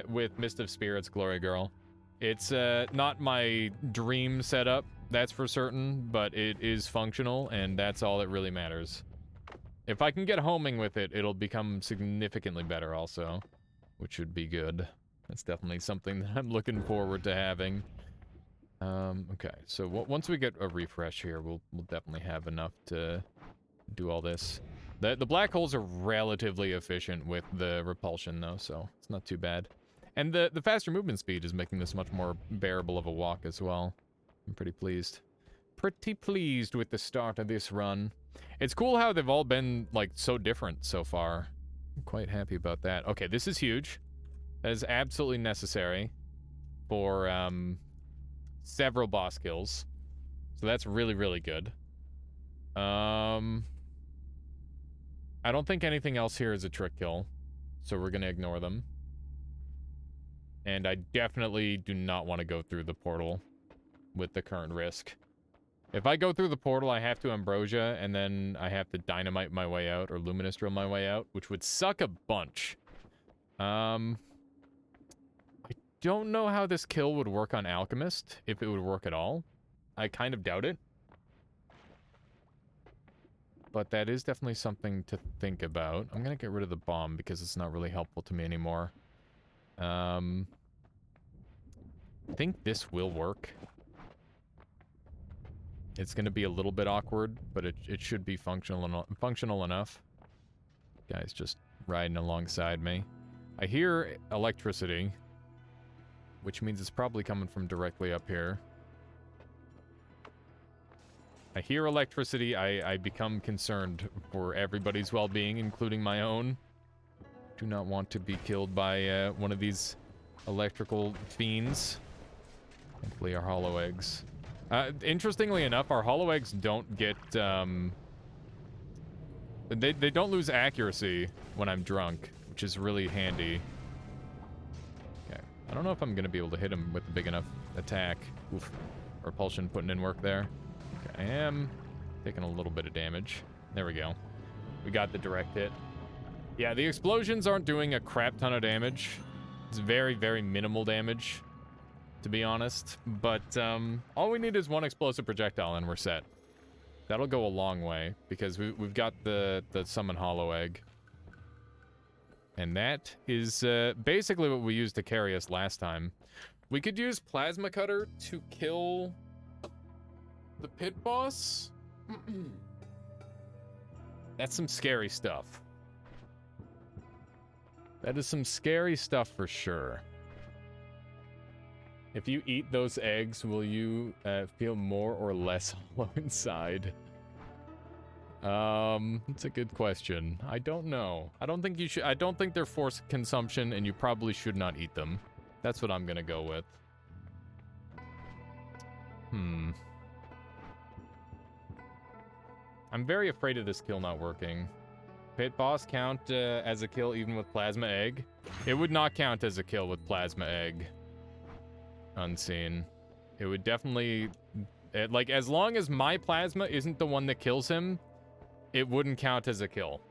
with Mist of Spirits, Glory Girl. It's not my dream setup, that's for certain, but it is functional, and that's all that really matters. If I can get homing with it, it'll become significantly better also, which would be good. That's definitely something that I'm looking forward to having. Okay, so once we get a refresh here, we'll definitely have enough to do all this. The black holes are relatively efficient with the repulsion, though, so it's not too bad. And the faster movement speed is making this much more bearable of a walk as well. I'm pretty pleased. Pretty pleased with the start of this run. It's cool how they've all been, like, so different so far. I'm quite happy about that. Okay, this is huge. That is absolutely necessary for, several boss kills. So that's really, really good. I don't think anything else here is a trick kill, so we're gonna ignore them. And I definitely do not want to go through the portal with the current risk. If I go through the portal, I have to Ambrosia, and then I have to Dynamite my way out, or Luminous Drill my way out, which would suck a bunch. Don't know how this kill would work on Alchemist, if it would work at all. I kind of doubt it. But that is definitely something to think about. I'm gonna get rid of the bomb because it's not really helpful to me anymore. I think this will work. It's gonna be a little bit awkward, but it should be functional enough. Guy's just riding alongside me. I hear electricity, which means it's probably coming from directly up here. I hear electricity, I become concerned for everybody's well-being, including my own. Do not want to be killed by one of these electrical fiends. Hopefully our hollow eggs. Interestingly enough, our hollow eggs don't get, they don't lose accuracy when I'm drunk, which is really handy. I don't know if I'm going to be able to hit him with a big enough attack. Oof. Repulsion putting in work there. Okay, I am taking a little bit of damage. There we go. We got the direct hit. Yeah, the explosions aren't doing a crap ton of damage. It's very, very minimal damage, to be honest. But all we need is one explosive projectile and we're set. That'll go a long way, because we've got the Summon Hollow Egg. And that is basically what we used to carry us last time. We could use Plasma Cutter to kill the pit boss. That's some scary stuff. That is some scary stuff for sure. If you eat those eggs, will you feel more or less hollow inside? It's a good question. I don't know. I don't think you should. I don't think they're forced consumption, and you probably should not eat them. That's what I'm gonna go with. I'm very afraid of this kill not working. Pit boss count as a kill even with plasma egg? It would not count as a kill with plasma egg. Unseen. It would definitely... like, as long as my plasma isn't the one that kills him, it wouldn't count as a kill.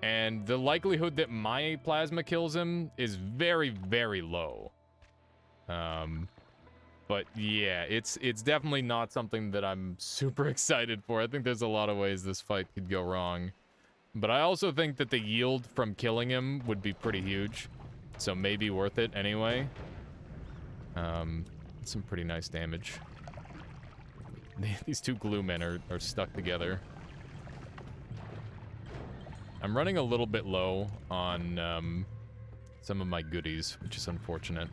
And the likelihood that my plasma kills him is very, very low. But yeah, it's definitely not something that I'm super excited for. I think there's a lot of ways this fight could go wrong. But I also think that the yield from killing him would be pretty huge. So maybe worth it anyway. Some pretty nice damage. These two glue men are stuck together. I'm running a little bit low on some of my goodies, which is unfortunate.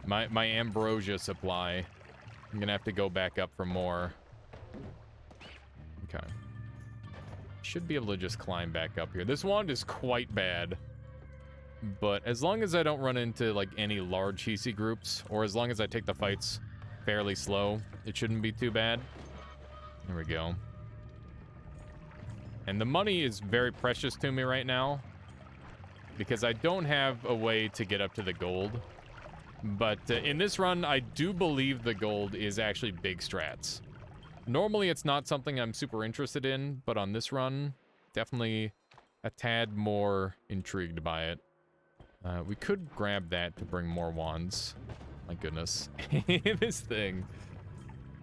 My ambrosia supply. I'm gonna have to go back up for more. Okay. Should be able to just climb back up here. This wand is quite bad. But as long as I don't run into, like, any large Hisi groups, or as long as I take the fights fairly slow, it shouldn't be too bad. There we go. And the money is very precious to me right now, because I don't have a way to get up to the gold. But in this run, I do believe the gold is actually big strats. Normally, it's not something I'm super interested in, but on this run, definitely a tad more intrigued by it. We could grab that to bring more wands. My goodness. This thing.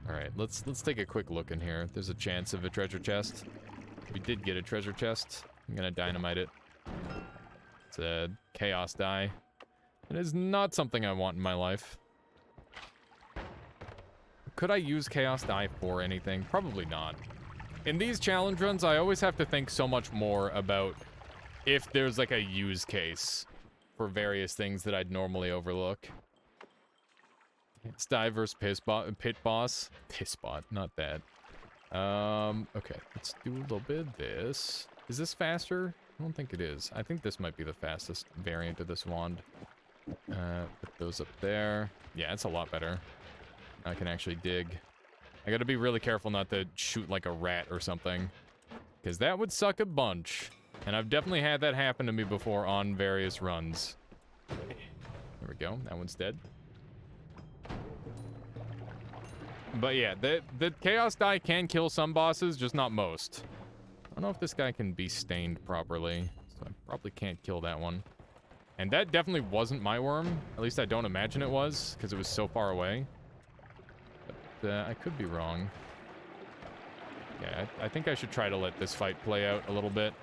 Alright, let's take a quick look in here. There's a chance of a treasure chest. We did get a treasure chest. I'm gonna dynamite it. It's a chaos die. It is not something I want in my life. Could I use chaos die for anything? Probably not. In these challenge runs, I always have to think so much more about if there's like a use case for various things that I'd normally overlook. It's die versus pit boss. Pissbot, not that. Okay, let's do a little bit of this. Is this faster? I don't think it is. I think this might be the fastest variant of this wand. Put those up there. Yeah, it's a lot better. I can actually dig. I gotta be really careful not to shoot like a rat or something, because that would suck a bunch. And I've definitely had that happen to me before on various runs. There we go. That one's dead. But yeah, the chaos die can kill some bosses, just not most. I don't know if this guy can be stained properly, so I probably can't kill that one. And that definitely wasn't my worm. At least I don't imagine it was, because it was so far away. But I could be wrong. Yeah, I think I should try to let this fight play out a little bit.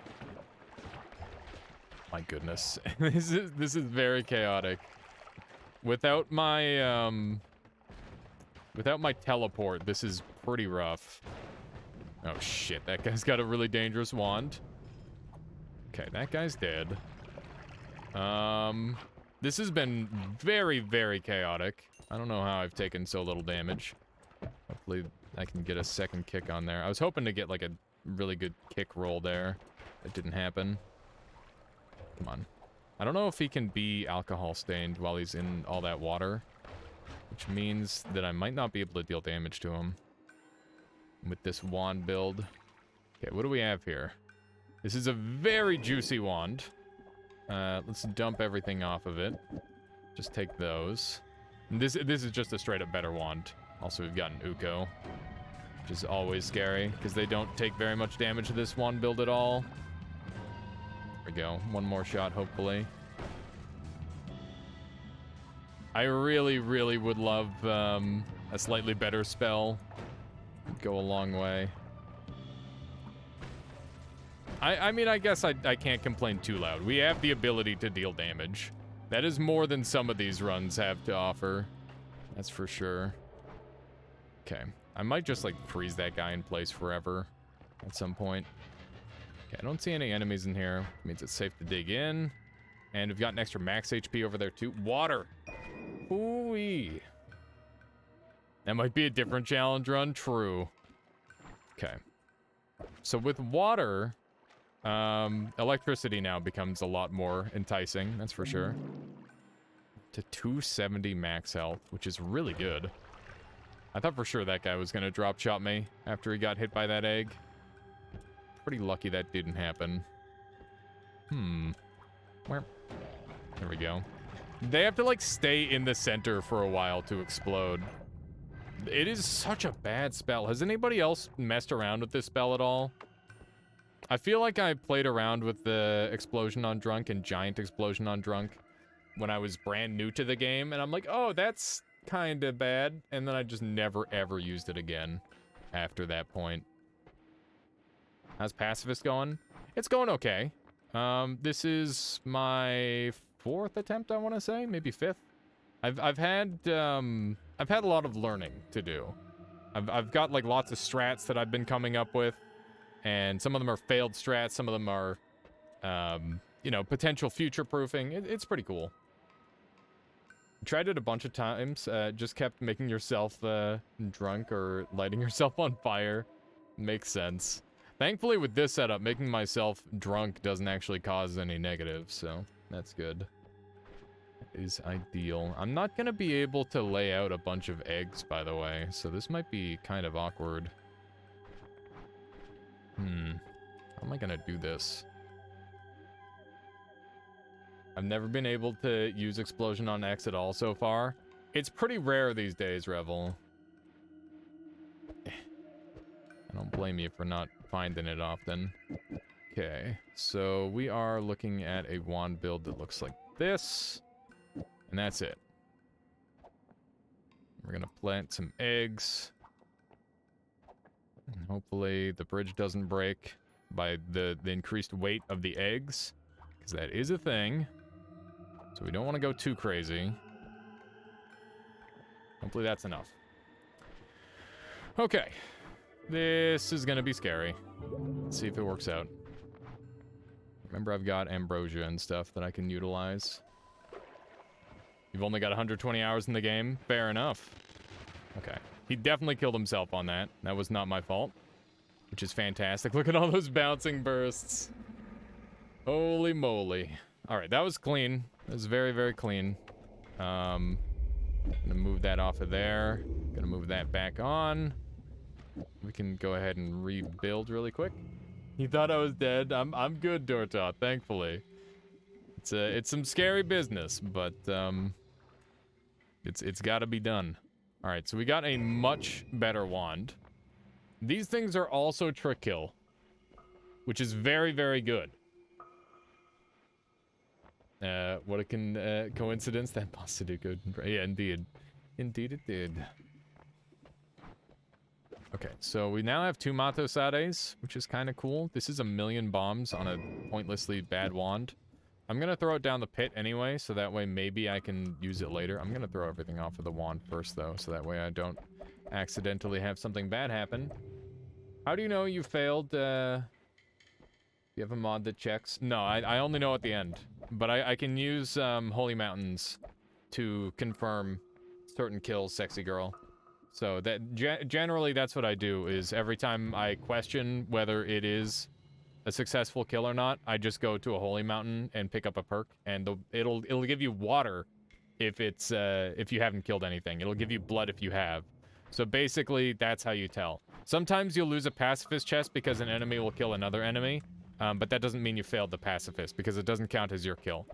My goodness. This is very chaotic. Without my teleport, this is pretty rough. Oh shit, that guy's got a really dangerous wand. Okay, that guy's dead. This has been very, very chaotic. I don't know how I've taken so little damage. Hopefully I can get a second kick on there. I was hoping to get like a really good kick roll there. That didn't happen. Come on. I don't know if he can be alcohol stained while he's in all that water, which means that I might not be able to deal damage to him with this wand build. Okay, what do we have here? This is a very juicy wand. Let's dump everything off of it. Just take those. And this is just a straight up better wand. Also, we've got an Uko, which is always scary, because they don't take very much damage to this wand build at all. There we go. One more shot, hopefully. I really, really would love a slightly better spell. go a long way. I mean, I guess I can't complain too loud. We have the ability to deal damage. That is more than some of these runs have to offer. That's for sure. Okay. I might just, like, freeze that guy in place forever at some point. Okay, I don't see any enemies in here. Means it's safe to dig in. And we've got an extra max HP over there, too. Water! Ooh-wee. That might be a different challenge run. True. Okay. So with water... electricity now becomes a lot more enticing, that's for sure. To 270 max health, which is really good. I thought for sure that guy was gonna drop shot me after he got hit by that egg. Pretty lucky that didn't happen. Where? There we go. They have to, like, stay in the center for a while to explode. It is such a bad spell. Has anybody else messed around with this spell at all? I feel like I played around with the Explosion on Drunk and Giant Explosion on Drunk when I was brand new to the game, and I'm like, oh, that's kinda bad, and then I just never ever used it again after that point. How's Pacifist going? It's going okay. This is my 4th attempt, I want to say, maybe 5th. I've had a lot of learning to do. I've got, like, lots of strats that I've been coming up with. And some of them are failed strats, some of them are, you know, potential future-proofing. It's pretty cool. Tried it a bunch of times, just kept making yourself drunk or lighting yourself on fire. Makes sense. Thankfully, with this setup, making myself drunk doesn't actually cause any negatives, so that's good. Is ideal. I'm not gonna be able to lay out a bunch of eggs, by the way, so this might be kind of awkward. How am I gonna do this? I've never been able to use Explosion on X at all so far. It's pretty rare these days, Revel. I don't blame you for not finding it often. Okay, so we are looking at a wand build that looks like this. And that's it. We're gonna plant some eggs. And hopefully the bridge doesn't break by the increased weight of the eggs, because that is a thing. So we don't want to go too crazy. Hopefully that's enough. Okay. This is going to be scary. Let's see if it works out. Remember, I've got ambrosia and stuff that I can utilize. You've only got 120 hours in the game? Fair enough. Okay. He definitely killed himself on that. That was not my fault. Which is fantastic. Look at all those bouncing bursts. Holy moly. Alright, that was clean. That was very, very clean. Gonna move that off of there. Gonna move that back on. We can go ahead and rebuild really quick. He thought I was dead. I'm good, Dortot, thankfully. It's some scary business, but it's gotta be done. Alright, so we got a much better wand. These things are also trick kill, which is very, very good. What a coincidence that boss did good. Yeah, indeed. Indeed it did. Okay, so we now have 2 Matosades, which is kind of cool. This is 1,000,000 bombs on a pointlessly bad wand. I'm gonna throw it down the pit anyway, so that way maybe I can use it later. I'm gonna throw everything off of the wand first, though, so that way I don't accidentally have something bad happen. How do you know you failed, you have a mod that checks? No, I only know at the end. But I can use, Holy Mountains to confirm certain kills, sexy girl. So that, generally that's what I do, is every time I question whether it is a successful kill or not, I just go to a Holy Mountain and pick up a perk, and it'll give you water if it's, if you haven't killed anything. It'll give you blood if you have. So basically, that's how you tell. Sometimes you'll lose a pacifist chest because an enemy will kill another enemy, but that doesn't mean you failed the pacifist, because it doesn't count as your kill.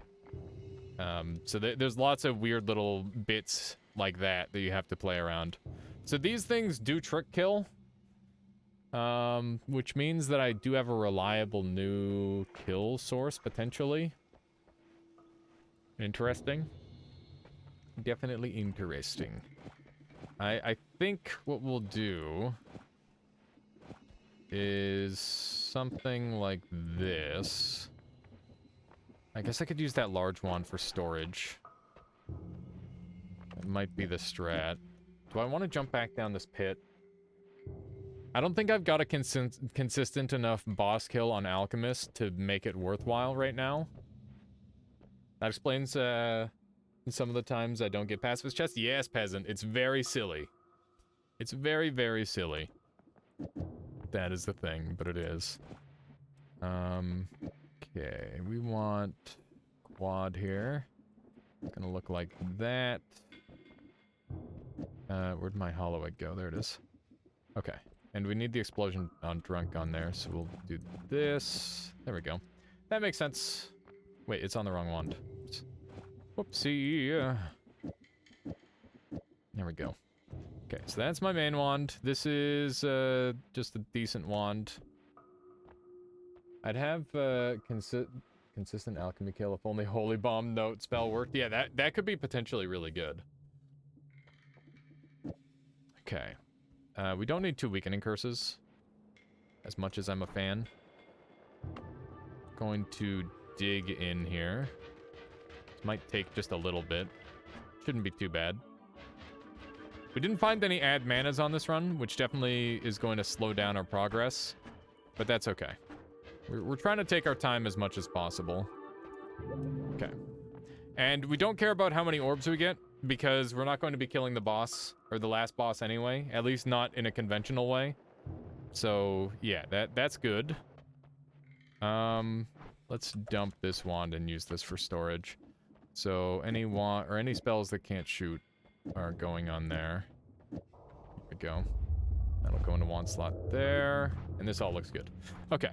So there's lots of weird little bits like that you have to play around. So these things do trick kill, which means that I do have a reliable new kill source, potentially. Interesting. Definitely interesting. I think what we'll do is something like this. I guess I could use that large wand for storage. That might be the strat. Do I want to jump back down this pit? I don't think I've got a consistent enough boss kill on Alchemist to make it worthwhile right now. That explains some of the times I don't get past this chest. Yes, peasant. It's very silly. It's very, very silly. That is the thing, but it is. Okay, we want quad here. It's gonna look like that. Where'd my hollow egg go? There it is. Okay, and we need the explosion on drunk on there, so we'll do this. There we go. That makes sense. Wait, it's on the wrong wand. Oops. Whoopsie. There we go. Okay, so that's my main wand. This is just a decent wand. I'd have consistent alchemy kill if only Holy Bomb note spell worked. Yeah, that could be potentially really good. Okay. We don't need 2 weakening curses. As much as I'm a fan. Going to dig in here. This might take just a little bit. Shouldn't be too bad. We didn't find any add manas on this run, which definitely is going to slow down our progress. But that's okay. We're trying to take our time as much as possible. Okay. And we don't care about how many orbs we get, because we're not going to be killing the boss, or the last boss anyway. At least not in a conventional way. So, yeah, that's good. Let's dump this wand and use this for storage. So, any wand, or any spells that can't shoot are going on there. There we go. That'll go into wand slot there. And this all looks good. Okay.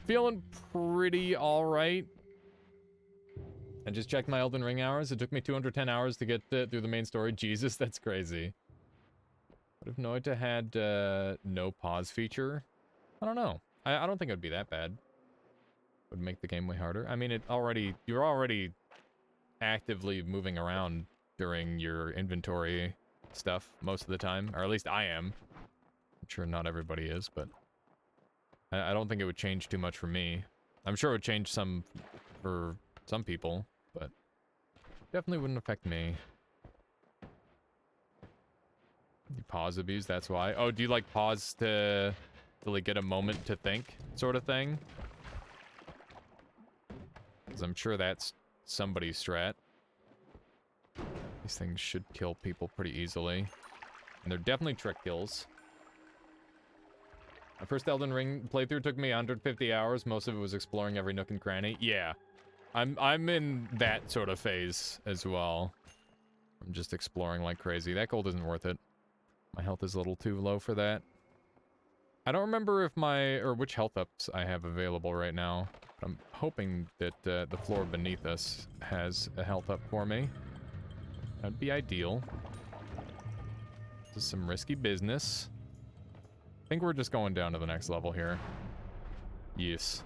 Feeling pretty alright. I just checked my Elden Ring hours. It took me 210 hours to get through the main story. Jesus, that's crazy. What if Noita had no pause feature? I don't know. I don't think it would be that bad. Would make the game way harder. I mean, you're already actively moving around during your inventory stuff most of the time. Or at least I am. I'm sure not everybody is, but I don't think it would change too much for me. I'm sure it would change some for some people, but definitely wouldn't affect me. You pause abuse, that's why. Oh, do you like pause to like get a moment to think sort of thing? Because I'm sure that's somebody's strat. These things should kill people pretty easily. And they're definitely trick kills. My first Elden Ring playthrough took me 150 hours. Most of it was exploring every nook and cranny. Yeah. I'm in that sort of phase as well. I'm just exploring like crazy. That gold isn't worth it. My health is a little too low for that. I don't remember if which health ups I have available right now. I'm hoping that the floor beneath us has a health up for me. That'd be ideal. This is some risky business. I think we're just going down to the next level here. Yes.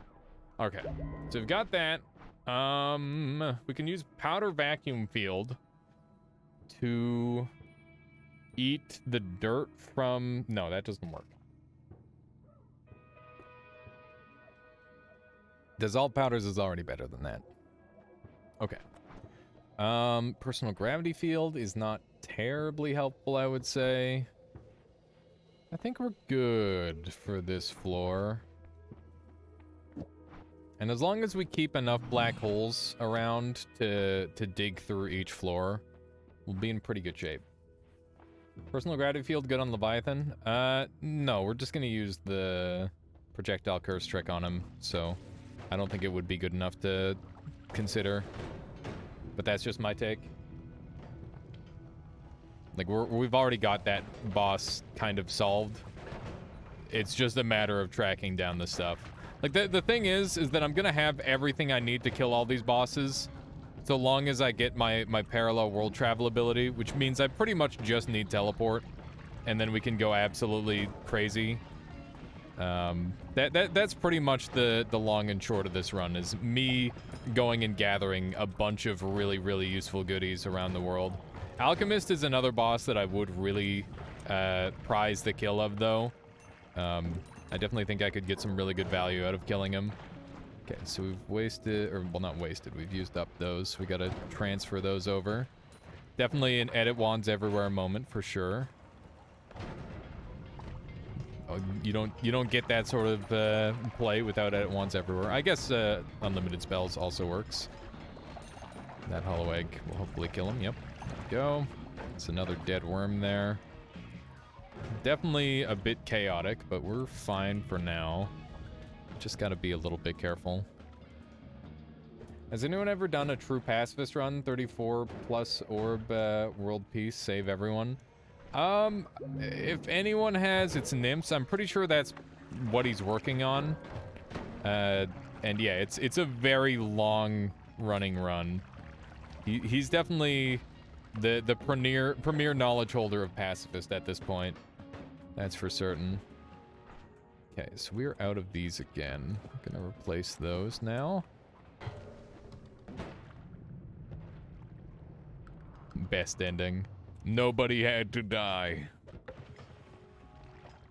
Okay. So we've got that. We can use powder vacuum field to eat the dirt from... No, that doesn't work. Dissolved powders is already better than that. Okay. Personal gravity field is not terribly helpful, I would say. I think we're good for this floor. And as long as we keep enough black holes around to dig through each floor, we'll be in pretty good shape. Personal gravity field good on Leviathan? No, we're just gonna use the projectile curse trick on him, so I don't think it would be good enough to consider. But that's just my take. Like, we've already got that boss kind of solved. It's just a matter of tracking down the stuff. Like, the thing is that I'm gonna have everything I need to kill all these bosses, so long as I get my parallel world travel ability, which means I pretty much just need teleport, and then we can go absolutely crazy. That's pretty much the long and short of this run, is me going and gathering a bunch of really, really useful goodies around the world. Alchemist is another boss that I would really prize the kill of, though. I definitely think I could get some really good value out of killing him. Okay, so we've wasted, or well, not wasted, we've used up those. We gotta transfer those over. Definitely an edit wands everywhere moment for sure. Oh, you don't get that sort of play without edit wands everywhere. I guess unlimited spells also works. That hollow egg will hopefully kill him. Yep, there we go. It's another dead worm there. Definitely a bit chaotic, but we're fine for now. Just gotta be a little bit careful. Has anyone ever done a true pacifist run? 34 plus orb world peace, save everyone? If anyone has, it's nymphs. I'm pretty sure that's what he's working on. And yeah, it's a very long running run. He's definitely the premier knowledge holder of pacifist at this point. That's for certain. Okay, so we're out of these again. I'm gonna replace those now. Best ending. Nobody had to die.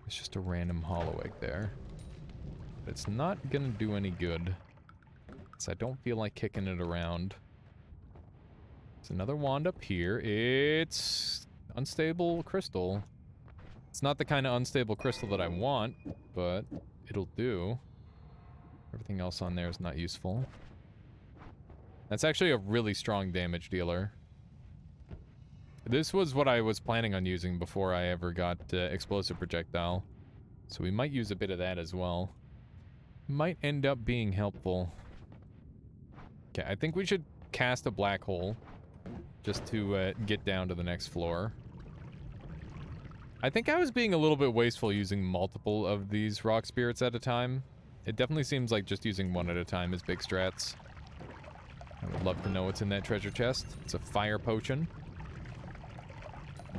It's just a random hollow egg there. But it's not gonna do any good. So I don't feel like kicking it around. There's another wand up here. It's unstable crystal. It's not the kind of unstable crystal that I want, but it'll do. Everything else on there is not useful. That's actually a really strong damage dealer. This was what I was planning on using before I ever got explosive projectile. So we might use a bit of that as well. Might end up being helpful. Okay, I think we should cast a black hole just to get down to the next floor. I think I was being a little bit wasteful using multiple of these rock spirits at a time. It definitely seems like just using one at a time is big strats. I would love to know what's in that treasure chest. It's a fire potion.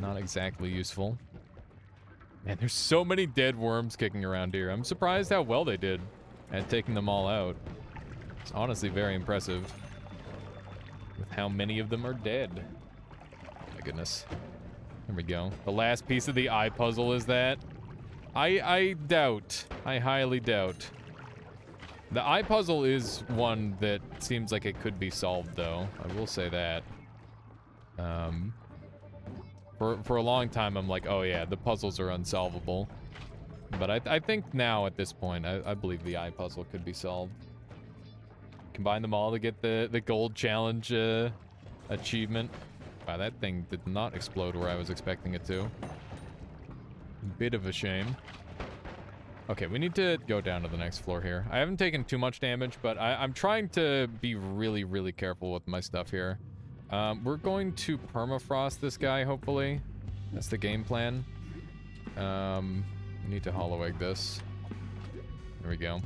Not exactly useful. Man, there's so many dead worms kicking around here. I'm surprised how well they did at taking them all out. It's honestly very impressive with how many of them are dead. Oh my goodness. There we go. The last piece of the eye puzzle is that. I doubt. I highly doubt. The eye puzzle is one that seems like it could be solved, though. I will say that. For a long time, I'm like, oh yeah, the puzzles are unsolvable. But I think now, at this point, I believe the eye puzzle could be solved. Combine them all to get the gold challenge achievement. Wow, that thing did not explode where I was expecting it to. Bit of a shame. Okay, we need to go down to the next floor here. I haven't taken too much damage, but I'm trying to be really, really careful with my stuff here. We're going to permafrost this guy, hopefully. That's the game plan. We need to hollow egg this. There we go.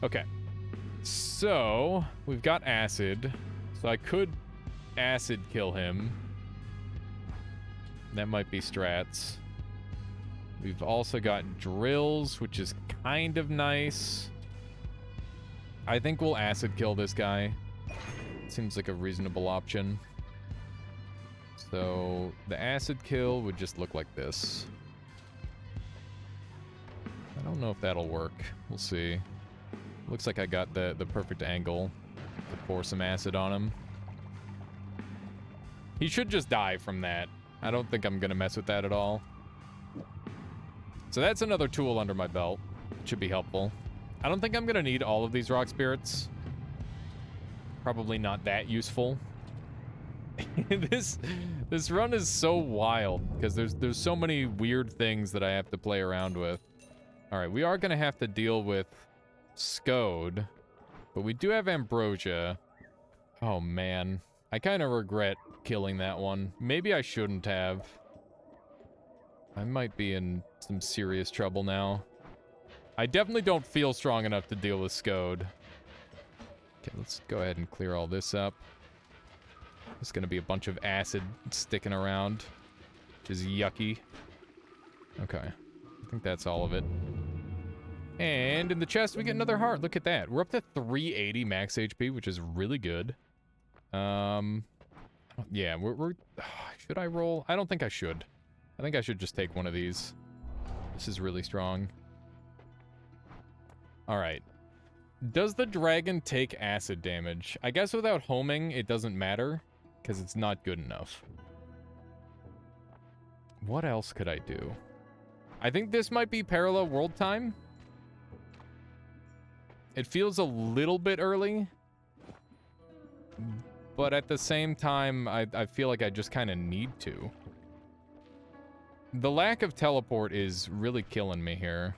Okay. So, we've got acid. So I could acid kill him. That might be strats. We've also got drills, which is kind of nice. I think we'll acid kill this guy. Seems like a reasonable option. So the acid kill would just look like this. I don't know if that'll work. We'll see. Looks like I got the perfect angle to pour some acid on him. He should just die from that. I don't think I'm gonna mess with that at all. So that's another tool under my belt. It should be helpful. I don't think I'm gonna need all of these rock spirits. Probably not that useful. This run is so wild because there's so many weird things that I have to play around with. All right, we are gonna have to deal with Scode, but we do have Ambrosia. Oh man, I kind of regret killing that one. Maybe I shouldn't have. I might be in some serious trouble now. I definitely don't feel strong enough to deal with Scode. Okay, let's go ahead and clear all this up. There's gonna be a bunch of acid sticking around, which is yucky. Okay, I think that's all of it. And in the chest, we get another heart. Look at that. We're up to 380 max HP, which is really good. Yeah, we're should I roll? I don't think I should. I think I should just take one of these. This is really strong. Alright. Does the dragon take acid damage? I guess without homing, it doesn't matter, because it's not good enough. What else could I do? I think this might be parallel world time. It feels a little bit early. But at the same time, I feel like I just kind of need to. The lack of teleport is really killing me here.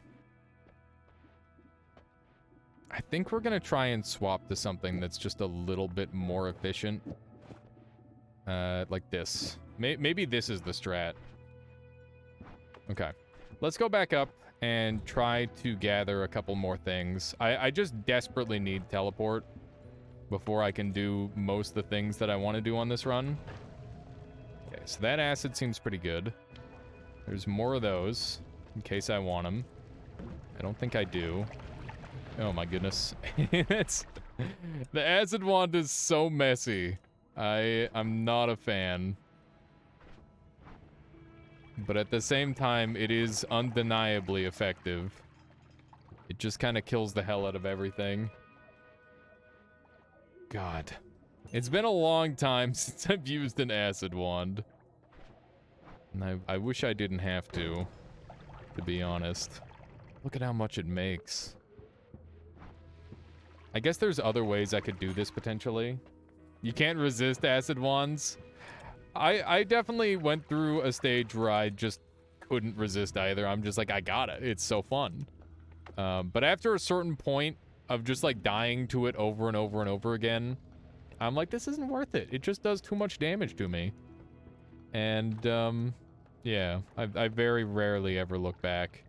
I think we're gonna try and swap to something that's just a little bit more efficient. Like this. Maybe this is the strat. Okay. Let's go back up and try to gather a couple more things. I just desperately need teleport before I can do most of the things that I want to do on this run. Okay, so that acid seems pretty good. There's more of those, in case I want them. I don't think I do. Oh my goodness. The acid wand is so messy. I'm not a fan. But at the same time, it is undeniably effective. It just kind of kills the hell out of everything. God. It's been a long time since I've used an acid wand. And I wish I didn't have to be honest. Look at how much it makes. I guess there's other ways I could do this, potentially. You can't resist acid wands. I definitely went through a stage where I just couldn't resist either. I'm just like, I got it. It's so fun. But after a certain point of just, like, dying to it over and over and over again, I'm like, this isn't worth it. It just does too much damage to me. And, yeah, I very rarely ever look back.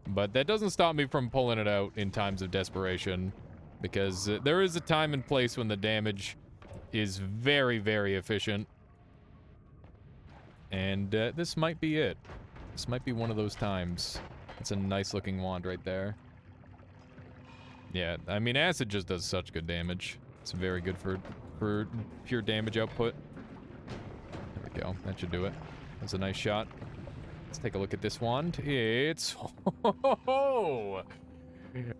But that doesn't stop me from pulling it out in times of desperation. Because there is a time and place when the damage is very, very efficient. And this might be it. This might be one of those times. It's a nice looking wand right there. Yeah, I mean, acid just does such good damage. It's very good for pure damage output. There we go. That should do it. That's a nice shot. Let's take a look at this wand. It's... Oh!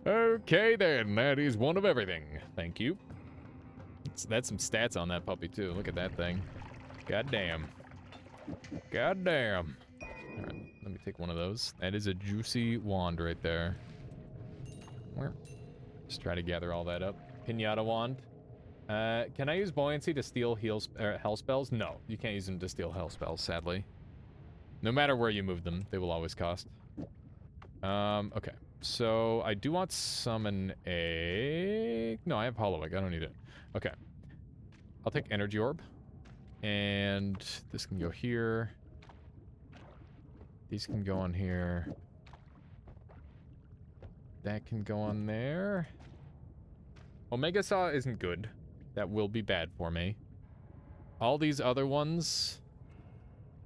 Okay then, that is one of everything. Thank you. That's some stats on that puppy too. Look at that thing. God damn. God damn. Alright, let me take one of those. That is a juicy wand right there. Just try to gather all that up. Pinata wand. Can I use buoyancy to steal hell spells? No, you can't use them to steal hell spells, sadly. No matter where you move them, they will always cost. Okay. So, I do want summon a... No, I have Hollow Egg. I don't need it. Okay. I'll take Energy Orb. And this can go here. These can go on here. That can go on there. Omega Saw isn't good. That will be bad for me. All these other ones...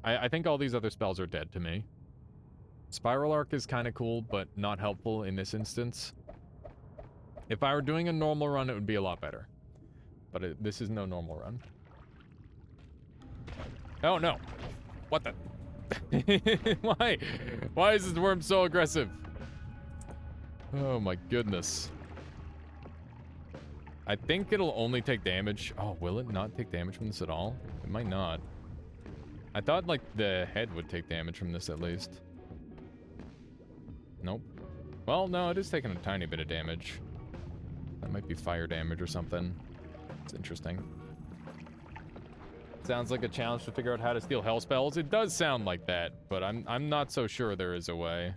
I think all these other spells are dead to me. Spiral Arc is kind of cool, but not helpful in this instance. If I were doing a normal run, it would be a lot better. But this is no normal run. Oh, no. What the? Why? Why is this worm so aggressive? Oh, my goodness. I think it'll only take damage. Oh, will it not take damage from this at all? It might not. I thought, like, the head would take damage from this at least. Nope. Well, no, it is taking a tiny bit of damage. That might be fire damage or something. It's interesting. Sounds like a challenge to figure out how to steal hell spells. It does sound like that, but I'm not so sure there is a way.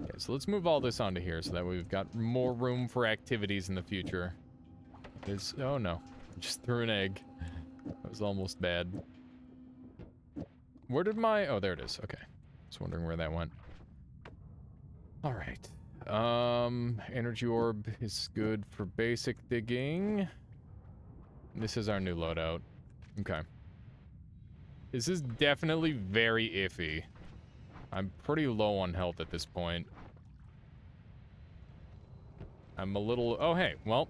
Okay, so let's move all this onto here so that we've got more room for activities in the future. There's... Oh, no. Just threw an egg. That was almost bad. Where did my... Oh, there it is. Okay. Just wondering where that went. All right. Energy Orb is good for basic digging. This is our new loadout. Okay. This is definitely very iffy. I'm pretty low on health at this point. I'm a little... Oh, hey. Well,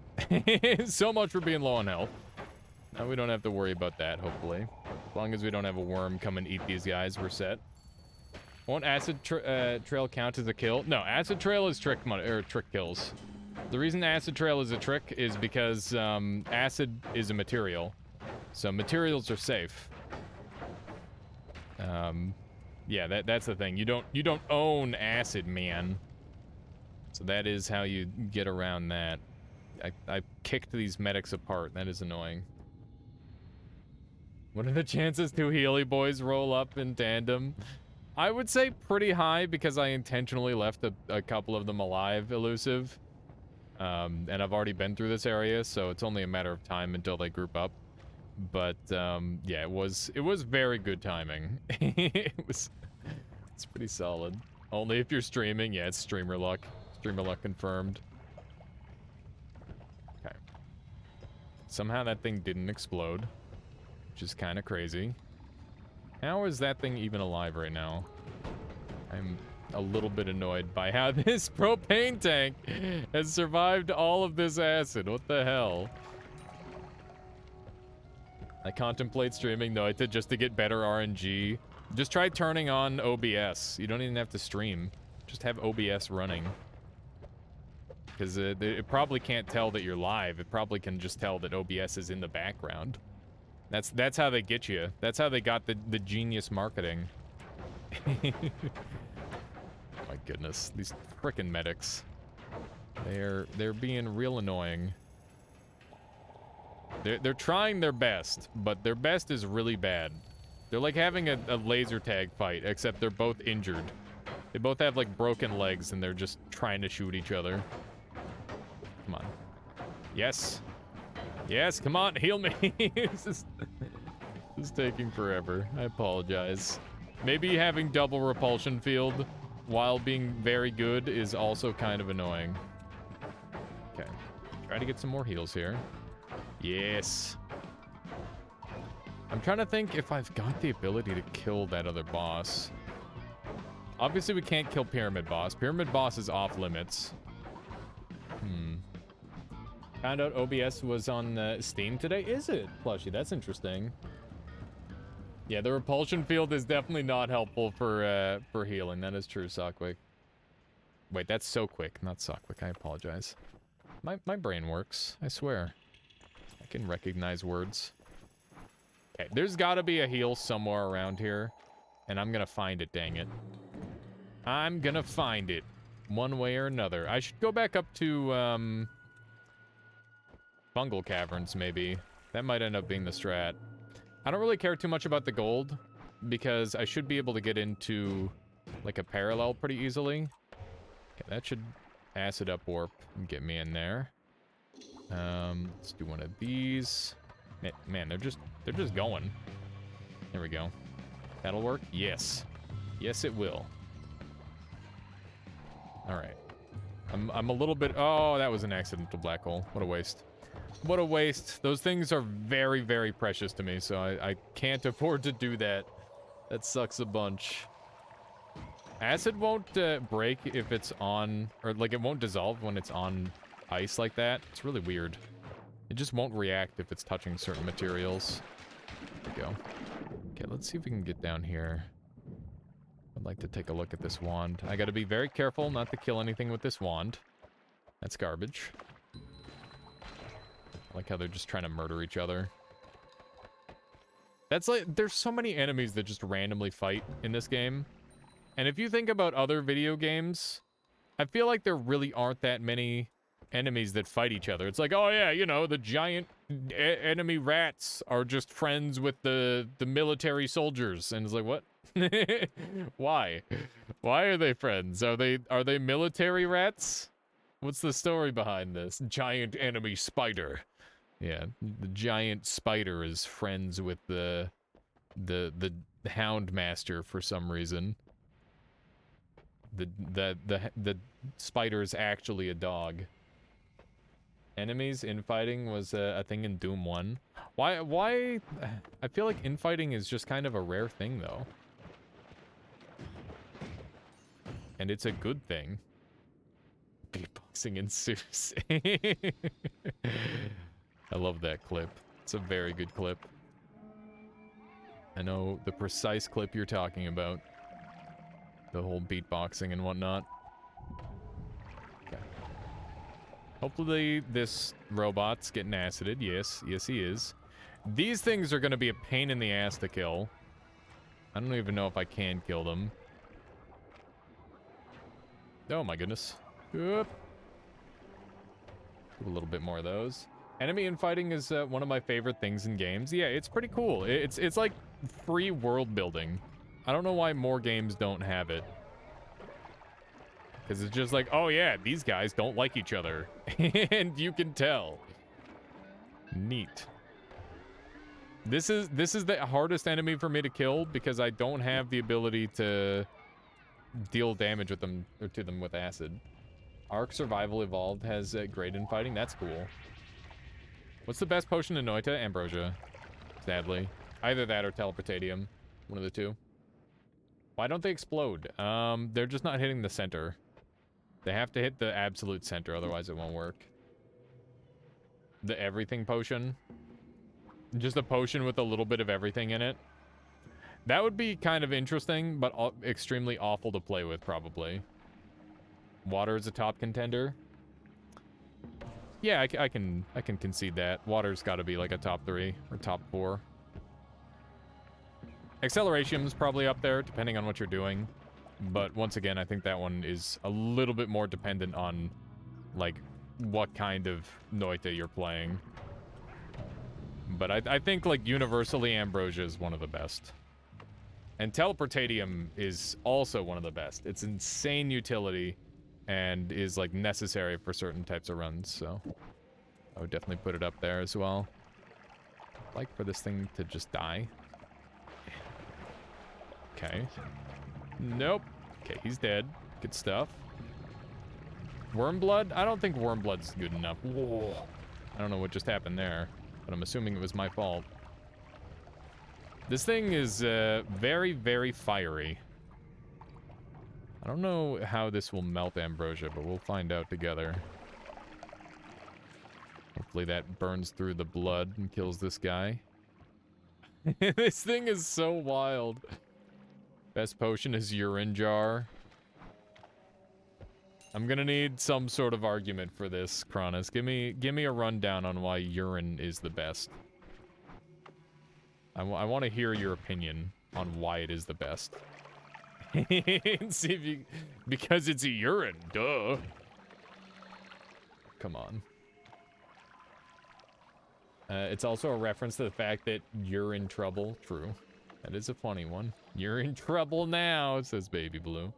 so much for being low on health. Now we don't have to worry about that, hopefully. As long as we don't have a worm come and eat these guys, we're set. Won't Acid Trail count as a kill? No, Acid Trail is trick kills. The reason acid trail is a trick is because acid is a material. So materials are safe. Yeah, that's the thing. You don't own acid, man. So that is how you get around that. I kicked these medics apart. That is annoying. What are the chances two Healy boys roll up in tandem? I would say pretty high because I intentionally left a couple of them alive, elusive. And I've already been through this area, so it's only a matter of time until they group up. But yeah, it was very good timing. It's pretty solid. Only if you're streaming. Yeah, it's streamer luck. Streamer luck confirmed. Okay. Somehow that thing didn't explode, which is kind of crazy. How is that thing even alive right now? I'm a little bit annoyed by how this propane tank has survived all of this acid. What the hell? I contemplate streaming, though, just to get better RNG. Just try turning on OBS. You don't even have to stream. Just have OBS running. Because it probably can't tell that you're live. It probably can just tell that OBS is in the background. That's how they get you. That's how they got the genius marketing. Oh my goodness, these frickin' medics. They're being real annoying. They're trying their best, but their best is really bad. They're like having a laser tag fight, except they're both injured. They both have like broken legs and they're just trying to shoot each other. Come on. Yes. Yes, come on, heal me. This is taking forever. I apologize. Maybe having double repulsion field while being very good is also kind of annoying. Okay. Try to get some more heals here. Yes. I'm trying to think if I've got the ability to kill that other boss. Obviously, we can't kill Pyramid Boss. Pyramid Boss is off limits. Found out OBS was on Steam today. Is it, Plushie? That's interesting. Yeah, the repulsion field is definitely not helpful for healing. That is true, Sockwick. Wait, that's so quick, not Sockwick. I apologize. My brain works, I swear. I can recognize words. Okay, there's gotta be a heal somewhere around here. And I'm gonna find it, dang it. I'm gonna find it. One way or another. I should go back up to, Fungal Caverns, maybe. That might end up being the strat. I don't really care too much about the gold, because I should be able to get into, like, a parallel pretty easily. Okay, that should acid up warp and get me in there. Let's do one of these. Man, they're just going. There we go. That'll work? Yes. Yes, it will. Alright. I'm a little bit... Oh, that was an accidental black hole. What a waste. What a waste. Those things are very, very precious to me, so I can't afford to do that. That sucks a bunch. Acid won't break if it's on... Or, like, it won't dissolve when it's on ice like that. It's really weird. It just won't react if it's touching certain materials. There we go. Okay, let's see if we can get down here. I'd like to take a look at this wand. I gotta be very careful not to kill anything with this wand. That's garbage. I like how they're just trying to murder each other. That's like, there's so many enemies that just randomly fight in this game. And if you think about other video games, I feel like there really aren't that many enemies that fight each other. It's like, oh yeah, you know, the giant enemy rats are just friends with the military soldiers. And it's like, what? Why? Why are they friends? Are they military rats? What's the story behind this? Giant enemy spider. Yeah, the giant spider is friends with the hound master for some reason. The spider is actually a dog. Enemies infighting was a thing in Doom 1. Why? I feel like infighting is just kind of a rare thing, though. And it's a good thing. Beatboxing ensues. I love that clip. It's a very good clip. I know the precise clip you're talking about. The whole beatboxing and whatnot. Okay. Hopefully this robot's getting acided. Yes, yes he is. These things are going to be a pain in the ass to kill. I don't even know if I can kill them. Oh my goodness. Oop. Do a little bit more of those. Enemy infighting is one of my favorite things in games. Yeah, it's pretty cool. It's like free world building. I don't know why more games don't have it. Because it's just like, oh yeah, these guys don't like each other. And you can tell. Neat. This is the hardest enemy for me to kill because I don't have the ability to deal damage with them or to them with acid. Arc Survival Evolved has great infighting. That's cool. What's the best potion in Noita? Ambrosia. Sadly. Either that or Teleportatium. One of the two. Why don't they explode? They're just not hitting the center. They have to hit the absolute center, otherwise it won't work. The everything potion. Just a potion with a little bit of everything in it. That would be kind of interesting, but extremely awful to play with, probably. Water is a top contender. Yeah, I can concede that. Water's got to be like a top 3 or top 4. Acceleration's probably up there, depending on what you're doing. But once again, I think that one is a little bit more dependent on, like, what kind of Noita you're playing. But I think, like, universally, Ambrosia is one of the best. And Teleportatium is also one of the best. It's insane utility and is, like, necessary for certain types of runs, so I would definitely put it up there as well. I'd like for this thing to just die. Okay. Nope. Okay, he's dead. Good stuff. Wormblood? I don't think Wormblood's good enough. Whoa. I don't know what just happened there, but I'm assuming it was my fault. This thing is very, very fiery. I don't know how this will melt Ambrosia, but we'll find out together. Hopefully that burns through the blood and kills this guy. This thing is so wild. Best potion is urine jar. I'm gonna need some sort of argument for this, Kronos. Give me a rundown on why urine is the best. I want to hear your opinion on why it is the best. And see if you... Because it's a urine, duh. Come on. It's also a reference to the fact that you're in trouble. True. That is a funny one. You're in trouble now, says Baby Blue.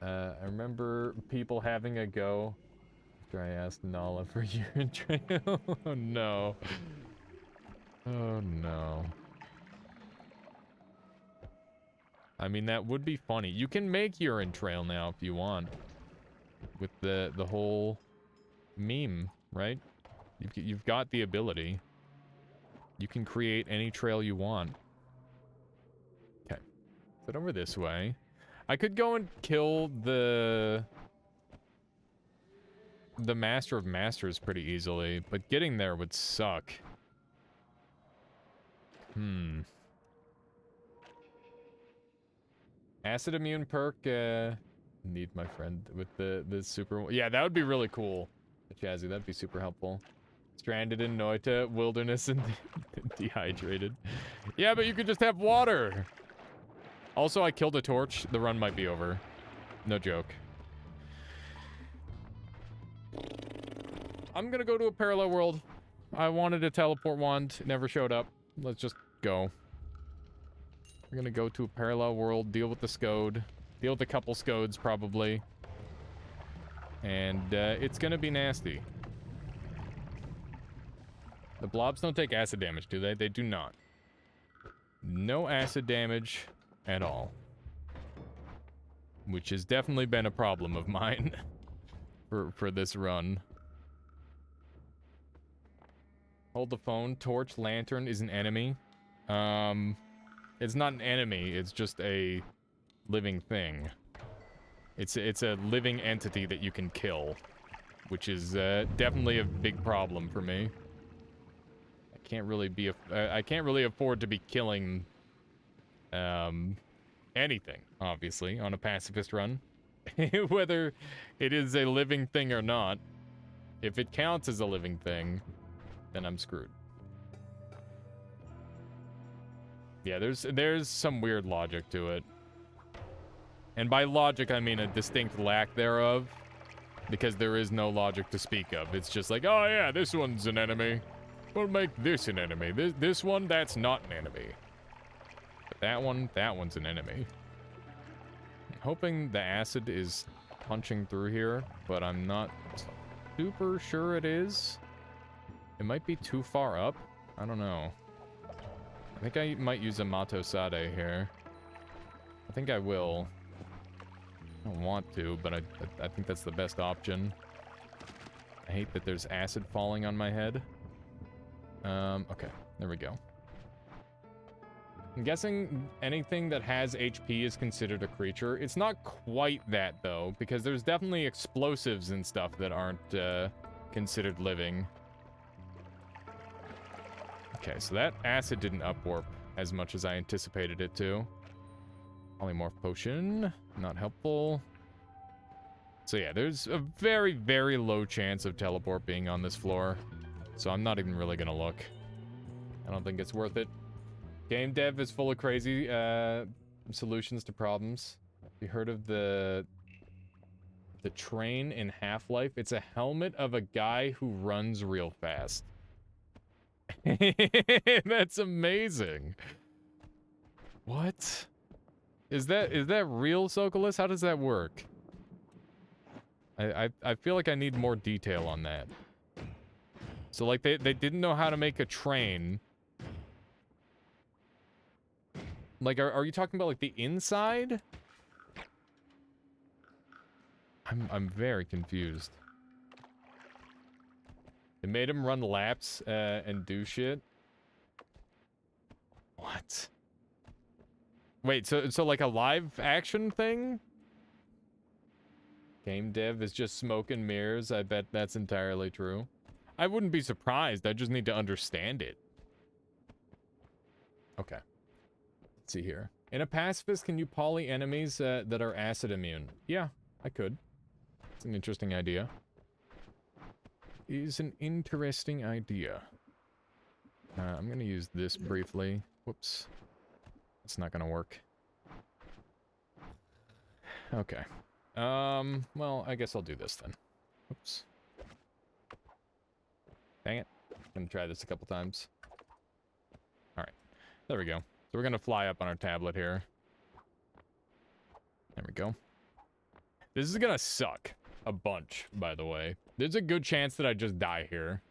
I remember people having a go after I asked Nala for urine trail. Oh no. Oh no. I mean, that would be funny. You can make urine trail now if you want. With the whole meme, right? You've got the ability. You can create any trail you want. Okay. Is it over this way? I could go and kill the Master of Masters pretty easily, but getting there would suck. Acid immune perk, need my friend with the super... Yeah, that would be really cool. Chazzy, that'd be super helpful. Stranded in Noita, wilderness, and dehydrated. Yeah, but you could just have water! Also, I killed a torch. The run might be over. No joke. I'm gonna go to a parallel world. I wanted a teleport wand. It never showed up. Let's just go. We're gonna go to a parallel world, deal with the Scode. Deal with a couple Scodes, probably. And, it's gonna be nasty. The blobs don't take acid damage, do they? They do not. No acid damage at all. Which has definitely been a problem of mine for this run. Hold the phone. Torch lantern is an enemy. It's not an enemy, it's just a living thing. It's a living entity that you can kill, which is definitely a big problem for me. I can't really afford to be killing anything, obviously, on a pacifist run. Whether it is a living thing or not. If it counts as a living thing, then I'm screwed. Yeah, there's some weird logic to it. And by logic, I mean a distinct lack thereof. Because there is no logic to speak of. It's just like, oh yeah, this one's an enemy. We'll make this an enemy. This one, that's not an enemy. But that one's an enemy. I'm hoping the acid is punching through here, but I'm not super sure it is. It might be too far up. I don't know. I think I might use a Mato Sade here. I think I will. I don't want to, but I think that's the best option. I hate that there's acid falling on my head. Okay, there we go. I'm guessing anything that has HP is considered a creature. It's not quite that, though, because there's definitely explosives and stuff that aren't considered living. Okay, so that acid didn't upwarp as much as I anticipated it to. Polymorph potion, not helpful. So yeah, there's a very, very low chance of teleport being on this floor. So I'm not even really gonna look. I don't think it's worth it. Game dev is full of crazy solutions to problems. You heard of the train in Half-Life? It's a helmet of a guy who runs real fast. That's amazing. What? Is that real, Sokolis? How does that work? I feel like I need more detail on that. So like they didn't know how to make a train. Like are you talking about like the inside? I'm very confused. They made him run laps and do shit. What? Wait, so like a live action thing? Game dev is just smoke and mirrors. I bet that's entirely true. I wouldn't be surprised. I just need to understand it. Okay. Let's see here. In a pacifist, can you poly enemies that are acid immune? Yeah, I could. It's an interesting idea. Is an interesting idea. I'm gonna use this briefly. Whoops. It's not gonna work. Okay. Well, I guess I'll do this then. Oops. Dang it. I'm gonna try this a couple times. Alright. There we go. So we're gonna fly up on our tablet here. There we go. This is gonna suck a bunch, by the way. There's a good chance that I just die here.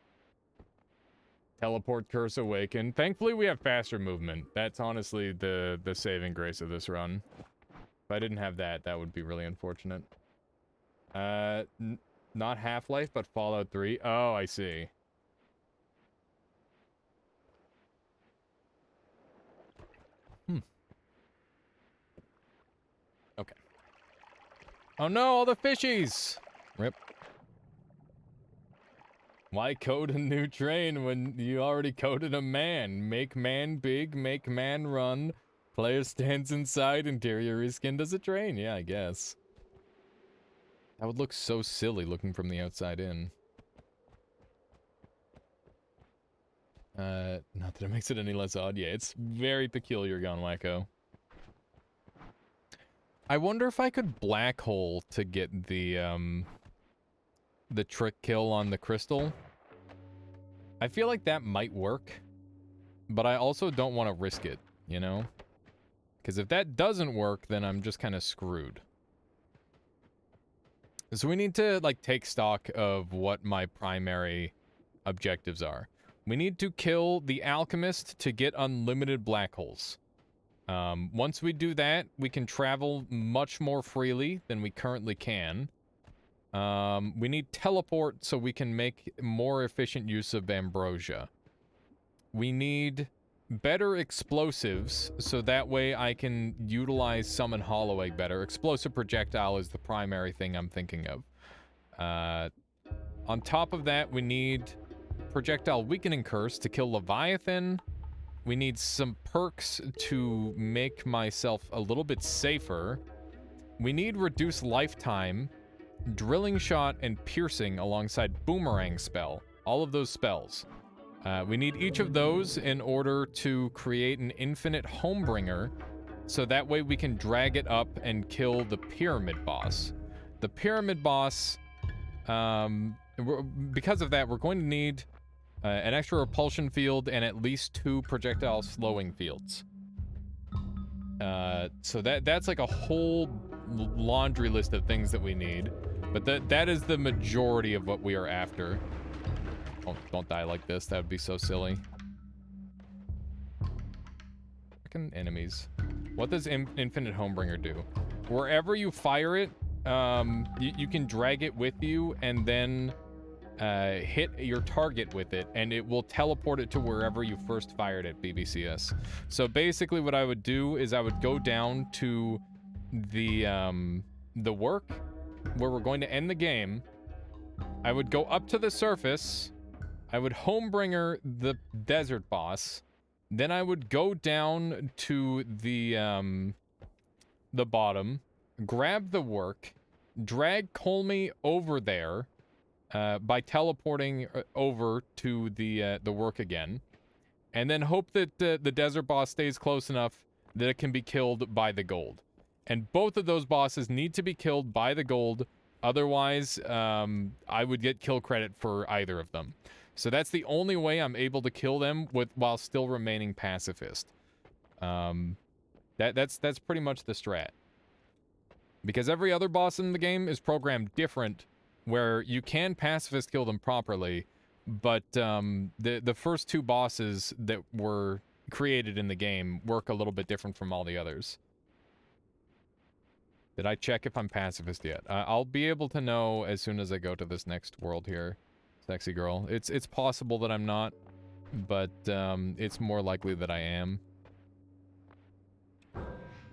Teleport curse awakened. Thankfully, we have faster movement. That's honestly the saving grace of this run. If I didn't have that, that would be really unfortunate. Not Half-Life, but Fallout 3. Oh, I see. Okay. Oh no, all the fishies! Rip. Why code a new train when you already coded a man? Make man big, make man run. Player stands inside, interior reskinned as a train. Yeah, I guess. That would look so silly looking from the outside in. Not that it makes it any less odd. Yeah, it's very peculiar, Gone Wacko. I wonder if I could black hole to get the trick kill on the crystal. I feel like that might work, but I also don't want to risk it, you know? Because if that doesn't work, then I'm just kind of screwed. So we need to, like, take stock of what my primary objectives are. We need to kill the alchemist to get unlimited black holes. Once we do that, we can travel much more freely than we currently can. We need teleport so we can make more efficient use of ambrosia. We need better explosives so that way I can utilize summon hollow egg better. Explosive projectile is the primary thing I'm thinking of. On top of that, we need projectile weakening curse to kill Leviathan. We need some perks to make myself a little bit safer. we need reduced lifetime, drilling shot, and piercing alongside boomerang spell. All of those spells. We need each of those in order to create an infinite homebringer, so that way we can drag it up and kill the pyramid boss. The pyramid boss, because of that, we're going to need an extra repulsion field and at least 2 projectile slowing fields. So that's like a whole laundry list of things that we need, but that is the majority of what we are after. Don't die like this. That would be so silly. Freaking enemies. What does Infinite Homebringer do? Wherever you fire it, you can drag it with you and then hit your target with it, and it will teleport it to wherever you first fired at BBCS. So basically what I would do is I would go down to the work where we're going to end the game. I would go up to the surface. I would homebringer the desert boss. Then I would go down to the bottom, grab the work, drag Colmy over there by teleporting over to the work again, and then hope that the desert boss stays close enough that it can be killed by the gold. And both of those bosses need to be killed by the gold, otherwise I would get kill credit for either of them. So that's the only way I'm able to kill them while still remaining pacifist. That's pretty much the strat. Because every other boss in the game is programmed different, where you can pacifist kill them properly, but the first 2 bosses that were created in the game work a little bit different from all the others. Did I check if I'm pacifist yet? I'll be able to know as soon as I go to this next world here. Sexy girl. It's possible that I'm not, but it's more likely that I am.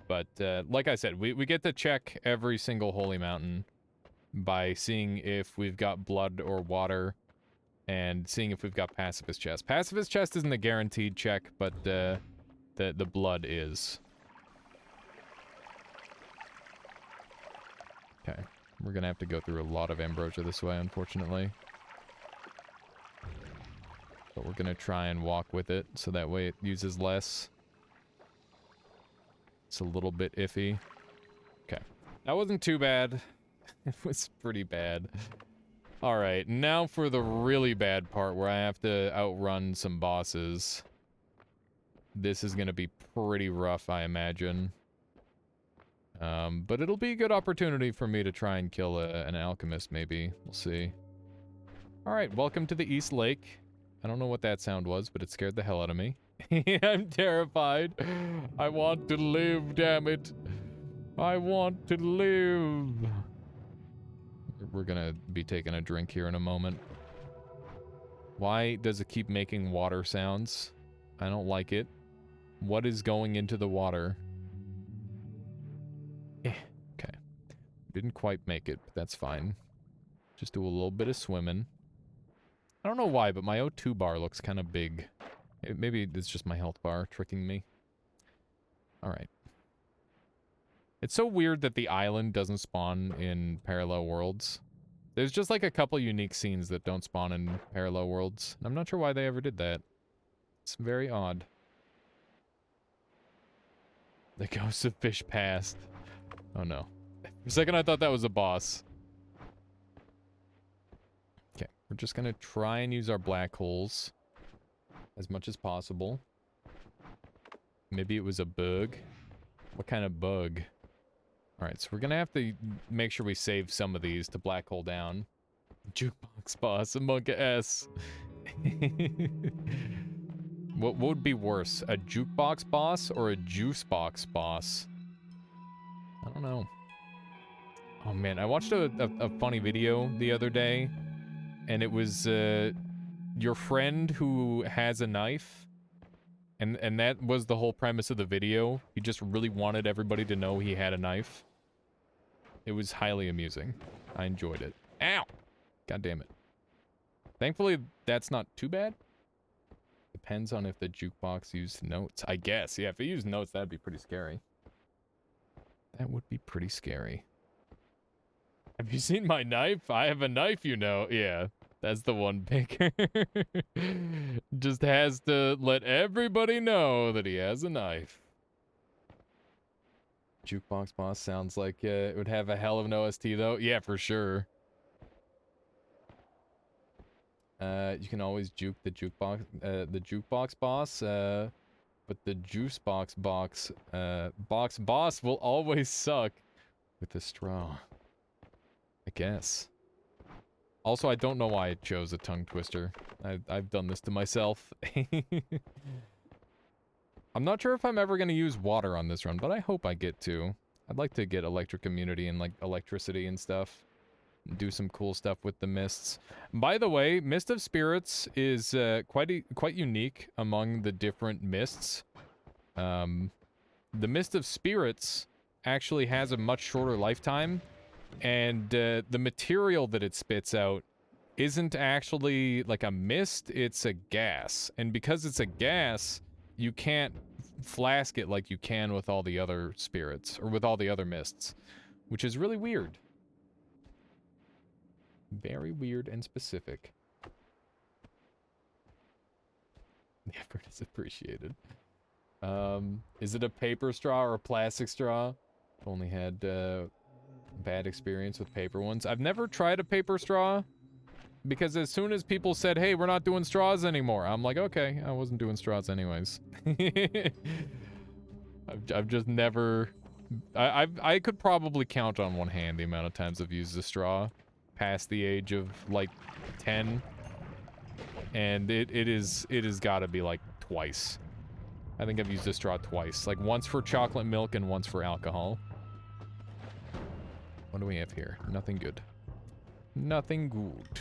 But like I said, we get to check every single holy mountain by seeing if we've got blood or water, and seeing if we've got pacifist chest. Pacifist chest isn't a guaranteed check, but the blood is. Okay, we're gonna have to go through a lot of ambrosia this way, unfortunately. But we're gonna try and walk with it, so that way it uses less. It's a little bit iffy. Okay, that wasn't too bad. It was pretty bad. Alright, now for the really bad part where I have to outrun some bosses. This is gonna be pretty rough, I imagine. But it'll be a good opportunity for me to try and kill an alchemist, maybe. We'll see. Alright, welcome to the East Lake. I don't know what that sound was, but it scared the hell out of me. I'm terrified. I want to live, damn it. I want to live. We're gonna be taking a drink here in a moment. Why does it keep making water sounds? I don't like it. What is going into the water? Okay. Didn't quite make it, but that's fine. Just do a little bit of swimming. I don't know why, but my O2 bar looks kind of big. Maybe it's just my health bar tricking me. Alright. It's so weird that the island doesn't spawn in parallel worlds. There's just like a couple unique scenes that don't spawn in parallel worlds. I'm not sure why they ever did that. It's very odd. The ghost of fish passed. Oh no. For a second I thought that was a boss. Okay, we're just gonna try and use our black holes as much as possible. Maybe it was a bug. What kind of bug? Alright, so we're gonna have to make sure we save some of these to black hole down. Jukebox boss, Among Us. What would be worse, a jukebox boss or a juice box boss? I don't know. Oh man, I watched a funny video the other day, and it was your friend who has a knife, and that was the whole premise of the video. He just really wanted everybody to know he had a knife. It was highly amusing. I enjoyed it. Ow! God damn it. Thankfully, that's not too bad. Depends on if the jukebox used notes. I guess, yeah, if it used notes, that'd be pretty scary. That would be pretty scary. Have you seen my knife? I have a knife, you know. Yeah, that's the one picker. Just has to let everybody know that he has a knife. Jukebox boss sounds like it would have a hell of an OST, though. Yeah, for sure. You can always juke the jukebox boss, but the juice box boss will always suck with a straw. I guess. Also, I don't know why I chose a tongue twister. I've done this to myself. I'm not sure if I'm ever going to use water on this run, but I hope I get to. I'd like to get electric immunity and, like, electricity and stuff. And do some cool stuff with the mists. By the way, Mist of Spirits is quite unique among the different mists. The Mist of Spirits actually has a much shorter lifetime, and the material that it spits out isn't actually like a mist, it's a gas. And because it's a gas, you can't flask it like you can with all the other spirits, or with all the other mists, which is really weird. Very weird and specific. The effort is appreciated. Is it a paper straw or a plastic straw? I've only had bad experience with paper ones. I've never tried a paper straw, because as soon as people said, hey, we're not doing straws anymore, I'm like, okay, I wasn't doing straws anyways. I've just never... I could probably count on one hand the amount of times I've used a straw past the age of, like, 10. And it has got to be, like, twice. I think I've used a straw twice. Like, once for chocolate milk and once for alcohol. What do we have here? Nothing good. Nothing good.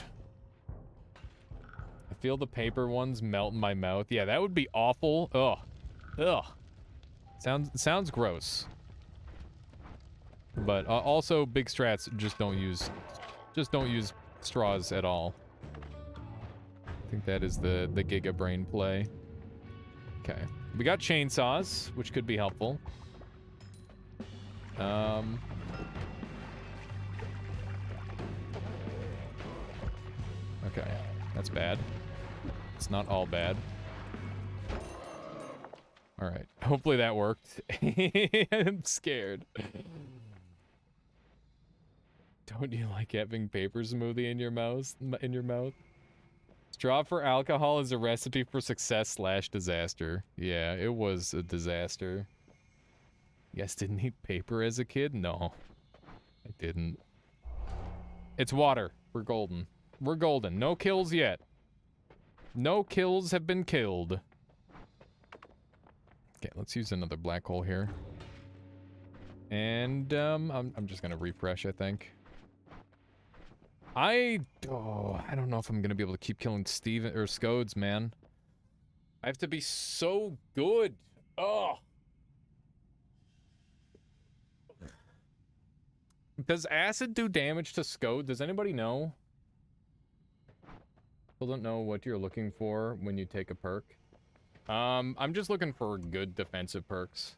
I feel the paper ones melt in my mouth. Yeah, that would be awful. Ugh. Ugh. Sounds gross. But also, big strats just don't use straws at all. I think that is the Giga Brain play. Okay. We got chainsaws, which could be helpful. Okay. That's bad. It's not all bad. Alright. Hopefully that worked. I'm scared. Don't you like having paper smoothie in your mouth? Straw for alcohol is a recipe for success / disaster. Yeah, it was a disaster. You guys didn't eat paper as a kid? No. I didn't. It's water. We're golden. We're golden. No kills yet. No kills have been killed. Okay, let's use another black hole here. And, I'm just gonna refresh, I think. I don't know if I'm gonna be able to keep killing Steven or Scodes, man. I have to be so good. Oh. Does acid do damage to Scode? Does anybody know? Still don't know what you're looking for when you take a perk. I'm just looking for good defensive perks.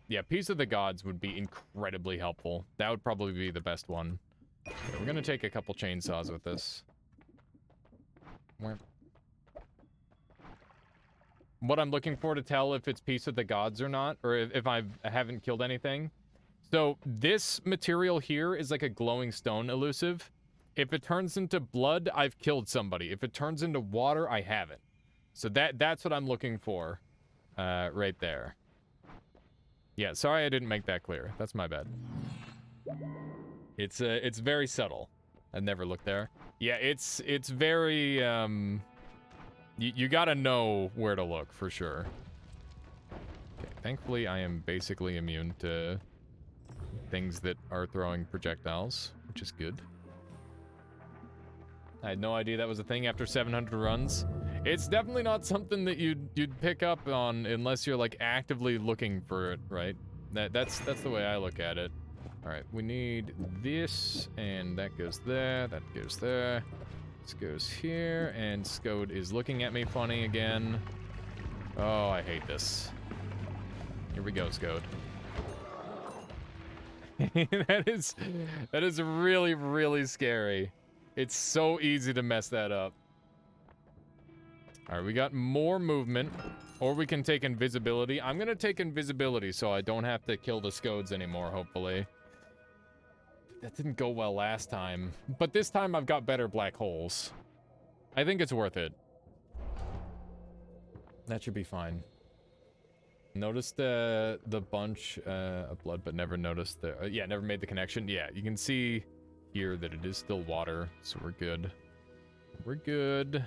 Yeah, Peace of the Gods would be incredibly helpful. That would probably be the best one. Okay, we're gonna take a couple chainsaws with this. What I'm looking for to tell if it's Peace of the Gods or not, or if I haven't killed anything. So this material here is like a glowing stone elusive. If it turns into blood, I've killed somebody. If it turns into water, I haven't. So that's what I'm looking for, right there. Yeah, sorry I didn't make that clear. That's my bad. It's very subtle. I've never looked there. Yeah, it's very, you gotta know where to look, for sure. Okay, thankfully I am basically immune to things that are throwing projectiles, which is good. I had no idea that was a thing after 700 runs. It's definitely not something that you'd pick up on unless you're, like, actively looking for it, right? That's the way I look at it. Alright, we need this, and that goes there, that goes there. This goes here, and Scode is looking at me funny again. Oh, I hate this. Here we go, Scode. That is really, really scary. It's so easy to mess that up. All right, we got more movement, or we can take invisibility. I'm gonna take invisibility so I don't have to kill the Scodes anymore, hopefully. That didn't go well last time, but this time I've got better black holes. I think it's worth it. That should be fine. Noticed the bunch of blood, but never noticed the... yeah, never made the connection. Yeah, you can see here that it is still water, so we're good. We're good.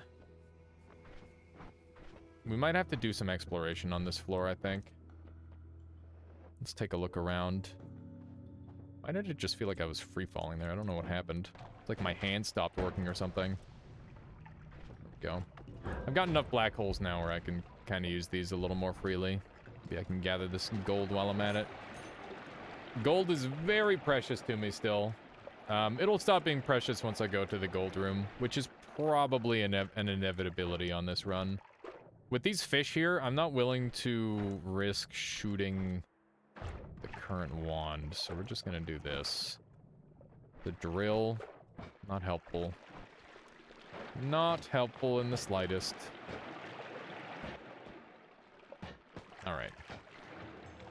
We might have to do some exploration on this floor, I think. Let's take a look around. Why did it just feel like I was free-falling there? I don't know what happened. It's like my hand stopped working or something. There we go. I've got enough black holes now where I can kind of use these a little more freely. Maybe I can gather this gold while I'm at it. Gold is very precious to me still. It'll stop being precious once I go to the gold room, which is probably an inevitability on this run. With these fish here, I'm not willing to risk shooting the current wand, so we're just gonna do this. The drill, not helpful. Not helpful in the slightest. Alright.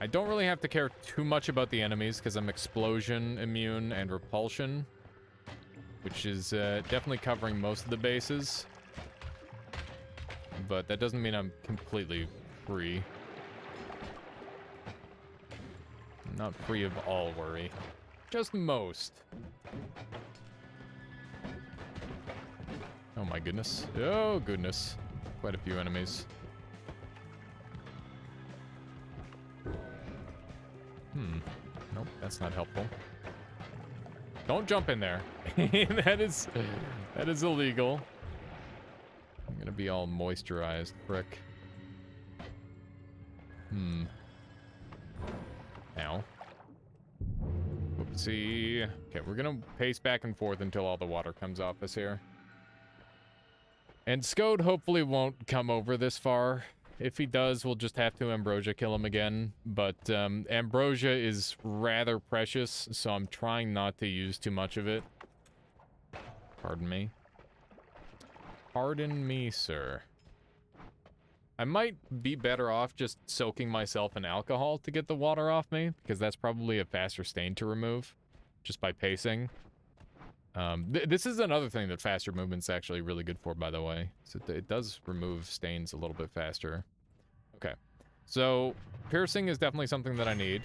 I don't really have to care too much about the enemies, because I'm explosion immune and repulsion, which is definitely covering most of the bases. But that doesn't mean I'm completely free. I'm not free of all worry. Just most. Oh my goodness. Oh goodness. Quite a few enemies. Nope, that's not helpful. Don't jump in there. That is illegal. I'm gonna be all moisturized, frick. Ow. Whoopsie. Okay, we're gonna pace back and forth until all the water comes off us here. And Scode hopefully won't come over this far. If he does, we'll just have to Ambrosia kill him again. But Ambrosia is rather precious, so I'm trying not to use too much of it. Pardon me. Pardon me, sir. I might be better off just soaking myself in alcohol to get the water off me, because that's probably a faster stain to remove, just by pacing. This is another thing that faster movement's actually really good for, by the way. So it does remove stains a little bit faster. Okay. So, piercing is definitely something that I need.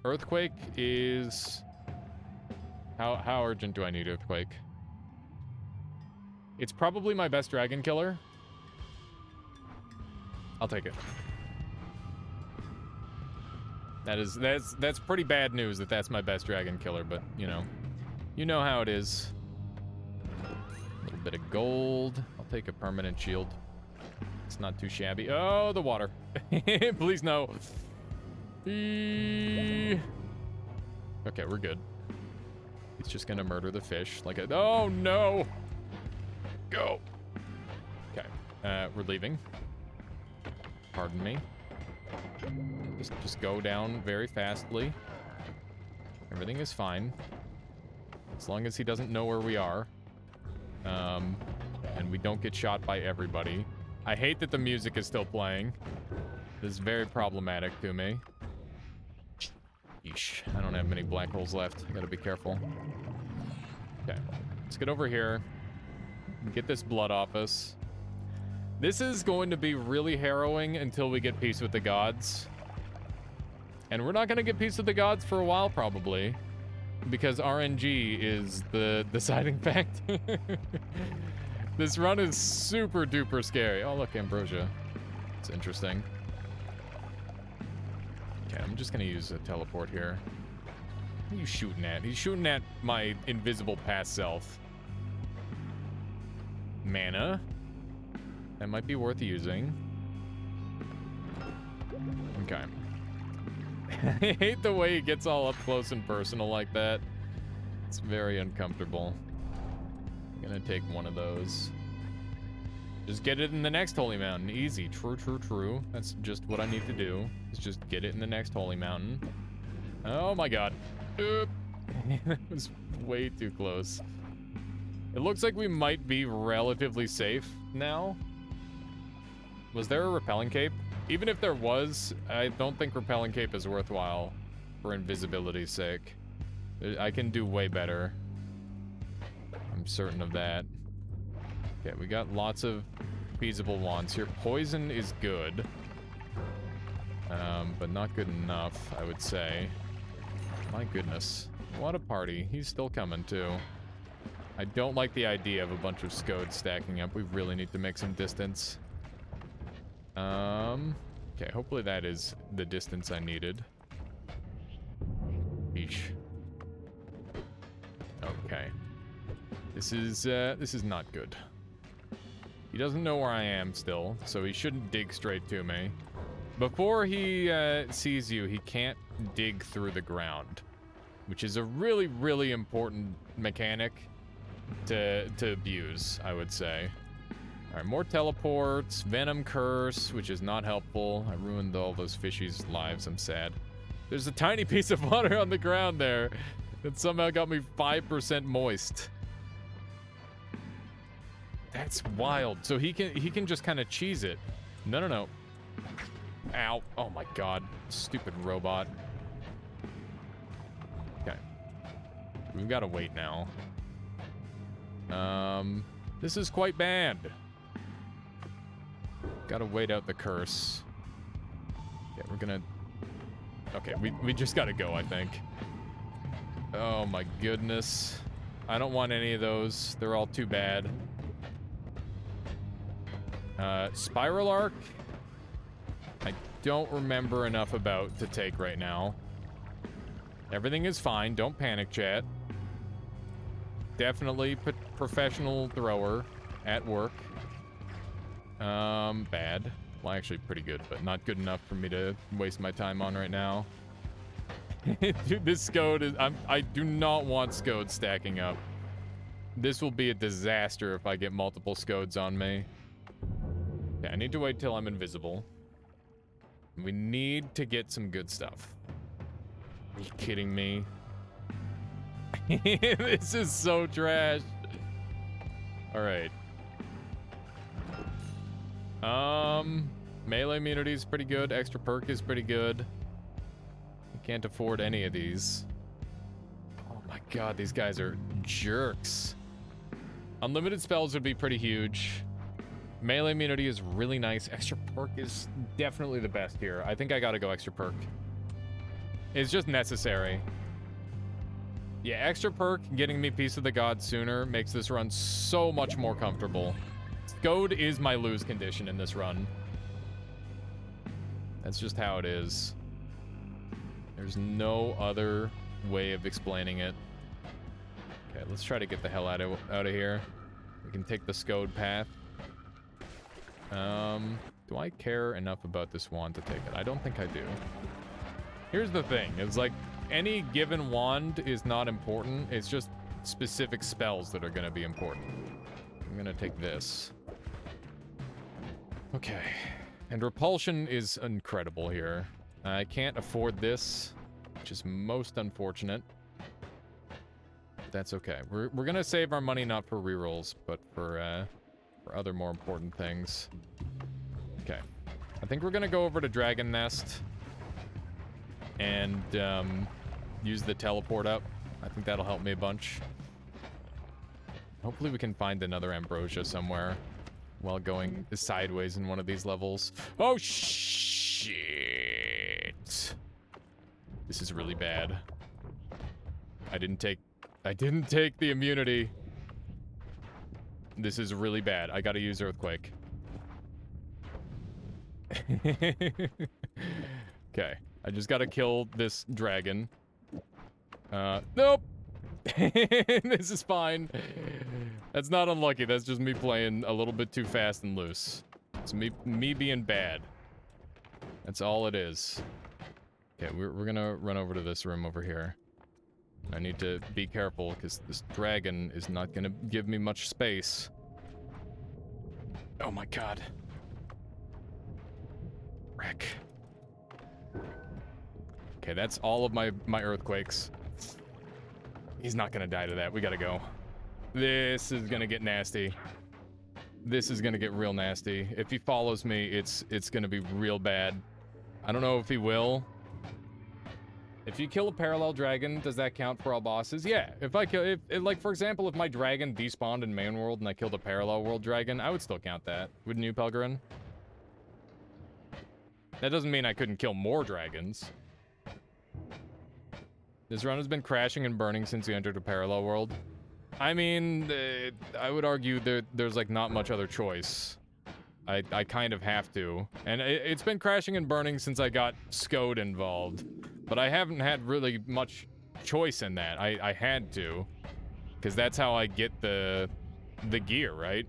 Earthquake is... How urgent do I need Earthquake? It's probably my best dragon killer. I'll take it. That's pretty bad news that that's my best dragon killer, but you know how it is. A little bit of gold. I'll take a permanent shield. It's not too shabby. Oh, the water. Please no. Okay, we're good. He's just gonna murder the fish like a... Oh no! Go. Okay, we're leaving. Pardon me. Just go down very fastly. Everything is fine. As long as he doesn't know where we are. And we don't get shot by everybody. I hate that the music is still playing. This is very problematic to me. Yeesh, I don't have many black holes left. I gotta be careful. Okay, let's get over here. Get this blood off us. This is going to be really harrowing until we get peace with the gods. And we're not going to get peace with the gods for a while, probably. Because RNG is the deciding factor. This run is super duper scary. Oh, look, Ambrosia. It's interesting. Okay, I'm just going to use a teleport here. What are you shooting at? He's shooting at my invisible past self. Mana. That might be worth using. Okay. I hate the way he gets all up close and personal like that. It's very uncomfortable. I'm gonna take one of those. Just get it in the next holy mountain. Easy. True, true, true. That's just what I need to do. Is just get it in the next holy mountain. Oh my god. Oop. That was way too close. It looks like we might be relatively safe now. Was there a repelling cape? Even if there was, I don't think repelling cape is worthwhile for invisibility's sake. I can do way better. I'm certain of that. Okay, we got lots of feasible wants here. Poison is good. But not good enough, I would say. My goodness. What a party. He's still coming, too. I don't like the idea of a bunch of scodes stacking up. We really need to make some distance. Okay, hopefully that is the distance I needed. Eesh. Okay. This is not good. He doesn't know where I am still, so he shouldn't dig straight to me. Before he sees you, he can't dig through the ground, which is a really, really important mechanic to abuse, I would say. All right, more teleports, Venom Curse, which is not helpful. I ruined all those fishies' lives. I'm sad. There's a tiny piece of water on the ground there that somehow got me 5% moist. That's wild. So he can just kind of cheese it. No. Ow. Oh my god. Stupid robot. Okay. We've got to wait now. This is quite bad. Gotta wait out the curse. Okay, we're gonna... Okay, we just gotta go, I think. Oh my goodness. I don't want any of those. They're all too bad. Spiral Arc? I don't remember enough about to take right now. Everything is fine. Don't panic, chat. Definitely professional thrower at work. Bad. Well, actually pretty good, but not good enough for me to waste my time on right now. Dude, this Scode is... I do not want Scodes stacking up. This will be a disaster if I get multiple Scodes on me. Yeah, I need to wait till I'm invisible. We need to get some good stuff. Are you kidding me? This is so trash. All right. Melee immunity is pretty good. Extra perk is pretty good. I can't afford any of these. Oh my god, these guys are jerks. Unlimited spells would be pretty huge. Melee immunity is really nice. Extra perk is definitely the best here. I think I gotta go extra perk. It's just necessary. Yeah, extra perk getting me Piece of the Gods sooner makes this run so much more comfortable. Scode is my lose condition in this run. That's just how it is. There's no other way of explaining it. Okay, let's try to get the hell out of here. We can take the Scode path. Do I care enough about this wand to take it? I don't think I do. Here's the thing. It's like, any given wand is not important. It's just specific spells that are going to be important. I'm going to take this. Okay. And repulsion is incredible here. I can't afford this, which is most unfortunate. That's okay. We're going to save our money not for rerolls, but for other more important things. Okay. I think we're going to go over to Dragon Nest and use the teleport up. I think that'll help me a bunch. Hopefully we can find another Ambrosia somewhere while going sideways in one of these levels. Oh, shit. This is really bad. I didn't take the immunity. This is really bad. I gotta use Earthquake. Okay. I just gotta kill this dragon. Nope! This is fine. That's not unlucky. That's just me playing a little bit too fast and loose. It's me being bad. That's all it is. Okay, we're gonna run over to this room over here. I need to be careful, because this dragon is not gonna give me much space. Oh my god. Okay, that's all of my earthquakes. He's not gonna die to that. We gotta go. This is gonna get nasty. This is gonna get real nasty. If he follows me, it's gonna be real bad. I don't know if he will. If you kill a parallel dragon, does that count for all bosses? Yeah. If I kill, like for example, if my dragon despawned in main world and I killed a parallel world dragon, I would still count that. Wouldn't you, Pelgrin? That doesn't mean I couldn't kill more dragons. This run has been crashing and burning since you entered a parallel world. I mean, I would argue that there's like not much other choice. I kind of have to. And it's been crashing and burning since I got SCOD involved. But I haven't had really much choice in that. I had to. Because that's how I get the gear, right?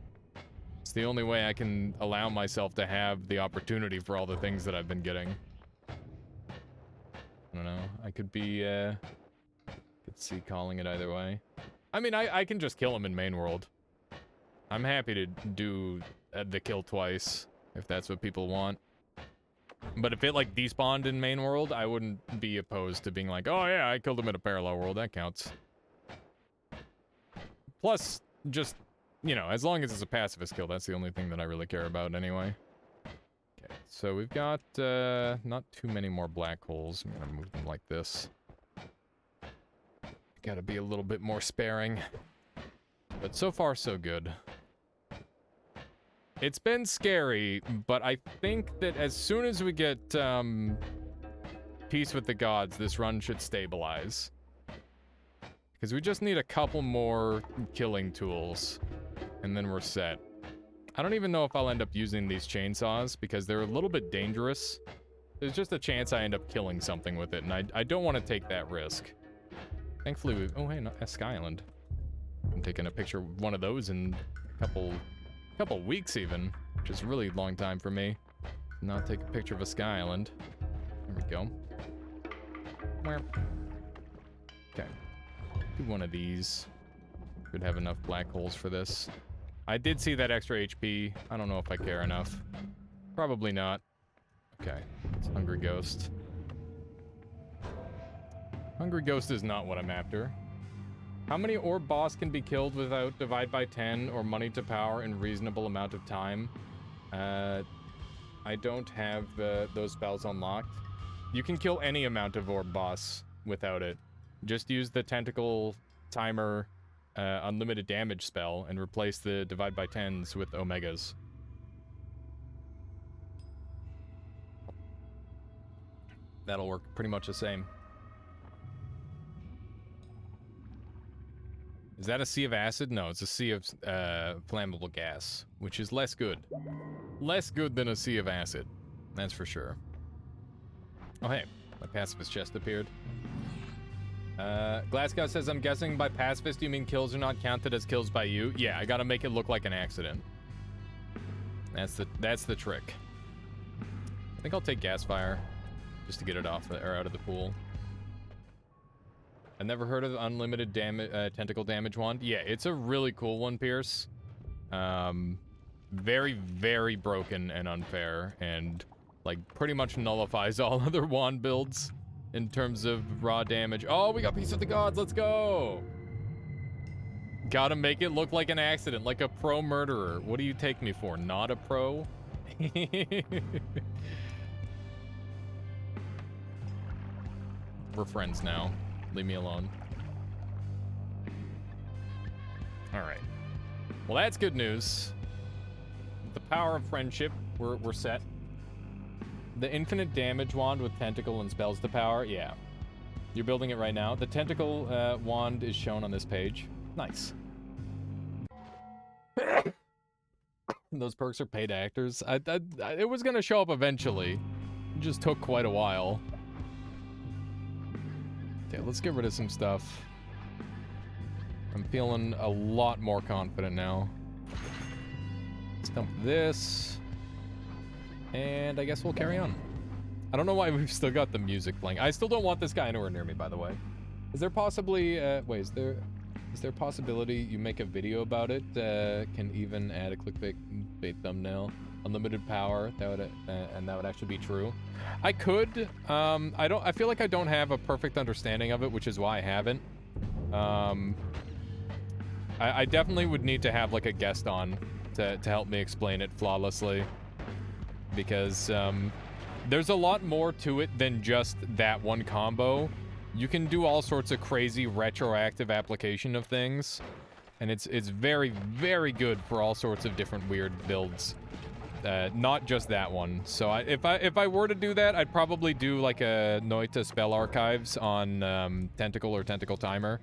It's the only way I can allow myself to have the opportunity for all the things that I've been getting. I don't know. I could be, could see calling it either way. I mean, I can just kill him in main world. I'm happy to do the kill twice, if that's what people want. But if it, like, despawned in main world, I wouldn't be opposed to being like, oh yeah, I killed him in a parallel world, that counts. Plus, just, you know, as long as it's a pacifist kill, that's the only thing that I really care about anyway. Okay, so we've got, not too many more black holes. I'm gonna move them like this. Gotta be a little bit more sparing. But so far, so good. It's been scary, but I think that as soon as we get, peace with the gods, this run should stabilize. Because we just need a couple more killing tools, and then we're set. I don't even know if I'll end up using these chainsaws, because they're a little bit dangerous. There's just a chance I end up killing something with it, and I don't want to take that risk. Thankfully, we... Oh, hey, not Sky Island. I'm taking a picture of one of those in a couple weeks, even. Which is a really long time for me. Not take a picture of a Sky Island. There we go. Okay. Do one of these. Could have enough black holes for this. I did see that extra HP. I don't know if I care enough. Probably not. Okay. It's Hungry Ghost. Hungry Ghost is not what I'm after. How many orb boss can be killed without divide by 10 or money to power in reasonable amount of time? I don't have those spells unlocked. You can kill any amount of orb boss without it. Just use the tentacle timer unlimited damage spell and replace the divide by 10s with omegas. That'll work pretty much the same. Is that a sea of acid? No, it's a sea of flammable gas, which is less good. Less good than a sea of acid, that's for sure. Oh hey, my pacifist chest appeared. Glasgow says, I'm guessing by pacifist you mean kills are not counted as kills by you? Yeah, I gotta make it look like an accident. That's the trick. I think I'll take gas fire, just to get it off or out of the pool. I never heard of the unlimited tentacle damage wand. Yeah, it's a really cool one, Pierce. Very, very broken and unfair, and like pretty much nullifies all other wand builds in terms of raw damage. Oh, we got Peace of the Gods, let's go! Gotta make it look like an accident, like a pro murderer. What do you take me for, not a pro? We're friends now. Leave me alone. Alright. Well, that's good news. With the power of friendship, we're set. The infinite damage wand with tentacle and spells to power, yeah. You're building it right now. The tentacle wand is shown on this page. Nice. Those perks are paid actors. It was gonna show up eventually. It just took quite a while. Okay, let's get rid of some stuff. I'm feeling a lot more confident now. Let's dump this. And I guess we'll carry on. I don't know why we've still got the music playing. I still don't want this guy anywhere near me, by the way. Is there possibly, wait, is there a possibility you make a video about it? Can even add a clickbait thumbnail? unlimited power. That would and that would actually be true. I could. I feel like I don't have a perfect understanding of it, which is why I haven't. I definitely would need to have like a guest on to help me explain it flawlessly, because there's a lot more to it than just that one combo. You can do all sorts of crazy retroactive application of things, and it's very, very good for all sorts of different weird builds. Not just that one. So if I were to do that, I'd probably do like a Noita spell archives on Tentacle or Tentacle Timer,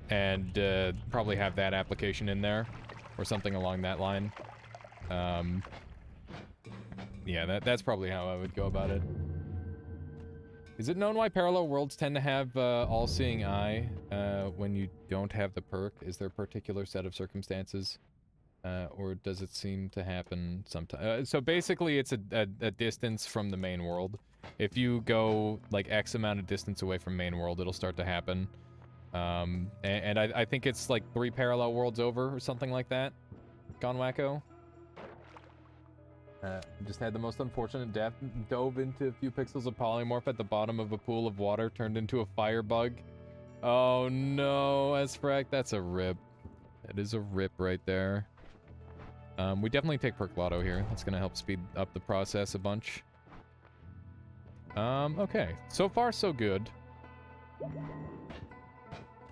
and probably have that application in there, or something along that line. Yeah, that's probably how I would go about it. Is it known why parallel worlds tend to have all-seeing eye when you don't have the perk? Is there a particular set of circumstances? Or does it seem to happen sometimes? So basically, it's a distance from the main world. If you go, like, X amount of distance away from main world, it'll start to happen. And I think it's, like, 3 parallel worlds over, or something like that. Gone wacko. Just had the most unfortunate death. Dove into a few pixels of polymorph at the bottom of a pool of water, turned into a firebug. Oh no, Esfrac, that's a rip. That is a rip right there. We definitely take Perk Lotto here. That's gonna help speed up the process a bunch. Okay. So far, so good.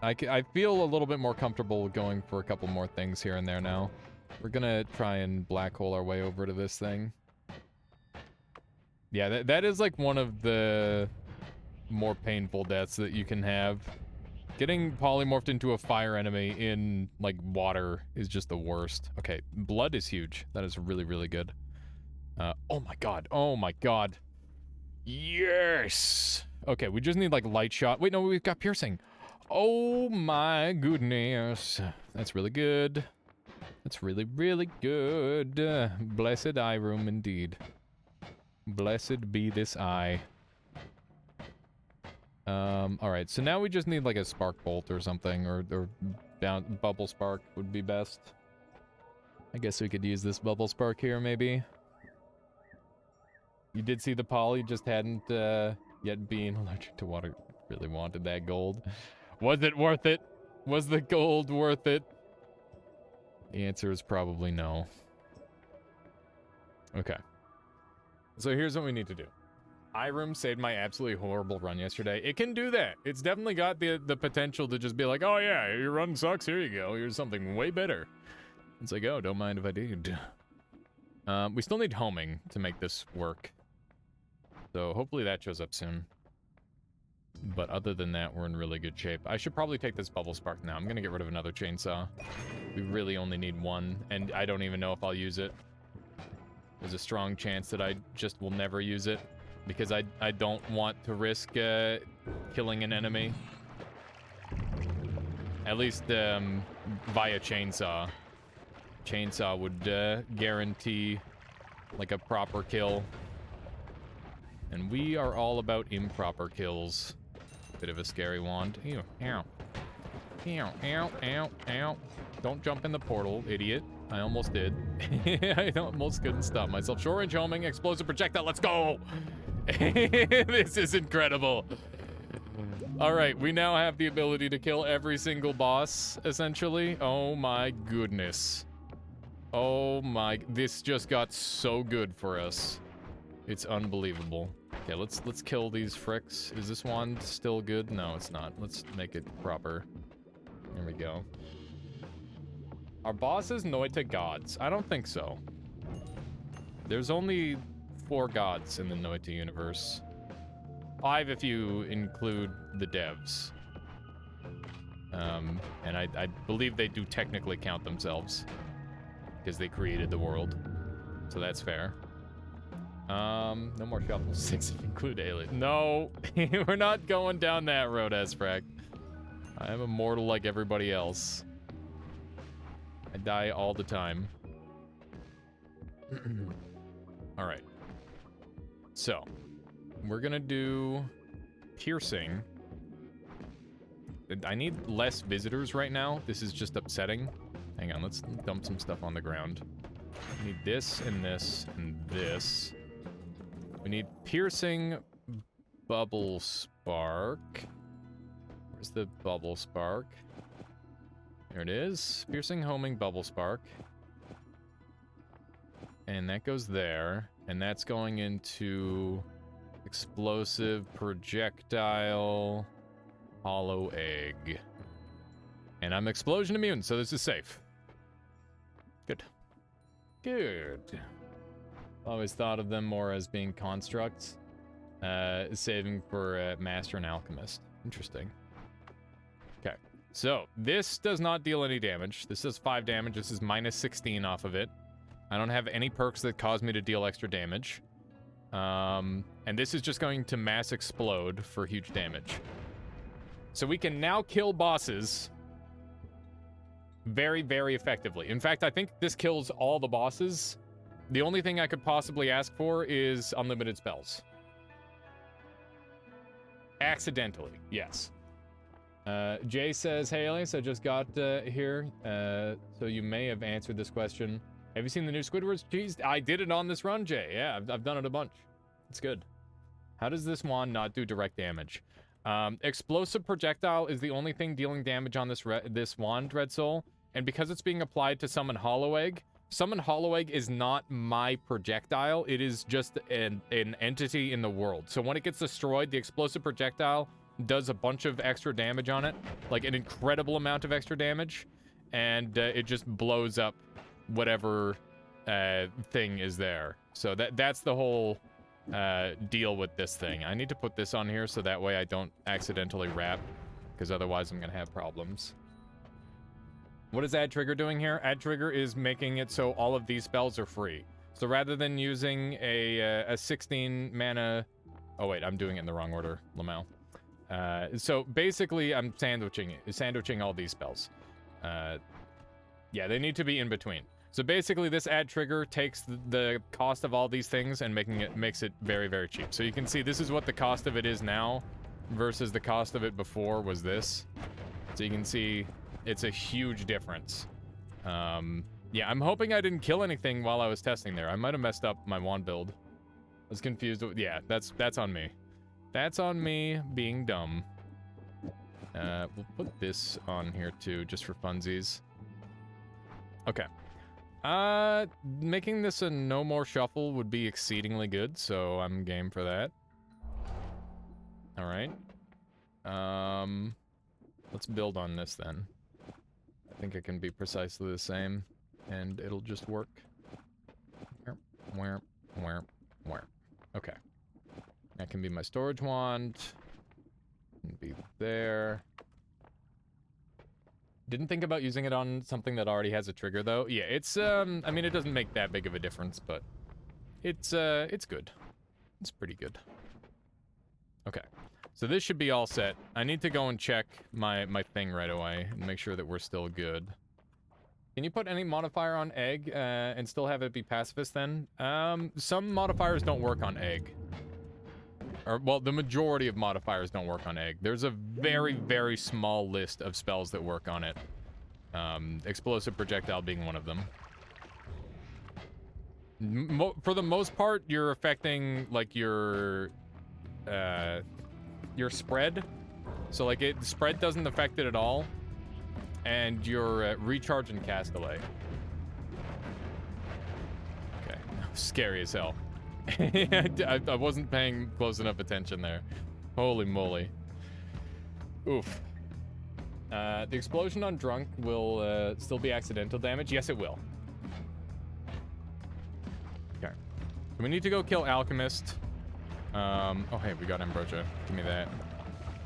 I feel a little bit more comfortable going for a couple more things here and there now. We're gonna try and black hole our way over to this thing. Yeah, that is like one of the more painful deaths that you can have. Getting polymorphed into a fire enemy in, like, water is just the worst. Okay, blood is huge. That is really, really good. Oh my god. Oh my god. Yes! Okay, we just need, like, light shot. Wait, no, we've got piercing. Oh my goodness. That's really good. That's really, really good. Blessed eye room indeed. Blessed be this eye. Alright, so now we just need like a spark bolt or something, or bubble spark would be best. I guess we could use this bubble spark here, maybe. You did see the poly, just hadn't, yet been allergic to water. Really wanted that gold. Was it worth it? Was the gold worth it? The answer is probably no. Okay. So here's what we need to do. iRoom saved my absolutely horrible run yesterday. It can do that. It's definitely got the potential to just be like, oh yeah, your run sucks, here you go. Here's something way better. It's like, oh, don't mind if I did. We still need homing to make this work. So hopefully that shows up soon. But other than that, we're in really good shape. I should probably take this bubble spark now. I'm gonna get rid of another chainsaw. We really only need one, and I don't even know if I'll use it. There's a strong chance that I just will never use it, because I don't want to risk killing an enemy. At least via chainsaw. Chainsaw would guarantee like a proper kill. And we are all about improper kills. Bit of a scary wand. Ew, ow. Ow, ow, ow, ow. Don't jump in the portal, idiot. I almost did. I almost couldn't stop myself. Short range homing, explosive projectile, let's go! This is incredible. Alright, we now have the ability to kill every single boss, essentially. Oh my goodness. Oh my, this just got so good for us. It's unbelievable. Okay, let's kill these fricks. Is this wand still good? No, it's not. Let's make it proper. There we go. Are bosses Noita gods? I don't think so. There's only 4 gods in the Noita universe. 5 if you include the devs. And I believe they do technically count themselves, because they created the world. So that's fair. No more shuffle 6 if you include alien. No, we're not going down that road, Esfrac. I am immortal like everybody else. I die all the time. Alright. So, we're gonna do piercing. I need less visitors right now. This is just upsetting. Hang on, let's dump some stuff on the ground. We need this and this and this. We need piercing bubble spark. Where's the bubble spark? There it is. Piercing homing bubble spark. And that goes there. And that's going into explosive projectile hollow egg. And I'm explosion immune, so this is safe. Good. Good. Always thought of them more as being constructs. Saving for Master and Alchemist. Interesting. Okay. So, this does not deal any damage. This does 5 damage. This is minus 16 off of it. I don't have any perks that cause me to deal extra damage. And this is just going to mass explode for huge damage. So we can now kill bosses very, very effectively. In fact, I think this kills all the bosses. The only thing I could possibly ask for is unlimited spells. Accidentally, yes. Jay says, hey, Alias, I just got here, so you may have answered this question. Have you seen the new Squidward's cheese? I did it on this run, Jay. Yeah, I've done it a bunch. It's good. How does this wand not do direct damage? Explosive projectile is the only thing dealing damage on this wand, Red Soul. And because it's being applied to Summon Hollow Egg is not my projectile. It is just an entity in the world. So when it gets destroyed, the explosive projectile does a bunch of extra damage on it. Like an incredible amount of extra damage. And it just blows up whatever thing is there. So that's the whole deal with this thing. I need to put this on here so that way I don't accidentally wrap, because otherwise I'm gonna have problems. What is Add Trigger doing here? Add Trigger is making it so all of these spells are free. So rather than using a 16 mana... Oh wait, I'm doing it in the wrong order, Lamau. So basically I'm sandwiching all these spells. Yeah, they need to be in between. So basically this Add Trigger takes the cost of all these things and makes it very, very cheap. So you can see this is what the cost of it is now versus the cost of it before was this. So you can see it's a huge difference. Yeah, I'm hoping I didn't kill anything while I was testing there. I might have messed up my wand build. I was confused. Yeah, that's on me. That's on me being dumb. We'll put this on here too, just for funsies. Okay. Making this a no more shuffle would be exceedingly good, so I'm game for that. Alright. Let's build on this then. I think it can be precisely the same, and it'll just work. Where? Okay. That can be my storage wand. Can be there. Didn't think about using it on something that already has a trigger, though. Yeah, it's, I mean, it doesn't make that big of a difference, but it's good. It's pretty good. Okay. So this should be all set. I need to go and check my thing right away and make sure that we're still good. Can you put any modifier on egg and still have it be pacifist then? Some modifiers don't work on egg. Or, well, the majority of modifiers don't work on egg. There's a very, very small list of spells that work on it. Explosive projectile being one of them. For the most part, you're affecting, like, your spread. So, like, spread doesn't affect it at all. And your recharge and cast delay. Okay. Scary as hell. I wasn't paying close enough attention there. Holy moly. Oof. The explosion on drunk will still be accidental damage. Yes, it will. Okay. So we need to go kill Alchemist. Oh, hey, we got Ambrosia. Give me that.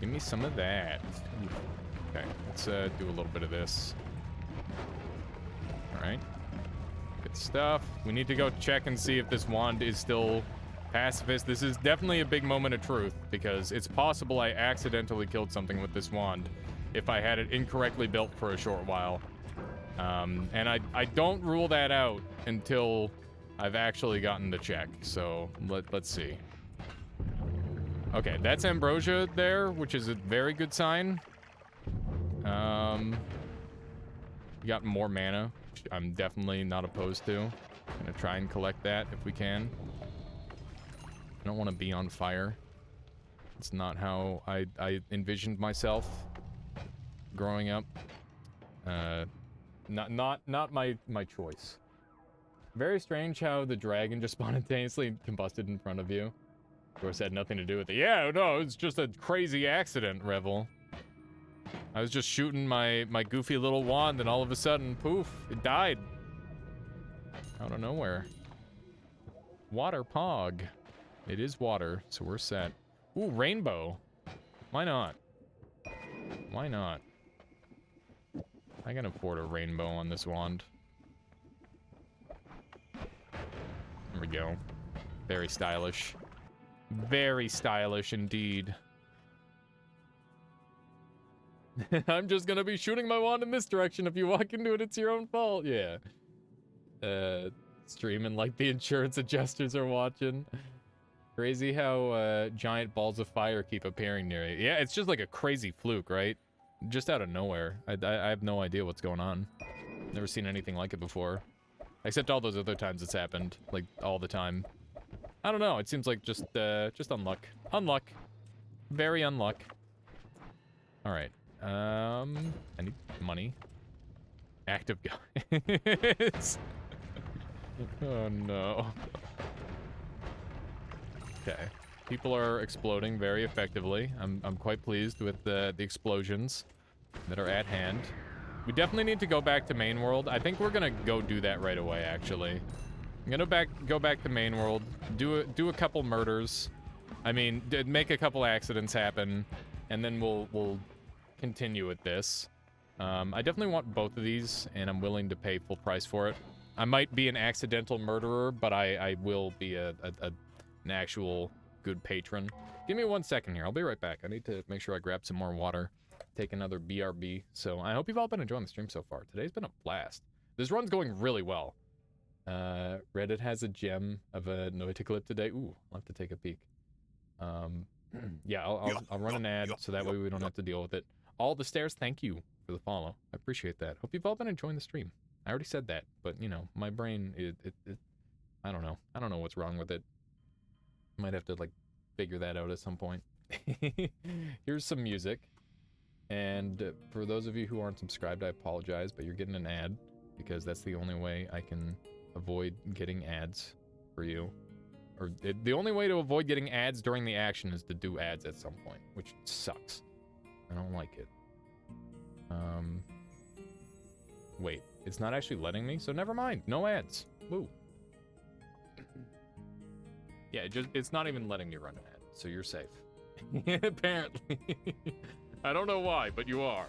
Give me some of that. Oof. Okay, let's do a little bit of this. All right. Good stuff. We need to go check and see if this wand is still pacifist. This is definitely a big moment of truth, because it's possible I accidentally killed something with this wand if I had it incorrectly built for a short while. And I don't rule that out until I've actually gotten the check, so let's see. Okay, that's Ambrosia there, which is a very good sign. We got more mana, which I'm definitely not opposed to. Gonna try and collect that if we can. I don't want to be on fire. It's not how I envisioned myself growing up. Not my choice. Very strange how the dragon just spontaneously combusted in front of you. Of course, it had nothing to do with it. Yeah, no, it's just a crazy accident, Revel. I was just shooting my goofy little wand, and all of a sudden, poof, it died. Out of nowhere. Water pog. It is water, so we're set. Ooh, rainbow. Why not? Why not? I can afford a rainbow on this wand. There we go. Very stylish. Very stylish indeed. I'm just gonna be shooting my wand in this direction. If you walk into it, it's your own fault. Yeah. Streaming like the insurance adjusters are watching. Crazy how giant balls of fire keep appearing near you. Yeah, it's just like a crazy fluke, right? Just out of nowhere. I have no idea what's going on. Never seen anything like it before. Except all those other times it's happened, like all the time. I don't know, it seems like just unluck. Unluck. Very unluck. Alright. I need money. Active guys. Oh no. Okay. People are exploding very effectively. I'm quite pleased with the explosions that are at hand. We definitely need to go back to main world. I think we're gonna go do that right away, actually. I'm gonna go back to main world, do a couple murders. I mean, make a couple accidents happen, and then we'll continue with this. I definitely want both of these, and I'm willing to pay full price for it. I might be an accidental murderer, but I will be an actual good patron. Give me 1 second here. I'll be right back. I need to make sure I grab some more water. Take another BRB. So I hope you've all been enjoying the stream so far. Today's been a blast. This run's going really well. Reddit has a gem of a Noita clip today. Ooh, I'll have to take a peek. Yeah, I'll run an ad so that way we don't have to deal with it. All the stairs, thank you for the follow. I appreciate that. Hope you've all been enjoying the stream. I already said that, but you know, my brain, I don't know. I don't know what's wrong with it. Might have to like figure that out at some point. Here's some music. And for those of you who aren't subscribed, I apologize, but you're getting an ad because that's the only way I can avoid getting ads for you. Or the only way to avoid getting ads during the action is to do ads at some point, which sucks. I don't like it. Wait, it's not actually letting me, so never mind. No ads. Woo. Yeah, it's not even letting me run an ad, so you're safe. Apparently. I don't know why, but you are.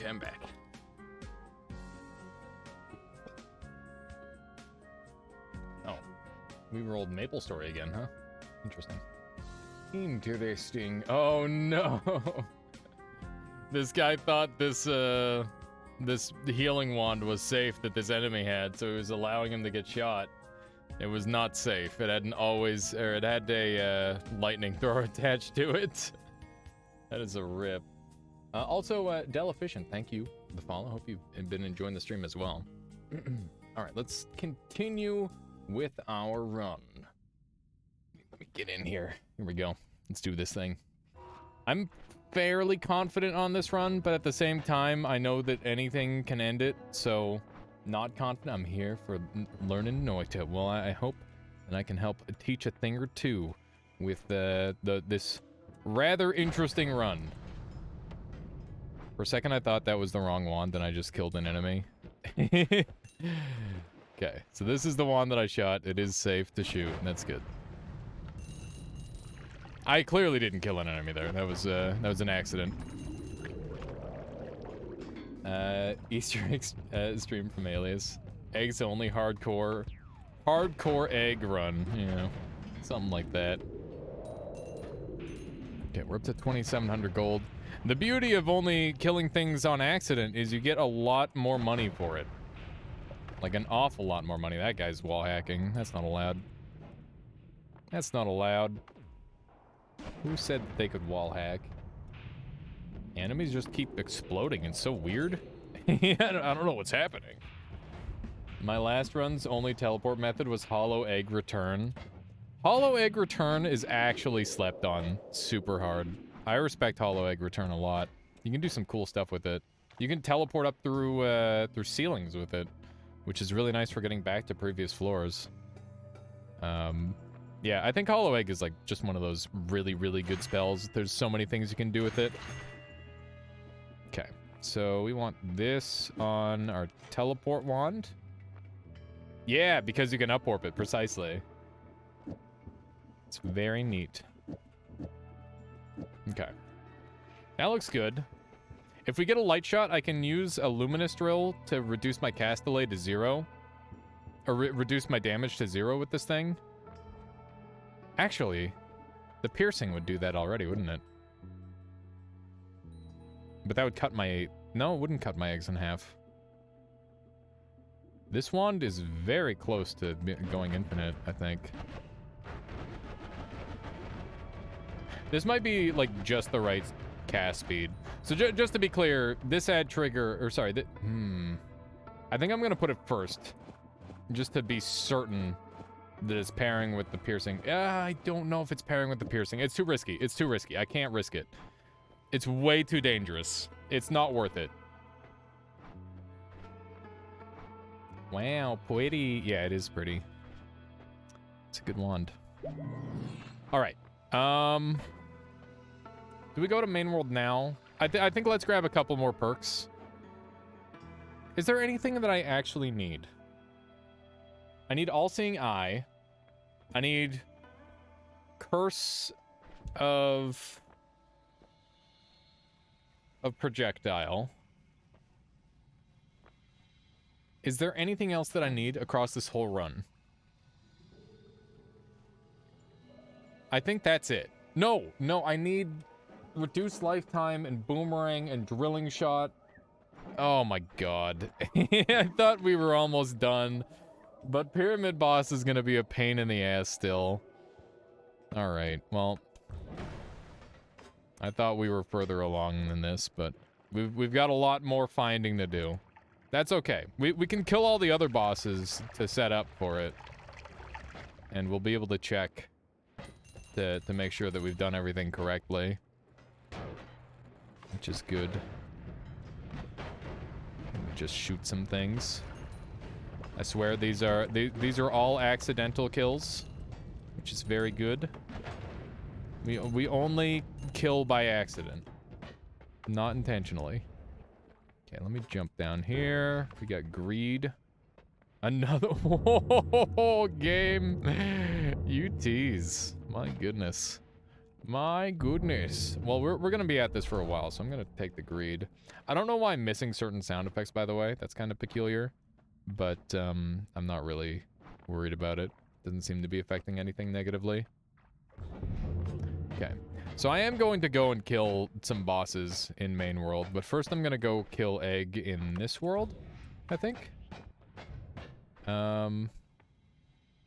Okay, I'm back. Oh. We rolled Maple Story again, huh? Interesting. Interesting. Oh no! This guy thought this this healing wand was safe that this enemy had, so he was allowing him to get shot. It was not safe. It had it had a lightning thrower attached to it. That is a rip. Also, Delefficient, thank you for the follow. Hope you've been enjoying the stream as well. All right, let's continue with our run. Let me get in here. Here we go. Let's do this thing. I'm fairly confident on this run, but at the same time, I know that anything can end it, so not confident. I'm here for learning Noita. Well, I hope that I can help teach a thing or two with this rather interesting run. For a second, I thought that was the wrong wand, then I just killed an enemy. Okay, so this is the wand that I shot. It is safe to shoot, and that's good. I clearly didn't kill an enemy there. That was an accident. Easter egg stream from Alias. Eggs only hardcore egg run. You know, something like that. Okay, we're up to 2,700 gold. The beauty of only killing things on accident is you get a lot more money for it. Like an awful lot more money. That guy's wall hacking. That's not allowed. That's not allowed. Who said that they could wall hack? Enemies just keep exploding. It's so weird. I don't know what's happening. My last run's only teleport method was Hollow Egg Return. Hollow Egg Return is actually slept on super hard. I respect Hollow Egg Return a lot. You can do some cool stuff with it. You can teleport up through ceilings with it, which is really nice for getting back to previous floors. Yeah, I think Hollow Egg is like just one of those really, really good spells. There's so many things you can do with it. Okay, so we want this on our teleport wand. Yeah, because you can up-warp it, precisely. It's very neat. Okay. That looks good. If we get a light shot, I can use a luminous drill to reduce my cast delay to 0. Or reduce my damage to 0 with this thing. Actually, the piercing would do that already, wouldn't it? But that would cut my... No, it wouldn't cut my eggs in half. This wand is very close to going infinite, I think. This might be, like, just the right cast speed. So just to be clear, this add trigger... Or, sorry, I think I'm gonna put it first. Just to be certain that it's pairing with the piercing. I don't know if it's pairing with the piercing. It's too risky. It's too risky. I can't risk it. It's way too dangerous. It's not worth it. Wow, pretty. Yeah, it is pretty. It's a good wand. All right. Do we go to main world now? I think let's grab a couple more perks. Is there anything that I actually need? I need All-Seeing Eye. I need Curse of Projectile. Is there anything else that I need across this whole run? I think that's it. No, I need Reduced Lifetime and Boomerang and Drilling Shot. Oh my god. I thought we were almost done. But Pyramid Boss is gonna be a pain in the ass still. Alright, well. I thought we were further along than this, but we've got a lot more finding to do. That's okay. We can kill all the other bosses to set up for it. And we'll be able to check to make sure that we've done everything correctly. Which is good. Let me just shoot some things. I swear these are all accidental kills, which is very good. We only kill by accident, not intentionally. Okay, let me jump down here. We got greed. Another game. You tease. My goodness. My goodness. Well, we're going to be at this for a while, so I'm going to take the greed. I don't know why I'm missing certain sound effects, by the way. That's kind of peculiar. But I'm not really worried about it. Doesn't seem to be affecting anything negatively. Okay. So I am going to go and kill some bosses in main world, but first I'm going to go kill Egg in this world, I think. Am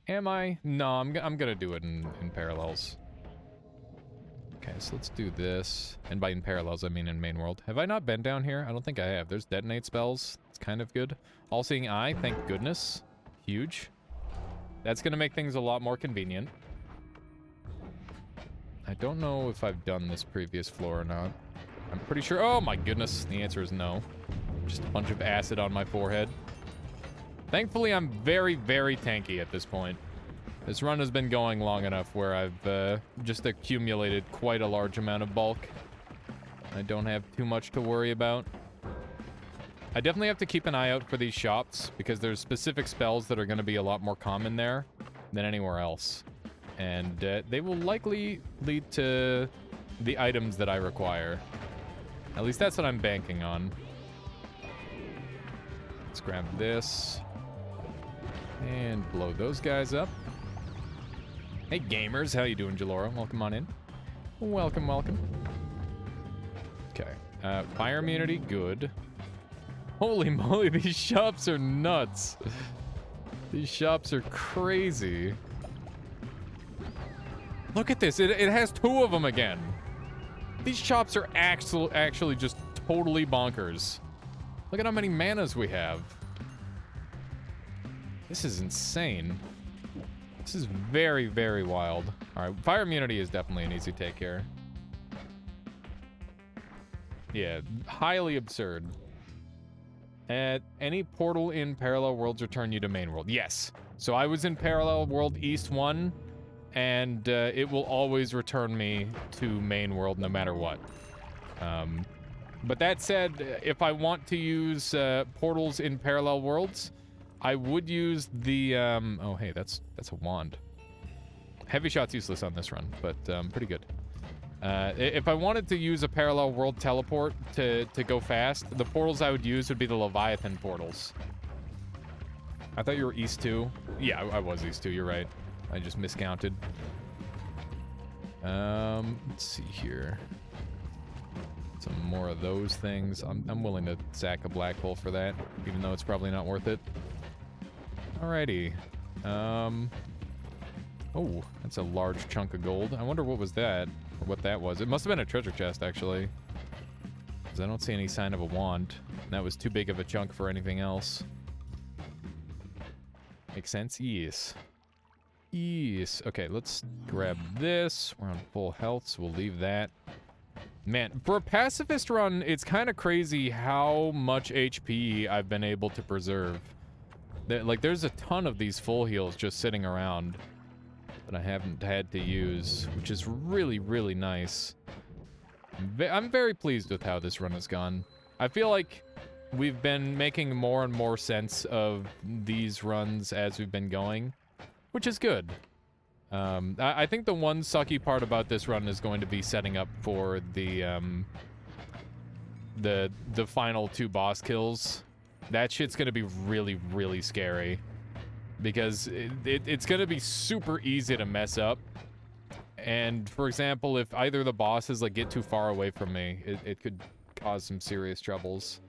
I? No, I'm going to do it in parallels. Okay, so let's do this. And by in parallels, I mean in main world. Have I not been down here? I don't think I have. There's detonate spells. It's kind of good. All-seeing eye, thank goodness. Huge. That's going to make things a lot more convenient. I don't know if I've done this previous floor or not. I'm pretty sure... Oh my goodness, the answer is no. Just a bunch of acid on my forehead. Thankfully, I'm very, very tanky at this point. This run has been going long enough where I've just accumulated quite a large amount of bulk. I don't have too much to worry about. I definitely have to keep an eye out for these shops, because there's specific spells that are going to be a lot more common there than anywhere else. And they will likely lead to the items that I require. At least that's what I'm banking on. Let's grab this. And blow those guys up. Hey gamers, how you doing, Jalora? Welcome on in. Welcome, welcome. Okay. Fire immunity, good. Holy moly, these shops are nuts. These shops are crazy. Look at this, it has 2 of them again. These shops are actually just totally bonkers. Look at how many manas we have. This is insane. This is very, very wild. Alright, fire immunity is definitely an easy take here. Yeah, highly absurd. At any portal in Parallel Worlds return you to main world. Yes. So I was in Parallel World East 1, and it will always return me to main world no matter what. But that said, if I want to use portals in Parallel Worlds, I would use the, oh hey, that's a wand. Heavy shot's useless on this run, but pretty good. If I wanted to use a parallel world teleport to go fast, the portals I would use would be the Leviathan portals. I thought you were East 2. Yeah, I was East 2, you're right. I just miscounted. Let's see here. Some more of those things. I'm willing to sack a black hole for that, even though it's probably not worth it. Alrighty. Oh, that's a large chunk of gold. I wonder what was that, or what that was. It must have been a treasure chest, actually. Because I don't see any sign of a wand. That was too big of a chunk for anything else. Makes sense? Yes. Yes. Okay, let's grab this. We're on full health, so we'll leave that. Man, for a pacifist run, it's kind of crazy how much HP I've been able to preserve. Like, there's a ton of these full heals just sitting around that I haven't had to use, which is really, really nice. I'm very pleased with how this run has gone. I feel like we've been making more and more sense of these runs as we've been going, which is good. I think the one sucky part about this run is going to be setting up for the final 2 boss kills. That shit's gonna be really, really scary. Because it's gonna be super easy to mess up. And, for example, if either of the bosses, like, get too far away from me, it could cause some serious troubles.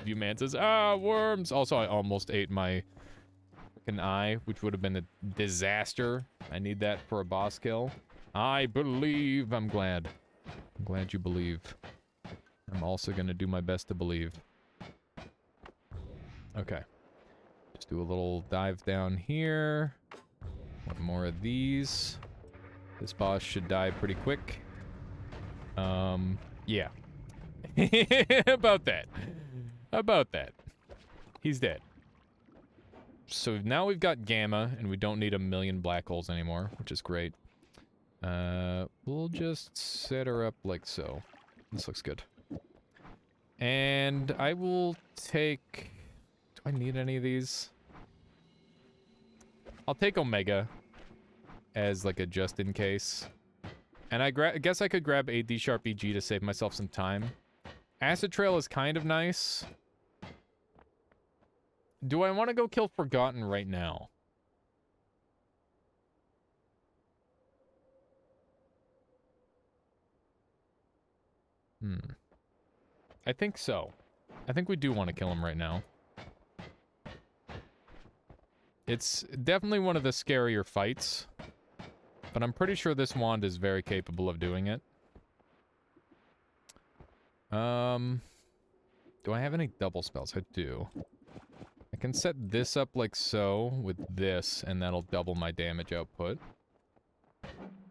View Man says, ah, worms! Also, I almost ate my freaking eye, which would have been a disaster. I need that for a boss kill. I believe. I'm glad. I'm glad you believe. I'm also gonna do my best to believe. Okay. Just do a little dive down here. One more of these. This boss should die pretty quick. Yeah. About that. About that. He's dead. So now we've got Gamma, and we don't need a million black holes anymore, which is great. We'll just set her up like so. This looks good. And I will take... Do I need any of these? I'll take Omega as like a just in case. And I guess I could grab a D-sharp EG to save myself some time. Acid Trail is kind of nice. Do I want to go kill Forgotten right now? I think so. I think we do want to kill him right now. It's definitely one of the scarier fights, but I'm pretty sure this wand is very capable of doing it. Do I have any double spells? I do. I can set this up like so with this, and that'll double my damage output.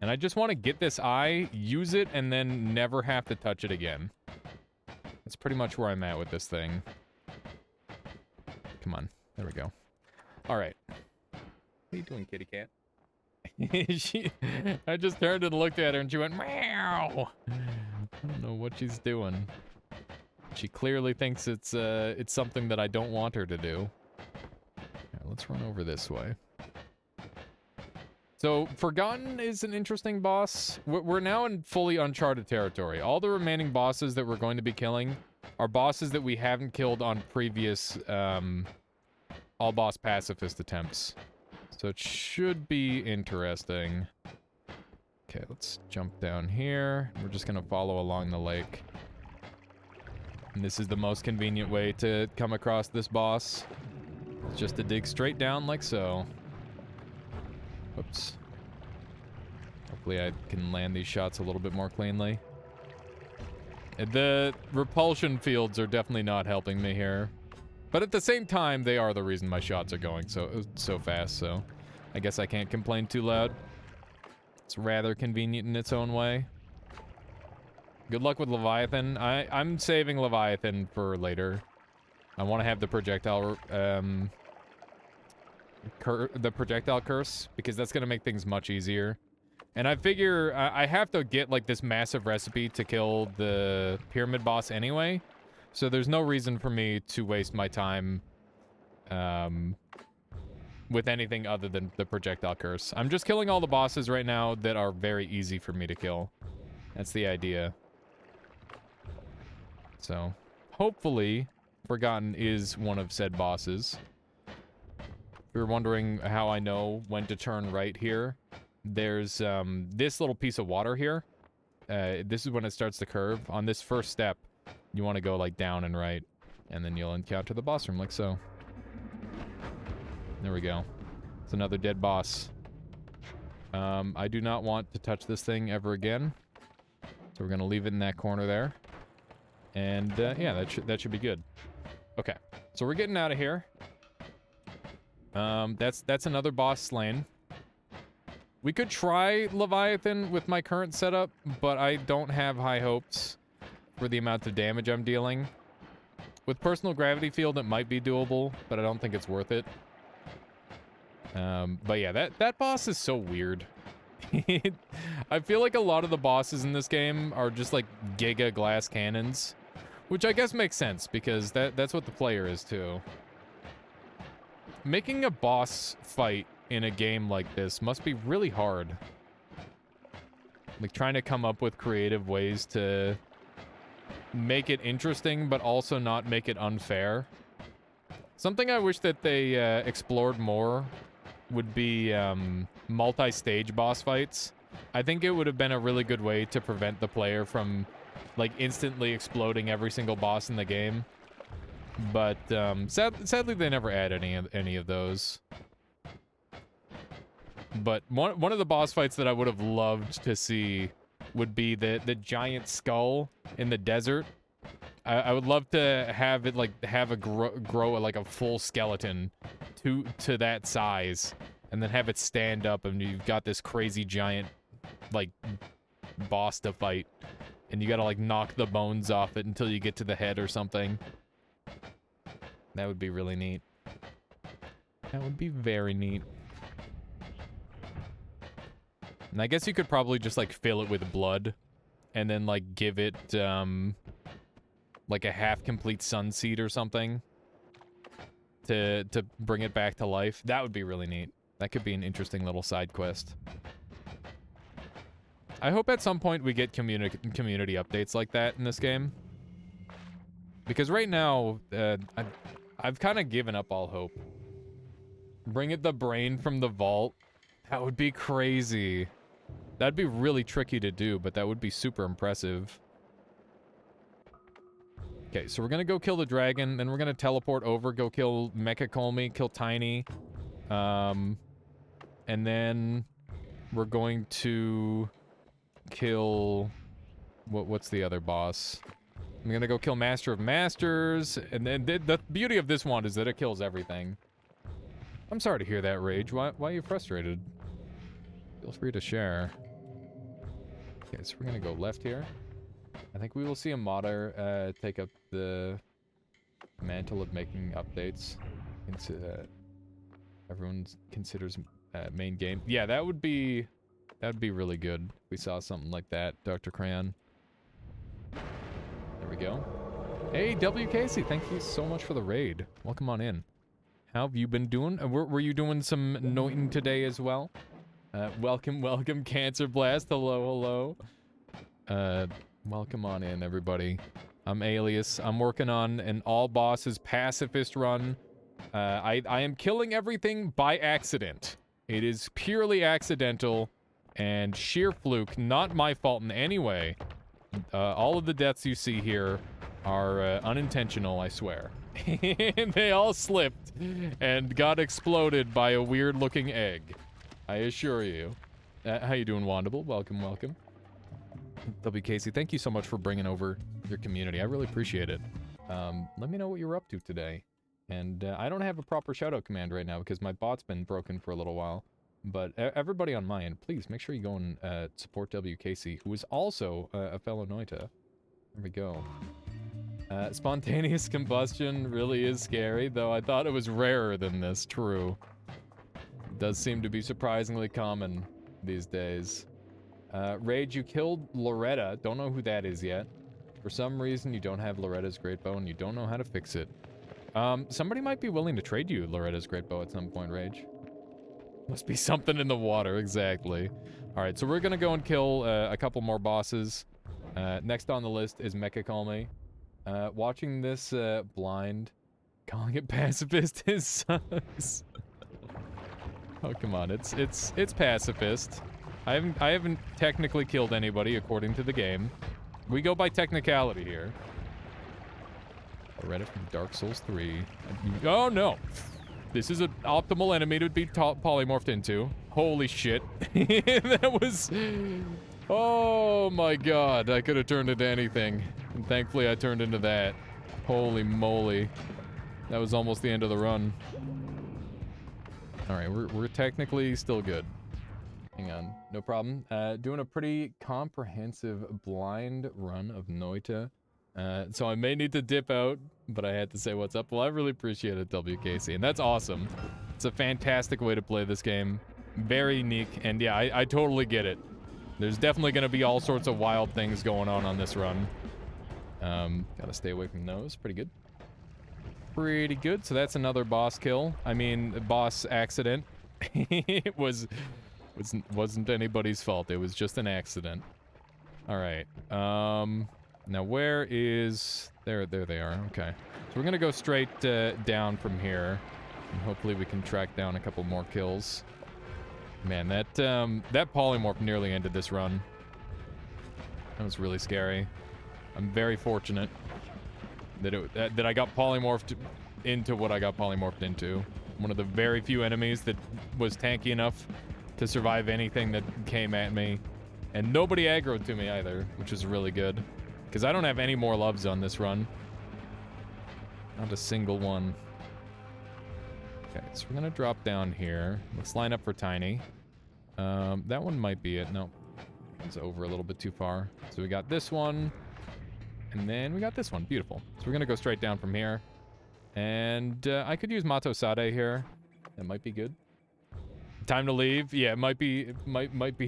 And I just want to get this eye, use it, and then never have to touch it again. That's pretty much where I'm at with this thing. Come on. There we go. Alright. What are you doing, kitty cat? I just turned and looked at her and she went, meow! I don't know what she's doing. She clearly thinks it's something that I don't want her to do. Right, let's run over this way. So, Forgotten is an interesting boss. We're now in fully uncharted territory. All the remaining bosses that we're going to be killing are bosses that we haven't killed on previous all-boss pacifist attempts. So it should be interesting. Okay, let's jump down here. We're just gonna follow along the lake. And this is the most convenient way to come across this boss. It's just to dig straight down like so. Oops. Hopefully I can land these shots a little bit more cleanly. The repulsion fields are definitely not helping me here. But at the same time, they are the reason my shots are going so fast, so I guess I can't complain too loud. It's rather convenient in its own way. Good luck with Leviathan. I'm saving Leviathan for later. I want to have the projectile curse, because that's going to make things much easier. And I figure I have to get like this massive recipe to kill the pyramid boss anyway. So there's no reason for me to waste my time with anything other than the projectile curse. I'm just killing all the bosses right now that are very easy for me to kill. That's the idea. So hopefully Forgotten is one of said bosses. If you're wondering how I know when to turn right here, there's this little piece of water here. This is when it starts to curve. On this first step, you want to go like down and right, and then you'll encounter the boss room like so. There we go. It's another dead boss. I do not want to touch this thing ever again, so we're gonna leave it in that corner there. And yeah, that should be good. Okay, so we're getting out of here. That's another boss slain. We could try Leviathan with my current setup, but I don't have high hopes for the amount of damage I'm dealing. With personal gravity field, it might be doable, but I don't think it's worth it. But yeah, that boss is so weird. I feel like a lot of the bosses in this game are just like giga glass cannons, which I guess makes sense because that's what the player is too. Making a boss fight in a game like this must be really hard. Like trying to come up with creative ways to make it interesting, but also not make it unfair. Something I wish that they explored more would be multi-stage boss fights. I think it would have been a really good way to prevent the player from like instantly exploding every single boss in the game. But sadly they never add any of those. But one of the boss fights that I would have loved to see would be the giant skull in the desert. I would love to have it like grow like a full skeleton to that size, and then have it stand up, and you've got this crazy giant like boss to fight, and you gotta like knock the bones off it until you get to the head or something. That would be really neat. That would be very neat. And I guess you could probably just like fill it with blood and then like give it like a half-complete sun seed or something to bring it back to life. That would be really neat. That could be an interesting little side quest. I hope at some point we get community updates like that in this game. Because right now, I've kind of given up all hope. Bring it the brain from the vault. That would be crazy. That'd be really tricky to do, but that would be super impressive. Okay, so we're gonna go kill the dragon, then we're gonna teleport over, go kill Mecha Colmy, kill Tiny. And then we're going to kill... What's the other boss? I'm gonna go kill Master of Masters, and then the beauty of this one is that it kills everything. I'm sorry to hear that, Rage. Why are you frustrated? Feel free to share. Okay, so we're gonna go left here. I think we will see a modder take up the mantle of making updates into everyone considers main game. Yeah, that would be really good if we saw something like that, Dr. Crayon. There we go. Hey, WKC, thank you so much for the raid. Welcome on in. How have you been doing? Were you doing some noiting today as well? Welcome, Cancer Blast. Hello. Welcome on in, everybody. I'm Alias. I'm working on an all bosses pacifist run. I am killing everything by accident. It is purely accidental and sheer fluke, not my fault in any way. All of the deaths you see here are unintentional, I swear. They all slipped and got exploded by a weird-looking egg. I assure you. How you doing, Wandable? Welcome. WKC, thank you so much for bringing over your community. I really appreciate it. Let me know what you're up to today. And I don't have a proper shoutout command right now because my bot's been broken for a little while. But everybody on my end, please make sure you go and support WKC, who is also a fellow Noita. There we go. Spontaneous combustion really is scary, though I thought it was rarer than this, true. It does seem to be surprisingly common these days. Rage, you killed Loretta. Don't know who that is yet. For some reason, you don't have Loretta's great bow and you don't know how to fix it. Somebody might be willing to trade you Loretta's great bow at some point, Rage. Must be something in the water, exactly. Alright, so we're gonna go and kill a couple more bosses. Next on the list is Mecha Colmy. Watching this blind, calling it pacifist is sucks. Oh, come on, it's pacifist. I haven't technically killed anybody according to the game. We go by technicality here. I read it from Dark Souls 3. Oh no! This is an optimal enemy to be polymorphed into. Holy shit. That was... Oh my god, I could have turned into anything. And thankfully I turned into that. Holy moly. That was almost the end of the run. Alright, we're technically still good. Hang on, no problem. Doing a pretty comprehensive blind run of Noita. So I may need to dip out, but I had to say what's up. Well, I really appreciate it, WKC, and that's awesome. It's a fantastic way to play this game. Very unique, and yeah, I totally get it. There's definitely going to be all sorts of wild things going on this run. Gotta stay away from those. Pretty good. Pretty good. So that's another boss kill. I mean, boss accident. It wasn't anybody's fault. It was just an accident. All right. Now where is... There they are. Okay. So we're gonna go straight down from here. And hopefully we can track down a couple more kills. Man, that polymorph nearly ended this run. That was really scary. I'm very fortunate that I got polymorphed into what I got polymorphed into. One of the very few enemies that was tanky enough to survive anything that came at me. And nobody aggroed to me either, which is really good. Because I don't have any more loves on this run. Not a single one. Okay, so we're gonna drop down here. Let's line up for Tiny. That one might be it. No. It's over a little bit too far. So we got this one. And then we got this one. Beautiful. So we're gonna go straight down from here. And I could use Mato Sade here. That might be good. Time to leave? Yeah, it might be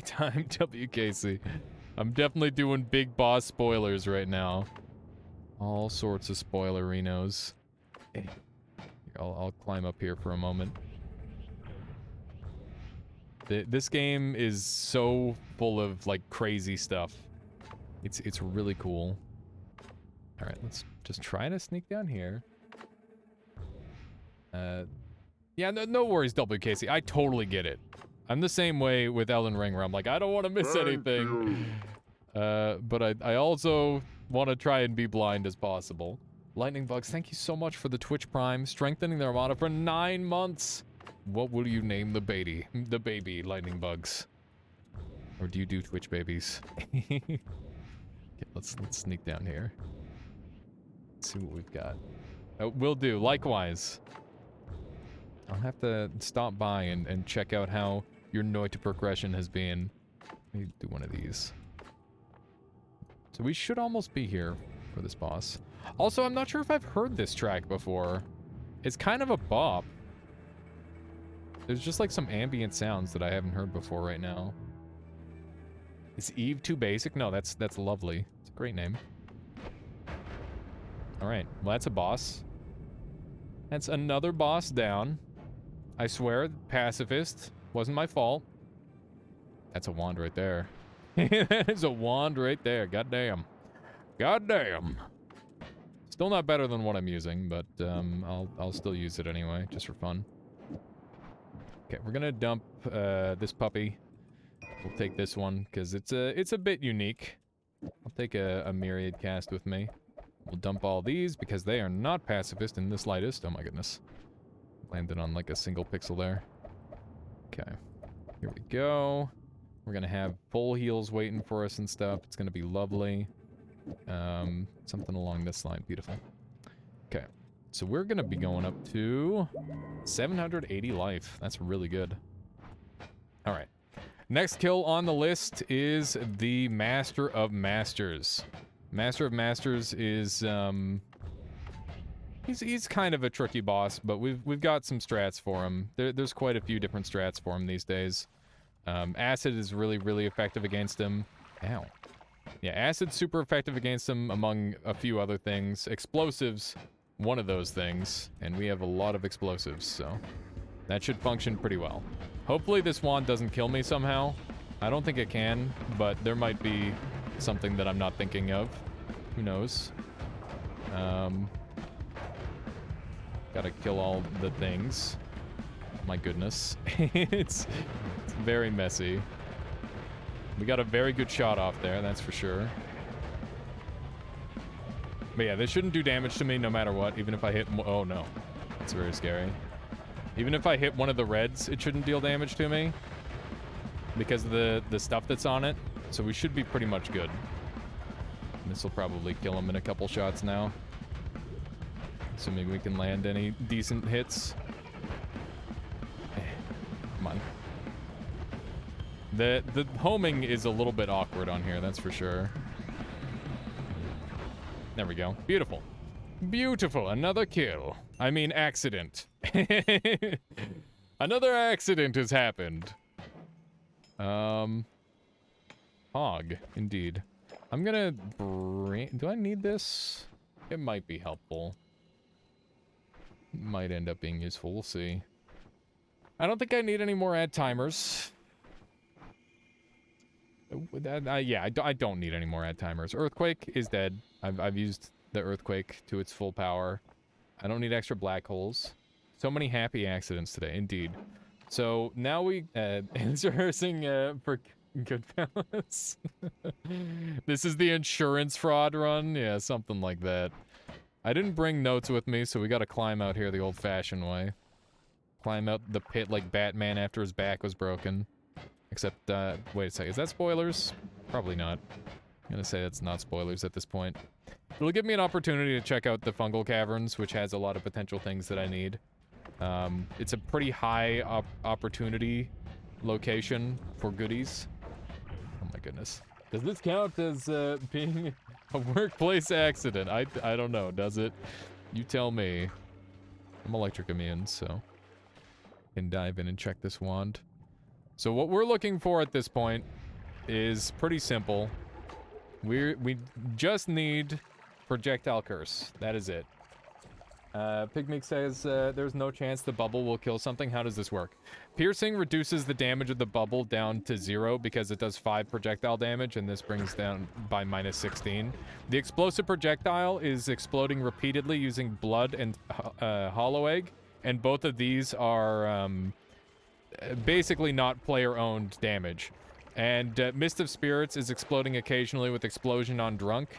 time, WKC. I'm definitely doing big boss spoilers right now. All sorts of spoilerinos. Hey, I'll climb up here for a moment. This game is so full of, like, crazy stuff. It's really cool. Alright, let's just try to sneak down here. Yeah, no worries, WKC. I totally get it. I'm the same way with Elden Ring, where I'm like, I don't want to miss anything. But I also want to try and be blind as possible. Lightning Bugs, thank you so much for the Twitch Prime, strengthening their armada for 9 months. What will you name the baby? The baby, Lightning Bugs. Or do you do Twitch babies? Okay, let's sneak down here. Let's see what we've got. Oh, will do. Likewise. I'll have to stop by and check out how your Noita progression has been. Let me do one of these. So we should almost be here for this boss. Also, I'm not sure if I've heard this track before. It's kind of a bop. There's just like some ambient sounds that I haven't heard before right now. Is Eve too basic? No, that's lovely. It's a great name. Alright, well that's a boss. That's another boss down. I swear, pacifist. Wasn't my fault. That's a wand right there. That is a wand right there. Goddamn. Goddamn. Still not better than what I'm using, but I'll still use it anyway, just for fun. Okay, we're gonna dump this puppy. We'll take this one because it's a bit unique. I'll take a myriad cast with me. We'll dump all these because they are not pacifist in the slightest. Oh my goodness. Landed on like a single pixel there. Okay. Here we go. We're gonna have full heals waiting for us and stuff. It's gonna be lovely. Something along this line. Beautiful. Okay. So we're gonna be going up to 780 life. That's really good. Alright. Next kill on the list is the Master of Masters. Master of Masters is, he's kind of a tricky boss, but we've got some strats for him. There's quite a few different strats for him these days. Acid is really effective against him. Ow. Yeah, Acid's super effective against him, among a few other things. Explosives, one of those things, and we have a lot of explosives, so that should function pretty well. Hopefully this wand doesn't kill me somehow. I don't think it can, but there might be something that I'm not thinking of. Who knows? Gotta kill all the things. My goodness. it's very messy. We got a very good shot off there, that's for sure. But yeah, this shouldn't do damage to me no matter what, even if I hit... Oh no. It's very scary. Even if I hit one of the reds, it shouldn't deal damage to me. Because of the stuff that's on it. So we should be pretty much good. This will probably kill him in a couple shots now. Assuming we can land any decent hits. Come on. The homing is a little bit awkward on here, that's for sure. There we go. Beautiful. Beautiful. Another kill. I mean, accident. Another accident has happened. Hog, indeed. I'm gonna bring... Do I need this? It might be helpful. Might end up being useful. We'll see. I don't think I need any more add timers. Yeah, I don't need any more add timers. Earthquake is dead. I've used the Earthquake to its full power. I don't need extra black holes. So many happy accidents today, indeed. So now we rehearsing for Goodfellas. This is the insurance fraud run? Yeah, something like that. I didn't bring notes with me, so we gotta climb out here the old-fashioned way. Climb out the pit like Batman after his back was broken. Except, wait a second, is that spoilers? Probably not. I'm gonna say that's not spoilers at this point. It'll give me an opportunity to check out the fungal caverns, which has a lot of potential things that I need. It's a pretty high opportunity location for goodies. Oh my goodness. Does this count as, being a workplace accident? I don't know, does it? You tell me. I'm electric immune, so... can dive in and check this wand. So what we're looking for at this point is pretty simple. We just need projectile curse. That is it. Pygmeek says, there's no chance the bubble will kill something. How does this work? Piercing reduces the damage of the bubble down to 0 because it does 5 projectile damage, and this brings down by minus 16. The explosive projectile is exploding repeatedly using blood and hollow egg, and both of these are basically not player-owned damage. And Mist of Spirits is exploding occasionally with Explosion on Drunk,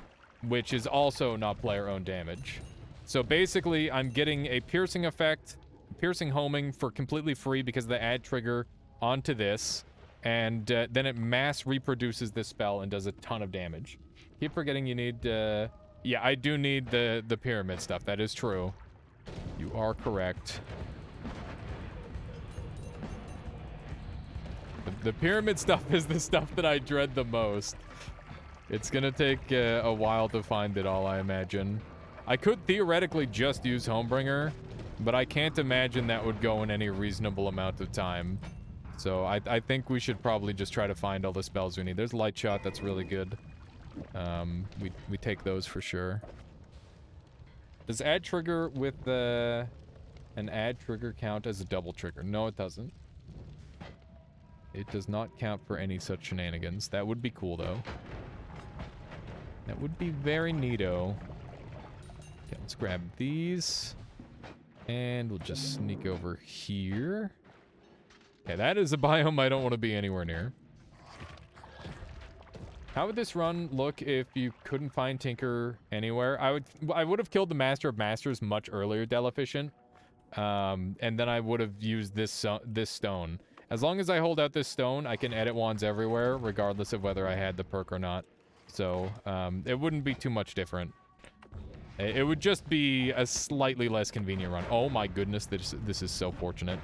which is also not player-owned damage. So basically, I'm getting a piercing effect, piercing homing for completely free because of the add trigger onto this, and then it mass reproduces this spell and does a ton of damage. Keep forgetting you need, yeah, I do need the pyramid stuff. That is true. You are correct. The pyramid stuff is the stuff that I dread the most. It's gonna take a while to find it all, I imagine. I could theoretically just use Homebringer, but I can't imagine that would go in any reasonable amount of time. So I think we should probably just try to find all the spells we need. There's Light Shot, that's really good. We take those for sure. Does add trigger with an add trigger count as a double trigger? No, it doesn't. It does not count for any such shenanigans. That would be cool, though. That would be very neato. Okay, let's grab these. And we'll just sneak over here. Okay, that is a biome I don't want to be anywhere near. How would this run look if you couldn't find Tinker anywhere? I would have killed the Master of Masters much earlier, Delefficient. And then I would have used this stone. As long as I hold out this stone, I can edit wands everywhere, regardless of whether I had the perk or not. So, it wouldn't be too much different. It would just be a slightly less convenient run. Oh my goodness, this is so fortunate.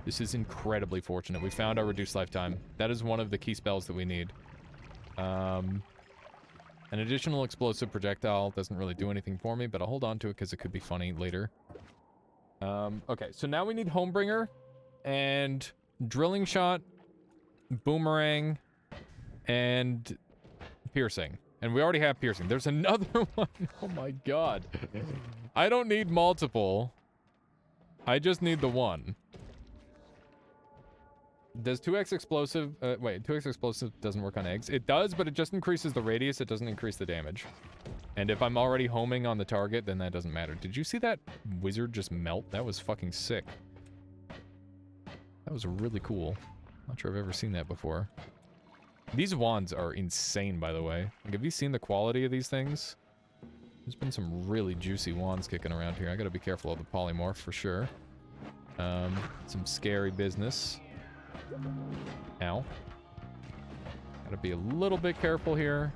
This is incredibly fortunate. We found our reduced lifetime. That is one of the key spells that we need. An additional explosive projectile doesn't really do anything for me, but I'll hold on to it because it could be funny later. Okay, so now we need Homebringer and Drilling Shot, Boomerang, and Piercing. And we already have Piercing. There's another one. Oh my god. I don't need multiple. I just need the one. Does 2x explosive... wait, 2x explosive doesn't work on eggs. It does, but it just increases the radius. It doesn't increase the damage. And if I'm already homing on the target, then that doesn't matter. Did you see that wizard just melt? That was fucking sick. That was really cool. Not sure I've ever seen that before. These wands are insane, by the way. Like, have you seen the quality of these things? There's been some really juicy wands kicking around here. I gotta be careful of the polymorph for sure. Some scary business. Ow. Gotta be a little bit careful here.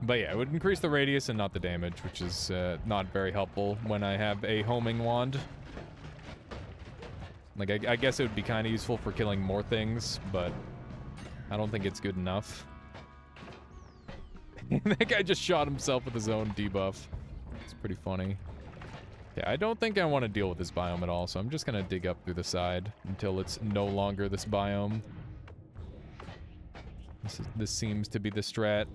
But yeah, it would increase the radius and not the damage, which is not very helpful when I have a homing wand. Like, I guess it would be kind of useful for killing more things, but I don't think it's good enough. That guy just shot himself with his own debuff. It's pretty funny. Yeah, I don't think I want to deal with this biome at all, so I'm just going to dig up through the side until it's no longer this biome. This seems to be the strat.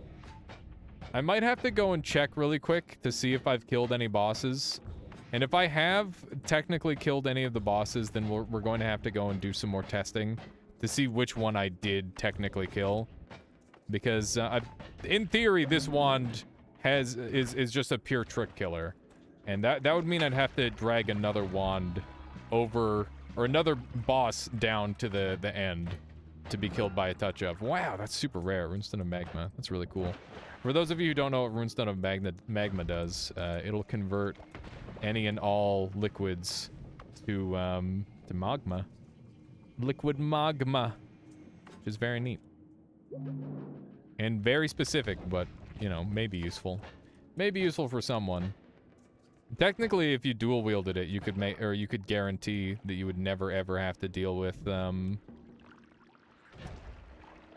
I might have to go and check really quick to see if I've killed any bosses. And if I have technically killed any of the bosses, then we're going to have to go and do some more testing to see which one I did technically kill. Because, in theory, this wand is just a pure trick killer. And that would mean I'd have to drag another wand over, or another boss down to the end to be killed by a touch of. Wow, that's super rare. Runestone of Magma. That's really cool. For those of you who don't know what Runestone of Magma does, it'll convert any and all liquids to magma. Liquid magma. Which is very neat. And very specific, but, you know, maybe useful. Maybe useful for someone. Technically, if you dual wielded it, you could make, or you could guarantee that you would never ever have to deal with,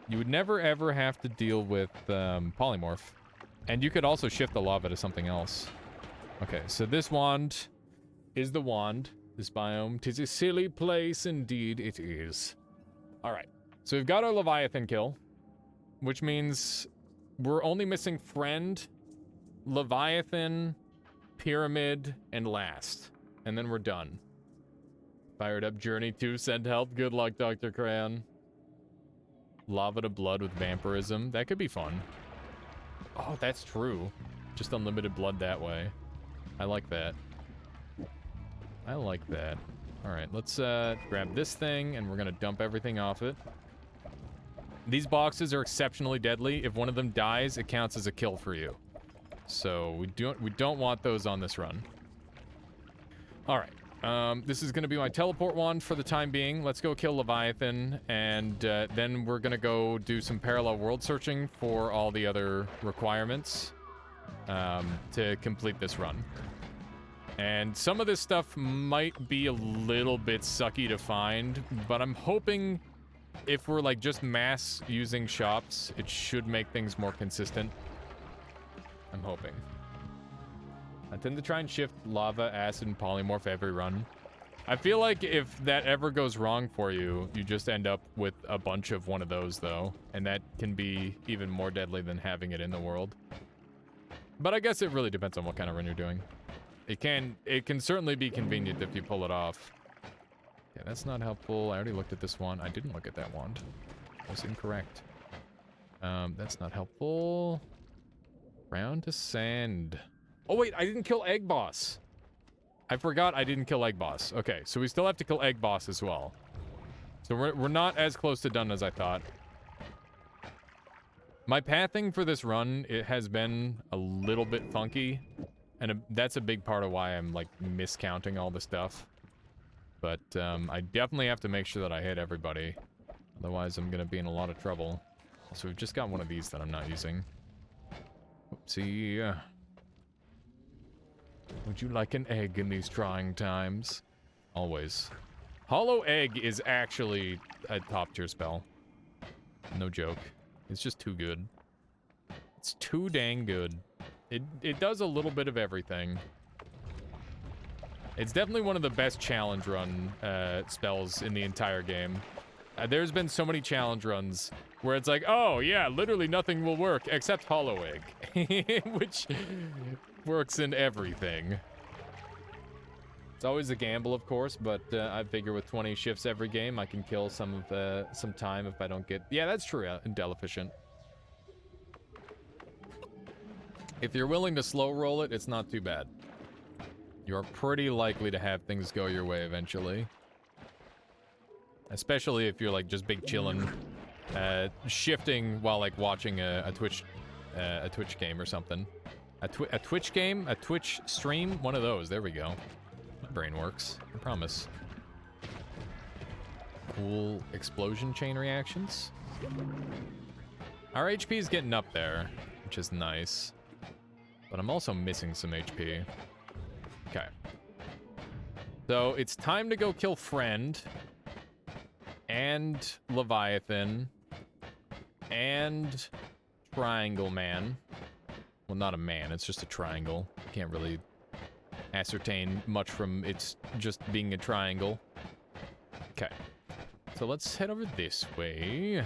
you would never ever have to deal with, polymorph. And you could also shift the lava to something else. Okay, so this wand is the wand. This biome. 'Tis a silly place, indeed it is. Alright, so we've got our Leviathan kill, which means we're only missing Friend, Leviathan, pyramid, and last. And then we're done. Fired up Journey 2, send help. Good luck, Dr. Crayon. Lava to blood with vampirism. That could be fun. Oh, that's true. Just unlimited blood that way. I like that. I like that. Alright, let's grab this thing, and we're gonna dump everything off it. These boxes are exceptionally deadly. If one of them dies, it counts as a kill for you. So we don't want those on this run. Alright. This is going to be my teleport wand for the time being. Let's go kill Leviathan, and then we're going to go do some parallel world searching for all the other requirements to complete this run. And some of this stuff might be a little bit sucky to find, but I'm hoping if we're like just mass using shops, it should make things more consistent. I'm hoping. I tend to try and shift lava, acid, and polymorph every run. I feel like if that ever goes wrong for you, you just end up with a bunch of one of those, though. And that can be even more deadly than having it in the world. But I guess it really depends on what kind of run you're doing. It can certainly be convenient if you pull it off. Yeah, that's not helpful. I already looked at this one. I didn't look at that wand. I was incorrect. That's not helpful. Round to sand. Oh wait, I didn't kill Egg Boss. I forgot I didn't kill Egg Boss. Okay, so we still have to kill Egg Boss as well. So we're not as close to done as I thought. My pathing for this run, it has been a little bit funky. And that's a big part of why I'm, like, miscounting all the stuff. But, I definitely have to make sure that I hit everybody. Otherwise, I'm gonna be in a lot of trouble. So we've just got one of these that I'm not using. Oopsie. Would you like an egg in these trying times? Always. Hollow Egg is actually a top-tier spell. No joke. It's just too good. It's too dang good. It does a little bit of everything. It's definitely one of the best challenge run spells in the entire game. There's been so many challenge runs where it's like, oh yeah, literally nothing will work except Hollow Egg, which works in everything. It's always a gamble, of course, but I figure with 20 shifts every game, I can kill some time if I don't get... Yeah, that's true, Indelificient. If you're willing to slow roll it, it's not too bad. You're pretty likely to have things go your way eventually. Especially if you're like just big chillin', shifting while like watching a Twitch game or something. A Twitch game? A Twitch stream? One of those. There we go. My brain works. I promise. Cool explosion chain reactions. Our HP is getting up there, which is nice. But I'm also missing some HP. Okay. So it's time to go kill Friend. And Leviathan. And Triangle Man. Well, not a man, it's just a triangle. Can't really ascertain much from its just being a triangle. Okay. So let's head over this way.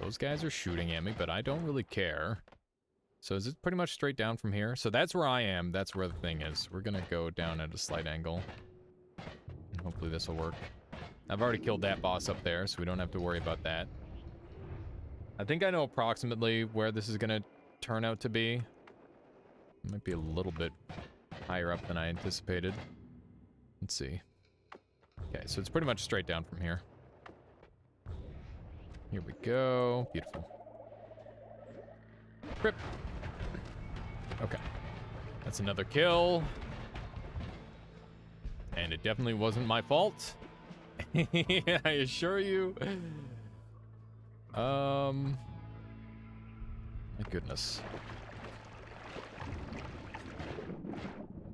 Those guys are shooting at me, but I don't really care. So is it pretty much straight down from here? So that's where I am. That's where the thing is. We're gonna go down at a slight angle. And hopefully this will work. I've already killed that boss up there, so we don't have to worry about that. I think I know approximately where this is gonna turn out to be. It might be a little bit higher up than I anticipated. Let's see. Okay, so it's pretty much straight down from here. Here we go. Beautiful. Rip. Okay. That's another kill. And it definitely wasn't my fault. I assure you. My goodness.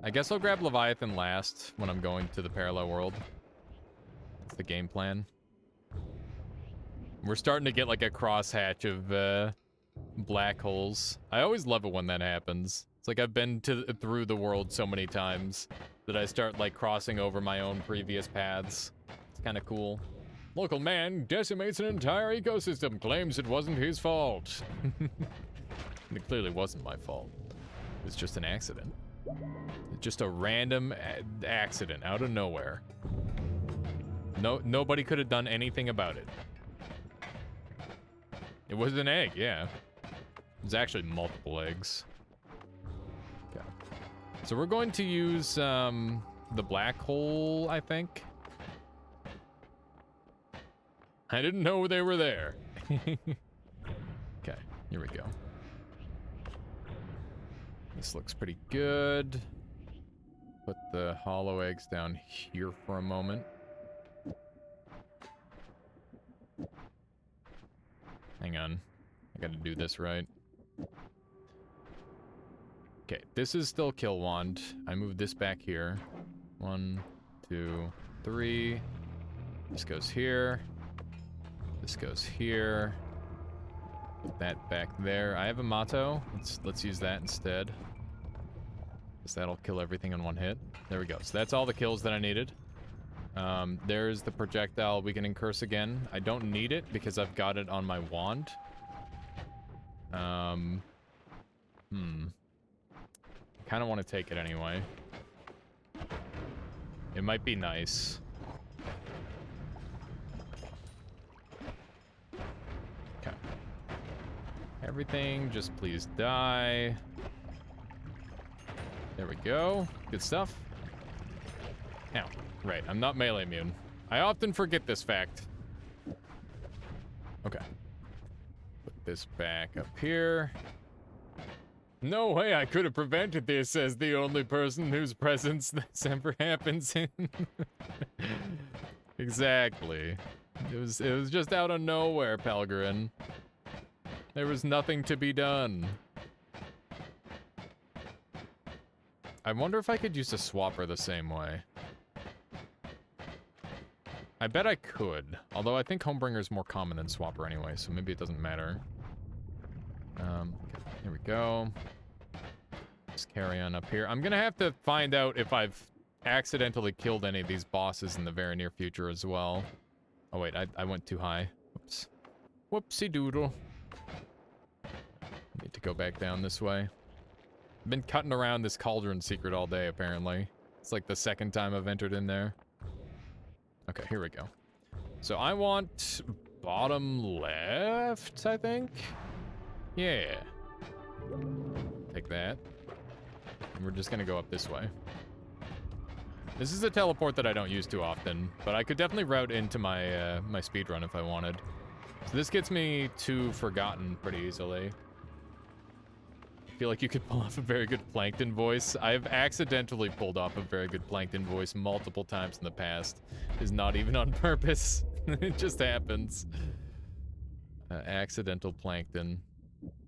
I guess I'll grab Leviathan last when I'm going to the parallel world. That's the game plan. We're starting to get like a crosshatch of black holes. I always love it when that happens. It's like I've been through the world so many times that I start like crossing over my own previous paths. It's kind of cool. Local man decimates an entire ecosystem, claims it wasn't his fault. It clearly wasn't my fault. It was just an accident. Just a random accident out of nowhere. Nobody could have done anything about it. It was an egg, yeah. There's actually multiple eggs. Okay. So we're going to use the black hole, I think. I didn't know they were there. Okay, here we go. This looks pretty good. Put the hollow eggs down here for a moment. Hang on. I gotta do this right. Okay, this is still kill wand. I move this back here. 1, 2, 3. This goes here. This goes here. Put that back there. I have a motto. Let's use that instead. Because that'll kill everything in one hit. There we go. So that's all the kills that I needed. There's the projectile weakening curse again. I don't need it because I've got it on my wand. I kind of want to take it anyway. It might be nice. Okay. Everything, just please die. There we go. Good stuff. Ow. Right, I'm not melee immune. I often forget this fact. Okay. Put this back up here. No way I could have prevented this as the only person whose presence this ever happens in. Exactly. It was just out of nowhere, Pelgrin. There was nothing to be done. I wonder if I could use a swapper the same way. I bet I could, although I think Homebringer's more common than Swapper anyway, so maybe it doesn't matter. Okay, here we go. Just carry on up here. I'm gonna have to find out if I've accidentally killed any of these bosses in the very near future as well. Oh wait, I went too high. Whoops. Whoopsie doodle. Need to go back down this way. I've been cutting around this cauldron secret all day, apparently. It's like the second time I've entered in there. Okay, here we go. So I want bottom left, I think? Yeah. Take that. And we're just gonna go up this way. This is a teleport that I don't use too often, but I could definitely route into my my speedrun if I wanted. So this gets me to Forgotten pretty easily. I feel like you could pull off a very good Plankton voice. I've accidentally pulled off a very good Plankton voice multiple times in the past. It's not even on purpose. It just happens. Accidental Plankton.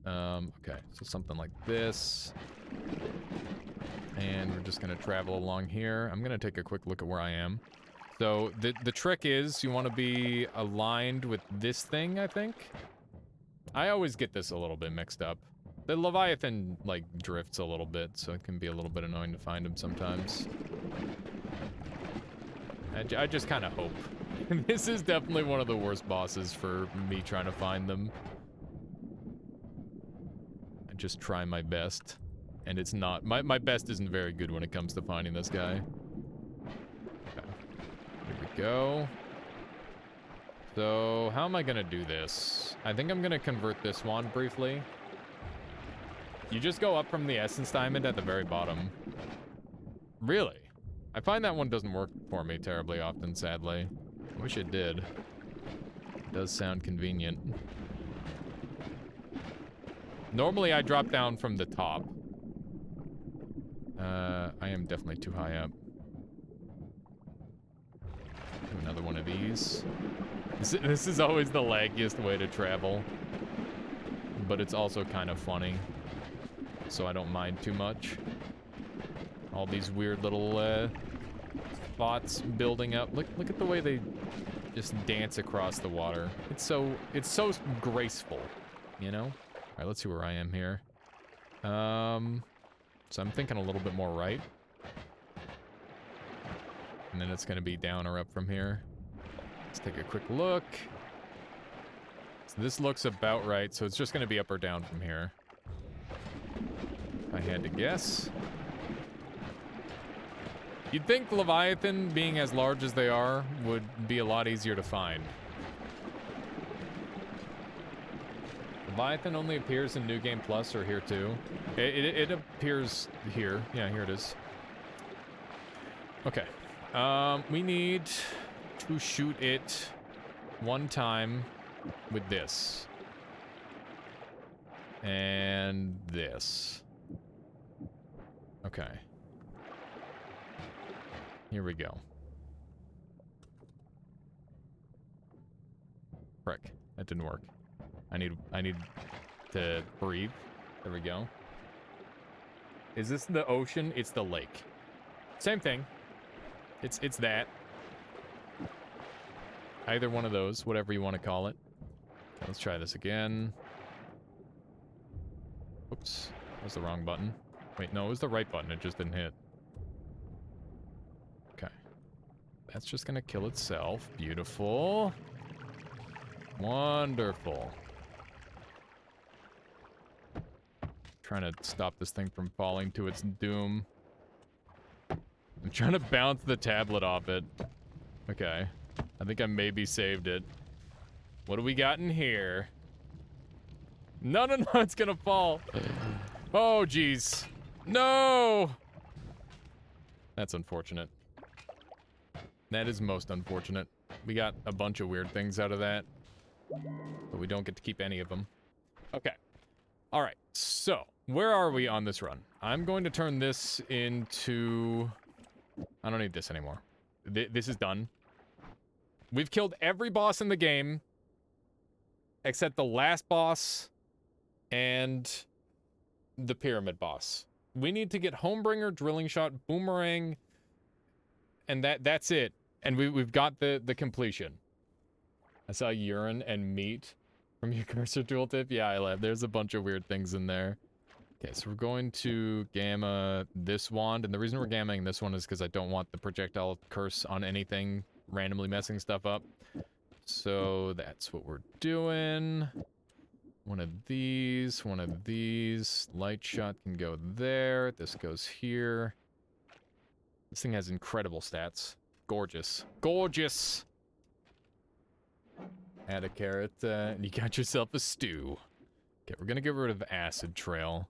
Okay, so something like this. And we're just gonna travel along here. I'm gonna take a quick look at where I am. So the trick is you want to be aligned with this thing, I think. I always get this a little bit mixed up. The Leviathan, like, drifts a little bit, so it can be a little bit annoying to find him sometimes. I just kind of hope. This is definitely one of the worst bosses for me trying to find them. I just try my best. And it's not... My best isn't very good when it comes to finding this guy. Okay. Here we go. So, how am I gonna do this? I think I'm gonna convert this wand briefly. You just go up from the Essence Diamond at the very bottom. Really? I find that one doesn't work for me terribly often, sadly. I wish it did. It does sound convenient. Normally I drop down from the top. I am definitely too high up. Do another one of these. This is always the laggiest way to travel. But it's also kind of funny. So I don't mind too much. All these weird little spots building up. Look at the way they just dance across the water. It's so graceful, you know? All right, let's see where I am here. So I'm thinking a little bit more right. And then it's gonna be down or up from here. Let's take a quick look. So this looks about right, so it's just gonna be up or down from here. If I had to guess. You'd think Leviathan, being as large as they are, would be a lot easier to find. Leviathan only appears in New Game Plus or here too. It appears here. Yeah, here it is. Okay. We need to shoot it one time with this. And this. Okay. Here we go. Frick. That didn't work. I need to breathe. There we go. Is this the ocean? It's the lake. Same thing. It's that. Either one of those, whatever you want to call it. Let's try this again. Oops. That was the wrong button. Wait, no, it was the right button. It just didn't hit. Okay. That's just gonna kill itself. Beautiful. Wonderful. Trying to stop this thing from falling to its doom. I'm trying to bounce the tablet off it. Okay. I think I maybe saved it. What do we got in here? No, no, no, it's gonna fall. Oh, jeez. No! That's unfortunate. That is most unfortunate. We got a bunch of weird things out of that. But we don't get to keep any of them. Okay. Alright, so, where are we on this run? I'm going to turn this into... I don't need this anymore. This is done. We've killed every boss in the game. Except the last boss and the pyramid boss. We need to get Homebringer, Drilling Shot, Boomerang, and that's it. And we've got the completion. I saw urine and meat from your cursor tooltip. Yeah, I love. There's a bunch of weird things in there. Okay, so we're going to gamma this wand, and the reason we're gammaing this one is because I don't want the projectile curse on anything randomly messing stuff up. So that's what we're doing. One of these, one of these. Light shot can go there. This goes here. This thing has incredible stats. Gorgeous. Gorgeous! Add a carrot, and you got yourself a stew. Okay, we're gonna get rid of Acid Trail.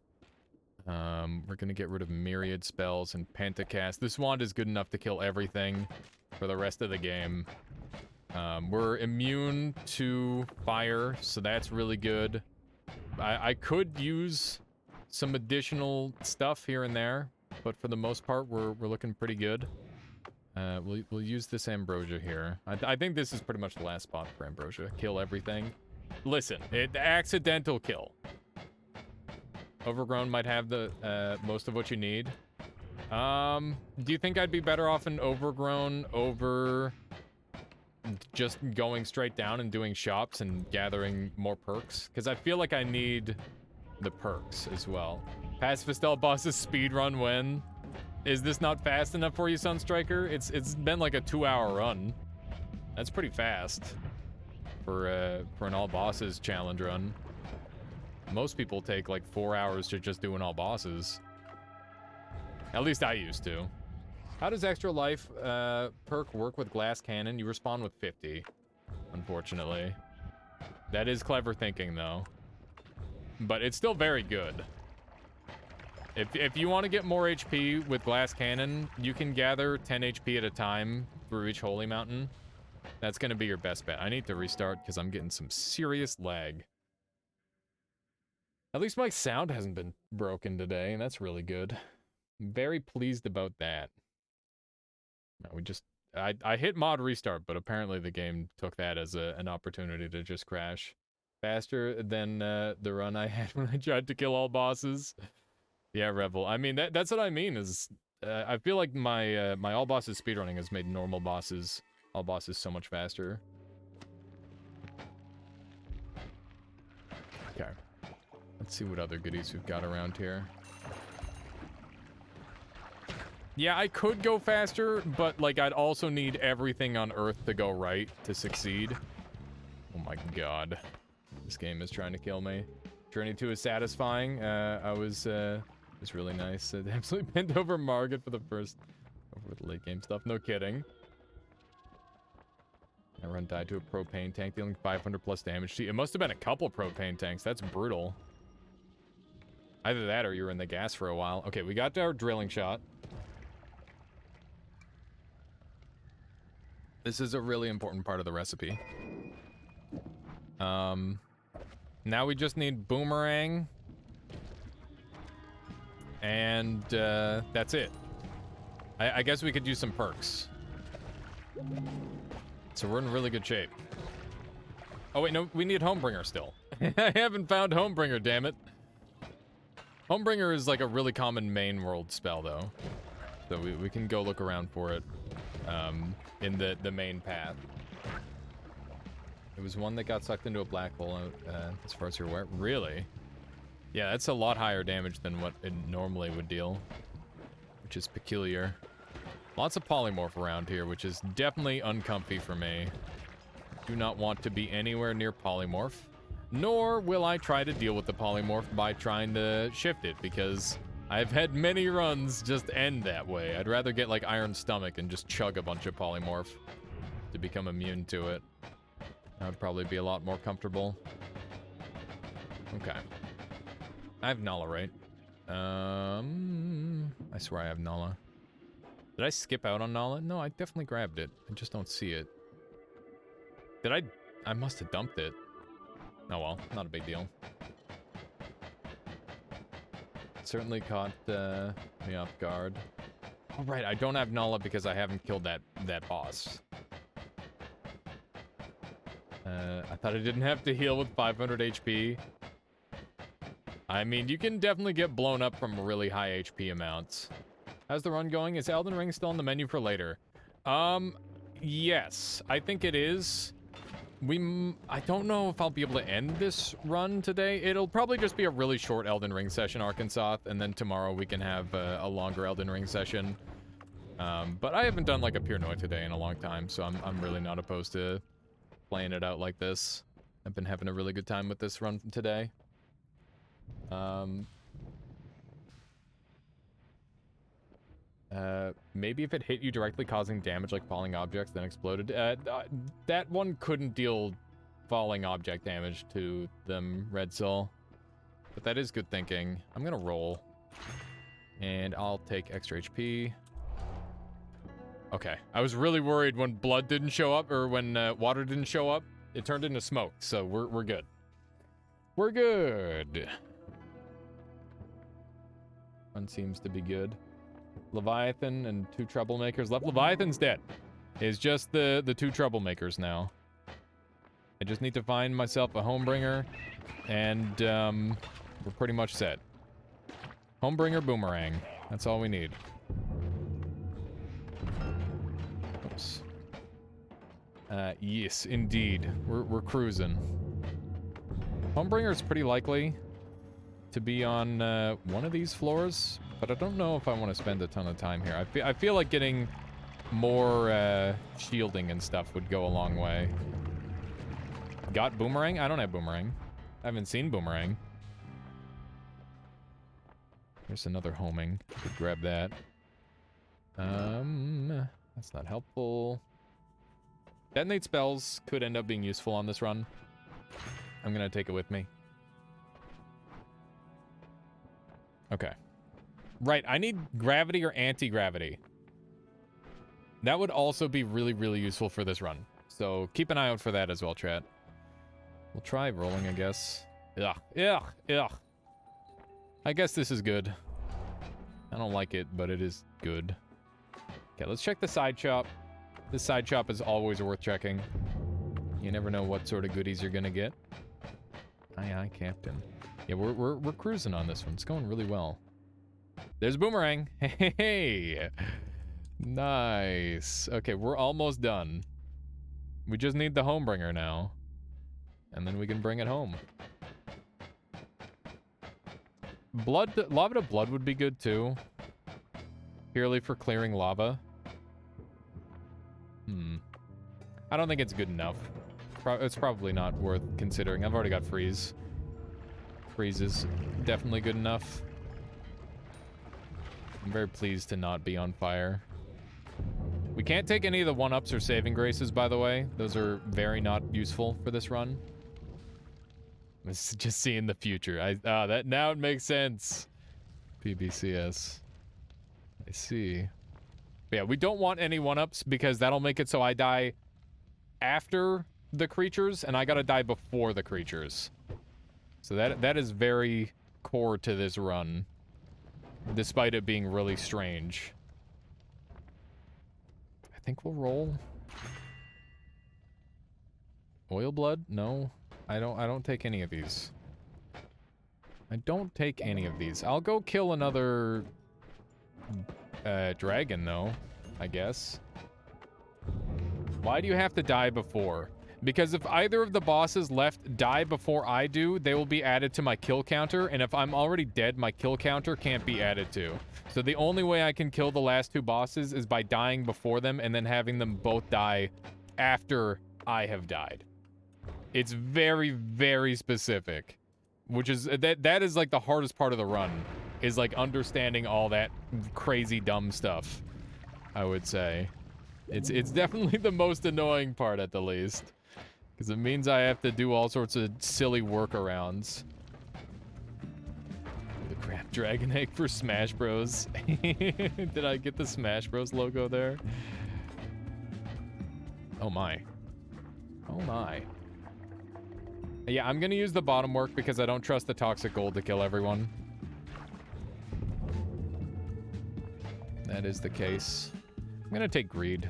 We're gonna get rid of Myriad Spells and Pentacast. This wand is good enough to kill everything for the rest of the game. We're immune to fire, so that's really good. I could use some additional stuff here and there, but for the most part, we're looking pretty good. We'll use this Ambrosia here. I think this is pretty much the last spot for Ambrosia. Kill everything. Listen, accidental kill. Overgrown might have the most of what you need. Do you think I'd be better off in Overgrown over just going straight down and doing shops and gathering more perks? Because I feel like I need the perks as well. Pacifistel bosses speedrun win. Is this not fast enough for you, Sunstriker? It's been like a 2-hour run. That's pretty fast for an all bosses challenge run. Most people take like 4 hours to just do an all bosses. At least I used to. How does extra life perk work with glass cannon? You respawn with 50, unfortunately. That is clever thinking though. But it's still very good. If you want to get more HP with glass cannon, you can gather 10 HP at a time through each holy mountain. That's going to be your best bet. I need to restart because I'm getting some serious lag. At least my sound hasn't been broken today, and that's really good. I'm very pleased about that. No, I hit mod restart, but apparently the game took that as an opportunity to just crash. Faster than the run I had when I tried to kill all bosses. Yeah, Rebel. I mean, that's what I mean is, I feel like my my all bosses speedrunning has made normal bosses, all bosses so much faster. Okay. Let's see what other goodies we've got around here. Yeah, I could go faster, but like I'd also need everything on Earth to go right to succeed. Oh my god. This game is trying to kill me. Journey 2 is satisfying. It was really nice. It absolutely bent over Margaret for the first over the late game stuff. No kidding. I run died to a propane tank, dealing 500 plus damage. Gee, it must have been a couple propane tanks. That's brutal. Either that or you were in the gas for a while. Okay, we got to our drilling shot. This is a really important part of the recipe. Now we just need boomerang. And, that's it. I guess we could use some perks. So we're in really good shape. Oh wait, no, we need Homebringer still. I haven't found Homebringer, damn it. Homebringer is like a really common main world spell, though. So we can go look around for it, in the main path. It was one that got sucked into a black hole, as far as you're aware. Really? Yeah, that's a lot higher damage than what it normally would deal, which is peculiar. Lots of polymorph around here, which is definitely uncomfy for me. Do not want to be anywhere near polymorph, nor will I try to deal with the polymorph by trying to shift it, because I've had many runs just end that way. I'd rather get like Iron Stomach and just chug a bunch of polymorph to become immune to it. That would probably be a lot more comfortable. Okay. I have Nala, right? I swear I have Nala. Did I skip out on Nala? No, I definitely grabbed it. I just don't see it. Did I? I must have dumped it. Oh well, not a big deal. Certainly caught me off guard. Oh right, I don't have Nala because I haven't killed that boss. I thought I didn't have to heal with 500 HP. I mean, you can definitely get blown up from really high HP amounts. How's the run going? Is Elden Ring still on the menu for later? Yes, I think it is. I don't know if I'll be able to end this run today. It'll probably just be a really short Elden Ring session, Arkansas, and then tomorrow we can have a longer Elden Ring session. But I haven't done like a Pure Noite today in a long time, so I'm really not opposed to playing it out like this. I've been having a really good time with this run today. Maybe if it hit you directly causing damage like falling objects then exploded. That one couldn't deal falling object damage to them, Red Soul. But that is good thinking. I'm gonna roll. And I'll take extra HP. Okay, I was really worried when blood didn't show up, or when water didn't show up. It turned into smoke, so we're good. We're good. One seems to be good. Leviathan and 2 troublemakers left. Leviathan's dead. It's just the 2 troublemakers now. I just need to find myself a Homebringer, and we're pretty much set. Homebringer boomerang. That's all we need. Oops. Yes, indeed. We're cruising. Homebringer is pretty likely to be on one of these floors, but I don't know if I want to spend a ton of time here. I feel like getting more shielding and stuff would go a long way. Got boomerang? I don't have boomerang. I haven't seen boomerang. There's another homing. Could grab that. That's not helpful. Detonate spells could end up being useful on this run. I'm gonna take it with me. Okay. Right, I need gravity or anti-gravity. That would also be really, really useful for this run. So keep an eye out for that as well, chat. We'll try rolling, I guess. Ugh, ugh, ugh. I guess this is good. I don't like it, but it is good. Okay, let's check the side shop. This side shop is always worth checking. You never know what sort of goodies you're gonna get. Aye, aye, Captain. Yeah, we're cruising on this one. It's going really well. There's boomerang. Hey, hey. Nice. Okay, we're almost done. We just need the Homebringer now. And then we can bring it home. Lava to blood would be good too. Purely for clearing lava. I don't think it's good enough. It's probably not worth considering. I've already got freeze. Freeze is definitely good enough. I'm very pleased to not be on fire. We can't take any of the 1-ups or saving graces, by the way. Those are very not useful for this run. It's just seeing the future. That now it makes sense. PBCS. I see. But yeah, we don't want any 1-ups because that'll make it so I die after the creatures, and I gotta die before the creatures. So that is very core to this run, despite it being really strange. I think we'll roll. Oil blood? No. I don't take any of these. I don't take any of these. I'll go kill another dragon though, I guess. Why do you have to die before? Because if either of the bosses left die before I do, they will be added to my kill counter, and if I'm already dead, my kill counter can't be added to. So the only way I can kill the last 2 bosses is by dying before them and then having them both die after I have died. It's very, very specific, which is that is like the hardest part of the run, is like understanding all that crazy dumb stuff, I would say. It's definitely the most annoying part at the least, because it means I have to do all sorts of silly workarounds. The crap dragon egg for Smash Bros. Did I get the Smash Bros logo there? Oh my. Oh my. Yeah, I'm gonna use the bottom work because I don't trust the toxic gold to kill everyone. That is the case. I'm gonna take greed.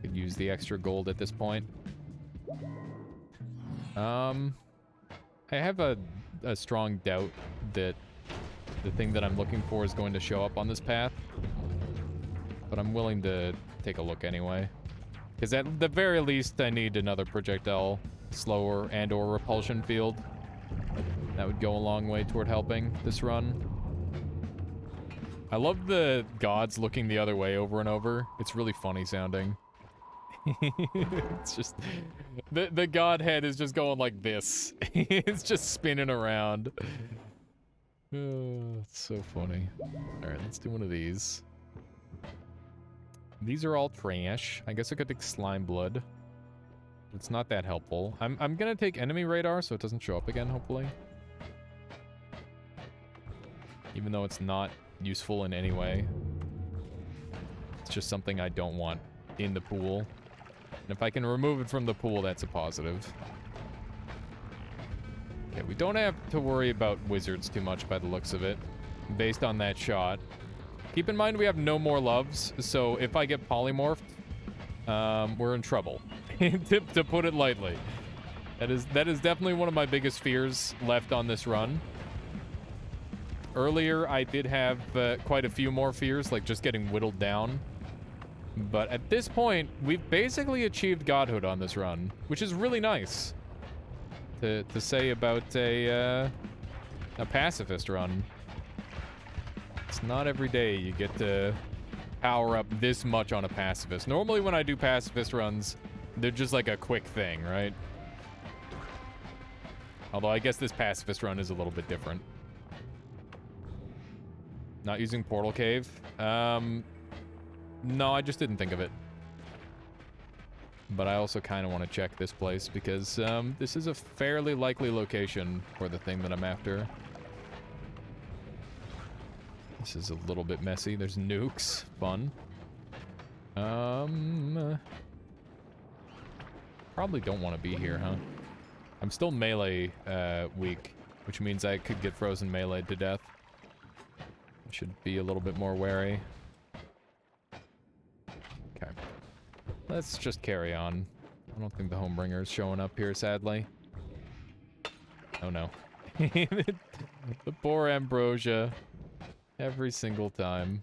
Could use the extra gold at this point. I have a strong doubt that the thing that I'm looking for is going to show up on this path, but I'm willing to take a look anyway. Because at the very least, I need another projectile slower and or repulsion field. That would go a long way toward helping this run. I love the gods looking the other way over and over. It's really funny sounding. It's just the god head is just going like this. It's just spinning around. Oh, it's so funny. All right, let's do one of these. These are all trash. I guess I could take slime blood. It's not that helpful. I'm gonna take enemy radar so it doesn't show up again, hopefully. Even though it's not useful in any way. It's just something I don't want in the pool. And if I can remove it from the pool, that's a positive. Okay, we don't have to worry about wizards too much by the looks of it, based on that shot. Keep in mind we have no more loves, so if I get polymorphed, we're in trouble. to put it lightly. That is definitely one of my biggest fears left on this run. Earlier, I did have quite a few more fears, like just getting whittled down. But at this point, we've basically achieved godhood on this run, which is really nice to say about a pacifist run. It's not every day you get to power up this much on a pacifist. Normally when I do pacifist runs, they're just like a quick thing, right? Although I guess this pacifist run is a little bit different. Not using Portal Cave? No, I just didn't think of it. But I also kind of want to check this place because this is a fairly likely location for the thing that I'm after. This is a little bit messy. There's nukes. Fun. Probably don't want to be here, huh? I'm still melee weak, which means I could get frozen melee'd to death. I should be a little bit more wary. Okay. Let's just carry on. I don't think the Homebringer is showing up here, sadly. Oh no. The poor Ambrosia. Every single time.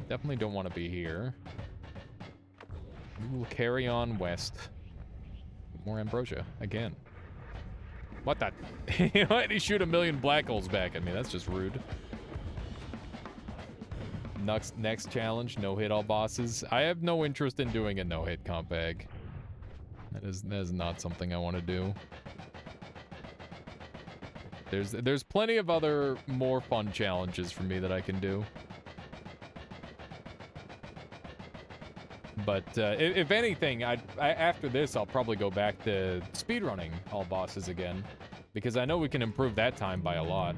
Definitely don't want to be here. We will carry on west. More Ambrosia, again. What the? Why did he shoot a million black holes back at me? That's just rude. Next challenge, no-hit all bosses. I have no interest in doing a no-hit comp bag. That is not something I want to do. There's plenty of other more fun challenges for me that I can do. But if anything, after this, I'll probably go back to speedrunning all bosses again. Because I know we can improve that time by a lot.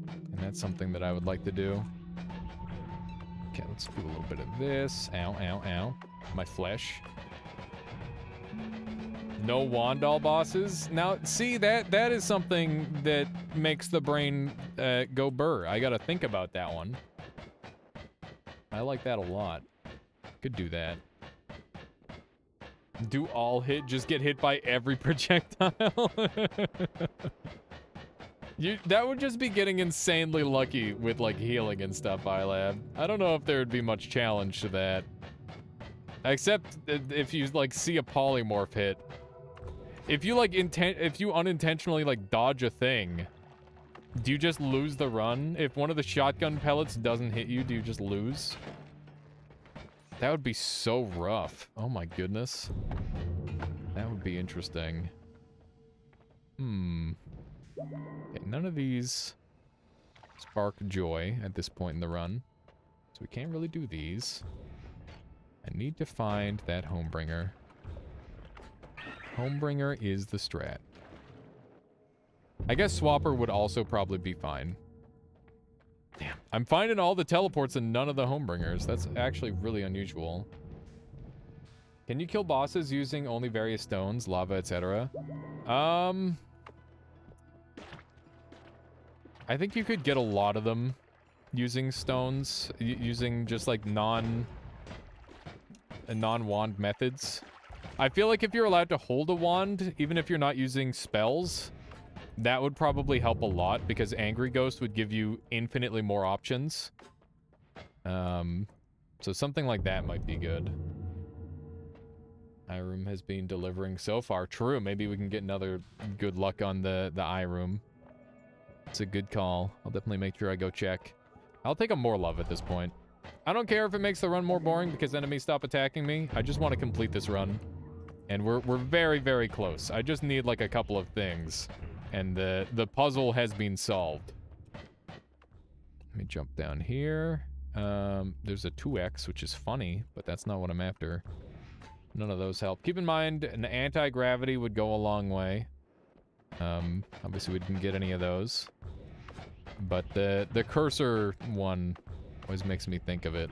And that's something that I would like to do. Okay, let's do a little bit of this. Ow, ow, ow. My flesh. No wand all bosses. Now, see, that is something that makes the brain go burr. I gotta think about that one. I like that a lot. Could do that. Do all hit, just get hit by every projectile? That would just be getting insanely lucky with, like, healing and stuff, iLab. I don't know if there would be much challenge to that. Except if you, like, see a polymorph hit. If you, like, if you unintentionally, like, dodge a thing, do you just lose the run? If one of the shotgun pellets doesn't hit you, do you just lose? That would be so rough. Oh my goodness. That would be interesting. Okay, none of these spark joy at this point in the run. So we can't really do these. I need to find that Homebringer. Homebringer is the strat. I guess Swapper would also probably be fine. Damn. I'm finding all the teleports and none of the Homebringers. That's actually really unusual. Can you kill bosses using only various stones, lava, etc.? I think you could get a lot of them using stones, using just like non-wand methods. I feel like if you're allowed to hold a wand, even if you're not using spells, that would probably help a lot, because Angry Ghost would give you infinitely more options. So something like that might be good. iRoom has been delivering so far. True, maybe we can get another good luck on the iRoom. It's a good call. I'll definitely make sure I go check. I'll take a more love at this point. I don't care if it makes the run more boring because enemies stop attacking me. I just want to complete this run. And we're very, very close. I just need like a couple of things. And the puzzle has been solved. Let me jump down here. There's a 2x, which is funny, but that's not what I'm after. None of those help. Keep in mind, an anti-gravity would go a long way. Obviously we didn't get any of those. But the cursor one always makes me think of it.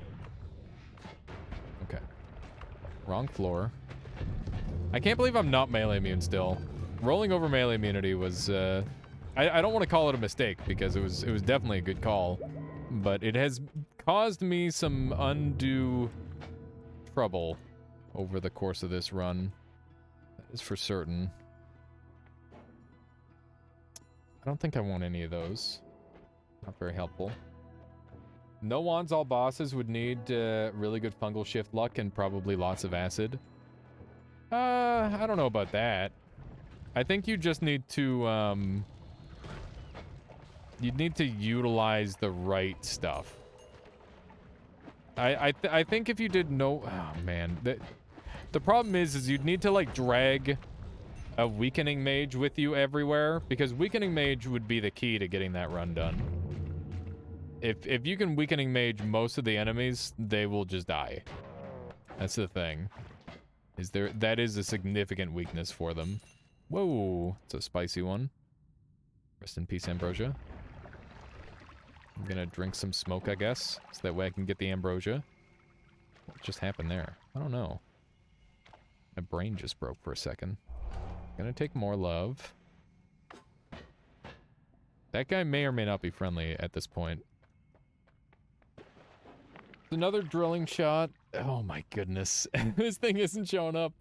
Okay. Wrong floor. I can't believe I'm not melee immune still. Rolling over melee immunity was, I don't want to call it a mistake, because it was definitely a good call. But it has caused me some undue trouble over the course of this run. That is for certain. I don't think I want any of those. Not very helpful. No wands all bosses would need really good fungal shift luck and probably lots of acid. I don't know about that. I think you just need to, you'd need to utilize the right stuff. I think if you did no... Oh, man. The problem is you'd need to, like, drag a Weakening Mage with you everywhere, because Weakening Mage would be the key to getting that run done. If you can Weakening Mage most of the enemies, they will just die. That's the thing. That is a significant weakness for them. Whoa, it's a spicy one. Rest in peace, Ambrosia. I'm gonna drink some smoke, I guess, so that way I can get the Ambrosia. What just happened there? I don't know. My brain just broke for a second. Gonna take more love. That guy may or may not be friendly at this point. Another drilling shot. Oh my goodness. This thing isn't showing up.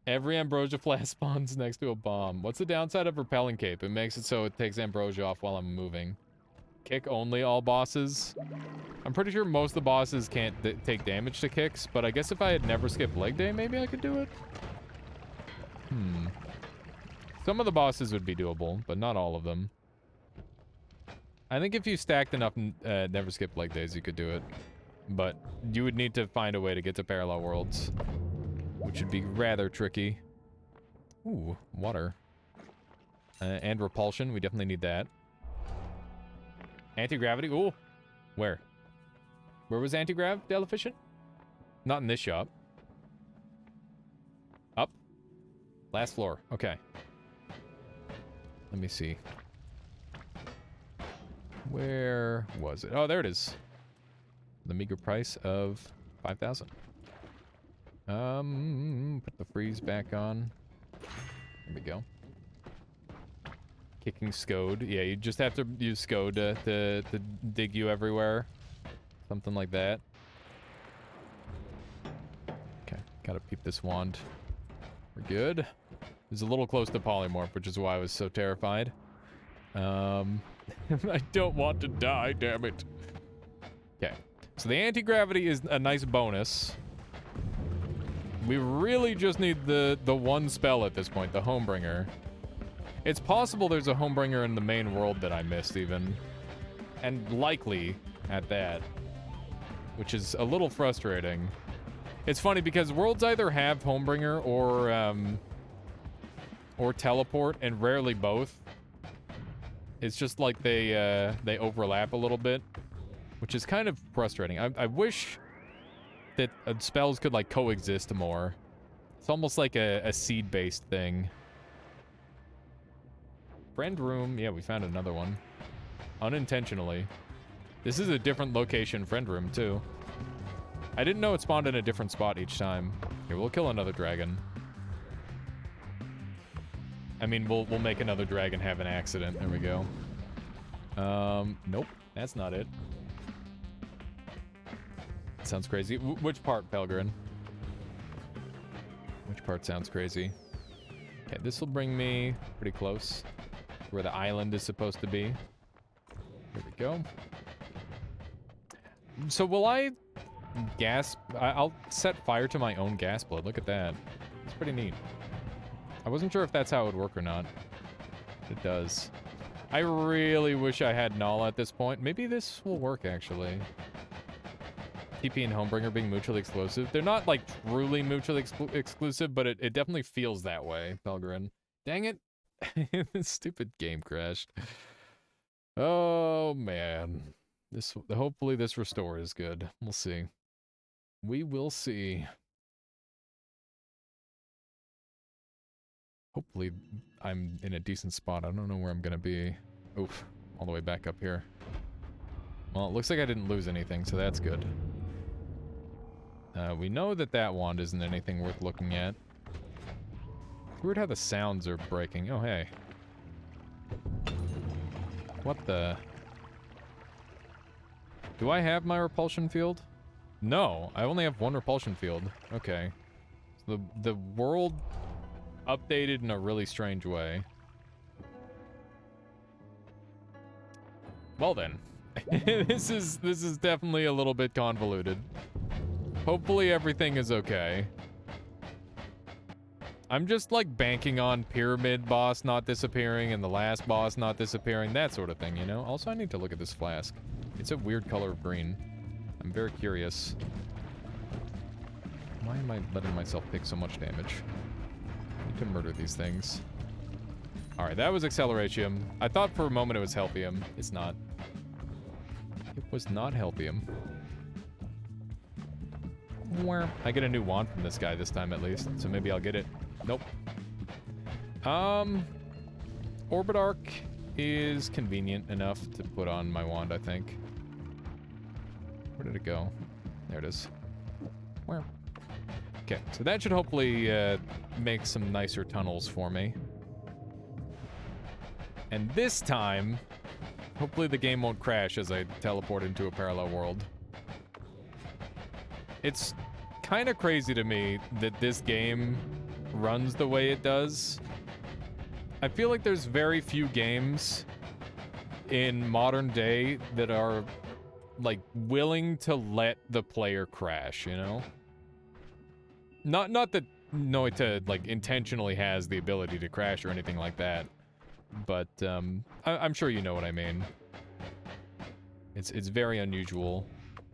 Every Ambrosia flask spawns next to a bomb. What's the downside of Repelling Cape? It makes it so it takes Ambrosia off while I'm moving. Kick only all bosses. I'm pretty sure most of the bosses can't take damage to kicks, but I guess if I had never skipped leg day, maybe I could do it. Some of the bosses would be doable, but not all of them. I think if you stacked enough never skip leg days, you could do it. But you would need to find a way to get to parallel worlds, which would be rather tricky. Ooh, water. And repulsion, we definitely need that. Anti-gravity, ooh. Where? Where was anti-grav, Deleficient? Not in this shop. Up. Last floor. Okay. Let me see. Where was it? Oh, there it is. The meager price of 5,000. Put the freeze back on. There we go. Kicking Scode. Yeah, you just have to use Scode to dig you everywhere. Something like that. Okay, gotta peep this wand. We're good. It's a little close to polymorph, which is why I was so terrified. I don't want to die, damn it. Okay, so the anti-gravity is a nice bonus. We really just need the one spell at this point, the Homebringer. It's possible there's a Homebringer in the main world that I missed even. And likely at that. Which is a little frustrating. It's funny because worlds either have Homebringer or teleport, and rarely both. It's just like they overlap a little bit, which is kind of frustrating. I wish that spells could like coexist more. It's almost like a seed-based thing. Friend room. Yeah, we found another one. Unintentionally. This is a different location friend room, too. I didn't know it spawned in a different spot each time. Here, we'll kill another dragon. I mean, we'll make another dragon have an accident. There we go. Nope. That's not it. Sounds crazy. Which part, Pelgrin? Which part sounds crazy? Okay, this will bring me pretty close to where the island is supposed to be. Here we go. So will I I'll set fire to my own gas blood. Look at that. It's pretty neat. I wasn't sure if that's how it would work or not. It does. I really wish I had Nala at this point. Maybe this will work, actually. TP and Homebringer being mutually exclusive. They're not, like, truly mutually exclusive, but it definitely feels that way, Pelgrin. Dang it. This stupid game crashed. Oh, man. Hopefully this restore is good. We'll see. We will see. Hopefully I'm in a decent spot. I don't know where I'm gonna be. Oof. All the way back up here. Well, it looks like I didn't lose anything, so that's good. We know that wand isn't anything worth looking at. Weird how the sounds are breaking. Oh, hey. What the... Do I have my repulsion field? No, I only have one repulsion field. Okay. So the world updated in a really strange way. Well then. This is definitely a little bit convoluted. Hopefully everything is okay. I'm just like banking on Pyramid boss not disappearing and the last boss not disappearing, that sort of thing, you know? Also, I need to look at this flask. It's a weird color of green. I'm very curious. Why am I letting myself take so much damage? I need to murder these things. Alright, that was Acceleratium. I thought for a moment it was Healthium. It's not. It was not Healthium. I get a new wand from this guy this time at least, so maybe I'll get it. Nope. Orbit Arc is convenient enough to put on my wand, I think. Where did it go? There it is. Where? Okay, so that should hopefully make some nicer tunnels for me. And this time, hopefully the game won't crash as I teleport into a parallel world. It's kind of crazy to me that this game runs the way it does. I feel like there's very few games in modern day that are like willing to let the player crash, you know? Not that Noita like intentionally has the ability to crash or anything like that, but I'm sure you know what I mean. It's very unusual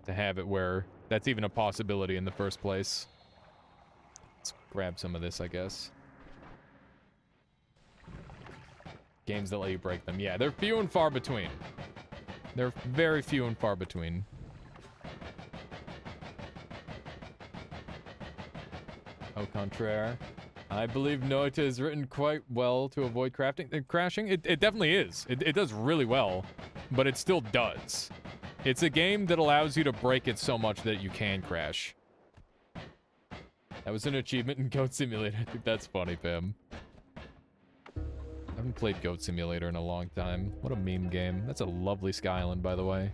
to have it where that's even a possibility in the first place. Let's grab some of this, I guess. Games that let you break them. Yeah, they're few and far between. They're very few and far between. Au contraire. I believe Noita is written quite well to avoid crashing. It definitely is. It does really well, but it still does. It's a game that allows you to break it so much that you can crash. That was an achievement in Goat Simulator. I think that's funny, Pim. I haven't played Goat Simulator in a long time. What a meme game. That's a lovely Sky Island, by the way.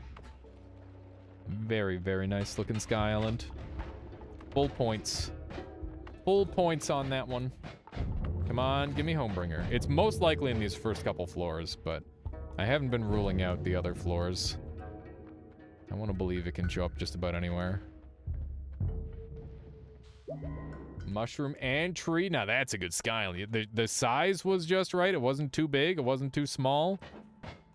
Very, very nice looking Sky Island. Full points. Full points on that one. Come on, give me Homebringer. It's most likely in these first couple floors, but I haven't been ruling out the other floors. I want to believe it can show up just about anywhere. Mushroom and tree. Now that's a good Sky Island. The size was just right. It wasn't too big. It wasn't too small.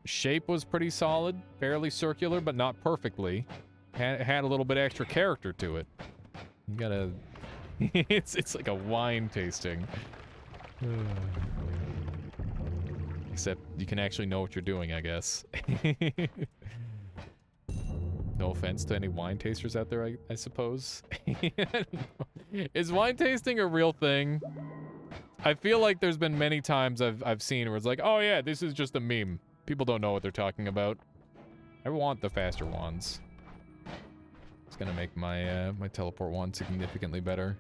Shape was pretty solid. Fairly circular, but not perfectly. Had a little bit extra character to it. You gotta... it's like a wine tasting. Except you can actually know what you're doing, I guess. No offense to any wine tasters out there, I suppose. Is wine tasting a real thing? I feel like there's been many times I've seen where it's like, oh yeah, this is just a meme. People don't know what they're talking about. I want the faster wands. It's gonna make my my teleport wand significantly better.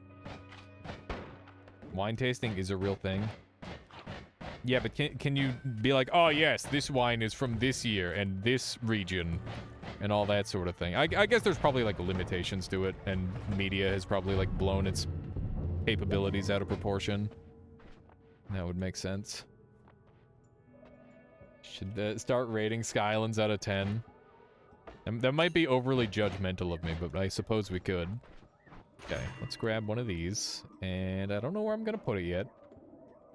Wine tasting is a real thing. Yeah, but can you be like, oh yes, this wine is from this year and this region and all that sort of thing? I guess there's probably like limitations to it, and media has probably like blown its capabilities out of proportion. That would make sense. Should start rating Sky Islands out of 10. That might be overly judgmental of me, but I suppose we could. Okay, let's grab one of these. And I don't know where I'm gonna put it yet.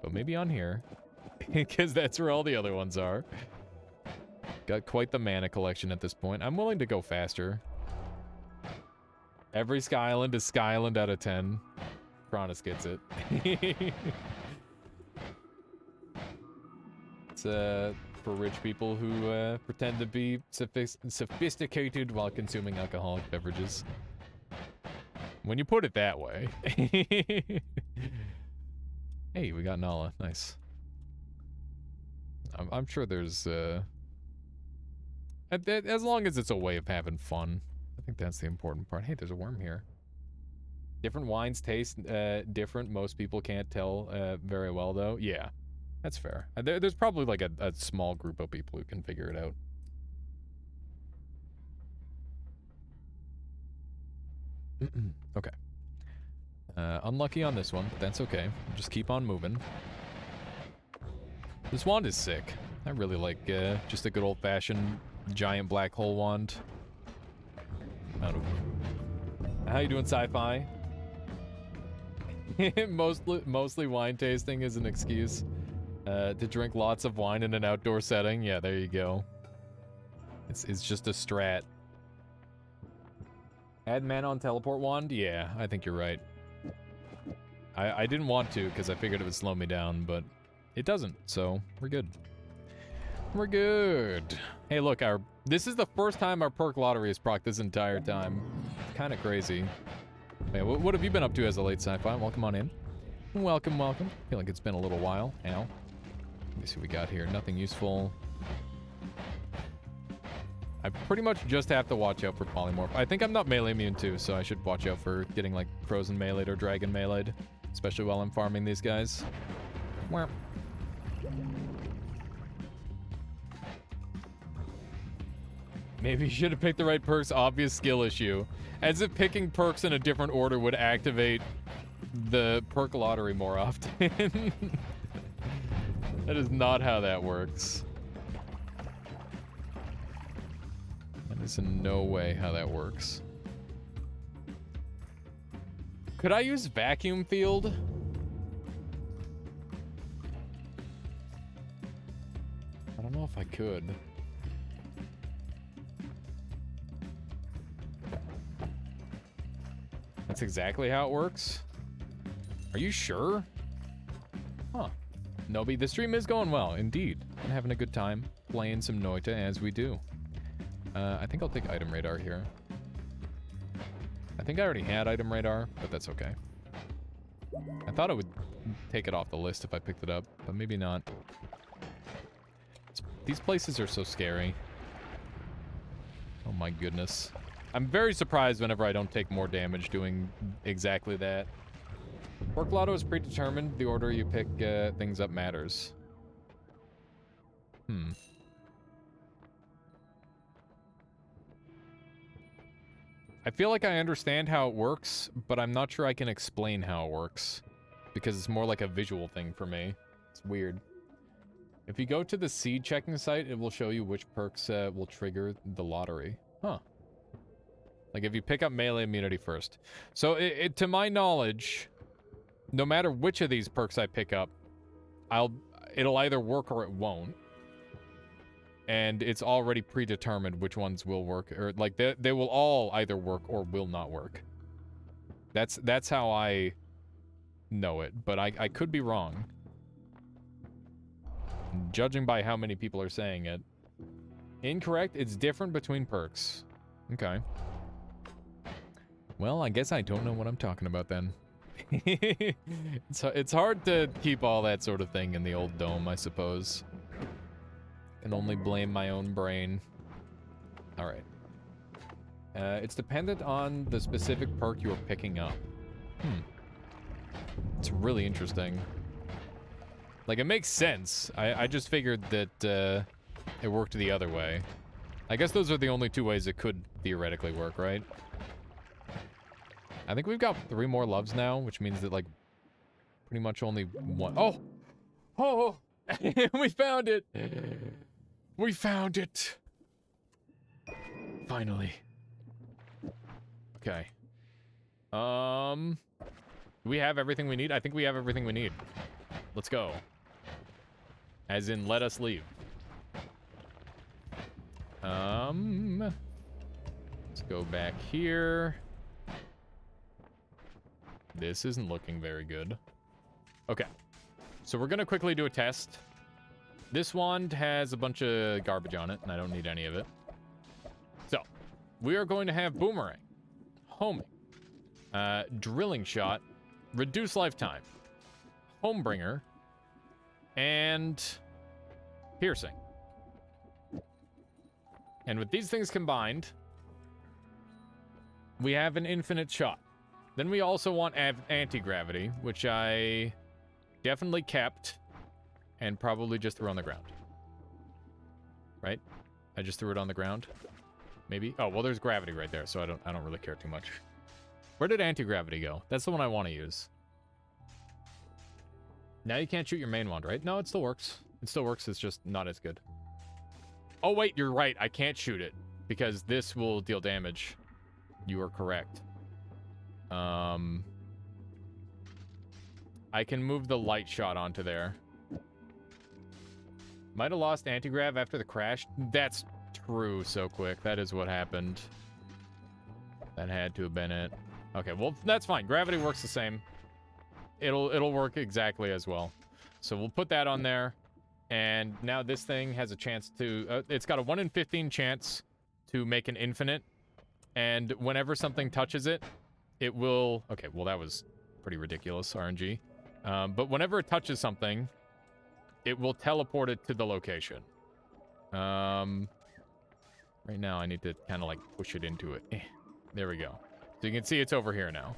But maybe on here. Because that's where all the other ones are. Got quite the mana collection at this point. I'm willing to go faster. Every Sky Island is Sky Island out of 10. Cronus gets it. It's for rich people who pretend to be sophisticated while consuming alcoholic beverages. When you put it that way. Hey, we got Nala. Nice. I'm sure there's as long as it's a way of having fun. I think that's the important part. Hey, there's a worm here. Different wines taste different. Most people can't tell very well, though. Yeah, that's fair. There's probably like a small group of people who can figure it out. Okay. Unlucky on this one, but that's okay. Just keep on moving. This wand is sick. I really like just a good old-fashioned giant black hole wand. How you doing, sci-fi? Mostly wine tasting is an excuse to drink lots of wine in an outdoor setting. Yeah, there you go. It's just a strat. Add mana on teleport wand? Yeah, I think you're right. I didn't want to because I figured it would slow me down, but it doesn't, so we're good. We're good. Hey, look, this is the first time our perk lottery is proc this entire time. Kind of crazy. Man, what have you been up to as a late sci-fi? Welcome on in. Welcome, welcome. Feel like it's been a little while. Ow. Let me see what we got here. Nothing useful. I pretty much just have to watch out for polymorph. I think I'm not melee immune too, so I should watch out for getting like frozen melee'd or dragon melee'd, especially while I'm farming these guys. Maybe you should have picked the right perks. Obvious skill issue. As if picking perks in a different order would activate the perk lottery more often. That is not how that works. That is in no way how that works. Could I use vacuum field? I don't know if I could. That's exactly how it works? Are you sure? Huh. Nobi, the stream is going well, indeed. I'm having a good time playing some Noita as we do. I think I'll take item radar here. I think I already had item radar, but that's okay. I thought it would take it off the list if I picked it up, but maybe not. These places are so scary. Oh my goodness. I'm very surprised whenever I don't take more damage doing exactly that. Work lotto is predetermined. The order you pick things up matters. I feel like I understand how it works, but I'm not sure I can explain how it works. Because it's more like a visual thing for me. It's weird. If you go to the seed checking site, it will show you which perks will trigger the lottery. Huh. Like if you pick up melee immunity first. So to my knowledge, no matter which of these perks I pick up, it'll either work or it won't. And it's already predetermined which ones will work, or like they will all either work or will not work. That's how I know it, but I could be wrong. Judging by how many people are saying it. Incorrect, it's different between perks. Okay. Well, I guess I don't know what I'm talking about then. It's hard to keep all that sort of thing in the old dome, I suppose. Can only blame my own brain. Alright. It's dependent on the specific perk you're picking up. It's really interesting. Like, it makes sense. I just figured that it worked the other way. I guess those are the only two ways it could theoretically work, right? I think we've got 3 more loves now, which means that, like, pretty much only one... Oh! Oh! We found it! We found it! Finally. Okay. Do we have everything we need? I think we have everything we need. Let's go. As in, let us leave. Let's go back here. This isn't looking very good. Okay. So we're gonna quickly do a test. This wand has a bunch of garbage on it, and I don't need any of it. So, we are going to have Boomerang, Homing, Drilling Shot, Reduce Lifetime, Homebringer, and Piercing. And with these things combined, we have an infinite shot. Then we also want anti-gravity, which I definitely kept and probably just threw on the ground. Right? I just threw it on the ground. Maybe? Oh, well, there's gravity right there, so I don't really care too much. Where did anti-gravity go? That's the one I want to use. Now you can't shoot your main wand, right? No, it still works. It still works, it's just not as good. Oh, wait, you're right. I can't shoot it because this will deal damage. You are correct. I can move the light shot onto there. Might have lost anti-grav after the crash. That's true so quick. That is what happened. That had to have been it. Okay, well, that's fine. Gravity works the same. It'll work exactly as well. So we'll put that on there. And now this thing has a chance to... it's got a 1 in 15 chance to make an infinite. And whenever something touches it, it will... Okay, well, that was pretty ridiculous, RNG. But whenever it touches something, it will teleport it to the location. Right now, I need to kind of, like, push it into it. There we go. So you can see it's over here now.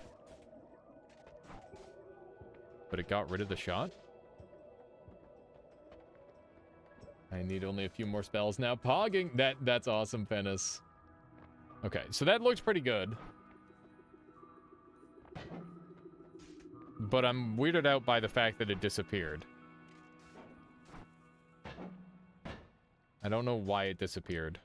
But it got rid of the shot? I need only a few more spells now. Pogging! That's awesome, Fennis. Okay, so that looks pretty good. But I'm weirded out by the fact that it disappeared. I don't know why it disappeared.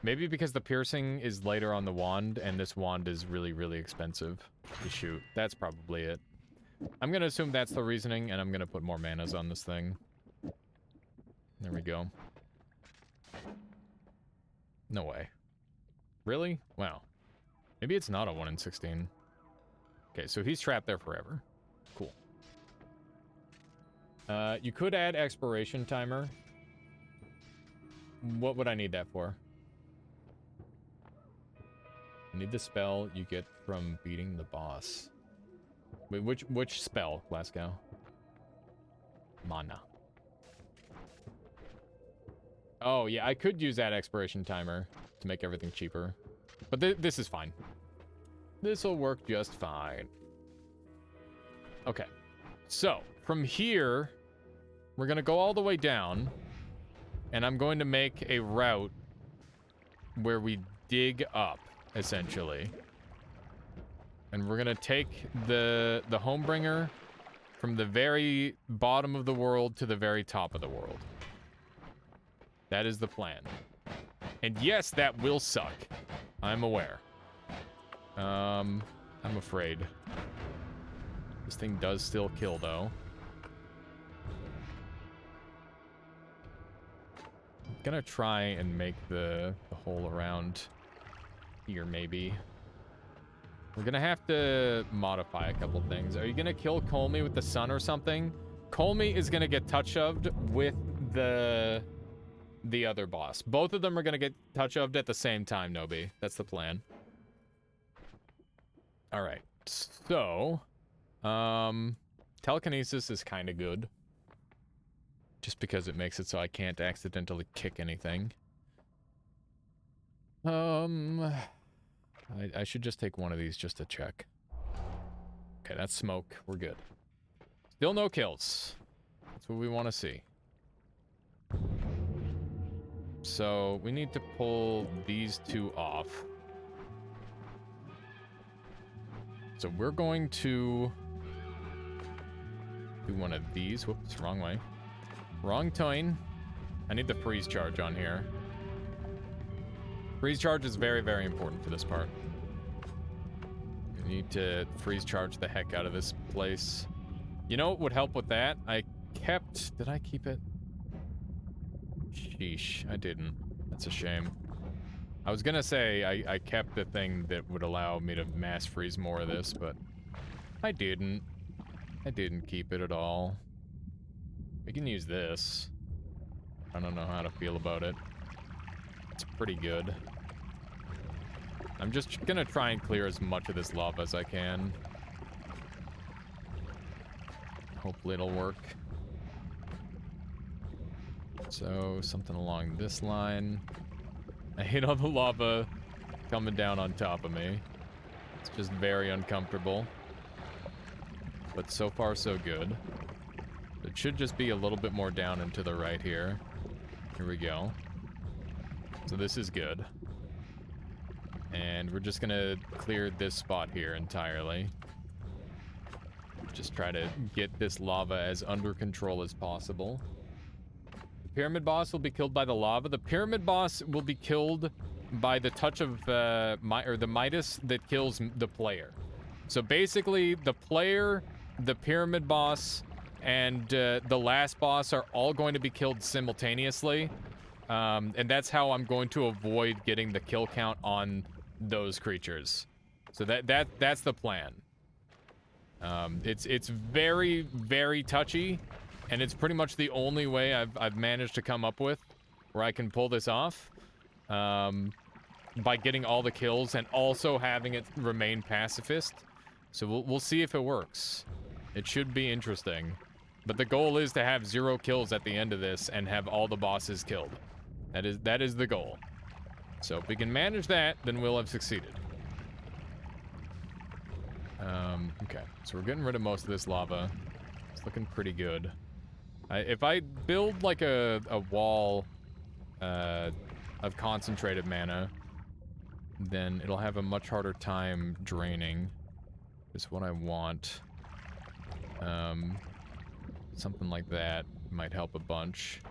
Maybe because the piercing is later on the wand, and this wand is really, really expensive to shoot. That's probably it. I'm gonna assume that's the reasoning, and I'm gonna put more manas on this thing. There we go. No way. Really? Wow. Maybe it's not a 1 in 16. Okay, so he's trapped there forever. Cool. You could add expiration timer. What would I need that for? I need the spell you get from beating the boss. Wait, which spell, Glasgow? Mana. Oh, yeah, I could use that expiration timer to make everything cheaper. But this is fine. This'll work just fine. Okay. So, from here, we're gonna go all the way down, and I'm going to make a route where we dig up, essentially. And we're gonna take the Homebringer from the very bottom of the world to the very top of the world. That is the plan. And yes, that will suck. I'm aware. I'm afraid. This thing does still kill, though. I'm gonna try and make the hole around here, maybe. We're gonna have to modify a couple things. Are you gonna kill Colmy with the sun or something? Colmy is gonna get touch-shoved with the other boss. Both of them are gonna get touch-shoved at the same time, Nobi. That's the plan. Alright, so... telekinesis is kind of good. Just because it makes it so I can't accidentally kick anything. I should just take one of these just to check. Okay, that's smoke. We're good. Still no kills. That's what we want to see. So, we need to pull these two off. So, we're going to do one of these. Whoops, wrong way. Wrong tune. I need the freeze charge on here. Freeze charge is very, very important for this part. You need to freeze charge the heck out of this place. You know what would help with that? Did I keep it? Sheesh, I didn't. That's a shame. I was gonna say I kept the thing that would allow me to mass freeze more of this, but I didn't. I didn't keep it at all. We can use this. I don't know how to feel about it. It's pretty good. I'm just gonna try and clear as much of this lava as I can. Hopefully it'll work. So, something along this line. I hate all the lava coming down on top of me. It's just very uncomfortable. But so far, so good. It should just be a little bit more down and to the right here. Here we go. So this is good. And we're just gonna clear this spot here entirely. Just try to get this lava as under control as possible. The pyramid boss will be killed by the lava. The pyramid boss will be killed by the touch of the Midas that kills the player. So basically, the player, the pyramid boss, and the last boss are all going to be killed simultaneously. And that's how I'm going to avoid getting the kill count on those creatures. So that's the plan. It's very, very touchy, and it's pretty much the only way I've managed to come up with where I can pull this off. By getting all the kills and also having it remain pacifist. So we'll see if it works. It should be interesting. But the goal is to have 0 kills at the end of this and have all the bosses killed. That is the goal. So if we can manage that, then we'll have succeeded. Okay, so we're getting rid of most of this lava. It's looking pretty good. If I build like a wall of concentrated mana, then it'll have a much harder time draining. Is what I want. Something like that might help a bunch.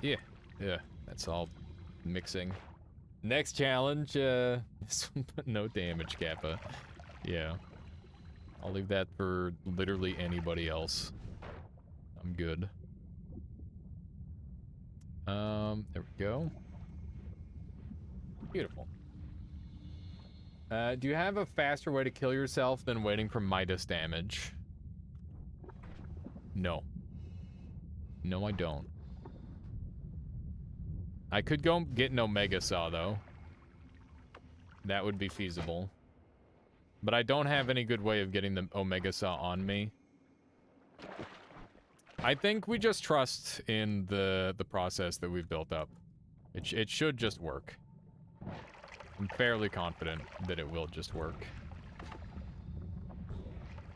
Yeah, that's all mixing. Next challenge, this one put no damage, Kappa. Yeah. I'll leave that for literally anybody else. I'm good. There we go. Beautiful. Do you have a faster way to kill yourself than waiting for Midas damage? No. No, I don't. I could go get an Omega Saw, though. That would be feasible. But I don't have any good way of getting the Omega Saw on me. I think we just trust in the process that we've built up. It should just work. I'm fairly confident that it will just work.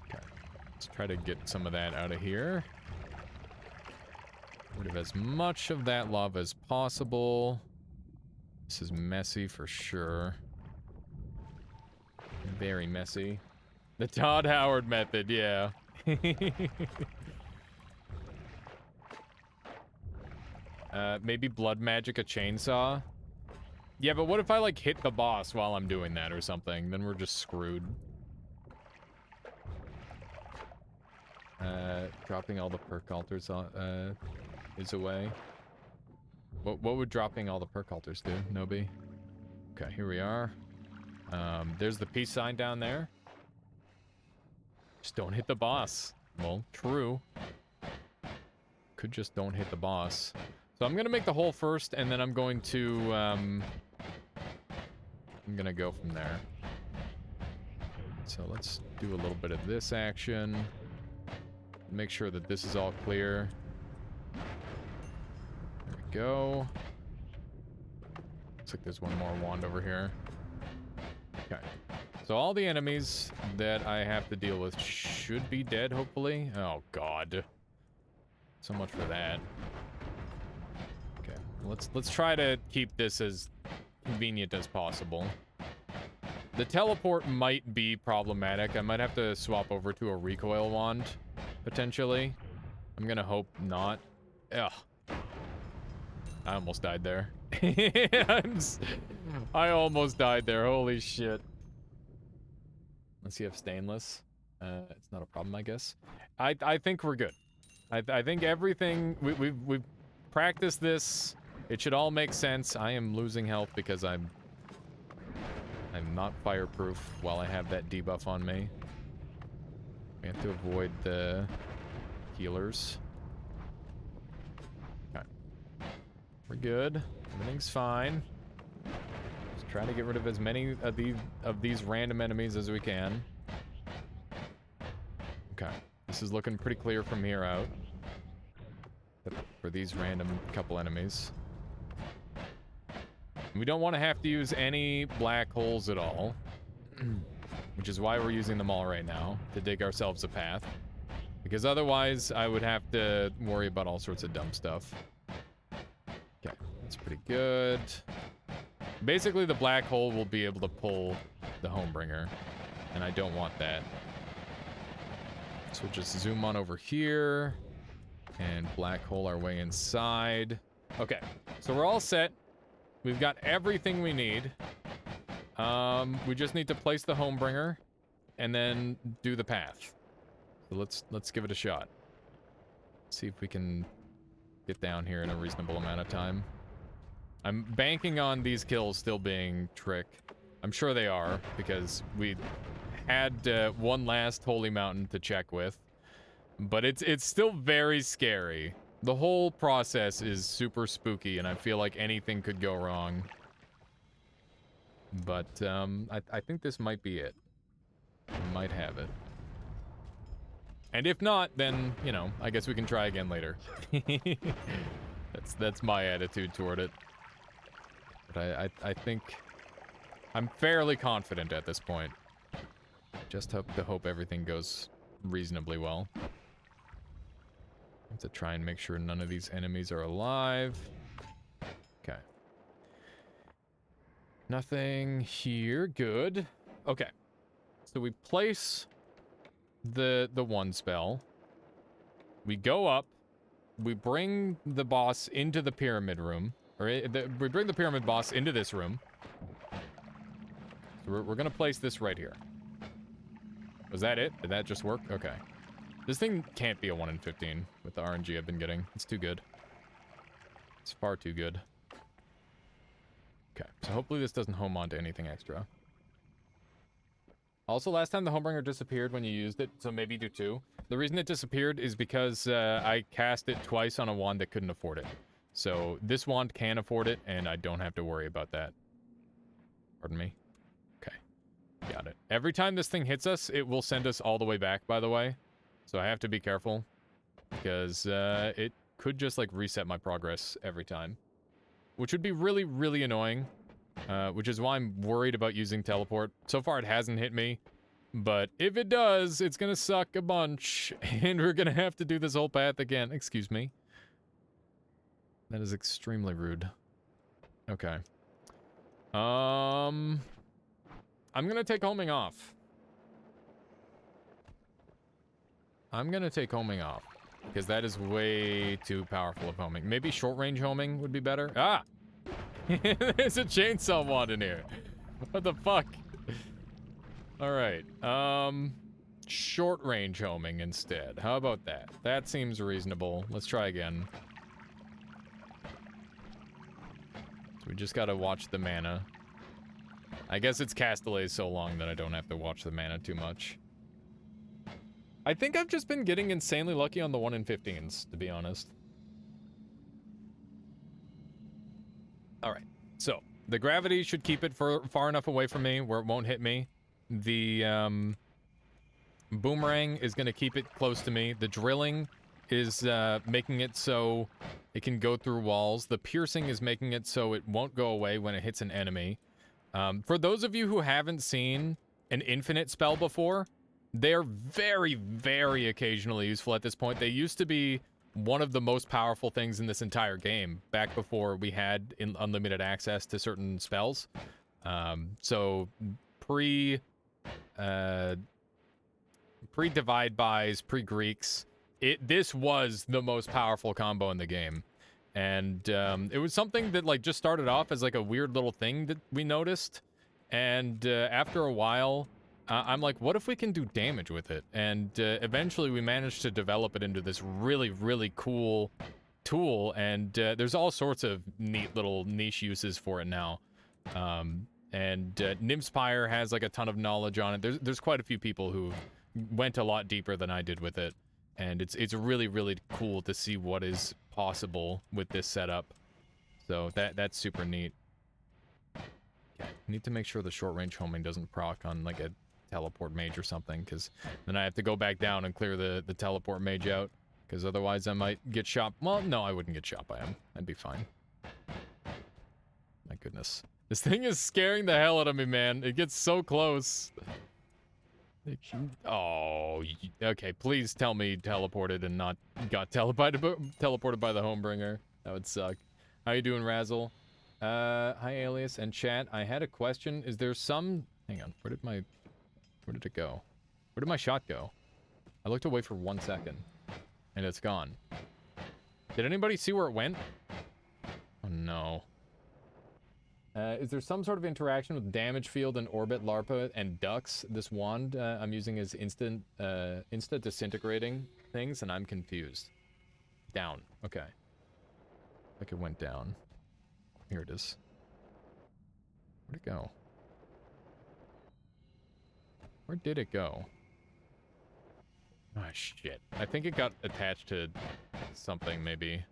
Okay. Let's try to get some of that out of here. Rid of as much of that lava as possible. This is messy for sure. Very messy. The Todd Howard method, yeah. Maybe blood magic a chainsaw? Yeah, but what if I, like, hit the boss while I'm doing that or something? Then we're just screwed. Dropping all the perk altars is away. What would dropping all the perk altars do, Nobi? Okay, here we are. There's the peace sign down there. Just don't hit the boss. Well, true. Could just don't hit the boss. So I'm gonna make the hole first, and then I'm going to, I'm gonna go from there. So let's do a little bit of this action. Make sure that this is all clear. There we go. Looks like there's one more wand over here. Okay. So all the enemies that I have to deal with should be dead, hopefully. Oh, God. So much for that. Okay. Let's try to keep this as convenient as possible. The teleport might be problematic. I might have to swap over to a recoil wand, potentially. I'm gonna hope not. Ugh. I almost died there. I almost died there. Holy shit. Unless you have stainless. It's not a problem, I guess. I think we're good. I think everything... We've practiced this. It should all make sense. I am losing health because I'm not fireproof while I have that debuff on me. We have to avoid the healers. Okay. We're good. Everything's fine. Just try to get rid of as many of these random enemies as we can. Okay. This is looking pretty clear from here out. For these random couple enemies. We don't want to have to use any black holes at all. Which is why we're using them all right now. To dig ourselves a path. Because otherwise, I would have to worry about all sorts of dumb stuff. Okay, that's pretty good. Basically, the black hole will be able to pull the Homebringer. And I don't want that. So we'll just zoom on over here. And black hole our way inside. Okay, so we're all set. We've got everything we need. We just need to place the Homebringer. And then do the path. So let's give it a shot. See if we can get down here in a reasonable amount of time. I'm banking on these kills still being Trick. I'm sure they are, because we had one last Holy Mountain to check with. But it's still very scary. The whole process is super spooky, and I feel like anything could go wrong. But I think this might be it. We might have it. And if not, then, you know, I guess we can try again later. That's my attitude toward it. But I think I'm fairly confident at this point. Just hope everything goes reasonably well. Have to try and make sure none of these enemies are alive. Okay. Nothing here. Good. Okay. So we place the one spell. We go up. We bring the boss into the pyramid room. Or we bring the pyramid boss into this room. So we're gonna place this right here. Was that it? Did that just work? Okay. This thing can't be a 1 in 15 with the RNG I've been getting. It's too good. It's far too good. Okay, so hopefully this doesn't home onto anything extra. Also, last time the Homebringer disappeared when you used it, so maybe do too. The reason it disappeared is because I cast it twice on a wand that couldn't afford it. So this wand can afford it, and I don't have to worry about that. Pardon me. Okay. Got it. Every time this thing hits us, it will send us all the way back, by the way. So I have to be careful. Because it could just, like, reset my progress every time. Which would be really, really annoying. Which is why I'm worried about using teleport. So far, it hasn't hit me. But if it does, it's gonna suck a bunch. And we're gonna have to do this whole path again. Excuse me. That is extremely rude. Okay. I'm gonna take homing off. I'm gonna take homing off. Because that is way too powerful of homing. Maybe short-range homing would be better. Ah! There's a chainsaw wand in here. What the fuck? Alright. Short-range homing instead. How about that? That seems reasonable. Let's try again. So we just gotta watch the mana. I guess its cast delay is so long that I don't have to watch the mana too much. I think I've just been getting insanely lucky on the 1 in 15s, to be honest. Alright, so the gravity should keep it far enough away from me where it won't hit me. The boomerang is going to keep it close to me. The drilling is making it so it can go through walls. The piercing is making it so it won't go away when it hits an enemy. For those of you who haven't seen an infinite spell before, they're very, very occasionally useful at this point. They used to be one of the most powerful things in this entire game, back before we had unlimited access to certain spells. So pre-divide buys, pre-Greeks, this was the most powerful combo in the game. And it was something that like just started off as like a weird little thing that we noticed. And after a while, I'm like, what if we can do damage with it? And eventually we managed to develop it into this really, really cool tool. And there's all sorts of neat little niche uses for it now. And Nimspire has like a ton of knowledge on it. There's quite a few people who went a lot deeper than I did with it. And it's really, really cool to see what is possible with this setup. So that's super neat. Okay, need to make sure the short-range homing doesn't proc on like a teleport mage or something, because then I have to go back down and clear the teleport mage out, because otherwise I might get shot. Well, no, I wouldn't get shot by him. I'd be fine. My goodness. This thing is scaring the hell out of me, man. It gets so close. Oh, okay, please tell me teleported and not got teleported by the Homebringer. That would suck. How you doing, Razzle? Hi, Alias and chat. I had a question. Is there some... Hang on, where did it go? Where did my shot go? I looked away for 1 second, and it's gone. Did anybody see where it went? Oh, no. Is there some sort of interaction with damage field and orbit, LARPA, and ducks? This wand I'm using is instant disintegrating things, and I'm confused. Down. Okay. Like it went down. Here it is. Where'd it go? Where did it go? Ah, shit. I think it got attached to something, maybe.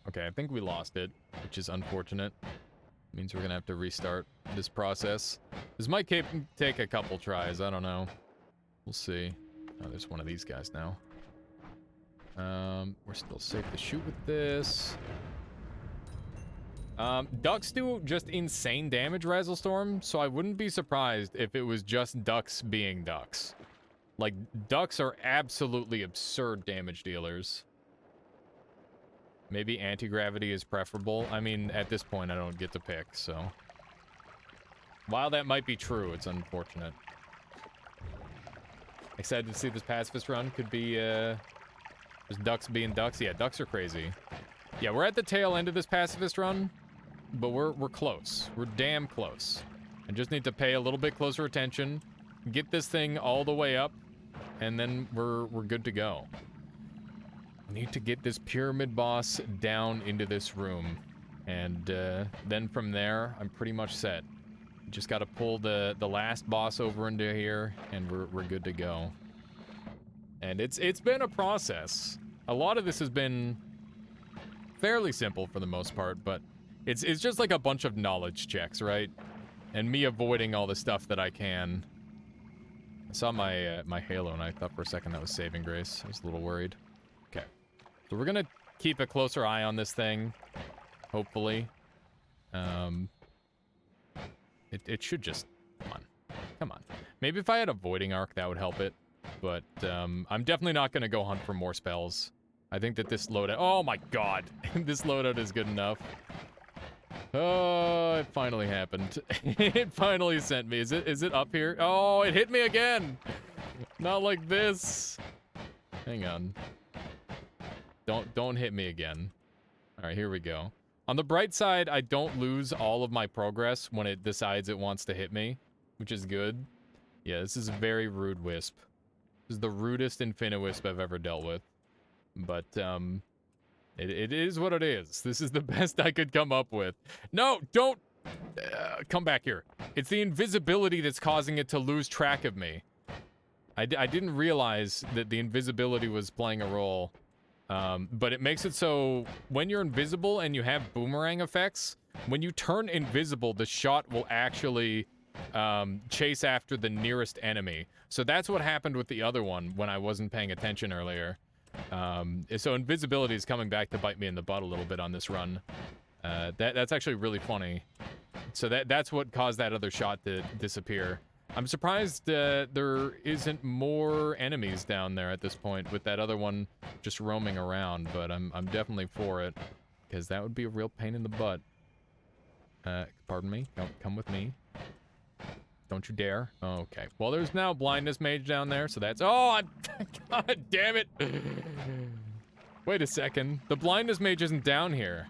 Okay, I think we lost it, which is unfortunate. Means we're gonna have to restart this process. This might take a couple tries, I don't know. We'll see. Oh, there's one of these guys now. We're still safe to shoot with this. Ducks do just insane damage, Razzlestorm, so I wouldn't be surprised if it was just ducks being ducks. Like, ducks are absolutely absurd damage dealers. Maybe anti-gravity is preferable. I mean, at this point, I don't get to pick, so... While that might be true, it's unfortunate. Excited to see this pacifist run. Could be, just ducks being ducks. Yeah, ducks are crazy. Yeah, we're at the tail end of this pacifist run, but we're close. We're damn close. I just need to pay a little bit closer attention, get this thing all the way up, and then we're good to go. Need to get this pyramid boss down into this room, and then from there I'm pretty much set. Just gotta pull the last boss over into here, and we're good to go. And it's been a process. A lot of this has been fairly simple for the most part, but It's just like a bunch of knowledge checks, right? And me avoiding all the stuff that I can. I saw my my Halo and I thought for a second that was saving grace. I was a little worried. Okay. So we're gonna keep a closer eye on this thing. Hopefully. It should just... Come on. Come on. Maybe if I had a voiding arc, that would help it. But, I'm definitely not gonna go hunt for more spells. I think that this loadout... Oh my god! This loadout is good enough. Oh, it finally happened. It finally sent me. Is it up here? Oh, it hit me again! Not like this. Hang on. Don't hit me again. Alright, here we go. On the bright side, I don't lose all of my progress when it decides it wants to hit me, which is good. Yeah, this is a very rude wisp. This is the rudest Infiniwisp I've ever dealt with. But, it is what it is. This is the best I could come up with. No, don't come back here. It's the invisibility that's causing it to lose track of me. I didn't realize that the invisibility was playing a role. But it makes it so when you're invisible and you have boomerang effects, when you turn invisible, the shot will actually chase after the nearest enemy. So that's what happened with the other one when I wasn't paying attention earlier. So invisibility is coming back to bite me in the butt a little bit on this run. That's actually really funny. So that's what caused that other shot to disappear. I'm surprised there isn't more enemies down there at this point with that other one just roaming around, but I'm definitely for it because that would be a real pain in the butt. Pardon me? Don't come with me. Don't you dare. Okay. Well, there's now blindness mage down there, so that's... Oh, God damn it. Wait a second. The blindness mage isn't down here.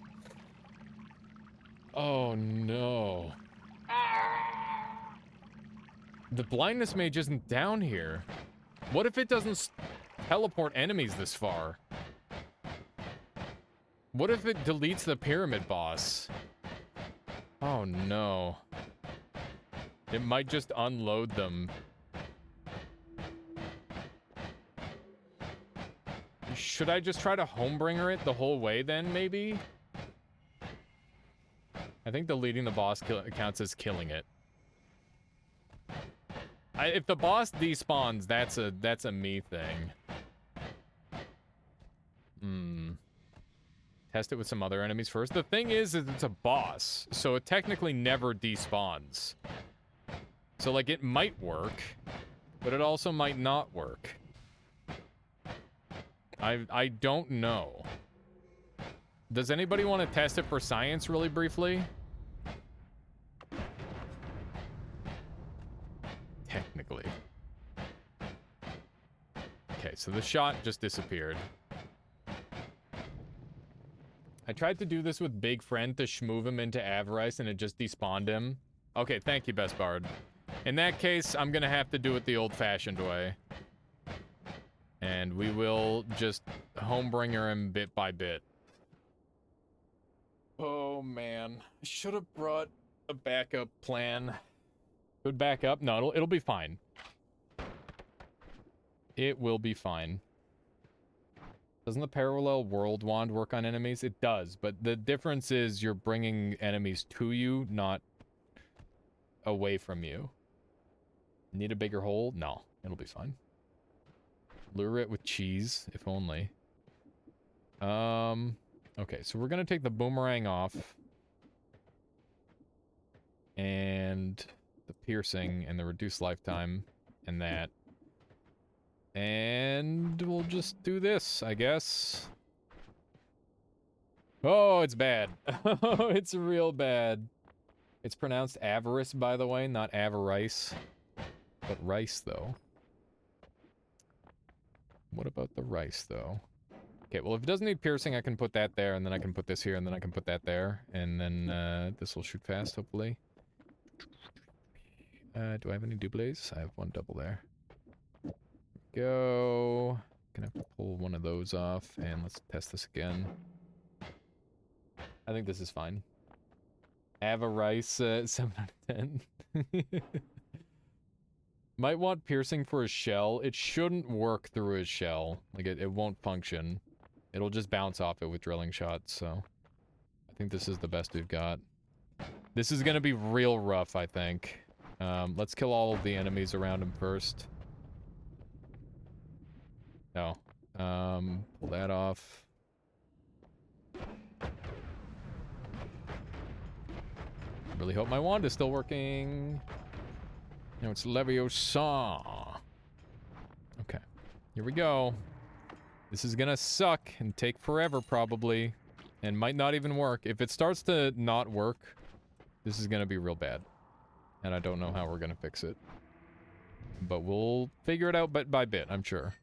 Oh, no. The blindness mage isn't down here. What if it doesn't teleport enemies this far? What if it deletes the pyramid boss? Oh, no. It might just unload them. Should I just try to homebringer it the whole way then, maybe? I think deleting the boss counts as killing it. If the boss despawns, that's a me thing. Test it with some other enemies first. The thing is it's a boss, so it technically never despawns. So, like, it might work, but it also might not work. I don't know. Does anybody want to test it for science really briefly? Technically. Okay, so the shot just disappeared. I tried to do this with Big Friend to schmoove him into Avarice and it just despawned him. Okay, thank you, Best Bard. In that case, I'm gonna have to do it the old-fashioned way. And we will just homebringer him bit by bit. Oh, man. I should have brought a backup plan. Good backup? No, it'll be fine. It will be fine. Doesn't the parallel world wand work on enemies? It does, but the difference is you're bringing enemies to you, not away from you. Need a bigger hole? No, it'll be fine. Lure it with cheese, if only. Okay, so we're gonna take the boomerang off. And the piercing and the reduced lifetime and that. And we'll just do this, I guess. Oh, it's bad. Oh, it's real bad. It's pronounced avarice, by the way, not avarice. But rice, though. What about the rice, though? Okay, well, if it doesn't need piercing, I can put that there, and then I can put this here, and then I can put that there. And then, this will shoot fast, hopefully. Do I have any doubles? I have one double there. Go. Gonna have to pull one of those off, and let's test this again. I think this is fine. Avarice, 7 out of 10. Might want piercing for his shell. It shouldn't work through his shell. Like, it won't function. It'll just bounce off it with drilling shots, so... I think this is the best we've got. This is gonna be real rough, I think. Let's kill all of the enemies around him first. No. Pull that off. Really hope my wand is still working. No, it's Leviosa. Okay. Here we go. This is gonna suck and take forever, probably. And might not even work. If it starts to not work, this is gonna be real bad. And I don't know how we're gonna fix it. But we'll figure it out bit by bit, I'm sure.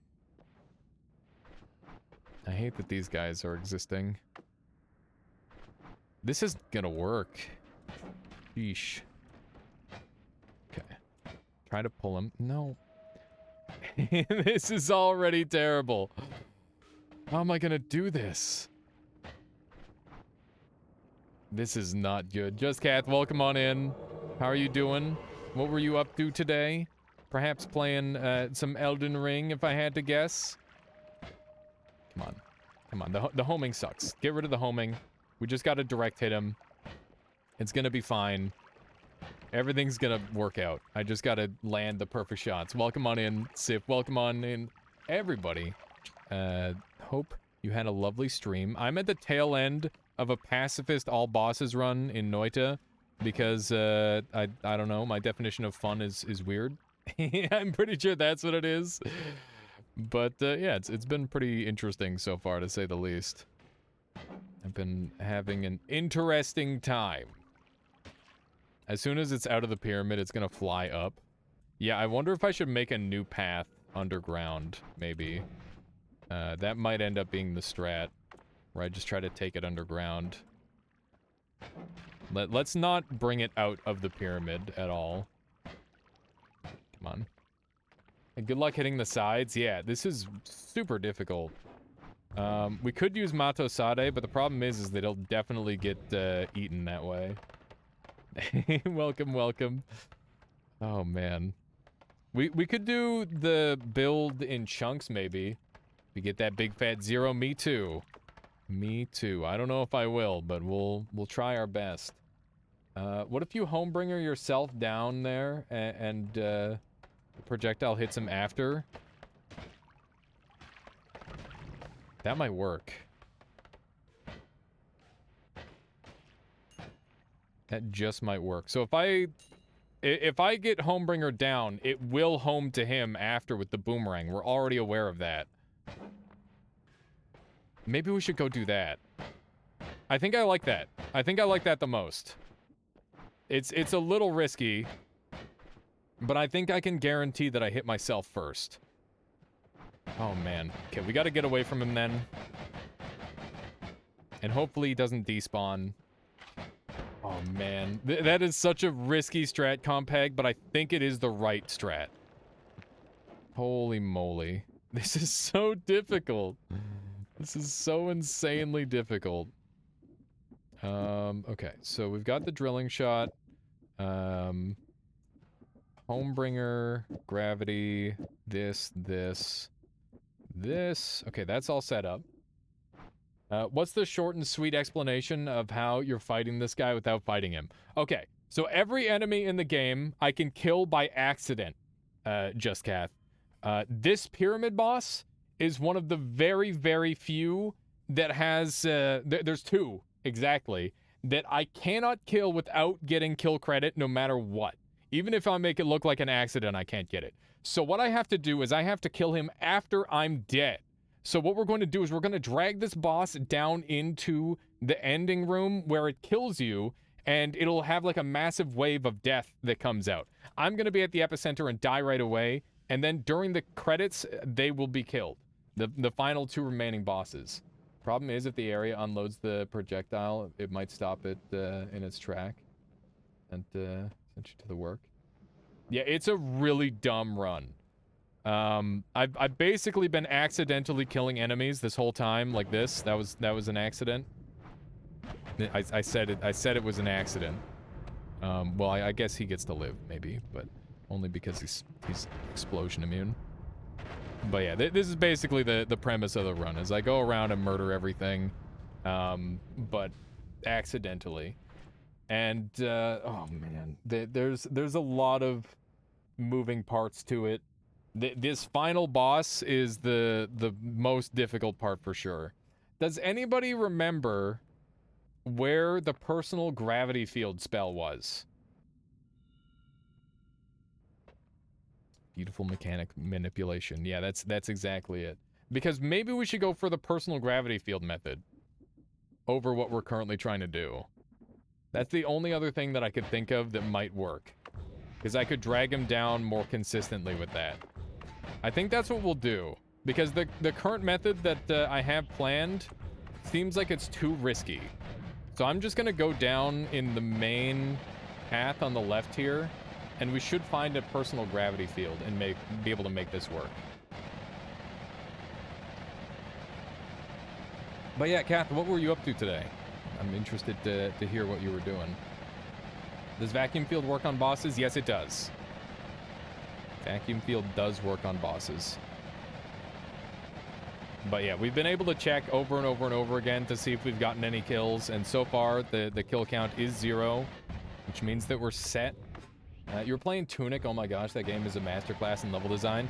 I hate that these guys are existing. This is gonna work. Sheesh. Okay. Try to pull him. No. This is already terrible. How am I gonna do this? This is not good. Just Kath, welcome on in. How are you doing? What were you up to today? Perhaps playing some Elden Ring, if I had to guess. Come on. Come on. The homing sucks. Get rid of the homing. We just gotta direct hit him. It's gonna be fine. Everything's gonna work out. I just gotta land the perfect shots. Welcome on in, Sif. Welcome on in, everybody. Hope you had a lovely stream. I'm at the tail end of a pacifist all bosses run in Noita because I don't know, my definition of fun is weird. I'm pretty sure that's what it is. But yeah, it's been pretty interesting so far, to say the least. I've been having an interesting time. As soon as it's out of the pyramid, it's gonna fly up. Yeah, I wonder if I should make a new path underground, maybe. That might end up being the strat, where I just try to take it underground. Let's not bring it out of the pyramid at all. Come on. And good luck hitting the sides. Yeah, this is super difficult. We could use Mato Sade, but the problem is that it'll definitely get eaten that way. Welcome, welcome. Oh, man. We could do the build in chunks, maybe. We get that big fat zero. Me too. Me too. I don't know if I will, but we'll try our best. What if you homebringer yourself down there and the projectile hits him after? That might work. That just might work. So if I get Homebringer down, it will home to him after with the boomerang. We're already aware of that. Maybe we should go do that. I think I like that. I think I like that the most. It's a little risky, but I think I can guarantee that I hit myself first. Oh, man. Okay, we gotta get away from him then. And hopefully he doesn't despawn. Oh, man. That is such a risky strat, Compag, but I think it is the right strat. Holy moly. This is so difficult. This is so insanely difficult. Okay, so we've got the drilling shot. Homebringer, gravity, this. Okay, that's all set up. What's the short and sweet explanation of how you're fighting this guy without fighting him? Okay, so every enemy in the game I can kill by accident, Just Kath. This pyramid boss is one of the very, very few that has, there's two, exactly, that I cannot kill without getting kill credit no matter what. Even if I make it look like an accident, I can't get it. So what I have to do is I have to kill him after I'm dead. So what we're going to do is we're going to drag this boss down into the ending room where it kills you, and it'll have like a massive wave of death that comes out. I'm going to be at the epicenter and die right away, and then during the credits, they will be killed. The final two remaining bosses. Problem is, if the area unloads the projectile, it might stop it in its track and send you to the work. Yeah, it's a really dumb run. I've basically been accidentally killing enemies this whole time, like this. That was an accident. I said it was an accident. Well, I guess he gets to live, maybe, but only because he's explosion immune. But yeah, this is basically the premise of the run, is I go around and murder everything. But accidentally. And, oh man, there's a lot of moving parts to it. This final boss is the most difficult part for sure. Does anybody remember where the personal gravity field spell was? Beautiful mechanic manipulation. Yeah, that's exactly it. Because maybe we should go for the personal gravity field method over what we're currently trying to do. That's the only other thing that I could think of that might work. Because I could drag him down more consistently with that. I think that's what we'll do. Because the current method that I have planned seems like it's too risky. So I'm just going to go down in the main path on the left here. And we should find a personal gravity field and be able to make this work. But yeah, Kath, what were you up to today? I'm interested to hear what you were doing. Does vacuum field work on bosses? Yes, it does. Vacuum field does work on bosses. But yeah, we've been able to check over and over and over again to see if we've gotten any kills. And so far, the kill count is 0, which means that we're set. You're playing Tunic. Oh my gosh, that game is a masterclass in level design.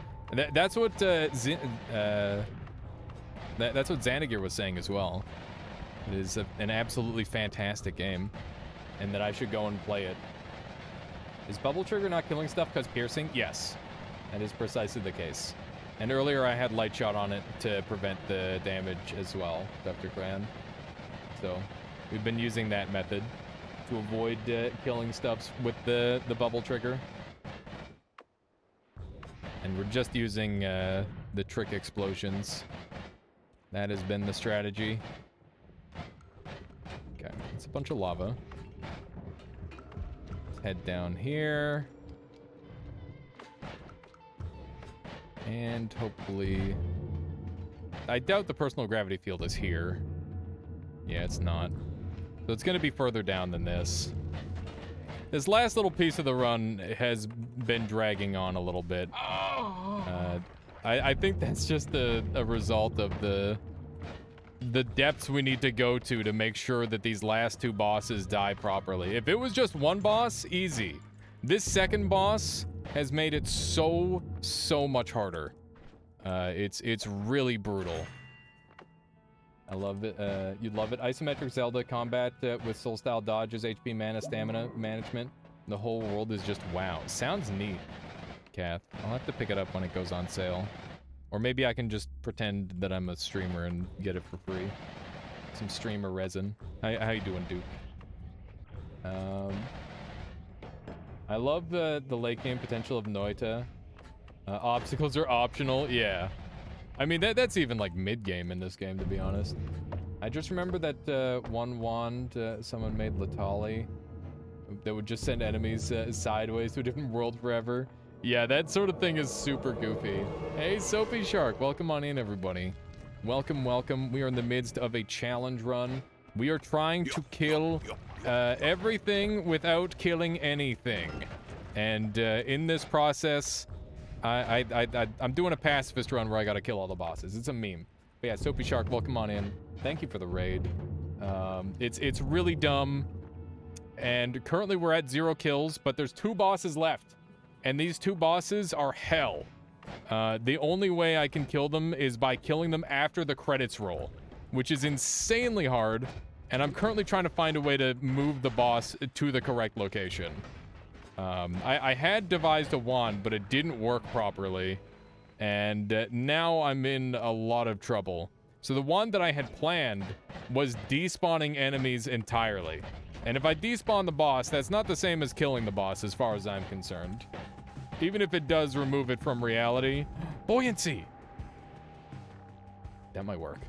That's what that's what Xanagir was saying as well. It is an absolutely fantastic game, and that I should go and play it. Is Bubble Trigger not killing stuff because piercing? Yes, that is precisely the case. And earlier I had Light Shot on it to prevent the damage as well, Dr. Cran. So we've been using that method to avoid killing stuffs with the Bubble Trigger. And we're just using the trick explosions. That has been the strategy. Okay, it's a bunch of lava. Let's head down here. And hopefully... I doubt the personal gravity field is here. Yeah, it's not. So it's going to be further down than this. This last little piece of the run has been dragging on a little bit. I think that's just a result of the depths we need to go to make sure that these last 2 bosses die properly. If it was just one boss, easy. This second boss has made it so much harder. It's really brutal. I love it. You'd love it. Isometric Zelda combat with soul-style dodges, HP, mana, stamina management. The whole world is just wow. Sounds neat, Kath. I'll have to pick it up when it goes on sale. Or maybe I can just pretend that I'm a streamer and get it for free. Some streamer resin. How you doing, Duke? I love the late game potential of Noita. Obstacles are optional. Yeah. I mean, that's even like mid-game in this game, to be honest. I just remember that one wand someone made Latali that would just send enemies sideways to a different world forever. Yeah, that sort of thing is super goofy. Hey, Soapy Shark, welcome on in, everybody. Welcome, welcome. We are in the midst of a challenge run. We are trying to kill everything without killing anything. And in this process... I'm doing a pacifist run where I gotta kill all the bosses. It's a meme. But yeah, Soapy Shark, welcome on in. Thank you for the raid. It's really dumb. And currently we're at 0 kills, but there's 2 bosses left. And these 2 bosses are hell. The only way I can kill them is by killing them after the credits roll, which is insanely hard. And I'm currently trying to find a way to move the boss to the correct location. I had devised a wand, but it didn't work properly, and now I'm in a lot of trouble. So the wand that I had planned was despawning enemies entirely. And if I despawn the boss, that's not the same as killing the boss as far as I'm concerned. Even if it does remove it from reality. Buoyancy! That might work.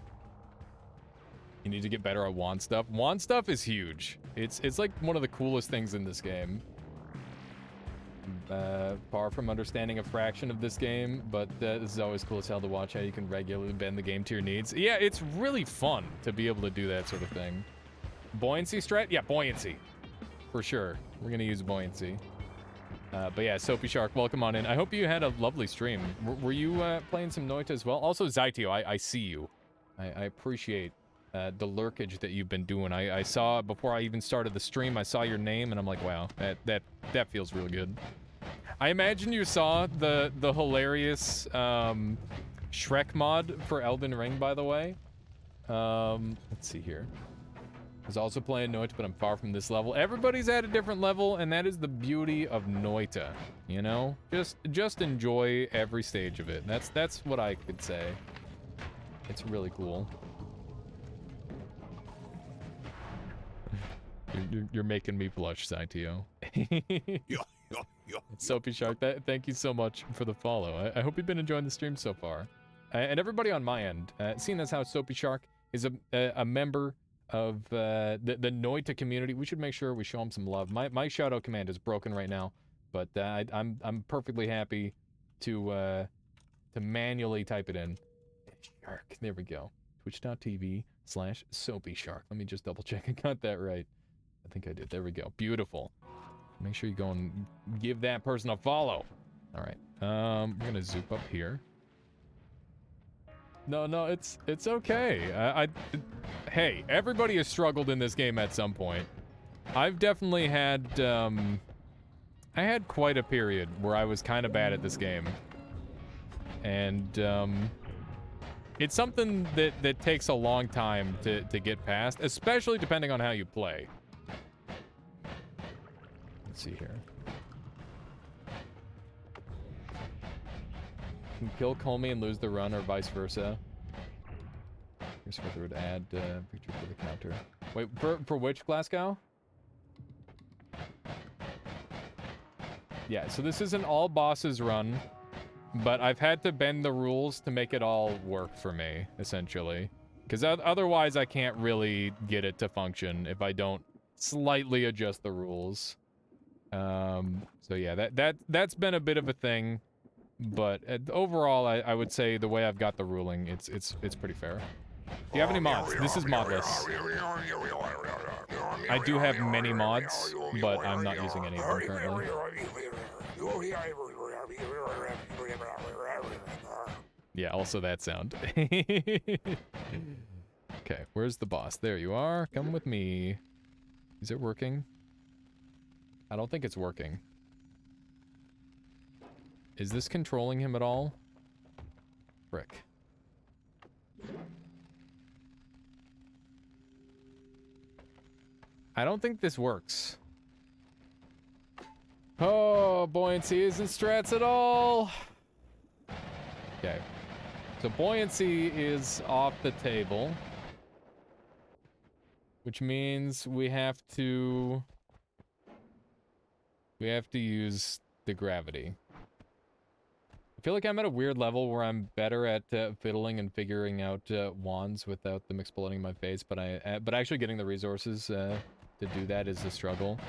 You need to get better at wand stuff. Wand stuff is huge. It's like one of the coolest things in this game. Far from understanding a fraction of this game, but this is always cool as hell to watch how you can regularly bend the game to your needs. Yeah, it's really fun to be able to do that sort of thing. Buoyancy strat? Yeah, buoyancy. For sure. We're gonna use buoyancy. But yeah, Soapy Shark, welcome on in. I hope you had a lovely stream. Were you playing some Noita as well? Also, Zytio, I see you. I appreciate the lurkage that you've been doing. I saw, before I even started the stream, I saw your name, and I'm like, wow, that feels really good. I imagine you saw the hilarious Shrek mod for Elden Ring, by the way. Let's see here. I was also playing Noita, but I'm far from this level. Everybody's at a different level, and that is the beauty of Noita, you know? Just enjoy every stage of it. That's what I could say. It's really cool. You're making me blush, Saitio. Soapy Shark, thank you so much for the follow. I hope you've been enjoying the stream so far. And everybody on my end, seeing as how Soapy Shark is a member of the Noita community, we should make sure we show him some love. My shout-out command is broken right now, but I'm perfectly happy to manually type it in. Shark, there we go. Twitch.tv/Soapy Shark. Let me just double check I got that right. I think I did. There we go. Beautiful. Make sure you go and give that person a follow. All right. We're gonna zoop up here. No, it's okay. Hey, everybody has struggled in this game at some point. I've definitely had, I had quite a period where I was kind of bad at this game. And, it's something that takes a long time to get past, especially depending on how you play. Let's see here. Can kill Colmy and lose the run, or vice versa. Here's where they would add picture for the counter. Wait, for which Glasgow? Yeah, so this is an all bosses run, but I've had to bend the rules to make it all work for me, essentially. Because otherwise I can't really get it to function if I don't slightly adjust the rules. So yeah, that's been a bit of a thing. But overall, I would say the way I've got the ruling, it's pretty fair. Do you have any mods? This is modless. I do have many mods, but I'm not using any of them currently. Yeah, also that sound. Okay, where's the boss? There you are. Come with me. Is it working? I don't think it's working. Is this controlling him at all? Frick. I don't think this works. Oh, buoyancy isn't strats at all. Okay. So buoyancy is off the table. Which means we have to use the gravity. I feel like I'm at a weird level where I'm better at fiddling and figuring out wands without them exploding in my face, but actually getting the resources to do that is a struggle.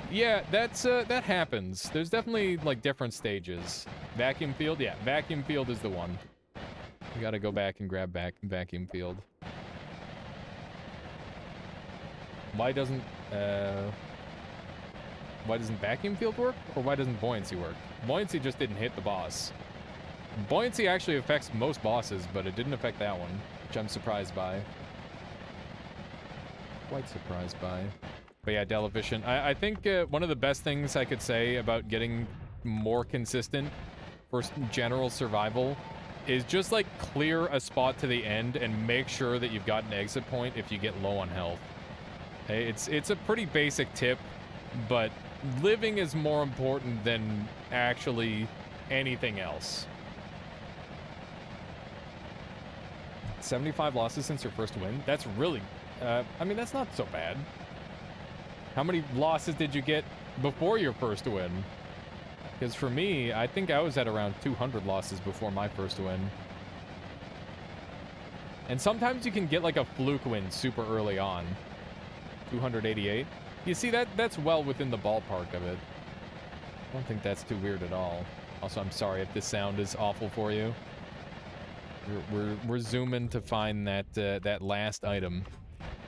Yeah, that happens. There's definitely like different stages. Vacuum field, yeah, vacuum field is the one. We gotta go back and grab vacuum field. Why doesn't vacuum field work, or why doesn't buoyancy work? Buoyancy just didn't hit the boss. Buoyancy actually affects most bosses, but it didn't affect that one, which I'm surprised by. Quite surprised by. But yeah, Delevision. I think one of the best things I could say about getting more consistent for general survival is just like clear a spot to the end and make sure that you've got an exit point if you get low on health. It's a pretty basic tip, but living is more important than actually anything else. 75 losses since your first win? That's really... I mean, that's not so bad. How many losses did you get before your first win? Because for me, I think I was at around 200 losses before my first win. And sometimes you can get like a fluke win super early on. 288. You see, that's well within the ballpark of it. I don't think that's too weird at all. Also, I'm sorry if this sound is awful for you. We're zooming to find that last item.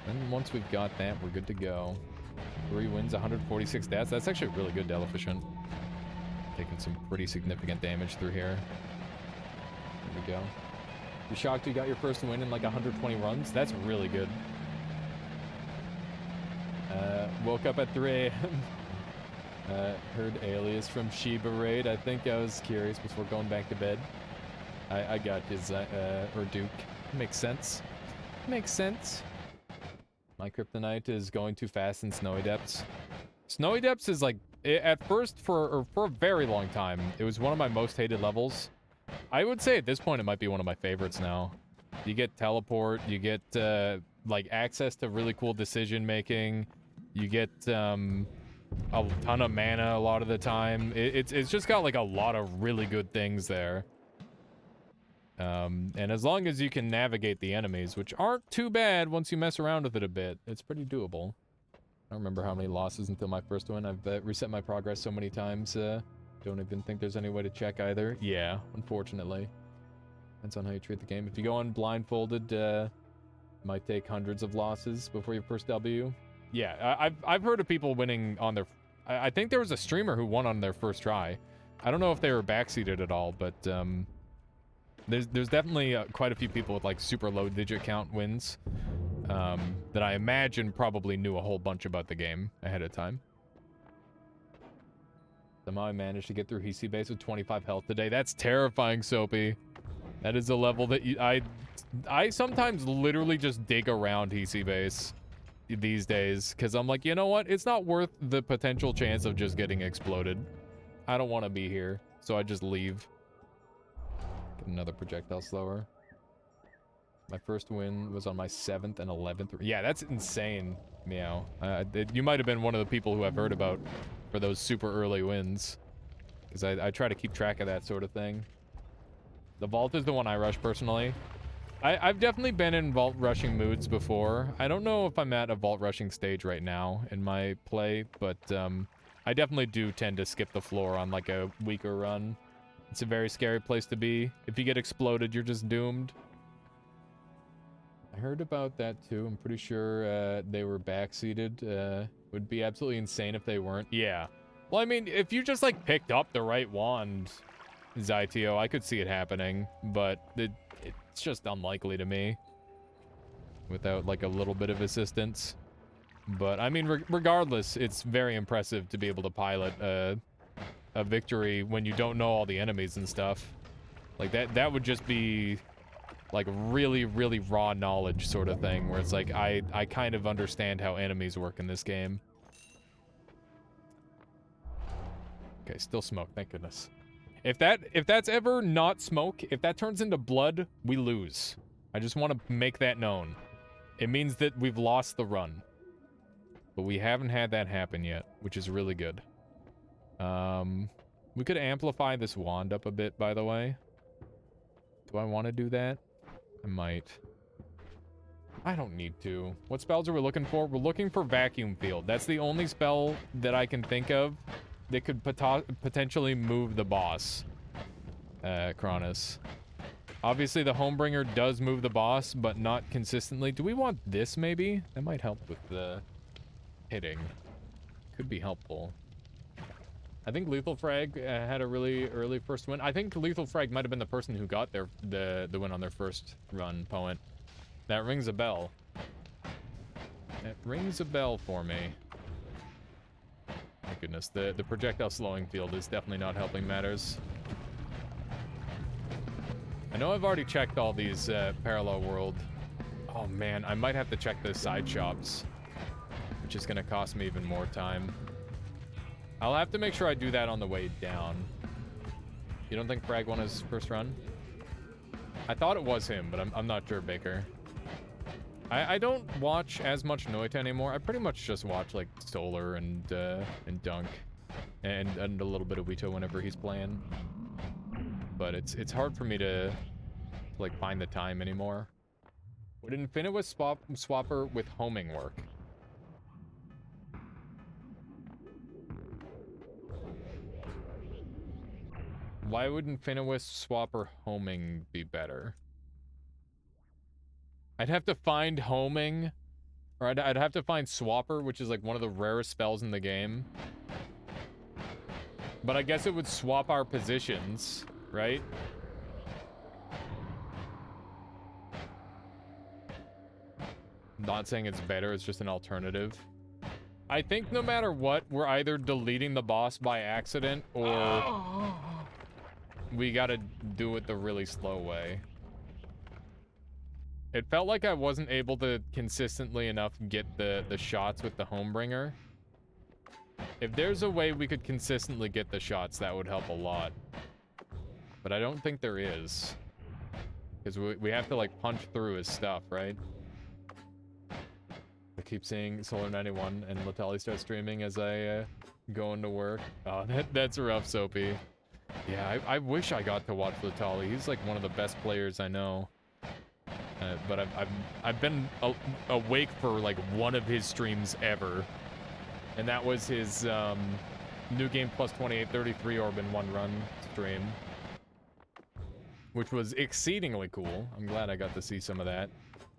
And once we've got that, we're good to go. 3 wins, 146 stats. That's actually really good, Deleficient. Taking some pretty significant damage through here. There we go. You're shocked you got your first win in like 120 runs? That's really good. Woke up at 3 a.m. Heard Alias from Shiba Raid. I think I was curious before going back to bed. I got his, or Duke. Makes sense. Makes sense. My kryptonite is going too fast in Snowy Depths. Snowy Depths is like, at first, for a very long time, it was one of my most hated levels. I would say at this point it might be one of my favorites now. You get teleport, you get, like, access to really cool decision making. You get, a ton of mana a lot of the time. It's just got, like, a lot of really good things there. And as long as you can navigate the enemies, which aren't too bad once you mess around with it a bit, it's pretty doable. I don't remember how many losses until my first one. I've reset my progress so many times, don't even think there's any way to check either. Yeah, unfortunately. Depends on how you treat the game. If you go on blindfolded, it might take hundreds of losses before your first W. Yeah, I've heard of people winning on their... I think there was a streamer who won on their first try. I don't know if they were backseated at all, but there's definitely quite a few people with like super low digit count wins that I imagine probably knew a whole bunch about the game ahead of time. Somehow I managed to get through Hisi base with 25 health today. That's terrifying, Soapy. That is a level that I sometimes literally just dig around Hisi base these days, because I'm like, you know what? It's not worth the potential chance of just getting exploded. I don't want to be here, so I just leave. Get another projectile slower. My first win was on my 7th and 11th. Yeah, that's insane, Meow. You might have been one of the people who I've heard about for those super early wins, because I try to keep track of that sort of thing. The vault is the one I rush personally. I've definitely been in vault rushing moods before. I don't know if I'm at a vault rushing stage right now in my play, but I definitely do tend to skip the floor on like a weaker run. It's a very scary place to be. If you get exploded, you're just doomed. I heard about that too. I'm pretty sure they were backseated. Would be absolutely insane if they weren't. Yeah. Well, I mean, if you just like picked up the right wand, Zytio, I could see it happening, but it's just unlikely to me without like a little bit of assistance. But I mean, regardless, it's very impressive to be able to pilot a victory when you don't know all the enemies and stuff. Like that would just be like really, really raw knowledge sort of thing, where it's like I kind of understand how enemies work in this game. Okay, still smoke, thank goodness. If that's ever not smoke, if that turns into blood, we lose. I just want to make that known. It means that we've lost the run. But we haven't had that happen yet, which is really good. We could amplify this wand up a bit, by the way. Do I want to do that? I might. I don't need to. What spells are we looking for? We're looking for Vacuum Field. That's the only spell that I can think of that could potentially move the boss, Cronus. Obviously, the Homebringer does move the boss, but not consistently. Do we want this, maybe? That might help with the hitting. Could be helpful. I think Lethal Frag had a really early first win. I think Lethal Frag might have been the person who got the win on their first run, Poet. That rings a bell. That rings a bell for me. My goodness, the projectile slowing field is definitely not helping matters. I know I've already checked all these parallel world. Oh man, I might have to check the side shops, which is gonna cost me even more time. I'll have to make sure I do that on the way down. You don't think Frag won his first run? I thought it was him, but I'm not sure, Baker. I don't watch as much Noita anymore. I pretty much just watch like Solar and Dunk and a little bit of Wito whenever he's playing. But it's hard for me to like find the time anymore. Would Infinibus Swapper with homing work? Why would Infinibus Swapper homing be better? I'd have to find homing, or I'd have to find Swapper, which is like one of the rarest spells in the game. But I guess it would swap our positions, right? Not saying it's better, it's just an alternative. I think no matter what, we're either deleting the boss by accident or we gotta do it the really slow way. It felt like I wasn't able to consistently enough get the shots with the Homebringer. If there's a way we could consistently get the shots, that would help a lot. But I don't think there is. Because we have to, like, punch through his stuff, right? I keep seeing Solar91 and Latali start streaming as I go into work. Oh, that's rough, Soapy. Yeah, I wish I got to watch Latali. He's, like, one of the best players I know. But I've been awake for, like, one of his streams ever. And that was his New Game Plus 2833 Orb in one run stream. Which was exceedingly cool. I'm glad I got to see some of that.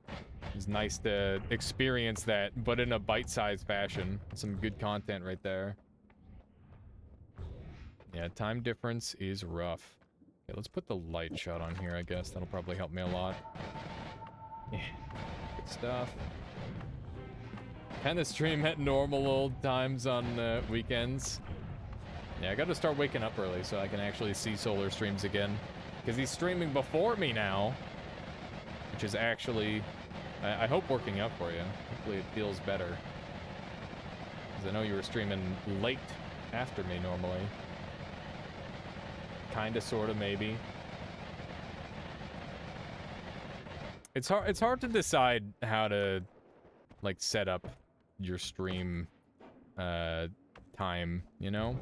It was nice to experience that, but in a bite-sized fashion. Some good content right there. Yeah, time difference is rough. Okay, let's put the light shot on here, I guess. That'll probably help me a lot. Yeah, good stuff. Kind of stream at normal old times on weekends. Yeah, I gotta start waking up early so I can actually see Solar streams again. Because he's streaming before me now. Which is actually, I hope, working out for you. Hopefully it feels better. Because I know you were streaming late after me normally. Kinda, sorta, maybe. It's hard to decide how to, like, set up your stream time, you know?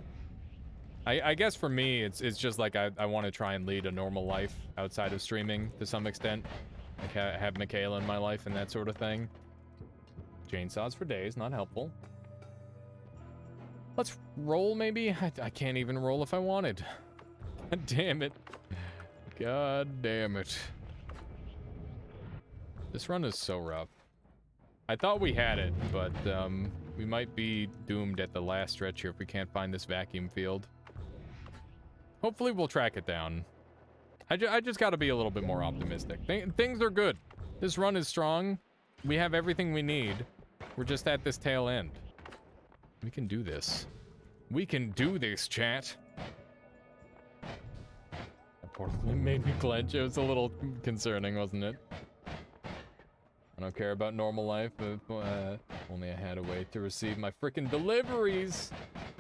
I guess for me, it's just like I want to try and lead a normal life outside of streaming to some extent. Like have Michaela in my life and that sort of thing. Chainsaws for days, not helpful. Let's roll, maybe? I can't even roll if I wanted. God damn it. God damn it. This run is so rough. I thought we had it, but we might be doomed at the last stretch here if we can't find this vacuum field. Hopefully we'll track it down. I just gotta be a little bit more optimistic. Things are good. This run is strong. We have everything we need. We're just at this tail end. We can do this. We can do this, chat. That portal made me clench. It was a little concerning, wasn't it? I don't care about normal life, but only I had a way to receive my frickin' deliveries.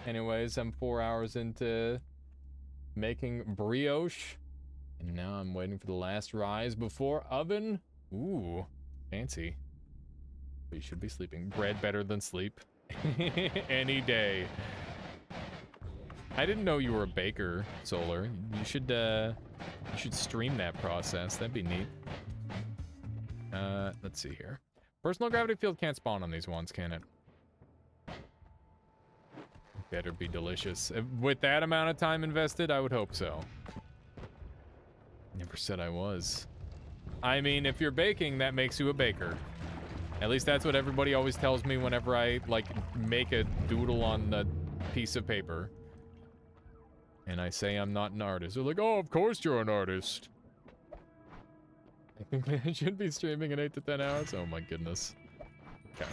Anyways, I'm 4 hours into making brioche. And now I'm waiting for the last rise before oven. Ooh, fancy. But you should be sleeping. Bread better than sleep. Any day. I didn't know you were a baker, Solar. You should stream that process. That'd be neat. Let's see here. Personal gravity field can't spawn on these ones, can it? Better be delicious. With that amount of time invested, I would hope so. Never said I was. I mean, if you're baking, that makes you a baker. At least that's what everybody always tells me whenever I, like, make a doodle on the piece of paper. And I say I'm not an artist. They're like, oh, of course you're an artist. I think I should be streaming in 8 to 10 hours. Oh my goodness. Okay.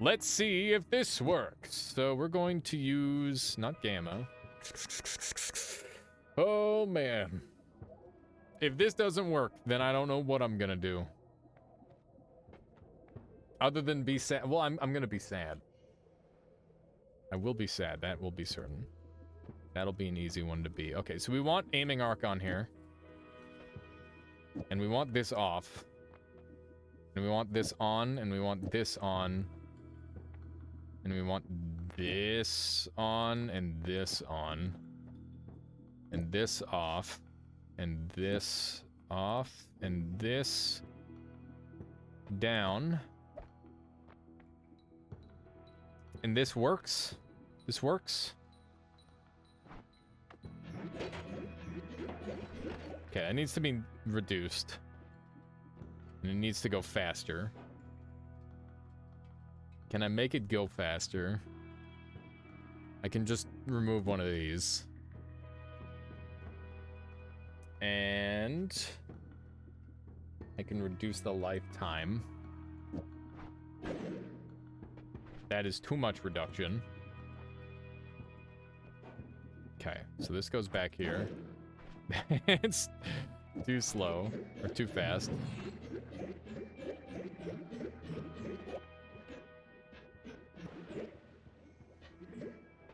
Let's see if this works. So we're going to use, not gamma. Oh man. If this doesn't work, then I don't know what I'm gonna do. Other than be sad. Well, I'm gonna be sad. I will be sad, that will be certain. That'll be an easy one to be. Okay, so we want aiming arc on here. And we want this off. And we want this on, and we want this on. And we want this on, and this on. And this off. And this off. And this down. And this works. This works. Okay, it needs to be reduced. And it needs to go faster. Can I make it go faster? I can just remove one of these. And I can reduce the lifetime. That is too much reduction. Okay, so this goes back here. It's too slow, or too fast.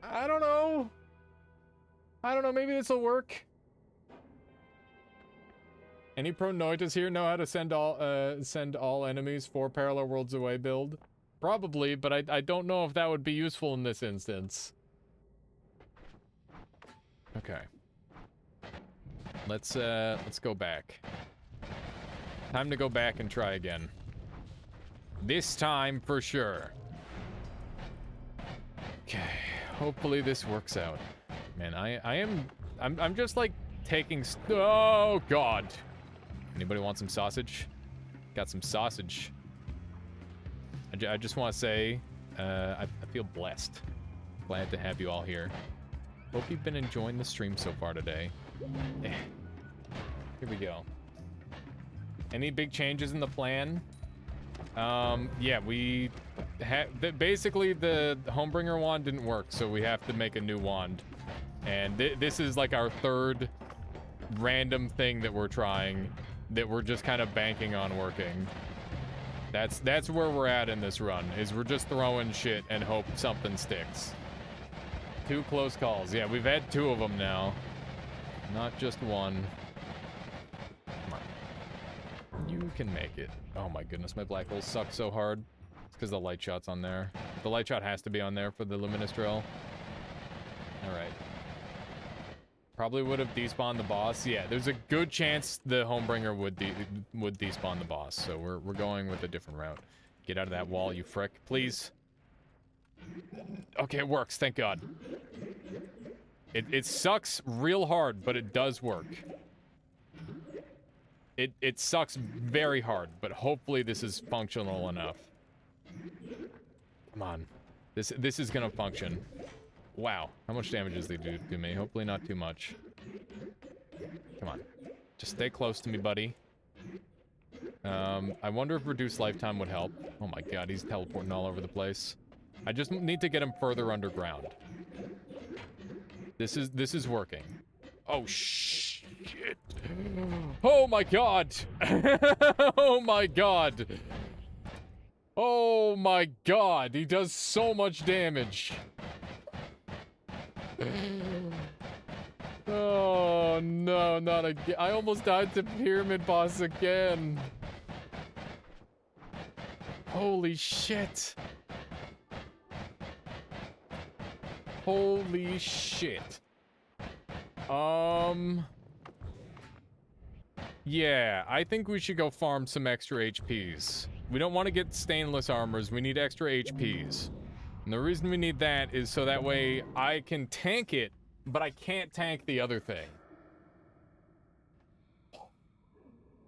I don't know. Maybe this will work. Any pro-noitas here know how to send all enemies 4 parallel worlds away build? Probably, but I don't know if that would be useful in this instance. Okay. Let's go back. Time to go back and try again. This time for sure. Okay. Hopefully this works out. Man, I'm just like taking oh god. Anybody want some sausage? Got some sausage. I just want to say, I feel blessed. Glad to have you all here. Hope you've been enjoying the stream so far today. Here we go. Any big changes in the plan? Yeah, we basically the Homebringer wand didn't work, so we have to make a new wand. And this is like our third random thing that we're trying, that we're just kind of banking on working. That's where we're at in this run, is we're just throwing shit and hope something sticks. 2 close calls. Yeah, we've had 2 of them now. Not just one. Come on. You can make it. Oh my goodness, my black holes suck so hard. It's because the light shot's on there. The light shot has to be on there for the luminous drill. Alright. Probably would have despawned the boss. Yeah, there's a good chance the Homebringer would despawn the boss, so we're going with a different route. Get out of that wall, you frick, please. Okay, it works, thank God. It sucks real hard, but it does work. It sucks very hard, but hopefully this is functional enough. Come on. This is gonna function. Wow, how much damage does they do to me? Hopefully not too much. Come on. Just stay close to me, buddy. I wonder if reduced lifetime would help. Oh my god, he's teleporting all over the place. I just need to get him further underground. This is working. Oh, shit. Oh my god. Oh my god. Oh my god, he does so much damage. Oh no, not again. I almost died to Pyramid Boss again. Holy shit. Holy shit. Yeah, I think we should go farm some extra HPs. We don't want to get stainless armors, we need extra HPs. And the reason we need that is so that way I can tank it, but I can't tank the other thing.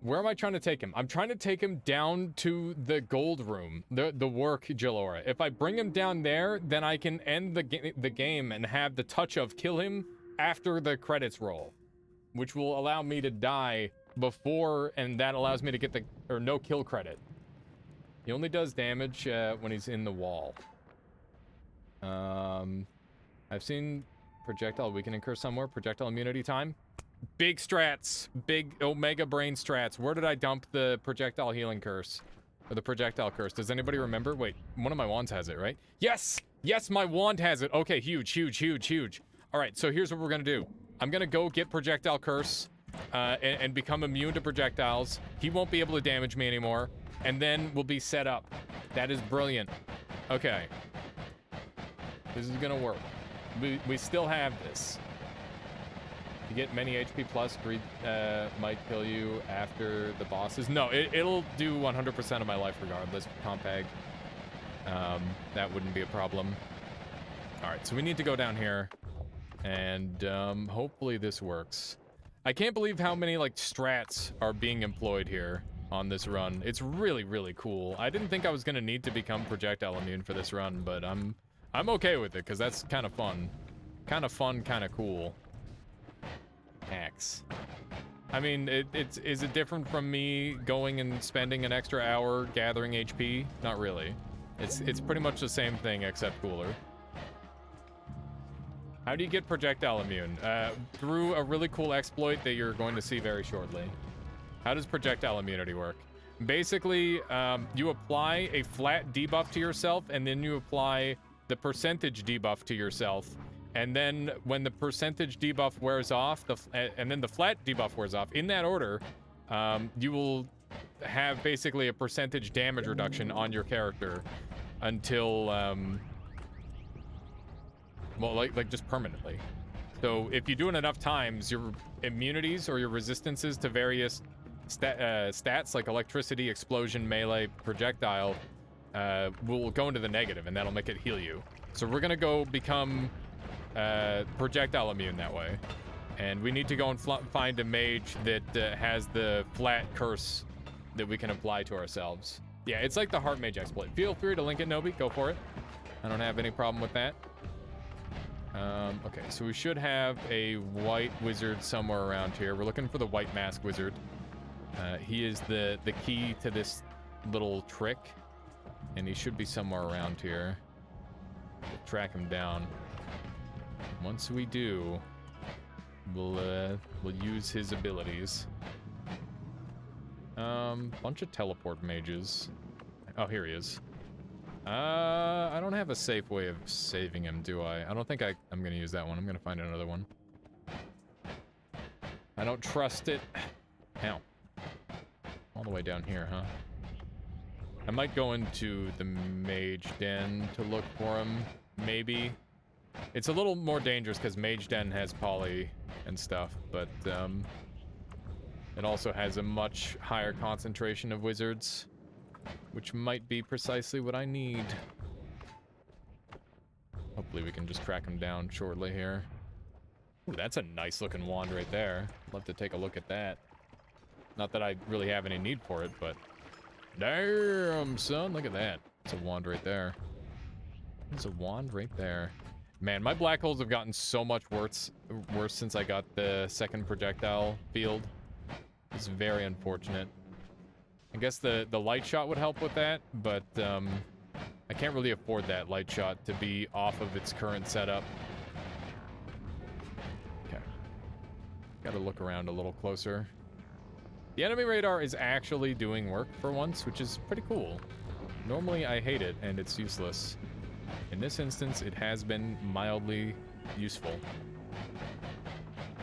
Where am I trying to take him? I'm trying to take him down to the gold room, the work Jalora. If I bring him down there, then I can end the game and have the touch of kill him after the credits roll, which will allow me to die before, and that allows me to get the no kill credit. He only does damage when he's in the wall. I've seen projectile weakening curse somewhere. Projectile immunity time. Big strats. Big Omega brain strats. Where did I dump the projectile healing curse? Or the projectile curse? Does anybody remember? Wait, one of my wands has it, right? Yes! Yes, my wand has it. Okay, huge, huge, huge, huge. Alright, so here's what we're gonna do. I'm gonna go get projectile curse, and become immune to projectiles. He won't be able to damage me anymore. And then we'll be set up. That is brilliant. Okay. This is gonna work. We still have this. You get many HP plus, greed might kill you after the bosses. No, it'll do 100% of my life regardless. Compag. That wouldn't be a problem. Alright, so we need to go down here. And hopefully this works. I can't believe how many like strats are being employed here on this run. It's really, really cool. I didn't think I was gonna need to become projectile immune for this run, but I'm okay with it, because that's kind of fun. Kind of fun, kind of cool. Axe. I mean, is it different from me going and spending an extra hour gathering HP? Not really. It's pretty much the same thing, except cooler. How do you get projectile immune? Through a really cool exploit that you're going to see very shortly. How does projectile immunity work? Basically, you apply a flat debuff to yourself, and then you apply the percentage debuff to yourself. And then when the percentage debuff wears off, and then the flat debuff wears off, in that order, you will have basically a percentage damage reduction on your character until, well, like just permanently. So if you do it enough times, your immunities or your resistances to various stats like electricity, explosion, melee, projectile will go into the negative, and that'll make it heal you. So we're gonna go become projectile immune that way, and we need to go and find a mage that has the flat curse that we can apply to ourselves. Yeah, it's like the heart mage exploit. Feel free to link it, Nobi. Go for it. I don't have any problem with that. Okay, so we should have a white wizard somewhere around here. We're looking for the white mask wizard. He is the key to this little trick, and he should be somewhere around here. We'll track him down. Once we do, we'll use his abilities. Bunch of teleport mages. Oh, here he is. I don't have a safe way of saving him, do I? I don't think I'm gonna use that one. I'm gonna find another one. I don't trust it. Ow. All the way down here, huh? I might go into the mage den to look for him, maybe. It's a little more dangerous because mage den has poly and stuff, but it also has a much higher concentration of wizards, which might be precisely what I need. Hopefully we can just track him down shortly here. Ooh, that's a nice looking wand right there. Love to take a look at that. Not that I really have any need for it, but damn, son, look at that. It's a wand right there. There's a wand right there. Man, my black holes have gotten so much worse since I got the second projectile field. It's very unfortunate. I guess the light shot would help with that, but I can't really afford that light shot to be off of its current setup. Okay. Gotta look around a little closer. The enemy radar is actually doing work for once, which is pretty cool. Normally I hate it and it's useless. In this instance, it has been mildly useful.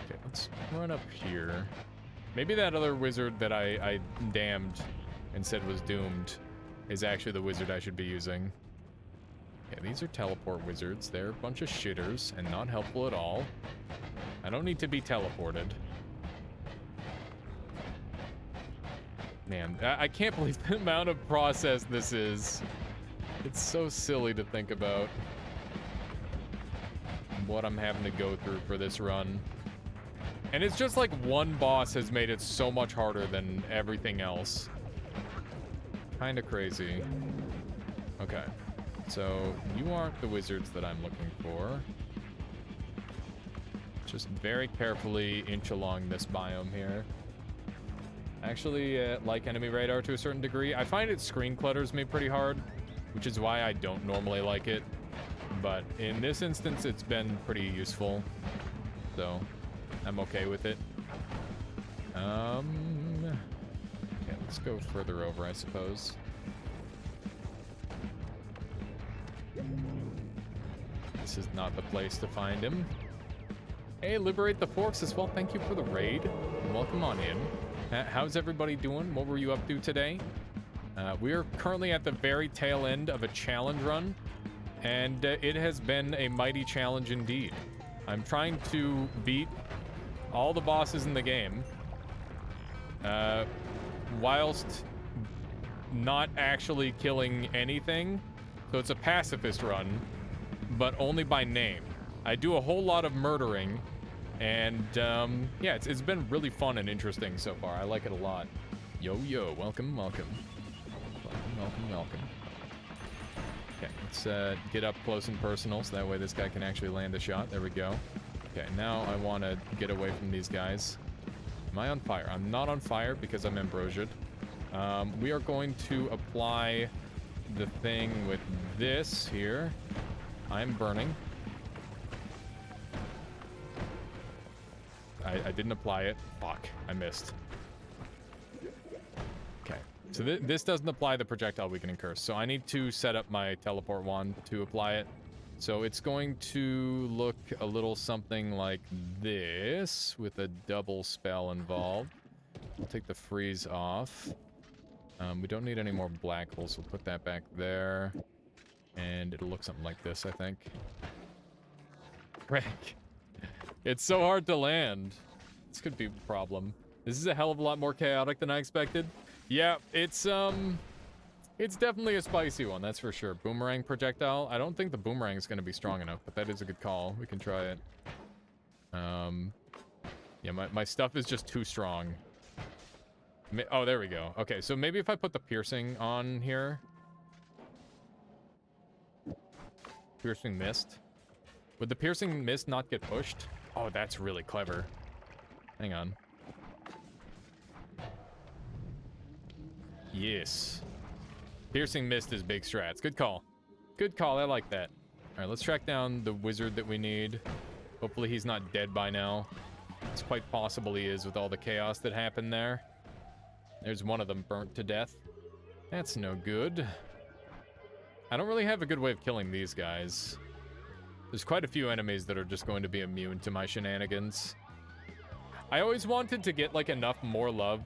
Okay, let's run up here. Maybe that other wizard that I damned and said was doomed is actually the wizard I should be using. Yeah, these are teleport wizards. They're a bunch of shitters and not helpful at all. I don't need to be teleported. Man, I can't believe the amount of process this is. It's so silly to think about what I'm having to go through for this run. And it's just like one boss has made it so much harder than everything else. Kinda crazy. Okay, so you aren't the wizards that I'm looking for. Just very carefully inch along this biome here. Actually, like enemy radar to a certain degree. I find it screen clutters me pretty hard, which is why I don't normally like it. But in this instance, it's been pretty useful. So, I'm okay with it. Okay, let's go further over, I suppose. This is not the place to find him. Hey, Liberate the Forks as well. Thank you for the raid. Welcome on in. How's everybody doing? What were you up to today? We are currently at the very tail end of a challenge run, and it has been a mighty challenge indeed. I'm trying to beat all the bosses in the game, whilst not actually killing anything. So it's a pacifist run, but only by name. I do a whole lot of murdering, and yeah, it's been really fun and interesting so far. I like it a lot. Yo, welcome. Welcome. Okay, let's get up close and personal so that way this guy can actually land a shot. There we go. Okay, now I want to get away from these guys. Am I on fire? I'm not on fire because I'm ambrosiaed. We are going to apply the thing with this here. I'm burning. I didn't apply it. Fuck, I missed. Okay, so this doesn't apply the projectile weakening curse, so I need to set up my teleport wand to apply it. So it's going to look a little something like this, with a double spell involved. We'll take the freeze off. We don't need any more black holes, so we'll put that back there. And it'll look something like this, I think. Crack. It's so hard to land. This could be a problem. This is a hell of a lot more chaotic than I expected. Yeah, it's definitely a spicy one, that's for sure. Boomerang projectile. I don't think the boomerang is going to be strong enough, but that is a good call. We can try it. Yeah, my stuff is just too strong. Oh, there we go. Okay, so maybe if I put the piercing on here. Piercing mist. Would the piercing mist not get pushed? Oh, that's really clever. Hang on. Yes. Piercing mist is big strats. Good call. Good call, I like that. Alright, let's track down the wizard that we need. Hopefully he's not dead by now. It's quite possible he is with all the chaos that happened there. There's one of them burnt to death. That's no good. I don't really have a good way of killing these guys. There's quite a few enemies that are just going to be immune to my shenanigans. I always wanted to get, like, enough more love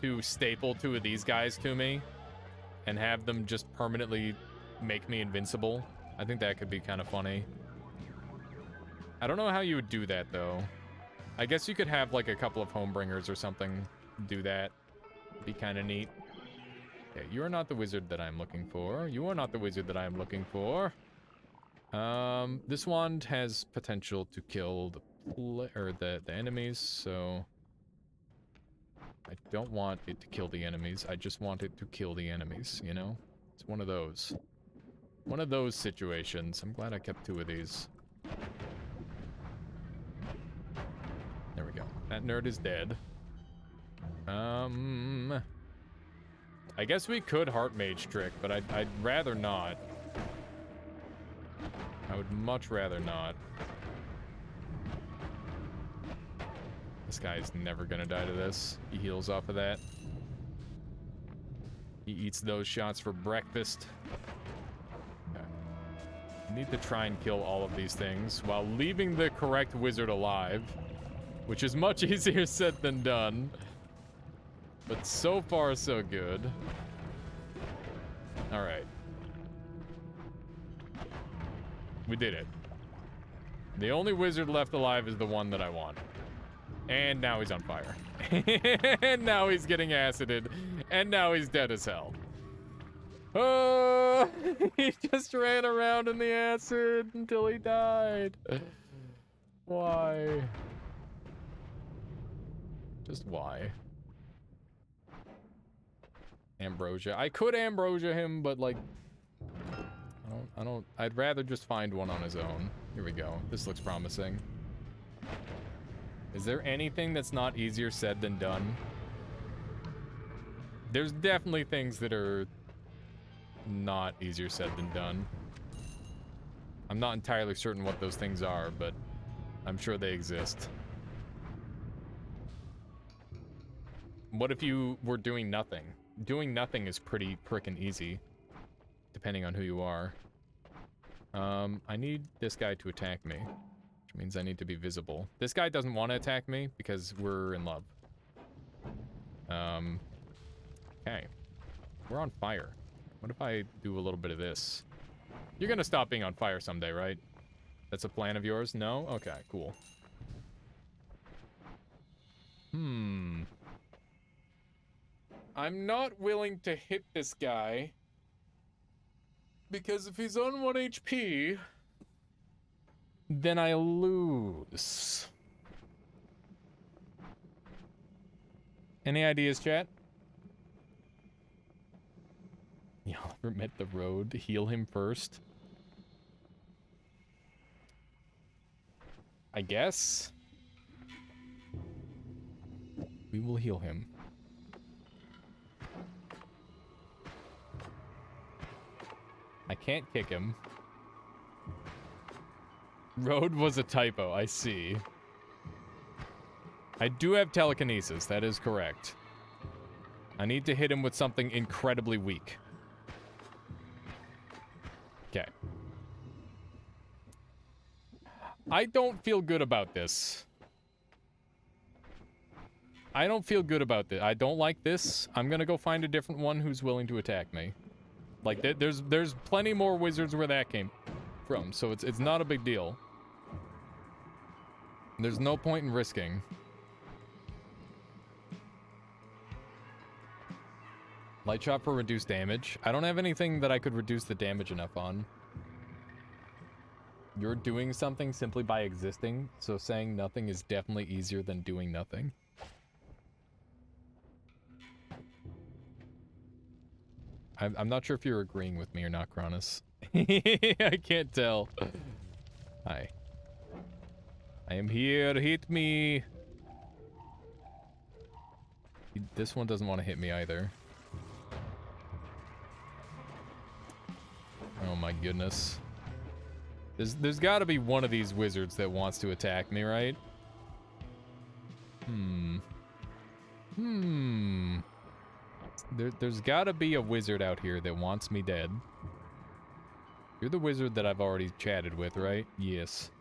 to staple two of these guys to me and have them just permanently make me invincible. I think that could be kind of funny. I don't know how you would do that, though. I guess you could have, like, a couple of Homebringers or something do that. Be kind of neat. Okay, you are not the wizard that I'm looking for. You are not the wizard that I'm looking for. This wand has potential to kill the enemies, so I don't want it to kill the enemies. I just want it to kill the enemies, you know? It's one of those. One of those situations. I'm glad I kept two of these. There we go. That nerd is dead. I guess we could Heart Mage trick, but I'd rather not. I would much rather not. This guy is never gonna die to this. He heals off of that. He eats those shots for breakfast. Okay. I need to try and kill all of these things while leaving the correct wizard alive, which is much easier said than done. But so far, so good. Alright. We did it. The only wizard left alive is the one that I want. And now he's on fire. And now he's getting acided. And now he's dead as hell. Oh, he just ran around in the acid until he died. Why? Just why? Ambrosia. I could ambrosia him, but like, I'd rather just find one on his own. Here we go. This looks promising. Is there anything that's not easier said than done? There's definitely things that are not easier said than done. I'm not entirely certain what those things are, but I'm sure they exist. What if you were doing nothing? Doing nothing is pretty frickin' easy, depending on who you are. I need this guy to attack me, which means I need to be visible. This guy doesn't want to attack me because we're in love. Okay. We're on fire. What if I do a little bit of this? You're gonna stop being on fire someday, right? That's a plan of yours? No? Okay, cool. I'm not willing to hit this guy, because if he's on 1 HP, then I lose. Any ideas, chat? Y'all ever met the road? Heal him first? I guess? We will heal him. I can't kick him. Road was a typo, I see. I do have telekinesis, that is correct. I need to hit him with something incredibly weak. Okay. I don't feel good about this. I don't feel good about this. I don't like this. I'm gonna go find a different one who's willing to attack me. Like, there's plenty more wizards where that came from, so it's not a big deal. There's no point in risking. Light shot for reduced damage. I don't have anything that I could reduce the damage enough on. You're doing something simply by existing, so saying nothing is definitely easier than doing nothing. I'm not sure if you're agreeing with me or not, Cronus. I can't tell. Hi. I am here, hit me. This one doesn't want to hit me either. Oh my goodness. There's got to be one of these wizards that wants to attack me, right? There's got to be a wizard out here that wants me dead. You're the wizard that I've already chatted with, right? Yes.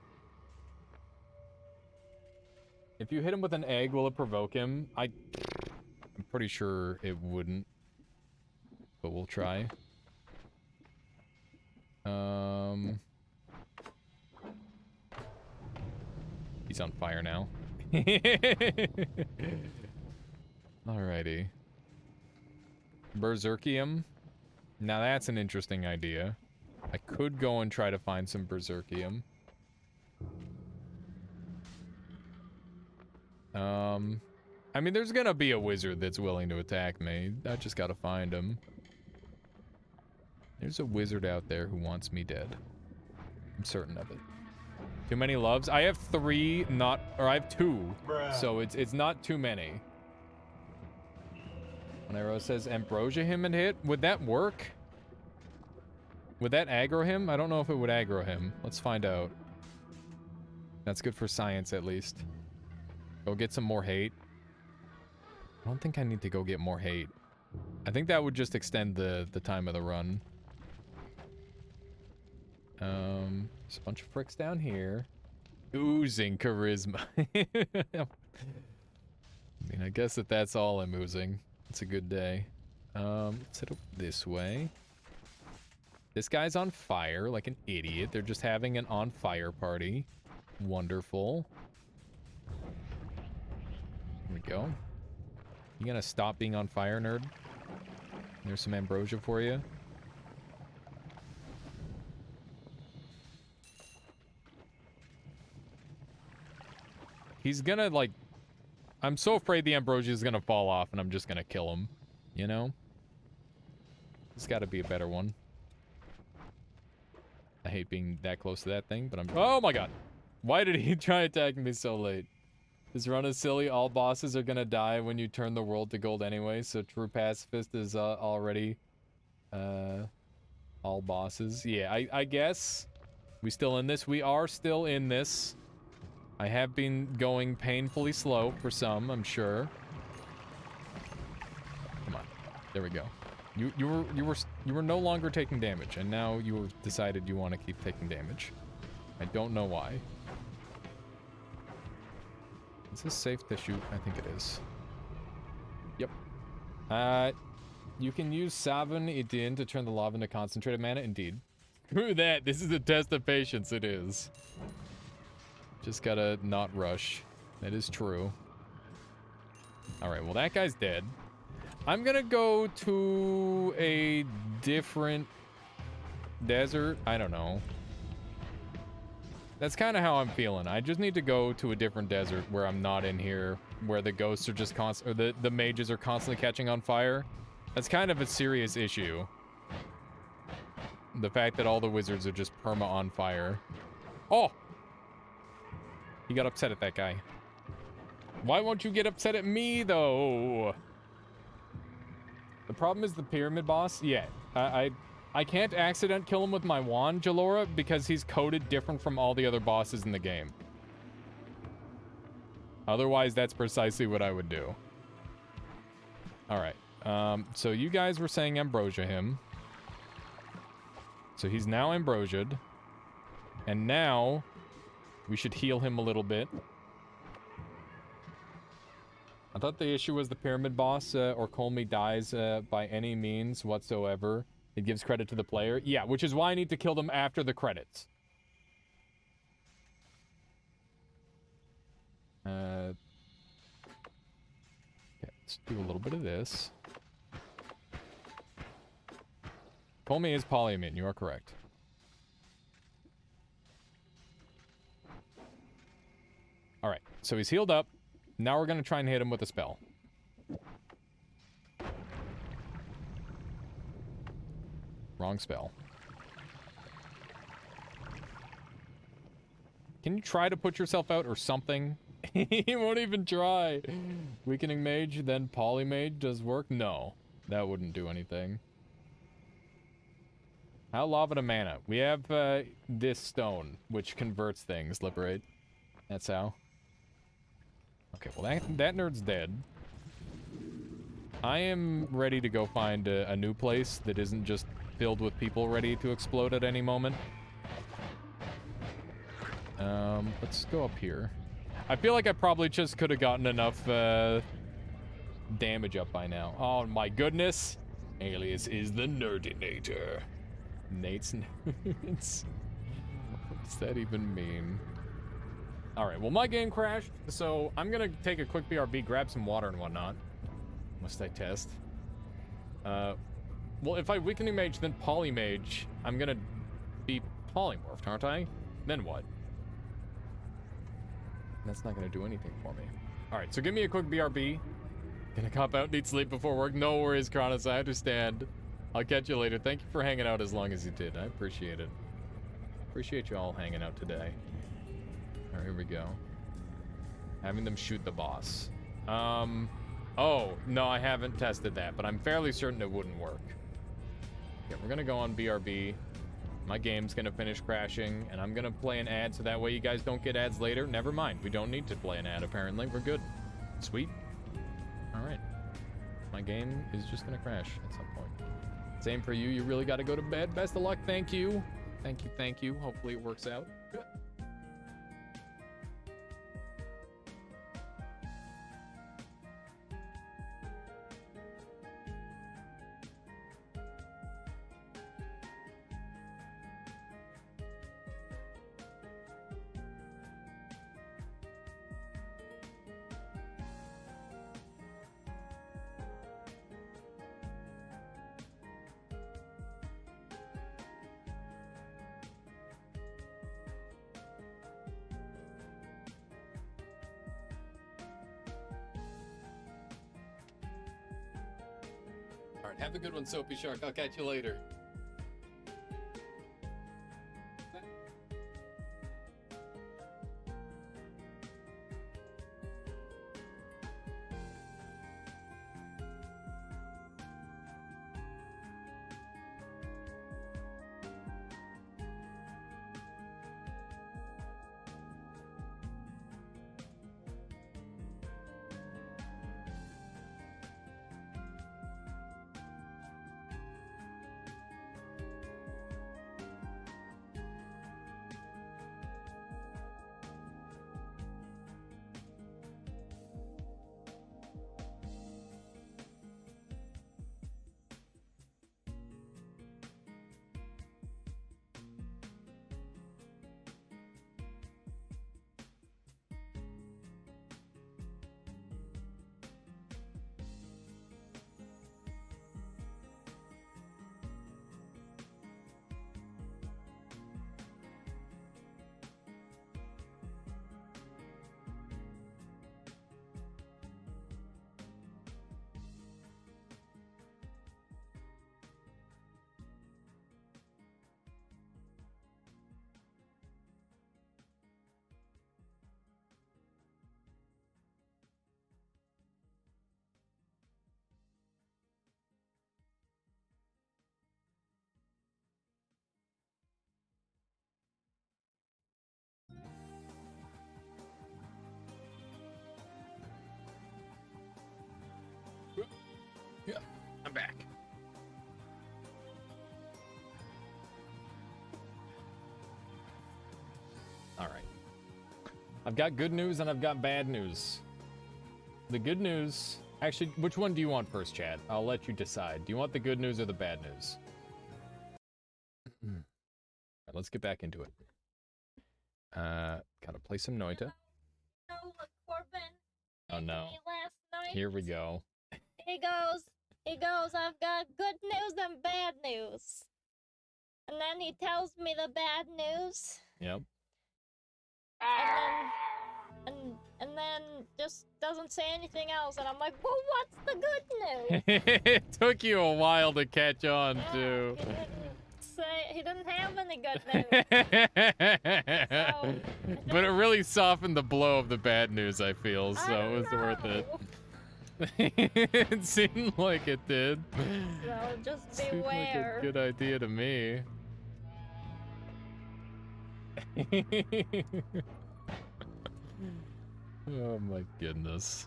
If you hit him with an egg, will it provoke him? I'm pretty sure it wouldn't. But we'll try. He's on fire now. Alrighty. Berserkium. Now that's an interesting idea. I could go and try to find some Berserkium. I mean, there's gonna be a wizard that's willing to attack me. I just gotta find him. There's a wizard out there who wants me dead. I'm certain of it. Too many loves? I have 3, I have 2. Bruh. So it's not too many. When Arrow says ambrosia him and hit, would that work? Would that aggro him? I don't know if it would aggro him. Let's find out. That's good for science, at least. Go get some more hate. I don't think I need to go get more hate. I think that would just extend the time of the run. There's a bunch of fricks down here. Oozing charisma. I mean, I guess that's all I'm oozing. It's a good day. Let's head up this way. This guy's on fire like an idiot. They're just having an on fire party. Wonderful. Here we go. You gonna stop being on fire, nerd? There's some ambrosia for you. He's gonna, like... I'm so afraid the ambrosia is gonna fall off and I'm just gonna kill him. You know? There's gotta be a better one. I hate being that close to that thing, but I'm... Oh my god! Why did he try attacking me so late? This run is silly. All bosses are gonna die when you turn the world to gold anyway, so true pacifist is already... all bosses. Yeah, I guess. We still in this? We are still in this. I have been going painfully slow for some, I'm sure. Come on. There we go. You were no longer taking damage, and now you decided you want to keep taking damage. I don't know why. Is this safe to shoot? I think it is. Yep. You can use Savin Idin to turn the lava into concentrated mana. Indeed. Screw that. This is a test of patience. It is. Just gotta not rush. That is true. Alright, well that guy's dead. I'm gonna go to a different desert. I don't know. That's kind of how I'm feeling. I just need to go to a different desert where I'm not in here, where the ghosts are just or the mages are constantly catching on fire. That's kind of a serious issue. The fact that all the wizards are just perma on fire. Oh! He got upset at that guy. Why won't you get upset at me, though? The problem is the pyramid boss. Yeah, I can't accident kill him with my wand, Jalora, because he's coded different from all the other bosses in the game. Otherwise, that's precisely what I would do. Alright, so you guys were saying ambrosia him. So he's now ambrosiaed. And now, we should heal him a little bit. I thought the issue was the pyramid boss, or Colmy dies by any means whatsoever. It gives credit to the player. Yeah, which is why I need to kill them after the credits. Okay, let's do a little bit of this. Colmy is polyimmune, you are correct. Alright, so he's healed up. Now we're gonna try and hit him with a spell. Wrong spell. Can you try to put yourself out or something? He won't even try. Weakening mage, then polymage does work? No, that wouldn't do anything. How lava to mana? We have this stone, which converts things, Liberate. That's how. Okay, well that nerd's dead. I am ready to go find a new place that isn't just filled with people ready to explode at any moment. Let's go up here. I feel like I probably just could have gotten enough damage up by now. Oh my goodness. Alias is the Nerdinator. Nate's nerds. What does that even mean? Alright, well my game crashed, so I'm gonna take a quick BRB, grab some water and whatnot. Must I test? Well, if I Weakening Mage, then Polymage, I'm gonna be polymorphed, aren't I? Then what? That's not gonna do anything for me. Alright, so give me a quick BRB. Gonna cop out, need sleep before work. No worries, Kronos, I understand. I'll catch you later. Thank you for hanging out as long as you did. I appreciate it. Appreciate you all hanging out today. Alright, here we go. Having them shoot the boss. Oh, no, I haven't tested that, but I'm fairly certain it wouldn't work. Yeah, we're gonna go on BRB. My game's gonna finish crashing, and I'm gonna play an ad so that way you guys don't get ads later. Never mind, we don't need to play an ad, apparently. We're good. Sweet. Alright. My game is just gonna crash at some point. Same for you, you really gotta go to bed. Best of luck, thank you. Thank you, thank you. Hopefully it works out. Good. Alright, have a good one, Soapy Shark. I'll catch you later. back. All right. I've got good news and I've got bad news. The good news... Actually, which one do you want first, Chad? I'll let you decide. Do you want the good news or the bad news? All right, let's get back into it. Gotta play some Noita. Oh no. Here we go. He goes, I've got good news and bad news. And then he tells me the bad news. Yep. And then just doesn't say anything else, and I'm like, well, what's the good news? It took you a while to catch on, too. He didn't have any good news. So, but it really softened the blow of the bad news, I feel, so it was worth it. It seemed like it did. So just Seemed beware. like a good idea to me. Oh my goodness.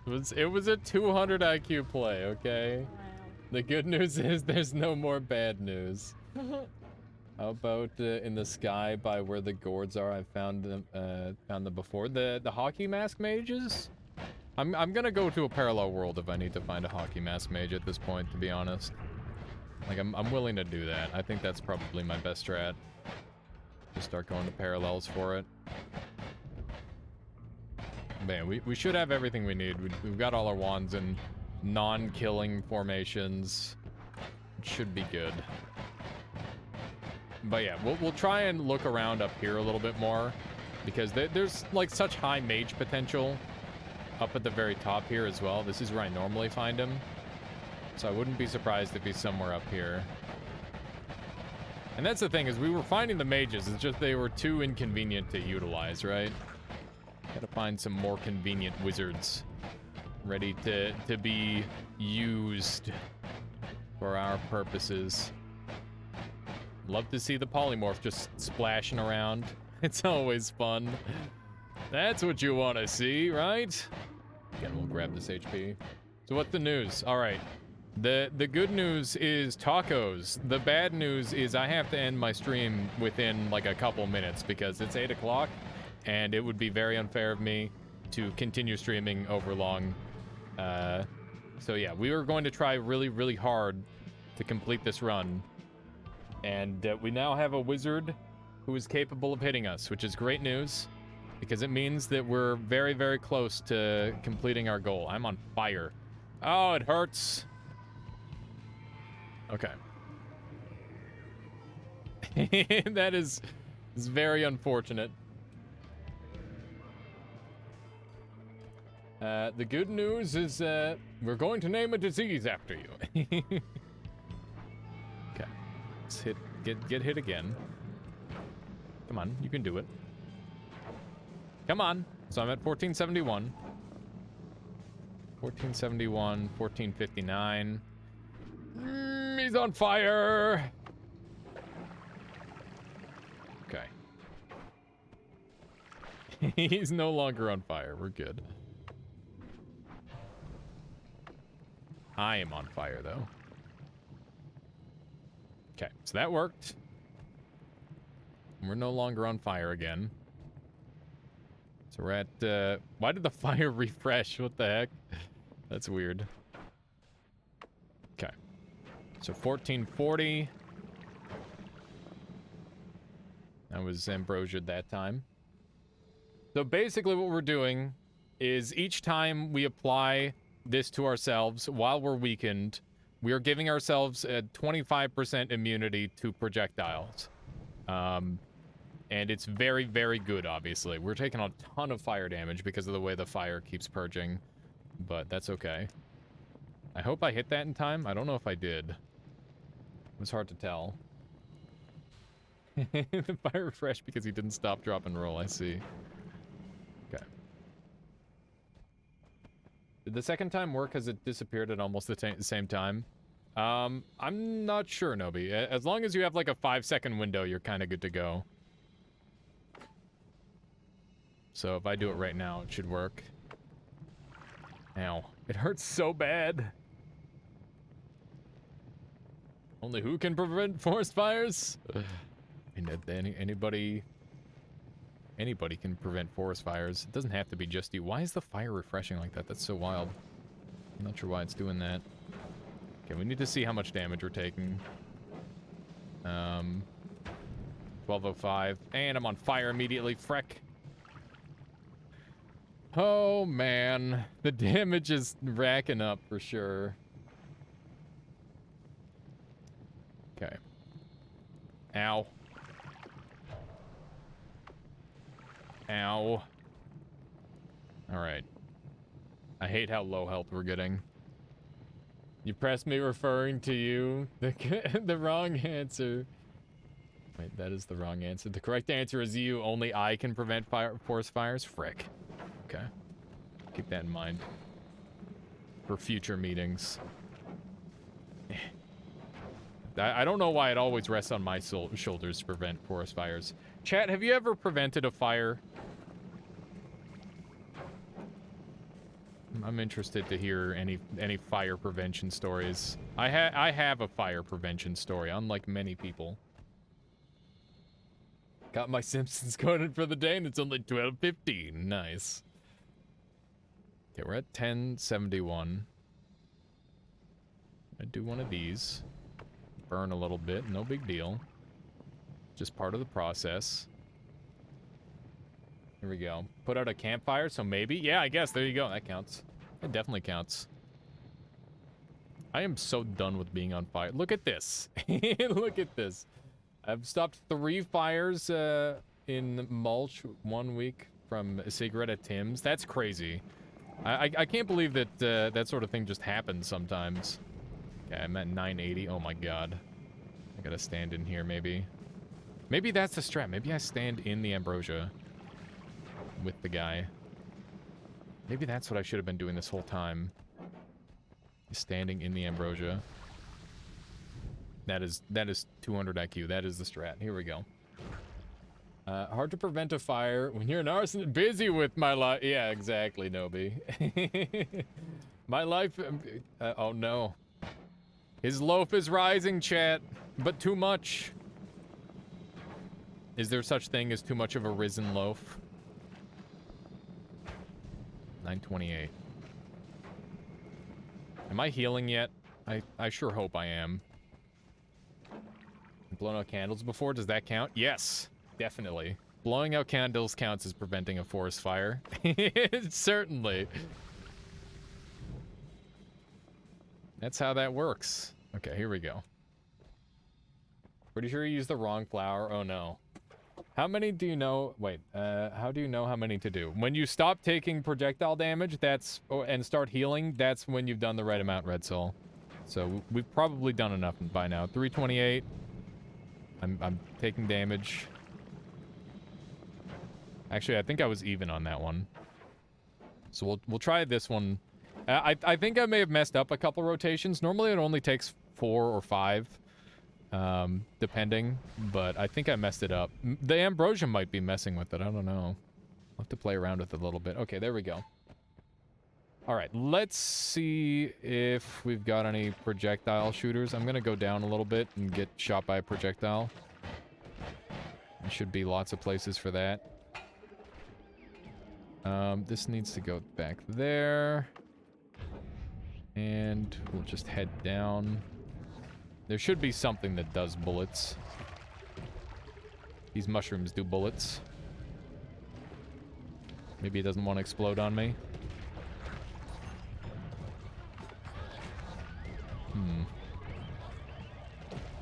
It was a 200 IQ play, okay? Wow. The good news is there's no more bad news. How about in the sky by where the gourds are? I found them before. The hockey mask mages? I'm gonna go to a parallel world if I need to find a hockey mask mage at this point, to be honest. Like I'm willing to do that. I think that's probably my best strat. Just start going to parallels for it. Man, we should have everything we need. We've got all our wands in non-killing formations. It should be good. But yeah, we'll try and look around up here a little bit more, because there's like such high mage potential up at the very top here as well. This is where I normally find him, so I wouldn't be surprised if he's somewhere up here. And that's the thing, is we were finding the mages, it's just they were too inconvenient to utilize, right? Gotta find some more convenient wizards ready to be used for our purposes. Love to see the polymorph just splashing around. It's always fun. That's what you want to see, right? Again, we'll grab this HP. So what's the news? All right. The good news is tacos. The bad news is I have to end my stream within like a couple minutes because it's 8 o'clock. And it would be very unfair of me to continue streaming over long. So yeah, we were going to try really, really hard to complete this run. And we now have a wizard who is capable of hitting us, which is great news. Because it means that we're very, very close to completing our goal. I'm on fire. Oh, it hurts. Okay. That is very unfortunate. The good news is we're going to name a disease after you. Okay, let's get hit again. Come on, you can do it. Come on. So I'm at 1471. 1471, 1459. He's on fire. Okay. He's no longer on fire. We're good. I am on fire, though. Okay, so that worked. We're no longer on fire again. So we're at, why did the fire refresh? What the heck? That's weird. Okay. So 1440. I was ambrosiaed that time. So basically what we're doing is each time we apply this to ourselves while we're weakened, we are giving ourselves a 25% immunity to projectiles. And it's very, very good, obviously. We're taking a ton of fire damage because of the way the fire keeps purging, but that's okay. I hope I hit that in time. I don't know if I did. It was hard to tell. The fire refreshed because he didn't stop, drop, and roll. I see. Okay. Did the second time work? Has it disappeared at almost the same time? I'm not sure, Nobi. As long as you have like a 5-second window, you're kind of good to go. So if I do it right now, it should work. Ow. It hurts so bad. Only who can prevent forest fires? Anybody can prevent forest fires. It doesn't have to be just you. Why is the fire refreshing like that? That's so wild. I'm not sure why it's doing that. Okay, we need to see how much damage we're taking. 1205. And I'm on fire immediately. Freck. Oh, man. The damage is racking up for sure. Okay. Ow. Ow. Alright. I hate how low health we're getting. You pressed me referring to you. The wrong answer. Wait, that is the wrong answer. The correct answer is you. Only I can prevent forest fires? Frick. Okay. Keep that in mind. For future meetings. I don't know why it always rests on my shoulders to prevent forest fires. Chat, have you ever prevented a fire? I'm interested to hear any fire prevention stories. I have a fire prevention story, unlike many people. Got my Simpsons coded for the day, and it's only 12:15. Nice. Okay, we're at 1071. I do one of these. Burn a little bit, no big deal. Just part of the process. Here we go. Put out a campfire, so maybe? Yeah, I guess. There you go. That counts. It definitely counts. I am so done with being on fire. Look at this. Look at this. I've stopped 3 fires in mulch 1 week from a cigarette at Tim's. That's crazy. I can't believe that that sort of thing just happens sometimes. Okay, I'm at 980. Oh my god. I gotta stand in here, maybe. Maybe that's the strat. Maybe I stand in the ambrosia with the guy. Maybe that's what I should have been doing this whole time. Standing in the ambrosia. That is 200 IQ. That is the strat. Here we go. Hard to prevent a fire when you're an arsonist. Busy with my life. Yeah, exactly, Nobi. My life. Oh no. His loaf is rising, chat, but too much. Is there such thing as too much of a risen loaf? 928. Am I healing yet? I sure hope I am. Blown out candles before, does that count? Yes, definitely. Blowing out candles counts as preventing a forest fire. Certainly. That's how that works. Okay, here we go. Pretty sure you used the wrong flower. Oh no. How many do you know? Wait, how do you know how many to do? When you stop taking projectile damage, that's and start healing, that's when you've done the right amount, Red Soul. So we've probably done enough by now. 328. I'm taking damage. Actually, I think I was even on that one. So we'll try this one. I think I may have messed up a couple rotations. Normally it only takes 4 or 5. Depending, but I think I messed it up. The ambrosia might be messing with it. I don't know. I'll have to play around with it a little bit. Okay, there we go. All right, let's see if we've got any projectile shooters. I'm gonna go down a little bit and get shot by a projectile. There should be lots of places for that. This needs to go back there. And we'll just head down. There should be something that does bullets. These mushrooms do bullets. Maybe it doesn't want to explode on me.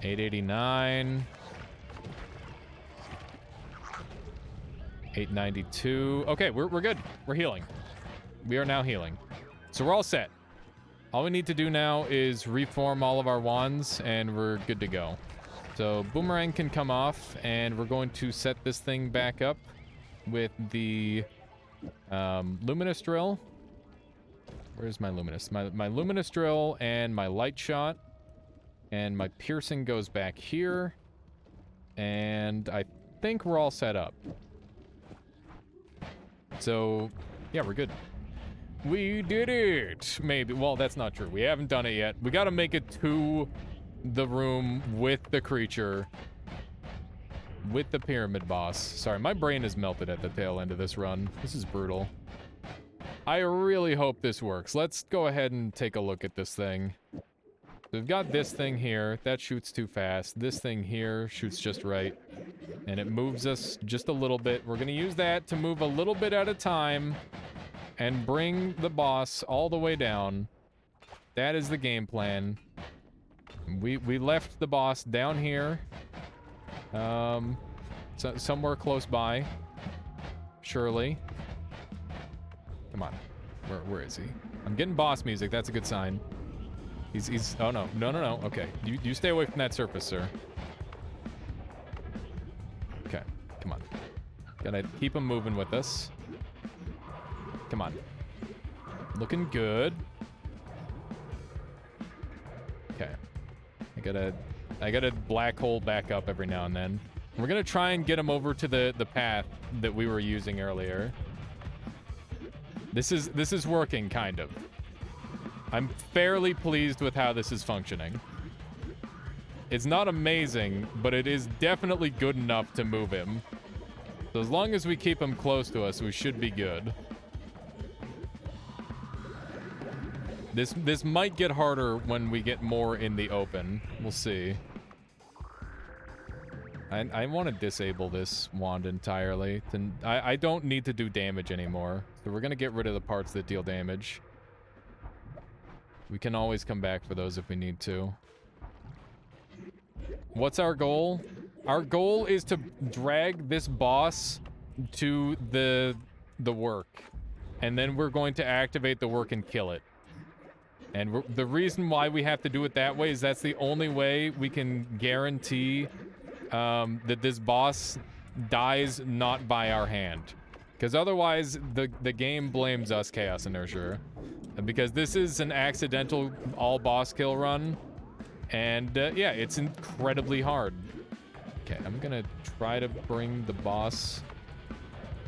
889. 892. Okay, we're good. We're healing. We are now healing. So we're all set. All we need to do now is reform all of our wands, and we're good to go. So boomerang can come off, and we're going to set this thing back up with the luminous drill. Where's my luminous? My luminous drill and my light shot, and my piercing goes back here, and I think we're all set up. So yeah, we're good. We did it! Maybe. Well, that's not true. We haven't done it yet. We gotta make it to the room with the creature, with the pyramid boss. Sorry, my brain is melted at the tail end of this run. This is brutal. I really hope this works. Let's go ahead and take a look at this thing. We've got this thing here. That shoots too fast. This thing here shoots just right. And it moves us just a little bit. We're going to use that to move a little bit at a time and bring the boss all the way down. That is the game plan. We left the boss down here. Somewhere close by. Surely. Come on. Where is he? I'm getting boss music. That's a good sign. He's oh no. No. Okay. You stay away from that surface, sir. Okay. Come on. Gotta keep him moving with us. Come on. Looking good. Okay. I gotta black hole back up every now and then. We're gonna try and get him over to the path that we were using earlier. This is working, kind of. I'm fairly pleased with how this is functioning. It's not amazing, but it is definitely good enough to move him. So as long as we keep him close to us, we should be good. This might get harder when we get more in the open. We'll see. I want to disable this wand entirely. I don't need to do damage anymore. So we're going to get rid of the parts that deal damage. We can always come back for those if we need to. What's our goal? Our goal is to drag this boss to the work. And then we're going to activate the work and kill it. And the reason why we have to do it that way is that's the only way we can guarantee that this boss dies not by our hand. Because otherwise, the game blames us, Chaos Inertia. Because this is an accidental all-boss kill run. And, yeah, it's incredibly hard. Okay, I'm gonna try to bring the boss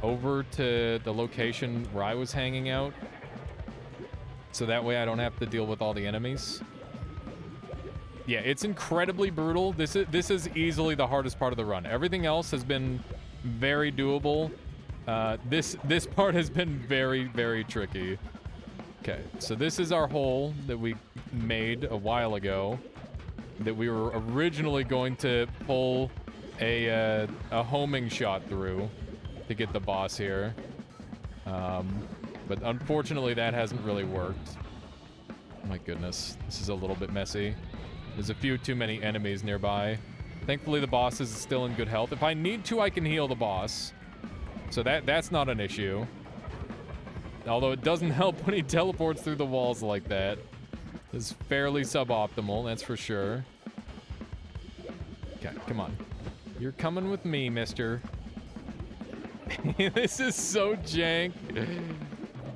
over to the location where I was hanging out. So that way I don't have to deal with all the enemies. Yeah, it's incredibly brutal. This is easily the hardest part of the run. Everything else has been very doable. This part has been very, very tricky. Okay, so this is our hole that we made a while ago. That we were originally going to pull a homing shot through to get the boss here. But unfortunately, that hasn't really worked. Oh my goodness, this is a little bit messy. There's a few too many enemies nearby. Thankfully, the boss is still in good health. If I need to, I can heal the boss. So that's not an issue. Although it doesn't help when he teleports through the walls like that. It's fairly suboptimal, that's for sure. Okay, come on. You're coming with me, mister. This is so jank.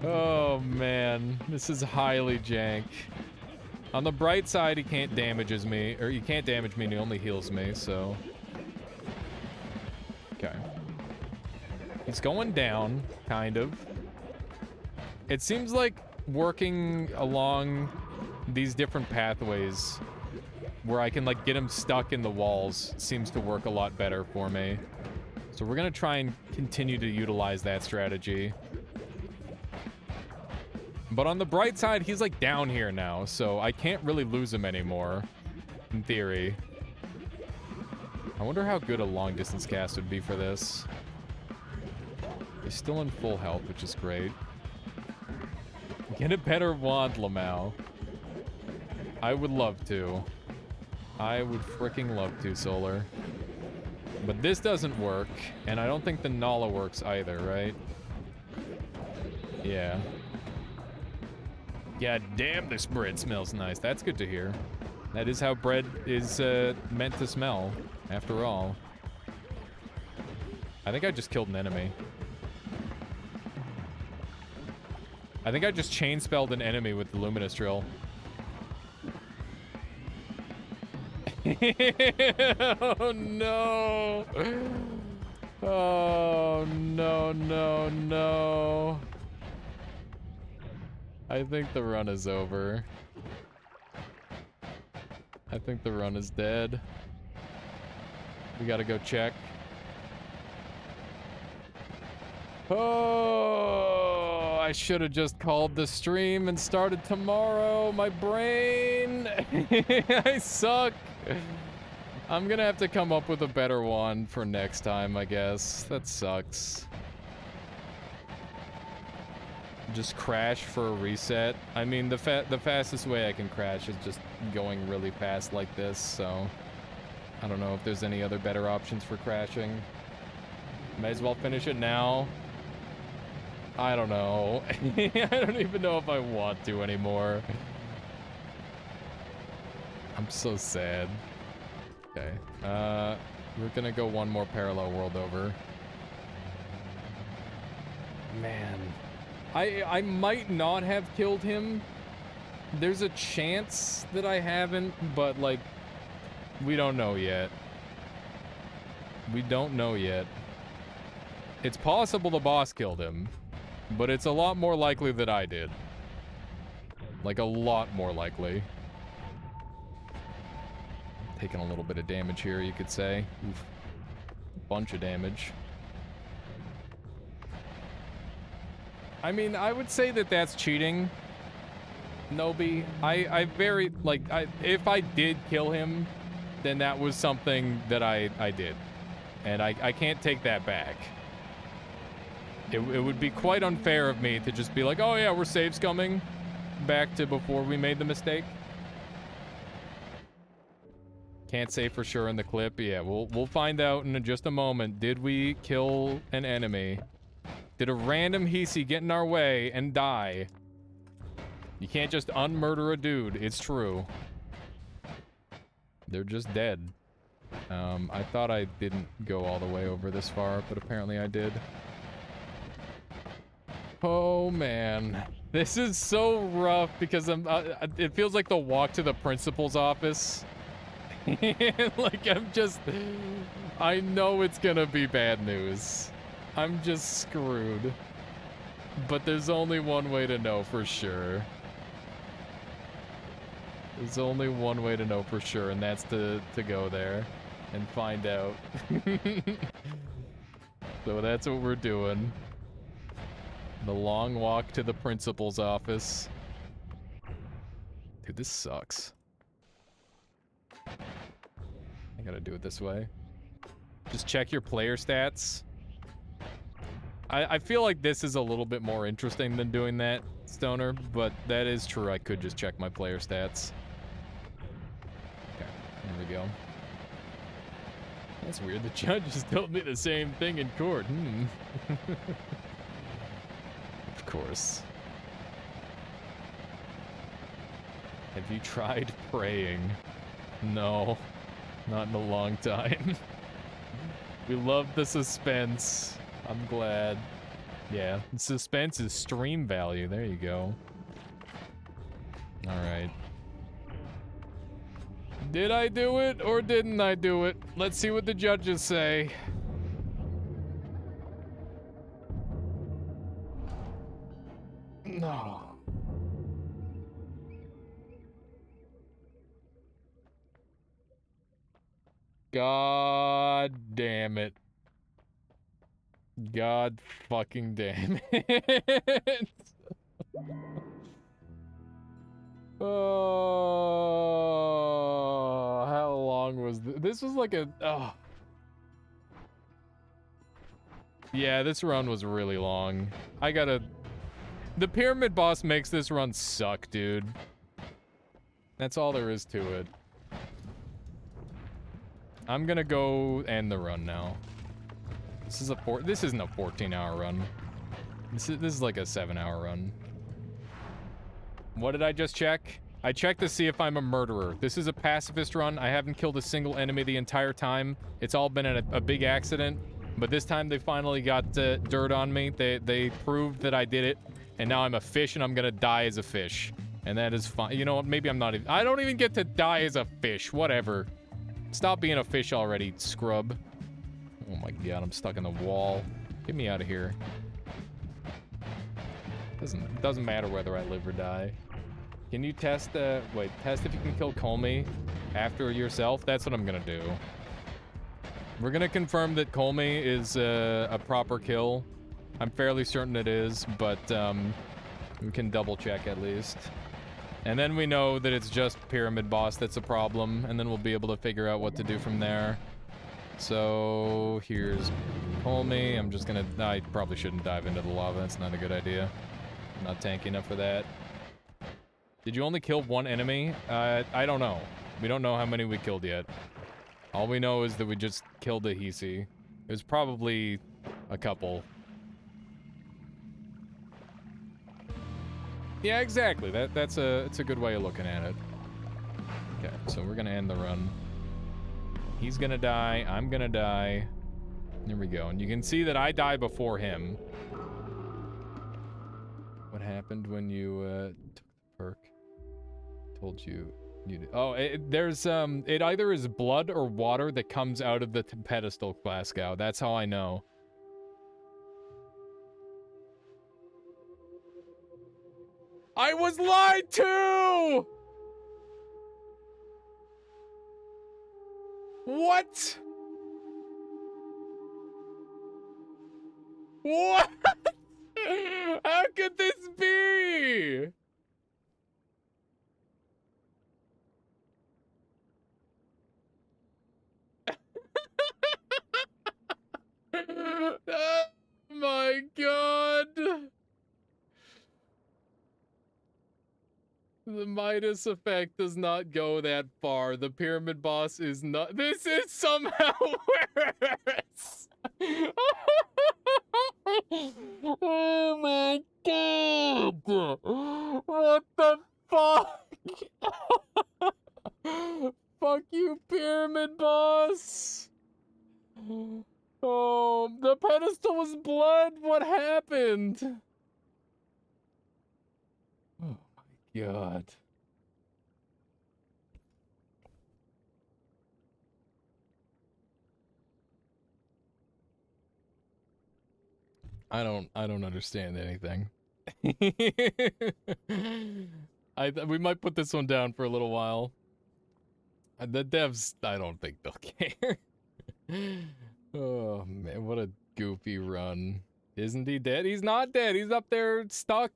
Oh, man. This is highly jank. On the bright side, he can't damage me, or he can't damage me and he only heals me, so. Okay. He's going down, kind of. It seems like working along these different pathways where I can, like, get him stuck in the walls seems to work a lot better for me. So we're gonna try and continue to utilize that strategy. But on the bright side, he's like down here now, so I can't really lose him anymore, in theory. I wonder how good a long distance cast would be for this. He's still in full health, which is great. Get a better wand, Lamau. I would love to. I would freaking love to, Solar. But this doesn't work, and I don't think the Nala works either, right? Yeah. God damn, this bread smells nice. That's good to hear. That is how bread is meant to smell, after all. I think I just killed an enemy. I think I just chain-spelled an enemy with the Luminous Drill. Oh, no. Oh, no, no, no. I think the run is over. I think the run is dead. We gotta go check. Oh, I should have just called the stream and started tomorrow. My brain. I suck. I'm gonna have to come up with a better one for next time, I guess. That sucks. Just crash for a reset. I mean, the fastest way I can crash is just going really fast like this, so I don't know if there's any other better options for crashing. May as well finish it now. I don't know. I don't even know if I want to anymore. I'm so sad. Okay. We're gonna go one more parallel world over. Man. I might not have killed him. There's a chance that I haven't, but like, we don't know yet. We don't know yet. It's possible the boss killed him, but it's a lot more likely that I did. Like, a lot more likely. Taking a little bit of damage here, you could say. Oof. Bunch of damage. I mean, I would say that that's cheating, Nobi. I very, like, if I did kill him, then that was something that I did. And I can't take that back. It would be quite unfair of me to just be like, oh yeah, we're save scumming back to before we made the mistake. Can't say for sure in the clip. Yeah, we'll find out in just a moment. Did we kill an enemy? Did a random Hisi get in our way and die? You can't just unmurder a dude. It's true. They're just dead. I thought I didn't go all the way over this far, but apparently I did. Oh man, this is so rough because it feels like the walk to the principal's office. Like I know it's gonna be bad news. I'm just screwed. But there's only one way to know for sure. There's only one way to know for sure, and that's to go there and find out. So that's what we're doing. The long walk to the principal's office. Dude, this sucks. I gotta do it this way. Just check your player stats. I feel like this is a little bit more interesting than doing that, Stoner, but that is true. I could just check my player stats. Okay, there we go. That's weird. The judge just told me the same thing in court. Of course. Have you tried praying? No, not in a long time. We love the suspense. I'm glad. Yeah, suspense is stream value. There you go. All right. Did I do it or didn't I do it? Let's see what the judges say. No. God damn it. God fucking damn it. Oh, how long was this? This was like a... Oh. Yeah, this run was really long. I gotta... The pyramid boss makes this run suck, dude. That's all there is to it. I'm gonna go end the run now. This isn't a 14-hour run. This is like a 7-hour run. What did I just check? I checked to see if I'm a murderer. This is a pacifist run. I haven't killed a single enemy the entire time. It's all been a big accident. But this time they finally got dirt on me. They proved that I did it. And now I'm a fish and I'm gonna die as a fish. And that is fine. You know what? Maybe I'm not even... I don't even get to die as a fish. Whatever. Stop being a fish already, scrub. Oh my god, I'm stuck in the wall. Get me out of here. Doesn't matter whether I live or die. Can you test, wait, test if you can kill Comey after yourself, that's what I'm gonna do. We're gonna confirm that Colmy is a proper kill. I'm fairly certain it is, but we can double check at least. And then we know that it's just Pyramid Boss that's a problem, and then we'll be able to figure out what to do from there. So here's Colmy. I'm just gonna... I probably shouldn't dive into the lava. That's not a good idea. I'm not tanky enough for that. Did you only kill one enemy? I don't know. We don't know how many we killed yet. All we know is that we just killed a Hisi. It was probably a couple. Yeah, exactly. It's a good way of looking at it. Okay, so we're gonna end the run. He's gonna die. I'm gonna die. There we go. And you can see that I die before him. What happened when you took the perk? Told you did. Oh, there's it either is blood or water that comes out of the pedestal, Glasgow. That's how I know. I was lied to! What? What? How could this be? Oh my god. The Midas effect does not go that far. The Pyramid Boss is not... This is somehow worse! Oh my god! What the fuck? Fuck you, Pyramid Boss! Oh, the pedestal was blood? What happened? Oh my god. I don't understand anything. We might put this one down for a little while. The devs, I don't think they'll care. Oh man, what a goofy run. Isn't he dead? He's not dead. He's up there stuck.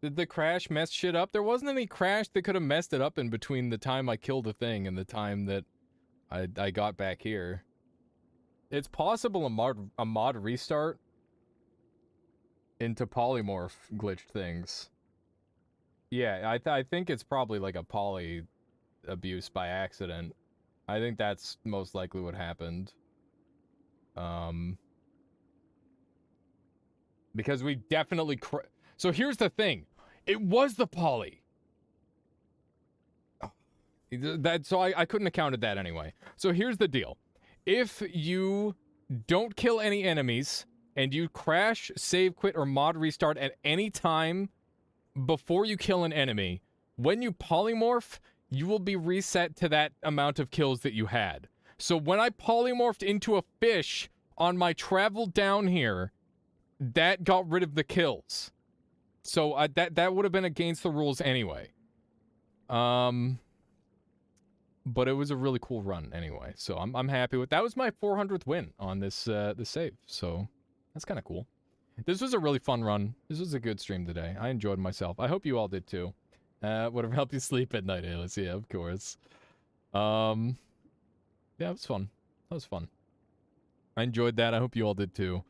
Did the crash mess shit up? There wasn't any crash that could have messed it up in between the time I killed the thing and the time that I got back here. It's possible a mod restart into polymorph glitched things. Yeah, I think it's probably like a poly abuse by accident. I think that's most likely what happened. Because we definitely so here's the thing. It was the poly. So I couldn't have counted that anyway. So here's the deal. If you don't kill any enemies and you crash, save, quit, or mod restart at any time before you kill an enemy, when you polymorph, you will be reset to that amount of kills that you had. So when I polymorphed into a fish on my travel down here, that got rid of the kills. So that would have been against the rules anyway. But it was a really cool run anyway. So I'm happy with that. Was my 400th win on this save. So that's kind of cool. This was a really fun run. This was a good stream today. I enjoyed myself. I hope you all did too. Whatever helped you sleep at night, Alice. Yeah, of course. Yeah, it was fun. That was fun. I enjoyed that. I hope you all did too.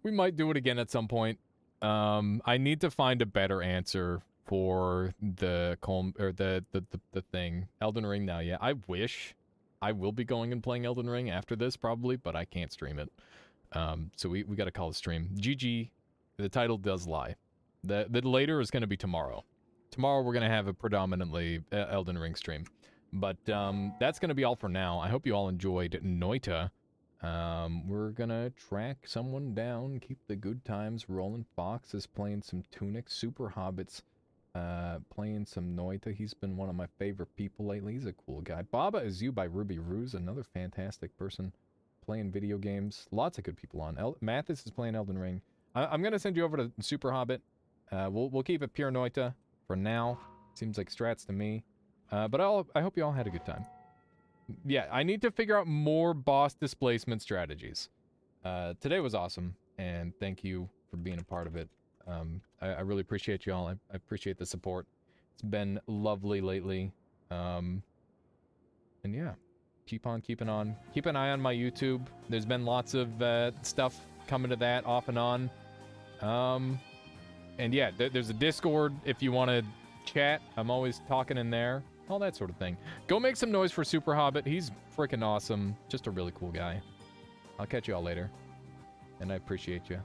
We might do it again at some point. I need to find a better answer for the thing. Elden Ring now, yeah. I wish I will be going and playing Elden Ring after this probably, but I can't stream it. So we got to call the stream. GG. The title does lie. The later is going to be tomorrow. Tomorrow we're going to have a predominantly Elden Ring stream. But that's going to be all for now. I hope you all enjoyed Noita. We're gonna track someone down, keep the good times rolling. Fox is playing some Tunic. Super Hobbit's playing some Noita. He's been one of my favorite people lately. He's a cool guy. Baba Is You by Ruby Ruse, another fantastic person playing video games. Lots of good people on. Mathis is playing Elden Ring. I'm gonna send you over to Super Hobbit. We'll keep it pure Noita for now. Seems like strats to me. But I hope you all had a good time. Yeah, I need to figure out more boss displacement strategies. Today was awesome, and thank you for being a part of it. I really appreciate you all. I appreciate the support. It's been lovely lately. And yeah, keep on keeping on. Keep an eye on my YouTube. There's been lots of stuff coming to that off and on. And yeah, there's a Discord if you want to chat. I'm always talking in there. All that sort of thing. Go make some noise for Super Hobbit. He's freaking awesome. Just a really cool guy. I'll catch you all later. And I appreciate you.